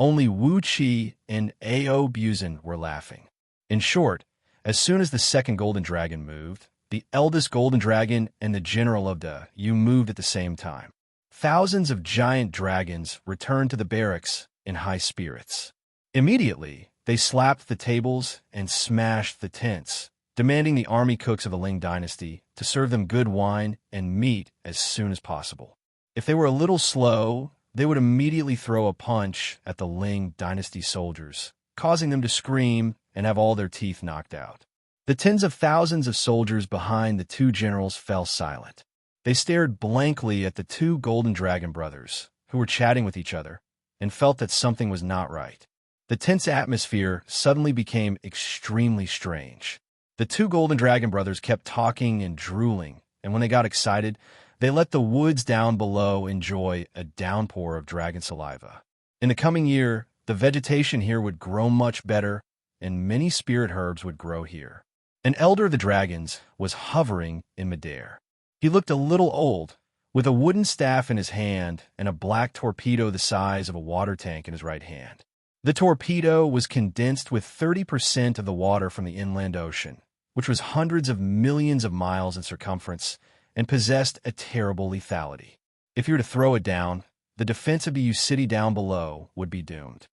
only Wuxia and Ao Buzin were laughing. In short, as soon as the second golden dragon moved, the eldest golden dragon and the general of the Yu moved at the same time. Thousands of giant dragons returned to the barracks in high spirits. Immediately, they slapped the tables and smashed the tents, demanding the army cooks of the Ling dynasty to serve them good wine and meat as soon as possible. If they were a little slow, they would immediately throw a punch at the Ling dynasty soldiers, causing them to scream and have all their teeth knocked out. The tens of thousands of soldiers behind the 2 generals fell silent. They stared blankly at the 2 golden dragon brothers, who were chatting with each other, and felt that something was not right. The tense atmosphere suddenly became extremely strange. The 2 golden dragon brothers kept talking and drooling, and when they got excited, they let the woods down below enjoy a downpour of dragon saliva. In the coming year, the vegetation here would grow much better, and many spirit herbs would grow here. An elder of the dragons was hovering in midair. He looked a little old, with a wooden staff in his hand and a black torpedo the size of a water tank in his right hand. The torpedo was condensed with 30% of the water from the inland ocean, which was hundreds of millions of miles in circumference, and possessed a terrible lethality. If you were to throw it down, the defense of the city down below would be doomed.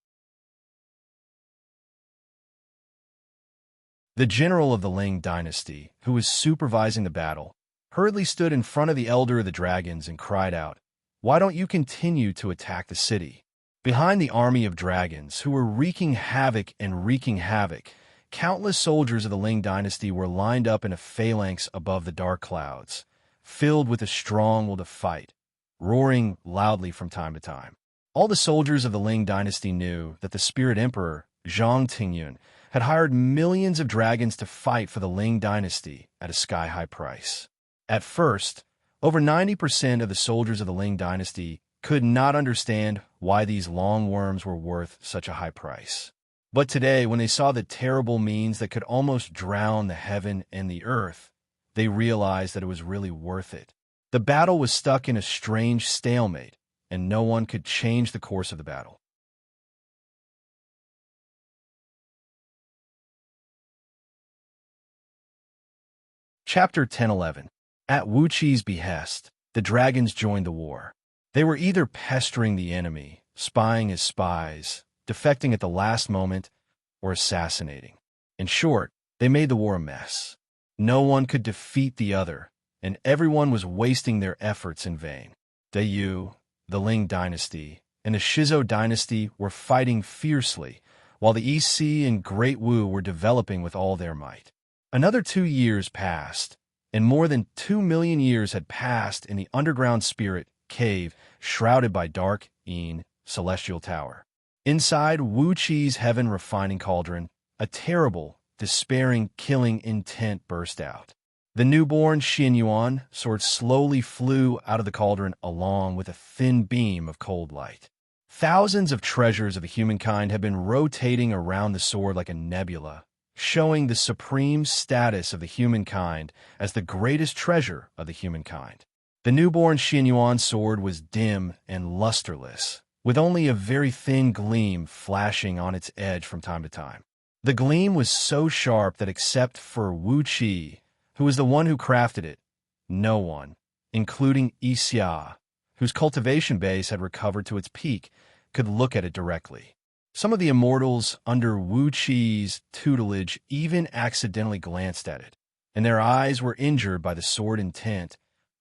The general of the Ling dynasty, who was supervising the battle, hurriedly stood in front of the elder of the dragons and cried out, "Why don't you continue to attack the city?" Behind the army of dragons, who were wreaking havoc, countless soldiers of the Ling dynasty were lined up in a phalanx above the dark clouds, filled with a strong will to fight, roaring loudly from time to time. All the soldiers of the Ling dynasty knew that the spirit emperor, Zhang Tingyun, had hired millions of dragons to fight for the Ling dynasty at a sky-high price. At first, over 90% of the soldiers of the Ling dynasty could not understand why these long worms were worth such a high price. But today, when they saw the terrible means that could almost drown the heaven and the earth, they realized that it was really worth it. The battle was stuck in a strange stalemate, and no one could change the course of the battle. Chapter 10:11. At Wuxi's behest, the dragons joined the war. They were either pestering the enemy, spying as spies, defecting at the last moment, or assassinating. In short, they made the war a mess. No one could defeat the other, and everyone was wasting their efforts in vain. The Yu, the Ling dynasty, and the Shizhou dynasty were fighting fiercely, while the East Sea and Great Wu were developing with all their might. Another 2 years passed, and more than 2 million years had passed in the underground spirit cave shrouded by dark Yin celestial tower. Inside Wuxi's heaven refining cauldron, a terrible, despairing, killing intent burst out. The newborn Xianxia sword slowly flew out of the cauldron along with a thin beam of cold light. Thousands of treasures of the humankind had been rotating around the sword like a nebula, showing the supreme status of the humankind as the greatest treasure of the humankind. The newborn Xianxia sword was dim and lusterless, with only a very thin gleam flashing on its edge from time to time. The gleam was so sharp that except for Wuxia, who was the one who crafted it, no one, including Xianxia, whose cultivation base had recovered to its peak, could look at it directly. Some of the immortals under Wuxi's tutelage even accidentally glanced at it, and their eyes were injured by the sword intent,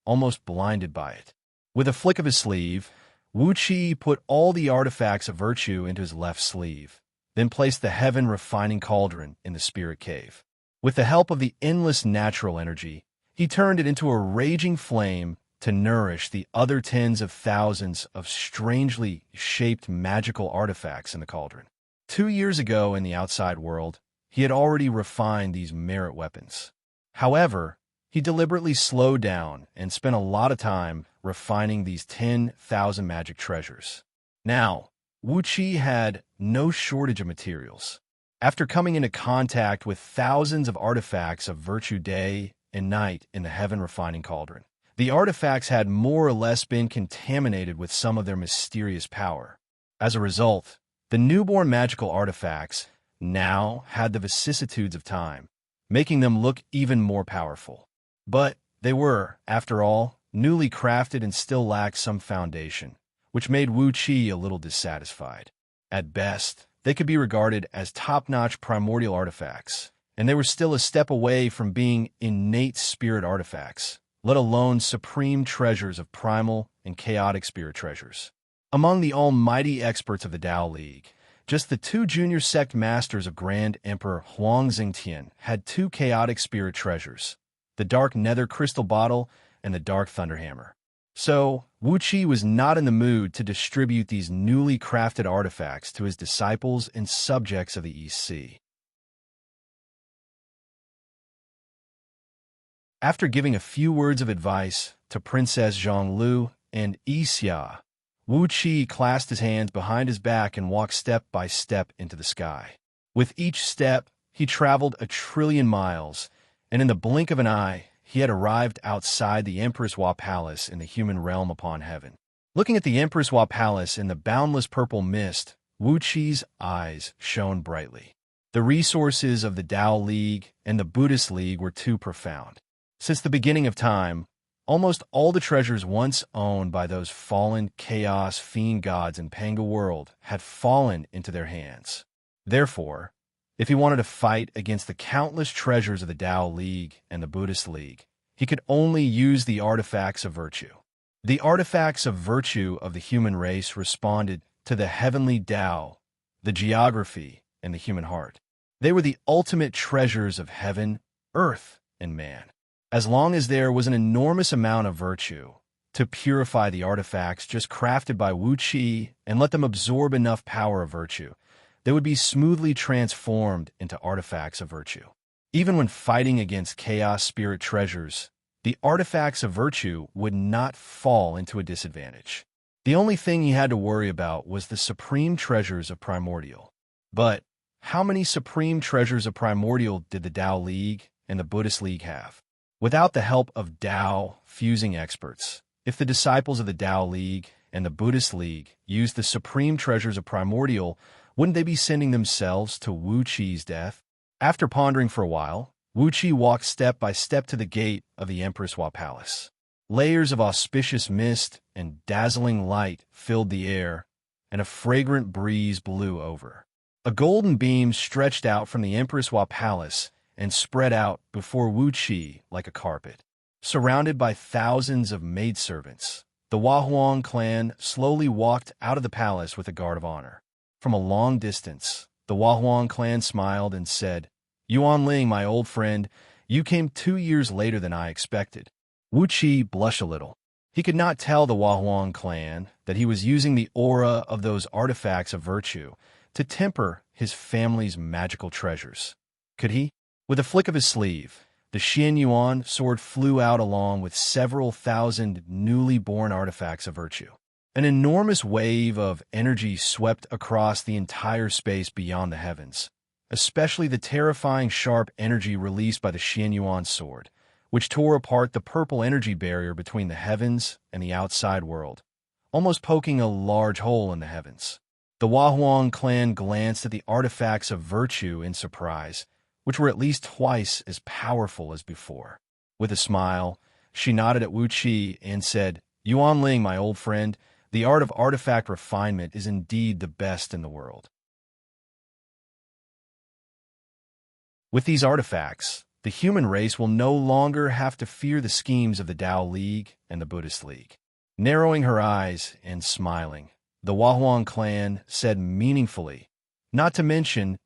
almost blinded by it. With a flick of his sleeve, Wuxia put all the artifacts of virtue into his left sleeve, then placed the heaven refining cauldron in the spirit cave. With the help of the endless natural energy, he turned it into a raging flame to nourish the other tens of thousands of strangely shaped magical artifacts in the cauldron. 2 years ago in the outside world, he had already refined these merit weapons. However, he deliberately slowed down and spent a lot of time refining these 10,000 magic treasures. Now, Wuxia had no shortage of materials. After coming into contact with thousands of artifacts of virtue day and night in the heaven refining cauldron, the artifacts had more or less been contaminated with some of their mysterious power. As a result, the newborn magical artifacts now had the vicissitudes of time, making them look even more powerful. But they were, after all, newly crafted and still lacked some foundation, which made Wuxia a little dissatisfied. At best, they could be regarded as top-notch primordial artifacts, and they were still a step away from being innate spirit artifacts, let alone supreme treasures of primal and chaotic spirit treasures. Among the almighty experts of the Tao League, just the 2 junior sect masters of Grand Emperor Huang Xingtian had 2 chaotic spirit treasures, the Dark Nether Crystal Bottle and the Dark Thunderhammer. So, Wuxia was not in the mood to distribute these newly crafted artifacts to his disciples and subjects of the East Sea. After giving a few words of advice to Princess Zhonglu and Xianxia, Wuxia clasped his hands behind his back and walked step by step into the sky. With each step, he traveled 1 trillion miles, and in the blink of an eye, he had arrived outside the Empress Hua Palace in the human realm upon heaven. Looking at the Empress Hua Palace in the boundless purple mist, Wuxia's eyes shone brightly. The resources of the Tao League and the Buddhist League were too profound. Since the beginning of time, almost all the treasures once owned by those fallen chaos fiend gods in Panga world had fallen into their hands. Therefore, if he wanted to fight against the countless treasures of the Tao League and the Buddhist League, he could only use the artifacts of virtue. The artifacts of virtue of the human race responded to the heavenly Tao, the geography, and the human heart. They were the ultimate treasures of heaven, earth, and man. As long as there was an enormous amount of virtue to purify the artifacts just crafted by Wuxia and let them absorb enough power of virtue, they would be smoothly transformed into artifacts of virtue. Even when fighting against chaos spirit treasures, the artifacts of virtue would not fall into a disadvantage. The only thing he had to worry about was the supreme treasures of primordial. But, how many supreme treasures of primordial did the Tao League and the Buddhist League have? Without the help of Tao fusing experts, if the disciples of the Tao League and the Buddhist League used the supreme treasures of primordial, wouldn't they be sending themselves to Wuxi's death? After pondering for a while, Wuxi walked step by step to the gate of the Empress Hua Palace. Layers of auspicious mist and dazzling light filled the air, and a fragrant breeze blew over. A golden beam stretched out from the Empress Hua Palace and spread out before Wuxi like a carpet. Surrounded by thousands of maidservants, the Huahuang clan slowly walked out of the palace with a guard of honor. From a long distance, the Huahuang clan smiled and said, "Yuan Ling, my old friend, you came 2 years later than I expected." Wuxi blushed a little. He could not tell the Huahuang clan that he was using the aura of those artifacts of virtue to temper his family's magical treasures. Could he? With a flick of his sleeve, the Xianyuan sword flew out along with several thousand newly born artifacts of virtue. An enormous wave of energy swept across the entire space beyond the heavens, especially the terrifying sharp energy released by the Xianyuan sword, which tore apart the purple energy barrier between the heavens and the outside world, almost poking a large hole in the heavens. The Huahuang clan glanced at the artifacts of virtue in surprise, which were at least twice as powerful as before. With a smile, she nodded at Wuxi and said, "Yuan Ling, my old friend, the art of artifact refinement is indeed the best in the world." With these artifacts, the human race will no longer have to fear the schemes of the Tao League and the Buddhist League. Narrowing her eyes and smiling, the Huahuang clan said meaningfully, "Not to mention,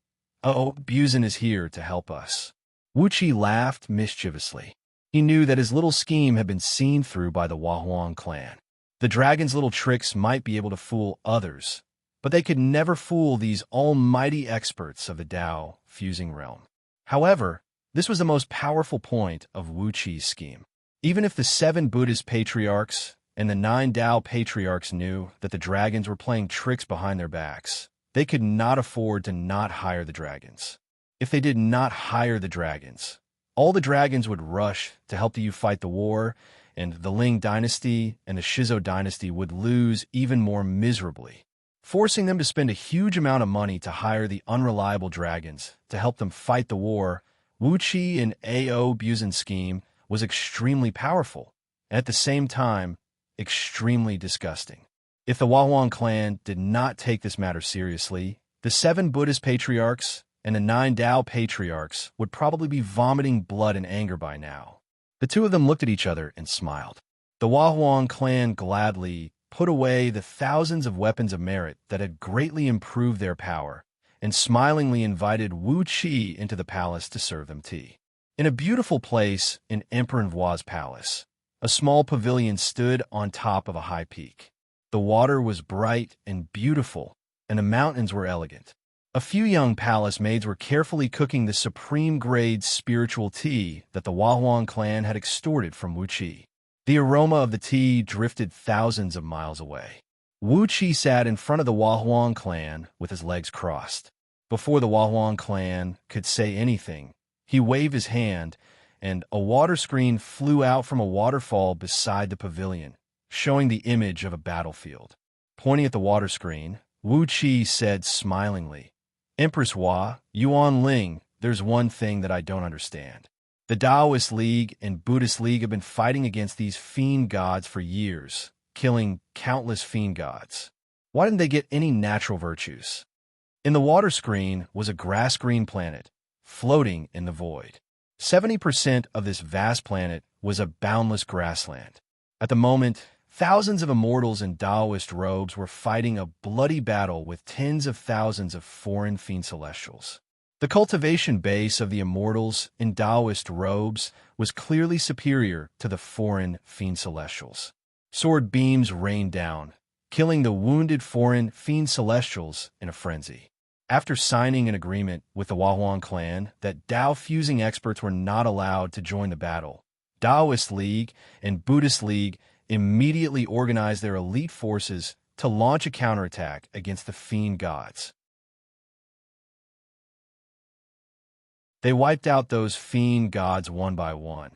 Buzin is here to help us." Wuxi laughed mischievously. He knew that his little scheme had been seen through by the Huahuang clan. The dragon's little tricks might be able to fool others, but they could never fool these almighty experts of the Tao fusing realm. However, this was the most powerful point of Wuxi's scheme. Even if the 7 Buddhist patriarchs and the 9 Tao patriarchs knew that the dragons were playing tricks behind their backs, they could not afford to not hire the dragons. If they did not hire the dragons, all the dragons would rush to help you fight the war, and the Ling dynasty and the Shizo dynasty would lose even more miserably, forcing them to spend a huge amount of money to hire the unreliable dragons to help them fight the war. Wuxi and Buzin's scheme was extremely powerful, and at the same time, extremely disgusting. If the Huahuang clan did not take this matter seriously, the 7 Buddhist patriarchs and the 9 Tao patriarchs would probably be vomiting blood and anger by now. The two of them looked at each other and smiled. The Huahuang clan gladly put away the thousands of weapons of merit that had greatly improved their power, and smilingly invited Wuxi into the palace to serve them tea. In a beautiful place in Emperor Hua's palace, a small pavilion stood on top of a high peak. The water was bright and beautiful, and the mountains were elegant. A few young palace maids were carefully cooking the supreme-grade spiritual tea that the Huahuang clan had extorted from Wuxi. The aroma of the tea drifted thousands of miles away. Wuxi sat in front of the Huahuang clan with his legs crossed. Before the Huahuang clan could say anything, he waved his hand, and a water screen flew out from a waterfall beside the pavilion, showing the image of a battlefield. Pointing at the water screen, Wuxi said smilingly, "Empress Hua, Yuan Ling, there's one thing that I don't understand. The Taoist League and Buddhist League have been fighting against these fiend gods for years, killing countless fiend gods. Why didn't they get any natural virtues?" In the water screen was a grass-green planet, floating in the void. 70% of this vast planet was a boundless grassland. At the moment, thousands of immortals in Taoist robes were fighting a bloody battle with tens of thousands of foreign fiend celestials. The cultivation base of the immortals in Taoist robes was clearly superior to the foreign fiend celestials. Sword beams rained down, killing the wounded foreign fiend celestials in a frenzy. After signing an agreement with the Huahuang clan that Tao fusing experts were not allowed to join the battle, Taoist League and Buddhist League immediately organized their elite forces to launch a counterattack against the fiend gods. They wiped out those fiend gods one by one.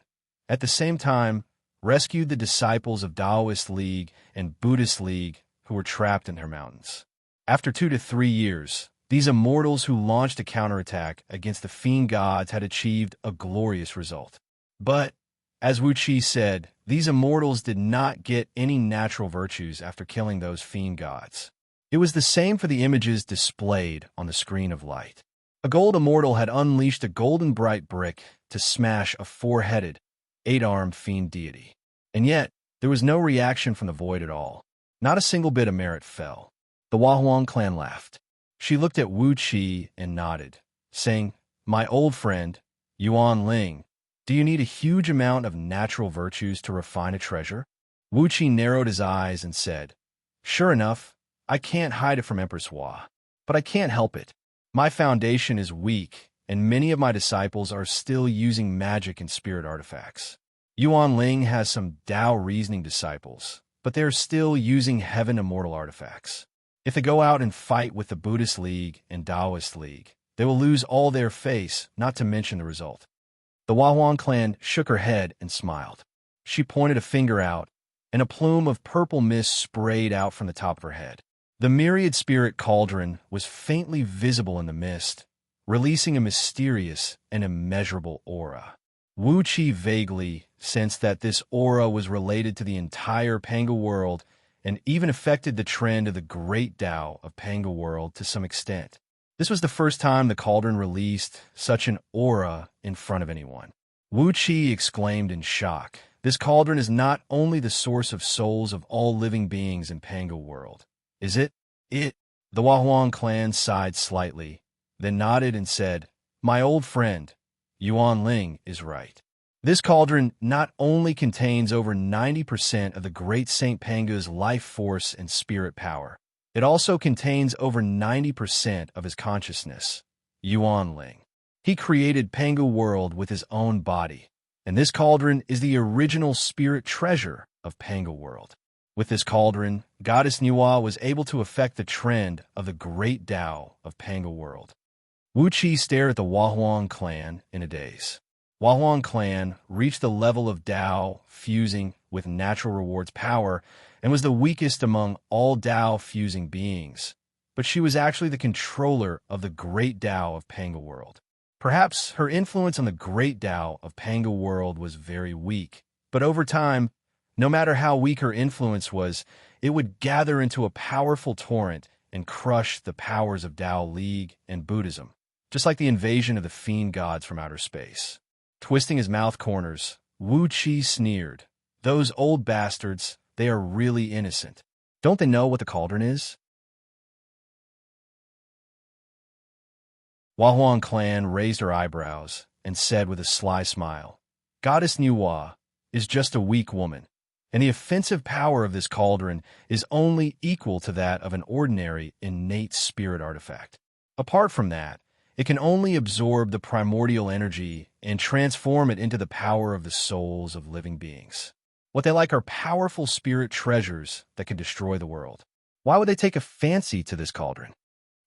At the same time, rescued the disciples of Taoist League and Buddhist League who were trapped in their mountains. After 2 to 3 years, these immortals who launched a counterattack against the fiend gods had achieved a glorious result. But, as Wuxia said, these immortals did not get any natural virtues after killing those fiend gods. It was the same for the images displayed on the screen of light. A gold immortal had unleashed a golden bright brick to smash a 4-headed, 8-armed fiend deity. And yet, there was no reaction from the void at all. Not a single bit of merit fell. The Huahuang clan laughed. She looked at Wuxia and nodded, saying, "My old friend, Yuan Ling, do you need a huge amount of natural virtues to refine a treasure?" Wuxia narrowed his eyes and said, "Sure enough, I can't hide it from Empress Hua, but I can't help it. My foundation is weak, and many of my disciples are still using magic and spirit artifacts. Yuan Ling has some Tao reasoning disciples, but they're still using heaven immortal artifacts. If they go out and fight with the Buddhist League and Taoist League, they will lose all their face, not to mention the result." The Huahuang clan shook her head and smiled. She pointed a finger out, and a plume of purple mist sprayed out from the top of her head. The myriad spirit cauldron was faintly visible in the mist, releasing a mysterious and immeasurable aura. Wuxia vaguely sensed that this aura was related to the entire Panga world and even affected the trend of the great Tao of Panga world to some extent. This was the first time the cauldron released such an aura in front of anyone. Wuxia exclaimed in shock. This cauldron is not only the source of souls of all living beings in Panga world. Is it? The Huahuang clan sighed slightly, then nodded and said, "My old friend, Yuan Ling, is right. This cauldron not only contains over 90% of the great Saint Panga's life force and spirit power, it also contains over 90% of his consciousness, Yuan Ling. He created Panga world with his own body, and this cauldron is the original spirit treasure of Panga world. With this cauldron, Goddess Nuwa was able to affect the trend of the great Tao of Panga world." Wuxia stared at the Huahuang clan in a daze. Huahuang clan reached the level of Tao fusing with natural rewards power and was the weakest among all Tao fusing beings, but she was actually the controller of the great Tao of Panga world. Perhaps her influence on the great Tao of Panga world was very weak, but over time, no matter how weak her influence was, it would gather into a powerful torrent and crush the powers of Tao League and Buddhism, just like the invasion of the fiend gods from outer space. Twisting his mouth corners, Wuxia sneered. "Those old bastards, they are really innocent. Don't they know what the cauldron is?" Huahuang clan raised her eyebrows and said with a sly smile, "Goddess Nuwa is just a weak woman, and the offensive power of this cauldron is only equal to that of an ordinary innate spirit artifact. Apart from that, it can only absorb the primordial energy and transform it into the power of the souls of living beings. What they like are powerful spirit treasures that can destroy the world. Why would they take a fancy to this cauldron?"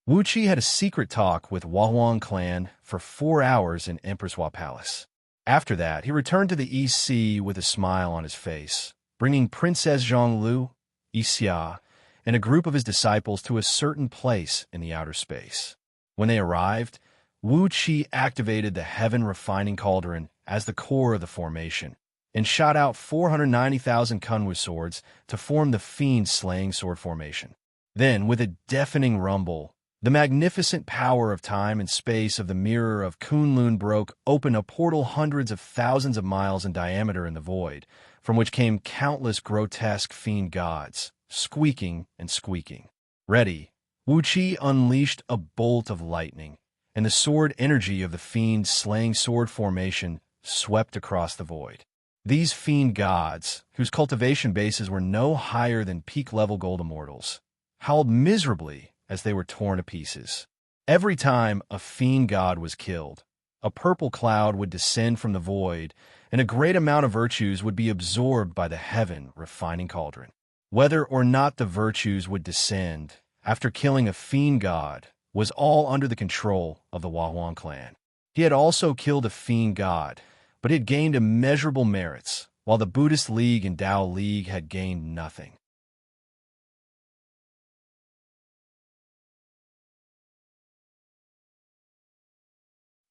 Wuxia had a secret talk with Huahuang clan for 4 hours in Empress Hua Palace. After that, he returned to the East Sea with a smile on his face, bringing Princess Zhonglu, Xianxia, and a group of his disciples to a certain place in the outer space. When they arrived, Wuxia activated the Heaven Refining Cauldron as the core of the formation, and shot out 490,000 Kunwu swords to form the Fiend Slaying Sword formation. Then, with a deafening rumble, the magnificent power of time and space of the Mirror of Kunlun broke open a portal hundreds of thousands of miles in diameter in the void, from which came countless grotesque fiend gods, squeaking and squeaking. Ready, Wuxia unleashed a bolt of lightning, and the sword energy of the Fiend Slaying Sword formation swept across the void. These fiend gods, whose cultivation bases were no higher than peak-level gold immortals, howled miserably as they were torn to pieces. Every time a fiend god was killed, a purple cloud would descend from the void, and a great amount of virtues would be absorbed by the Heaven Refining Cauldron. Whether or not the virtues would descend after killing a fiend god was all under the control of the Huahuang clan. He had also killed a fiend god, but he had gained immeasurable merits, while the Buddhist League and Tao League had gained nothing.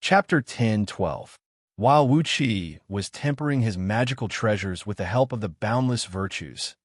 Chapter 10:12. While Wuxia was tempering his magical treasures with the help of the boundless virtues,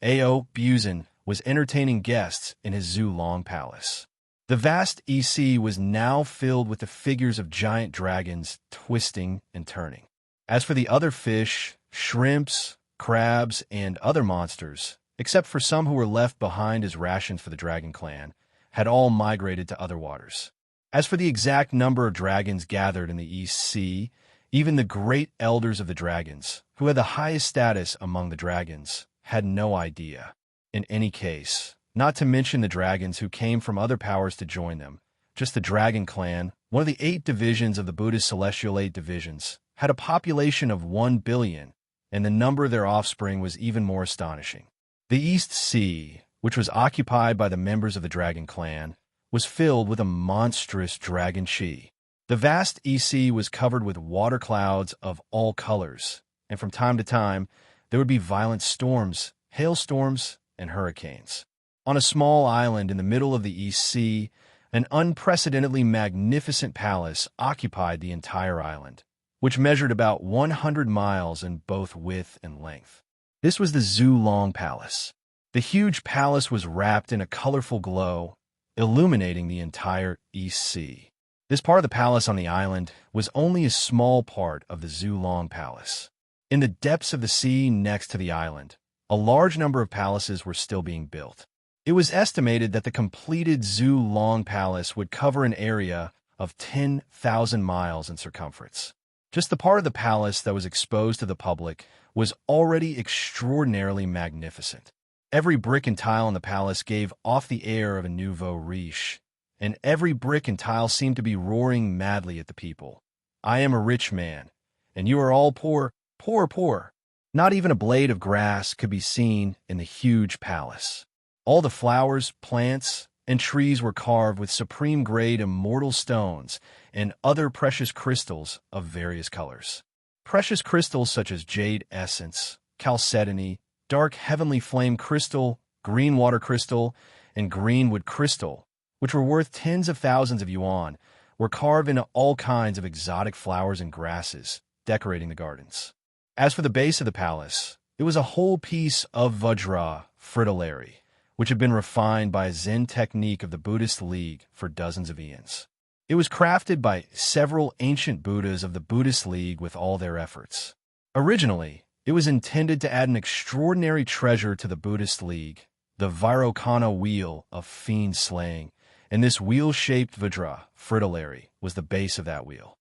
Ao Buzin was entertaining guests in his Zulong palace. The vast EC was now filled with the figures of giant dragons twisting and turning. As for the other fish, shrimps, crabs, and other monsters, except for some who were left behind as rations for the dragon clan, had all migrated to other waters. As for the exact number of dragons gathered in the East Sea, even the great elders of the dragons, who had the highest status among the dragons, had no idea. In any case, not to mention the dragons who came from other powers to join them, just the Dragon Clan, one of the 8 divisions of the Buddhist Celestial 8 divisions, had a population of 1 billion, and the number of their offspring was even more astonishing. The East Sea, which was occupied by the members of the Dragon Clan, was filled with a monstrous dragon chi. The vast EC was covered with water clouds of all colors, and from time to time, there would be violent storms, hailstorms, and hurricanes. On a small island in the middle of the East Sea, an unprecedentedly magnificent palace occupied the entire island, which measured about 100 miles in both width and length. This was the Zulong Palace. The huge palace was wrapped in a colorful glow, illuminating the entire East Sea. This part of the palace on the island was only a small part of the Zulong Palace. In the depths of the sea next to the island, a large number of palaces were still being built. It was estimated that the completed Zulong Palace would cover an area of 10,000 miles in circumference. Just the part of the palace that was exposed to the public was already extraordinarily magnificent. Every brick and tile in the palace gave off the air of a nouveau riche, and every brick and tile seemed to be roaring madly at the people. I am a rich man, and you are all poor, poor, poor. Not even a blade of grass could be seen in the huge palace. All the flowers, plants, and trees were carved with supreme-grade immortal stones and other precious crystals of various colors. Precious crystals such as jade essence, chalcedony, dark heavenly flame crystal, green water crystal, and greenwood crystal, which were worth tens of thousands of yuan, were carved into all kinds of exotic flowers and grasses, decorating the gardens. As for the base of the palace, it was a whole piece of Vajra fritillary, which had been refined by a Zen technique of the Buddhist League for dozens of eons. It was crafted by several ancient Buddhas of the Buddhist League with all their efforts. Originally, it was intended to add an extraordinary treasure to the Buddhist League, the Vairocana wheel of fiend slaying, and this wheel-shaped Vajra fritillary was the base of that wheel.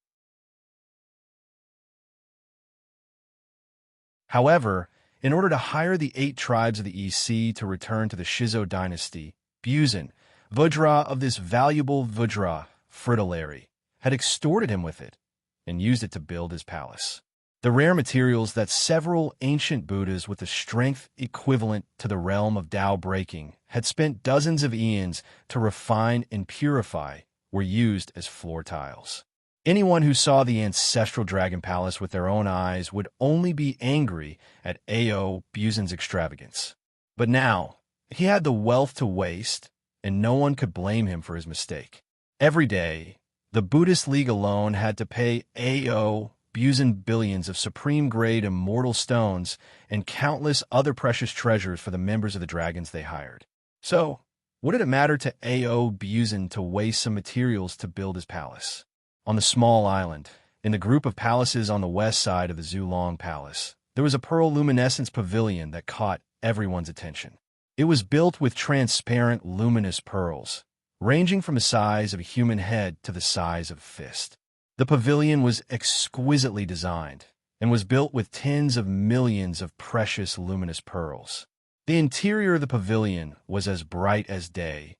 However, in order to hire the 8 tribes of the EC to return to the Shizo dynasty, Buzin, Vajra of this valuable Vajra fritillary, had extorted him with it and used it to build his palace. The rare materials that several ancient Buddhas with a strength equivalent to the realm of Tao breaking had spent dozens of eons to refine and purify were used as floor tiles. Anyone who saw the ancestral dragon palace with their own eyes would only be angry at Ao Buzin's extravagance. But now, he had the wealth to waste, and no one could blame him for his mistake. Every day, the Buddhist League alone had to pay Ao Buzin billions of supreme-grade immortal stones and countless other precious treasures for the members of the dragons they hired. So, what did it matter to Ao Buzin to waste some materials to build his palace? On the small island, in the group of palaces on the west side of the Zulong Palace, there was a pearl luminescence pavilion that caught everyone's attention. It was built with transparent, luminous pearls, ranging from the size of a human head to the size of a fist. The pavilion was exquisitely designed and was built with tens of millions of precious luminous pearls. The interior of the pavilion was as bright as day,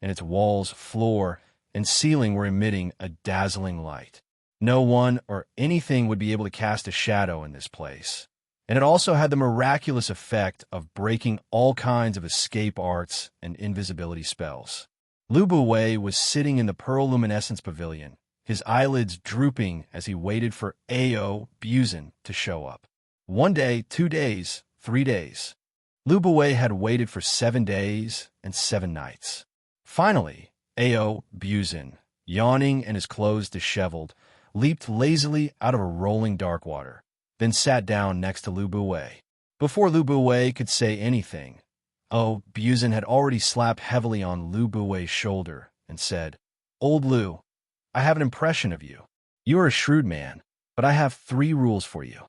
and its walls, floor, and ceiling were emitting a dazzling light. No one or anything would be able to cast a shadow in this place, and it also had the miraculous effect of breaking all kinds of escape arts and invisibility spells. Lu Buwei was sitting in the pearl luminescence pavilion, his eyelids drooping as he waited for Ao Buzin to show up. 1 day, 2 days, 3 days. Lu Buwei had waited for 7 days and 7 nights. Finally, Ao Buzin, yawning and his clothes disheveled, leaped lazily out of a rolling dark water, then sat down next to Lu Buwei. Before Lu Buwei could say anything, Ao Buzin had already slapped heavily on Lu Buwei's shoulder and said, "Old Lu, I have an impression of you. You are a shrewd man, but I have 3 rules for you."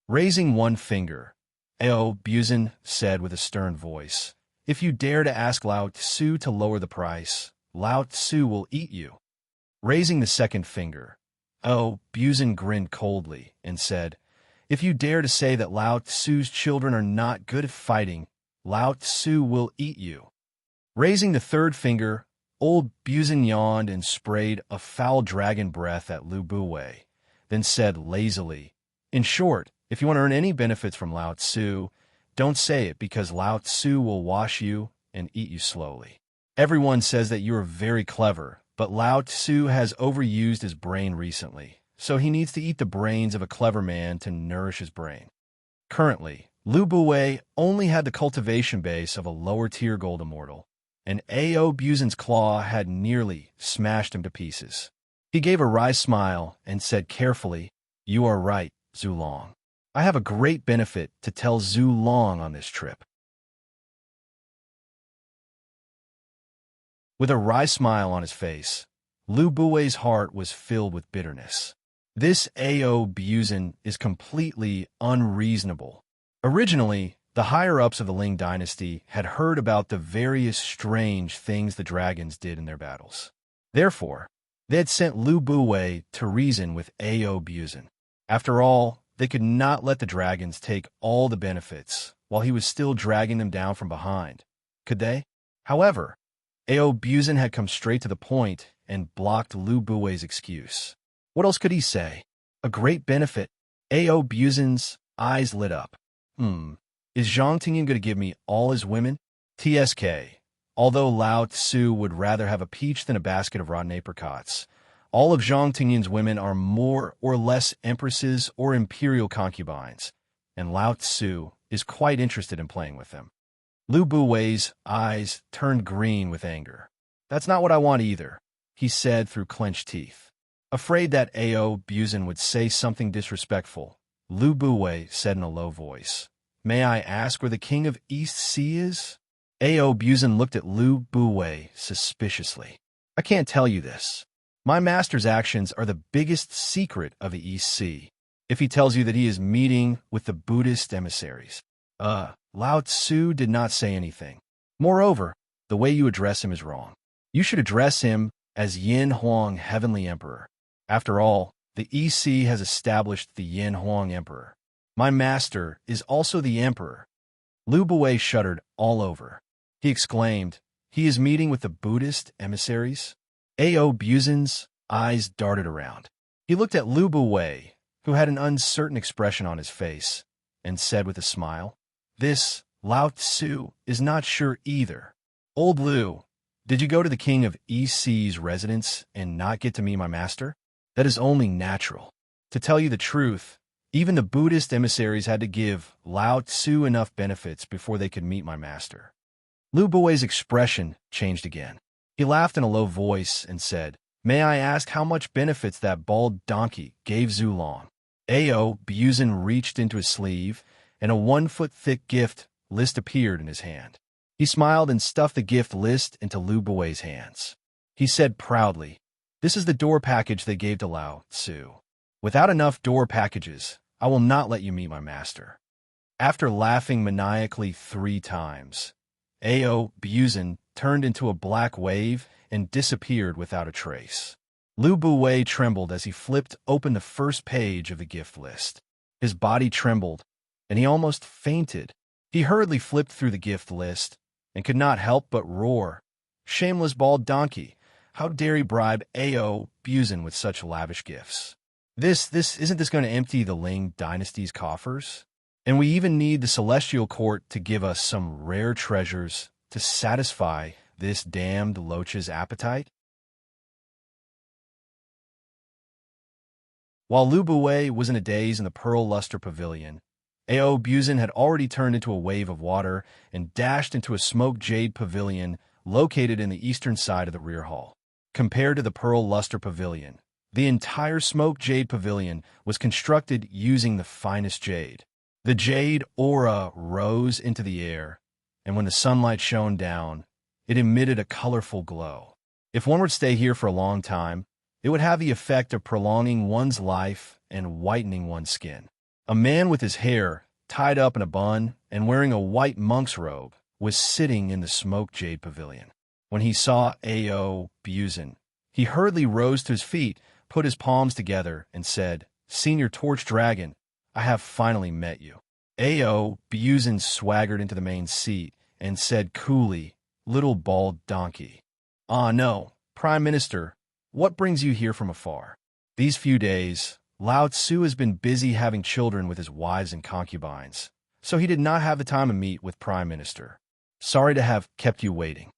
Raising one finger, Ao Buzin said with a stern voice, "If you dare to ask Lao Tzu to lower the price, Lao Tzu will eat you." Raising the second finger, Ao Buzin grinned coldly and said, "If you dare to say that Lao Tzu's children are not good at fighting, Lao Tzu will eat you." Raising the third finger, old Buzin yawned and sprayed a foul dragon breath at Lu Buwei, then said lazily, "In short, if you want to earn any benefits from Lao Tzu, don't say it, because Lao Tzu will wash you and eat you slowly. Everyone says that you are very clever, but Lao Tzu has overused his brain recently, so he needs to eat the brains of a clever man to nourish his brain." Currently, Lu Buwei only had the cultivation base of a lower-tier gold immortal, and Ao Buzin's claw had nearly smashed him to pieces. He gave a wry smile and said carefully, "You are right, Zulong. I have a great benefit to tell Zulong on this trip." With a wry smile on his face, Lu Buwei's heart was filled with bitterness. This Ao Buzin is completely unreasonable. Originally, the higher-ups of the Ling dynasty had heard about the various strange things the dragons did in their battles. Therefore, they had sent Lu Buwei to reason with Ao Buzin. After all, they could not let the dragons take all the benefits while he was still dragging them down from behind, could they? However, Ao Buzin had come straight to the point and blocked Lu Buwei's excuse. What else could he say? A great benefit. Ao Buzin's eyes lit up. Is Zhang Tingyun going to give me all his women? TSK. Although Lao Tzu would rather have a peach than a basket of rotten apricots, all of Zhang Tingyun's women are more or less empresses or imperial concubines, and Lao Tzu is quite interested in playing with them. Lu Buwei's eyes turned green with anger. "That's not what I want either," he said through clenched teeth. Afraid that Ao Buzin would say something disrespectful, Lu Buwei said in a low voice, "May I ask where the king of East Sea is?" Ao Buzin looked at Lu Buwei suspiciously. "I can't tell you this. My master's actions are the biggest secret of the East Sea. If he tells you that he is meeting with the Buddhist emissaries." Lao Tzu did not say anything. "Moreover, the way you address him is wrong. You should address him as Yin Huang Heavenly Emperor. After all, the East Sea has established the Yin Huang Emperor. My master is also the emperor." Lu Buwei shuddered all over. He exclaimed, "He is meeting with the Buddhist emissaries?" Ao Buzin's eyes darted around. He looked at Lu Buwei, who had an uncertain expression on his face, and said with a smile, "This Lao Tzu is not sure either. Old Lu, did you go to the king of East Sea's residence and not get to meet my master? That is only natural. To tell you the truth, even the Buddhist emissaries had to give Lao Tzu enough benefits before they could meet my master." Lu Buwei's expression changed again. He laughed in a low voice and said, "May I ask how much benefits that bald donkey gave Zulong?" Ao Buzin reached into his sleeve, and a 1-foot-thick gift list appeared in his hand. He smiled and stuffed the gift list into Lu Buwei's hands. He said proudly, "This is the door package they gave to Lao Tzu. Without enough door packages, I will not let you meet my master." After laughing maniacally 3 times, Ao Buzin turned into a black wave and disappeared without a trace. Lu Buwei trembled as he flipped open the first page of the gift list. His body trembled, and he almost fainted. He hurriedly flipped through the gift list and could not help but roar, "Shameless bald donkey! How dare he bribe Ao Buzin with such lavish gifts? Isn't this going to empty the Ling dynasty's coffers? And we even need the celestial court to give us some rare treasures to satisfy this damned loach's appetite?" While Lu Buwei was in a daze in the Pearl Luster Pavilion, Ao Buzin had already turned into a wave of water and dashed into a smoked jade pavilion located in the eastern side of the rear hall. Compared to the Pearl Luster Pavilion, the entire smoked jade pavilion was constructed using the finest jade. The jade aura rose into the air, and when the sunlight shone down, it emitted a colorful glow. If one were to stay here for a long time, it would have the effect of prolonging one's life and whitening one's skin. A man with his hair tied up in a bun and wearing a white monk's robe was sitting in the smoked jade pavilion. When he saw Ao Buzin, he hurriedly rose to his feet, put his palms together, and said, "Senior Torch Dragon, I have finally met you." Ao Buzin swaggered into the main seat and said coolly, "Little bald donkey." "Ah, no, Prime Minister, what brings you here from afar?" These few days, Lao Tzu has been busy having children with his wives and concubines, so he did not have the time to meet with Prime Minister. Sorry to have kept you waiting.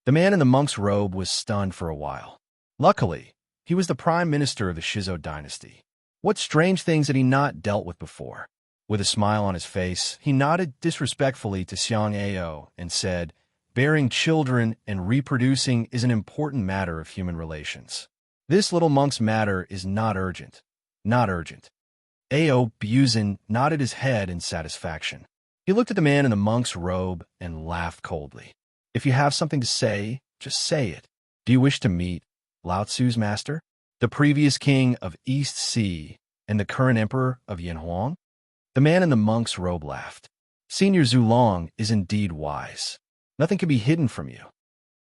The man in the monk's robe was stunned for a while. Luckily, he was the Prime Minister of the Shizo dynasty. What strange things had he not dealt with before? With a smile on his face, he nodded disrespectfully to Xianxia and said, "Bearing children and reproducing is an important matter of human relations. This little monk's matter is not urgent. Not urgent." Ao Buzin nodded his head in satisfaction. He looked at the man in the monk's robe and laughed coldly. "If you have something to say, just say it. Do you wish to meet Lao Tzu's master, the previous king of East Sea and the current emperor of Yanhuang?" The man in the monk's robe laughed. "Senior Zulong is indeed wise. Nothing can be hidden from you."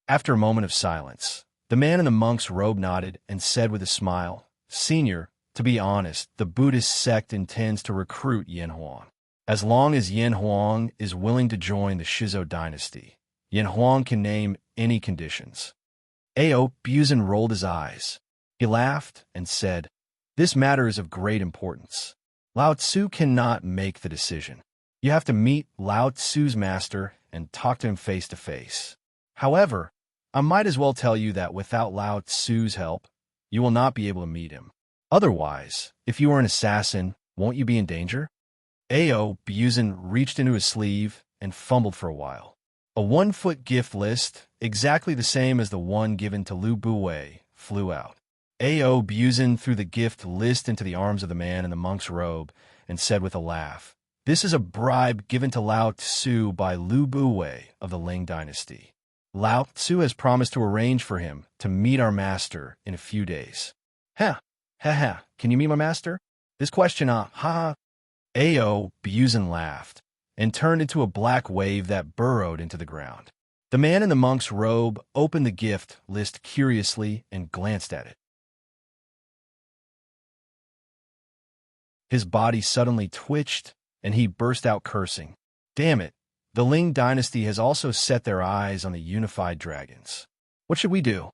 After a moment of silence, the man in the monk's robe nodded and said with a smile, "Senior, to be honest, the Buddhist sect intends to recruit Yanhuang. As long as Yanhuang is willing to join the Shizo dynasty, Yanhuang can name any conditions." Ao Buzin rolled his eyes. He laughed and said, "This matter is of great importance. Lao Tzu cannot make the decision. You have to meet Lao Tzu's master and talk to him face to face. However, I might as well tell you that without Lao Tzu's help, you will not be able to meet him. Otherwise, if you are an assassin, won't you be in danger?" Ao Buzin reached into his sleeve and fumbled for a while. A 1-foot gift list, exactly the same as the one given to Lu Buwei, flew out. Ao Buzin threw the gift list into the arms of the man in the monk's robe and said with a laugh, "This is a bribe given to Lao Tzu by Lu Buwei of the Ling dynasty. Lao Tzu has promised to arrange for him to meet our master in a few days." "Ha, ha, ha, can you meet my master? This question, ha, ha." Ao Buzin laughed and turned into a black wave that burrowed into the ground. The man in the monk's robe opened the gift list curiously and glanced at it. His body suddenly twitched, and he burst out cursing. "Damn it, the Ling dynasty has also set their eyes on the unified dragons. What should we do?"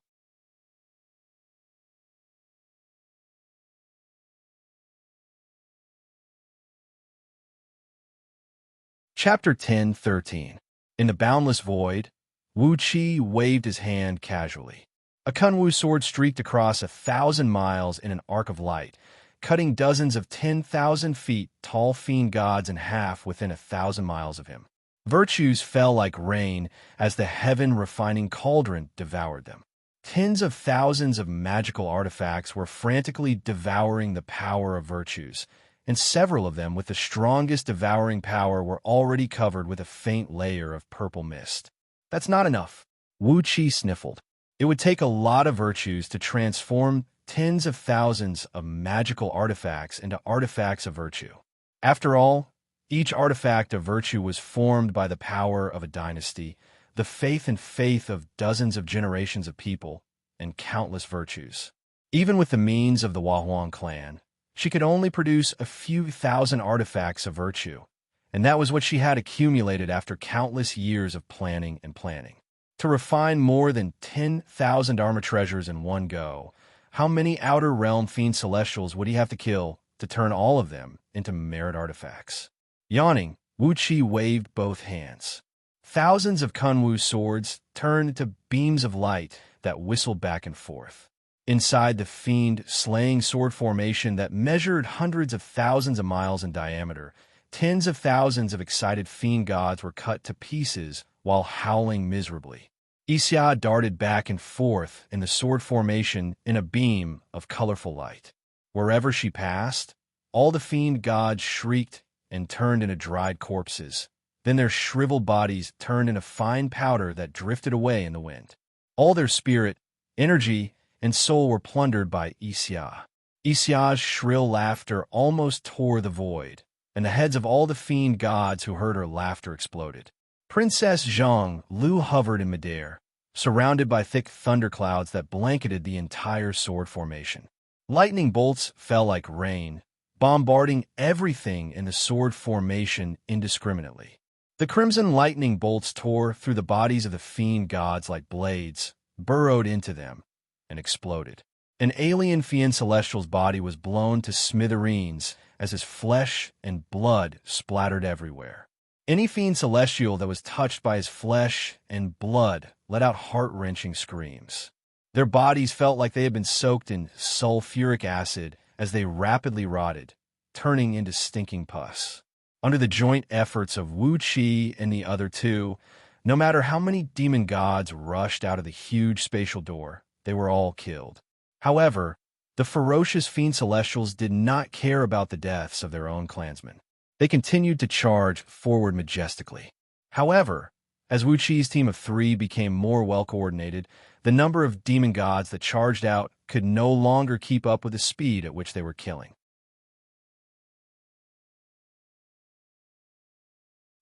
Chapter 10:13. In the boundless void, Wuxia waved his hand casually. A Kunwu sword streaked across 1,000 miles in an arc of light, cutting dozens of 10,000 feet tall fiend gods in half within 1,000 miles of him. Virtues fell like rain as the heaven-refining cauldron devoured them. Tens of thousands of magical artifacts were frantically devouring the power of virtues, and several of them with the strongest devouring power were already covered with a faint layer of purple mist. "That's not enough," Wuxia sniffled. "It would take a lot of virtues to transform tens of thousands of magical artifacts into artifacts of virtue. After all, each artifact of virtue was formed by the power of a dynasty, the faith of dozens of generations of people, and countless virtues. Even with the means of the Wahuang clan, she could only produce a few thousand artifacts of virtue, and that was what she had accumulated after countless years of planning and planning. To refine more than 10,000 armor treasures in one go, how many Outer Realm Fiend Celestials would he have to kill to turn all of them into merit artifacts?" Yawning, Wuxia waved both hands. Thousands of Kunwu swords turned into beams of light that whistled back and forth. Inside the fiend-slaying sword formation that measured hundreds of thousands of miles in diameter, tens of thousands of excited fiend gods were cut to pieces while howling miserably. Xianxia darted back and forth in the sword formation in a beam of colorful light. Wherever she passed, all the fiend gods shrieked and turned into dried corpses. Then their shriveled bodies turned into fine powder that drifted away in the wind. All their spirit, energy, and soul were plundered by Wuxia. Xia's shrill laughter almost tore the void, and the heads of all the fiend gods who heard her laughter exploded. Princess Zhang Lu hovered in midair, surrounded by thick thunderclouds that blanketed the entire sword formation. Lightning bolts fell like rain, bombarding everything in the sword formation indiscriminately. The crimson lightning bolts tore through the bodies of the fiend gods like blades, burrowed into them, and exploded. An alien fiend celestial's body was blown to smithereens as his flesh and blood splattered everywhere. Any fiend celestial that was touched by his flesh and blood let out heart-wrenching screams. Their bodies felt like they had been soaked in sulfuric acid as they rapidly rotted, turning into stinking pus. Under the joint efforts of Wuxia and the other two, no matter how many demon gods rushed out of the huge spatial door, they were all killed. However, the ferocious fiend celestials did not care about the deaths of their own clansmen. They continued to charge forward majestically. However, as Wuxia's team of 3 became more well-coordinated, the number of demon gods that charged out could no longer keep up with the speed at which they were killing.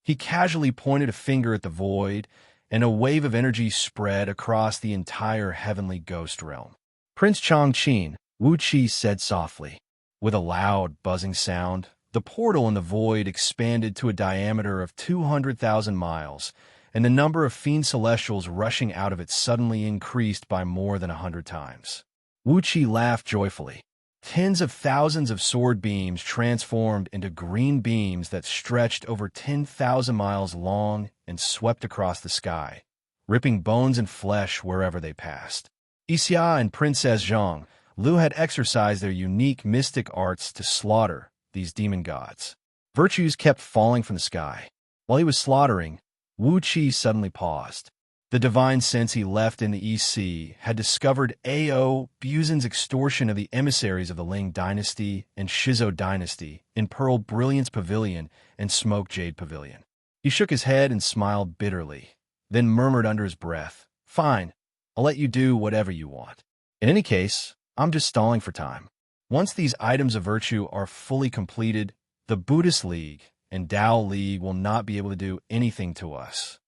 He casually pointed a finger at the void, and a wave of energy spread across the entire heavenly ghost realm. Prince Changqin, Wuxia said softly. With a loud, buzzing sound, the portal in the void expanded to a diameter of 200,000 miles, and the number of fiend celestials rushing out of it suddenly increased by more than 100 times. Wuxia laughed joyfully. Tens of thousands of sword beams transformed into green beams that stretched over 10,000 miles long and swept across the sky, ripping bones and flesh wherever they passed. Wuxia and Princess Zhang Lu had exercised their unique mystic arts to slaughter these demon gods. Virtues kept falling from the sky. While he was slaughtering, Wuxia suddenly paused. The divine sense he left in the EC had discovered A.O. Buzan's extortion of the emissaries of the Ling dynasty and Shizo dynasty in Pearl Brilliance Pavilion and Smoke Jade Pavilion. He shook his head and smiled bitterly, then murmured under his breath, "Fine, I'll let you do whatever you want. In any case, I'm just stalling for time. Once these items of virtue are fully completed, the Buddhist League and Tao League will not be able to do anything to us."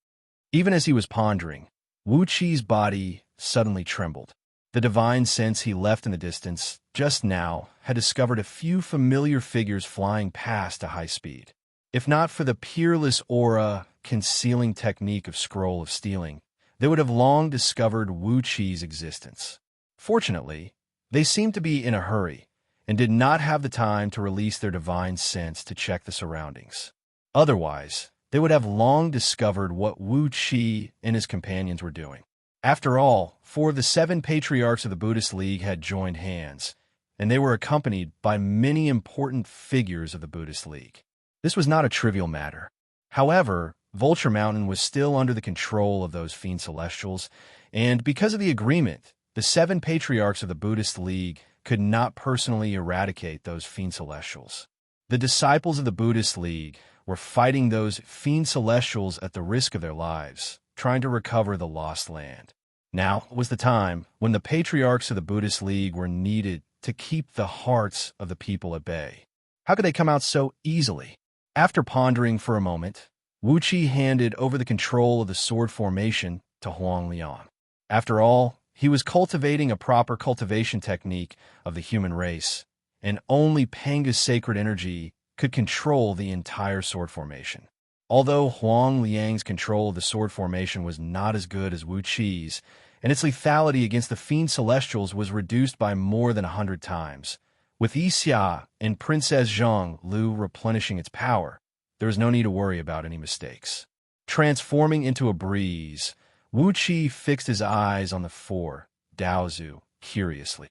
Even as he was pondering, Wuxia's body suddenly trembled. The divine sense he left in the distance just now had discovered a few familiar figures flying past at high speed. If not for the peerless aura concealing technique of Scroll of Stealing, they would have long discovered Wuxia's existence. Fortunately, they seemed to be in a hurry and did not have the time to release their divine sense to check the surroundings. Otherwise, they would have long discovered what Wuxia and his companions were doing. After all, 4 of the 7 patriarchs of the Buddhist League had joined hands, and they were accompanied by many important figures of the Buddhist League. This was not a trivial matter. However, Vulture Mountain was still under the control of those fiend celestials, and because of the agreement, the 7 patriarchs of the Buddhist League could not personally eradicate those fiend celestials. The disciples of the Buddhist League were fighting those fiend celestials at the risk of their lives, trying to recover the lost land. Now was the time when the patriarchs of the Buddhist League were needed to keep the hearts of the people at bay. How could they come out so easily? After pondering for a moment, Wuxia handed over the control of the sword formation to Huang Liang. After all, he was cultivating a proper cultivation technique of the human race, and only Panga's sacred energy could control the entire sword formation. Although Huang Liang's control of the sword formation was not as good as Wuxia's, and its lethality against the fiend celestials was reduced by more than 100 times, with Wuxia and Princess Zhang Lu replenishing its power, there was no need to worry about any mistakes. Transforming into a breeze, Wuxia fixed his eyes on the 4, Daozu, curiously.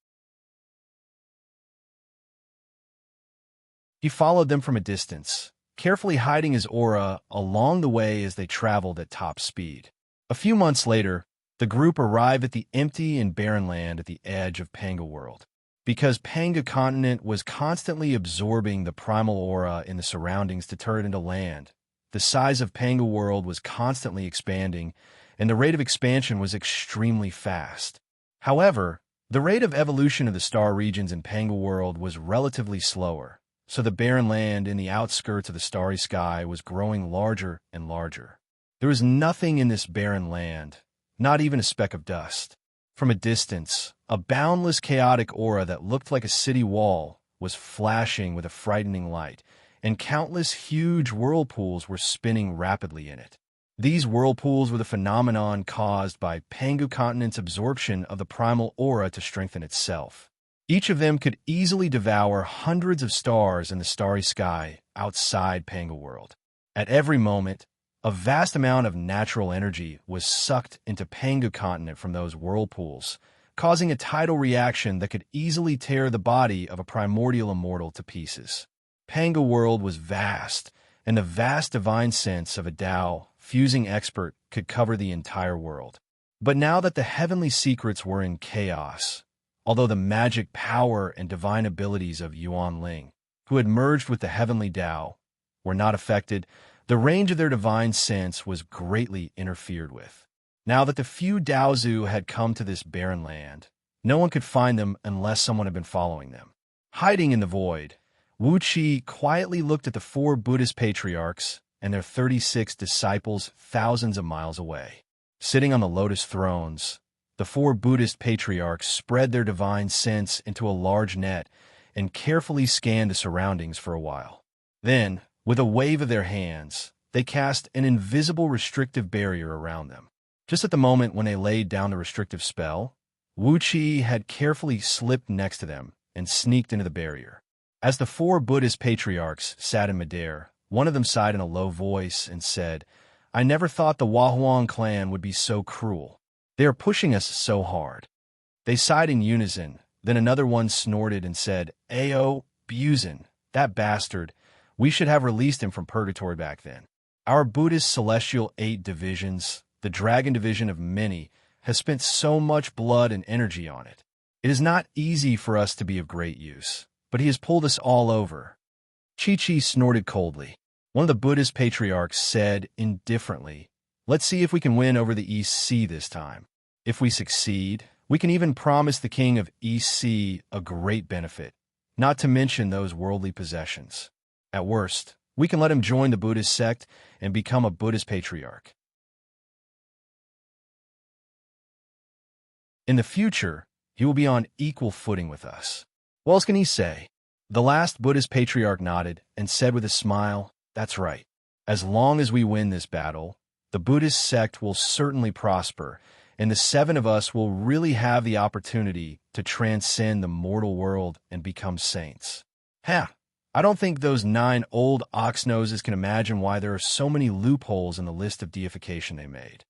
He followed them from a distance, carefully hiding his aura along the way as they traveled at top speed. A few months later, the group arrived at the empty and barren land at the edge of Panga World. Because Panga Continent was constantly absorbing the primal aura in the surroundings to turn it into land, the size of Panga World was constantly expanding, and the rate of expansion was extremely fast. However, the rate of evolution of the star regions in Panga World was relatively slower, so the barren land in the outskirts of the starry sky was growing larger and larger. There was nothing in this barren land, not even a speck of dust. From a distance, a boundless chaotic aura that looked like a city wall was flashing with a frightening light, and countless huge whirlpools were spinning rapidly in it. These whirlpools were the phenomenon caused by Panga Continent's absorption of the primal aura to strengthen itself. Each of them could easily devour hundreds of stars in the starry sky outside Panga World. At every moment, a vast amount of natural energy was sucked into Panga Continent from those whirlpools, causing a tidal reaction that could easily tear the body of a primordial immortal to pieces. Panga World was vast, and the vast divine sense of a Tao fusing expert could cover the entire world. But now that the heavenly secrets were in chaos, although the magic power and divine abilities of Yuan Ling, who had merged with the heavenly Tao, were not affected, the range of their divine sense was greatly interfered with. Now that the few Daozu had come to this barren land, no one could find them unless someone had been following them. Hiding in the void, Wuxia quietly looked at the 4 Buddhist patriarchs and their 36 disciples thousands of miles away. Sitting on the lotus thrones, the 4 Buddhist patriarchs spread their divine sense into a large net and carefully scanned the surroundings for a while. Then, with a wave of their hands, they cast an invisible restrictive barrier around them. Just at the moment when they laid down the restrictive spell, Wuxia had carefully slipped next to them and sneaked into the barrier. As the 4 Buddhist patriarchs sat in midair, one of them sighed in a low voice and said, "I never thought the Wahuang clan would be so cruel. They are pushing us so hard." They sighed in unison, then another one snorted and said, "Ayo, Buzin, that bastard. We should have released him from purgatory back then. Our Buddhist celestial 8 divisions, the dragon division of many, has spent so much blood and energy on it. It is not easy for us to be of great use, but he has pulled us all over." Chi-Chi snorted coldly. One of the Buddhist patriarchs said indifferently, "Let's see if we can win over the East Sea this time. If we succeed, we can even promise the king of East Sea a great benefit, not to mention those worldly possessions. At worst, we can let him join the Buddhist sect and become a Buddhist patriarch. In the future, he will be on equal footing with us. What else can he say?" The last Buddhist patriarch nodded and said with a smile, "That's right. As long as we win this battle, the Buddhist sect will certainly prosper, and the 7 of us will really have the opportunity to transcend the mortal world and become saints." I don't think those 9 old ox-noses can imagine why there are so many loopholes in the list of deification they made.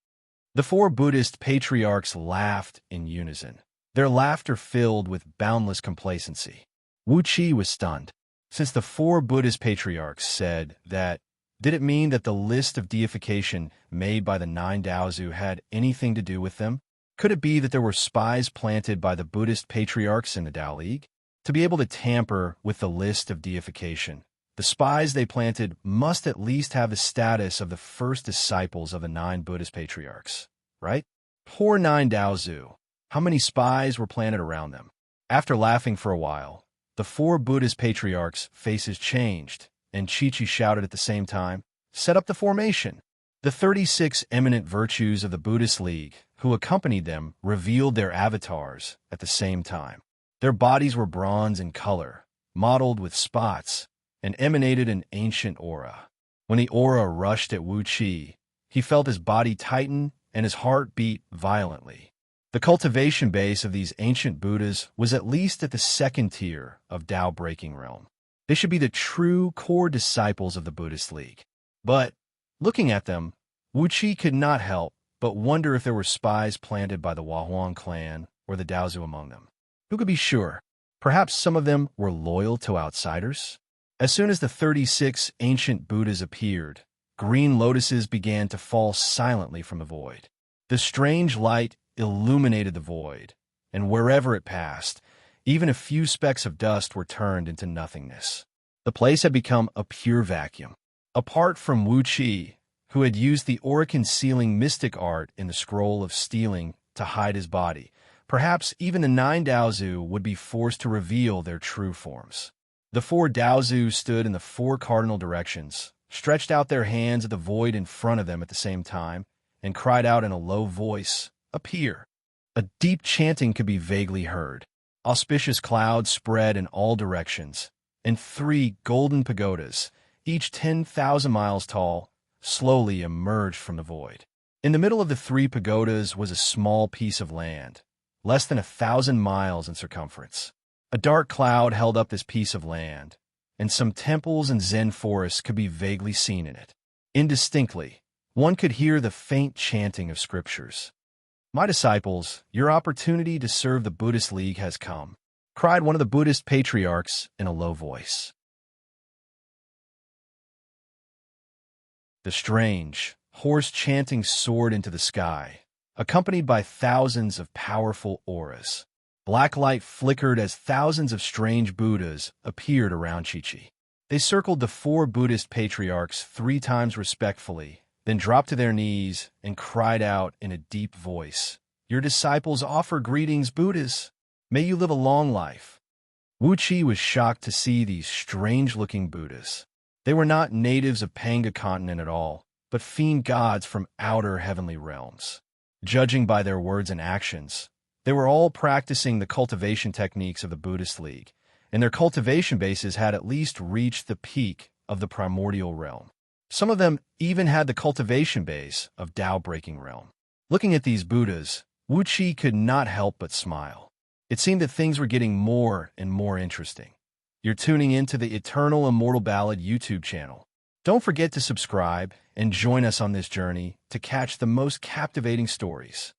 The 4 Buddhist patriarchs laughed in unison, their laughter filled with boundless complacency. Wuxia was stunned. Since the 4 Buddhist patriarchs said that, did it mean that the list of deification made by the 9 Daozu had anything to do with them? Could it be that there were spies planted by the Buddhist patriarchs in the Tao League? To be able to tamper with the list of deification, the spies they planted must at least have the status of the first disciples of the 9 Buddhist patriarchs, right? Poor 9 Daozu. How many spies were planted around them? After laughing for a while, the 4 Buddhist patriarchs' faces changed, and Chi-Chi shouted at the same time, "Set up the formation." The 36 eminent virtues of the Buddhist League, who accompanied them, revealed their avatars at the same time. Their bodies were bronze in color, mottled with spots, and emanated an ancient aura. When the aura rushed at Wuxia, he felt his body tighten and his heart beat violently. The cultivation base of these ancient Buddhas was at least at the 2nd tier of Tao-breaking realm. They should be the true core disciples of the Buddhist League. But, looking at them, Wuxia could not help but wonder if there were spies planted by the Wahuang clan or the Daozu among them. Who could be sure? Perhaps some of them were loyal to outsiders? As soon as the 36 ancient Buddhas appeared, green lotuses began to fall silently from the void. The strange light illuminated the void, and wherever it passed, even a few specks of dust were turned into nothingness. The place had become a pure vacuum. Apart from Wuxia, who had used the aura-concealing mystic art in the Scroll of Stealing to hide his body, perhaps even the 9 Daozu would be forced to reveal their true forms. The 4 Daozu stood in the 4 cardinal directions, stretched out their hands at the void in front of them at the same time, and cried out in a low voice, "Appear!" A deep chanting could be vaguely heard. Auspicious clouds spread in all directions, and 3 golden pagodas, each 10,000 miles tall, slowly emerged from the void. In the middle of the 3 pagodas was a small piece of land, less than 1,000 miles in circumference. A dark cloud held up this piece of land, and some temples and Zen forests could be vaguely seen in it. Indistinctly, one could hear the faint chanting of scriptures. "My disciples, your opportunity to serve the Buddhist League has come," cried one of the Buddhist patriarchs in a low voice. The strange, hoarse chanting soared into the sky, accompanied by thousands of powerful auras. Black light flickered as thousands of strange Buddhas appeared around Chi-Chi. They circled the 4 Buddhist patriarchs 3 times respectfully, then dropped to their knees and cried out in a deep voice, "Your disciples offer greetings, Buddhas. May you live a long life." Wuxia was shocked to see these strange-looking Buddhas. They were not natives of Panga continent at all, but fiend gods from outer heavenly realms. Judging by their words and actions, they were all practicing the cultivation techniques of the Buddhist League, and their cultivation bases had at least reached the peak of the primordial realm. Some of them even had the cultivation base of Tao-breaking realm. Looking at these Buddhas, Wuxia could not help but smile. It seemed that things were getting more and more interesting. You're tuning into the Eternal Immortal Ballad YouTube channel. Don't forget to subscribe and join us on this journey to catch the most captivating stories.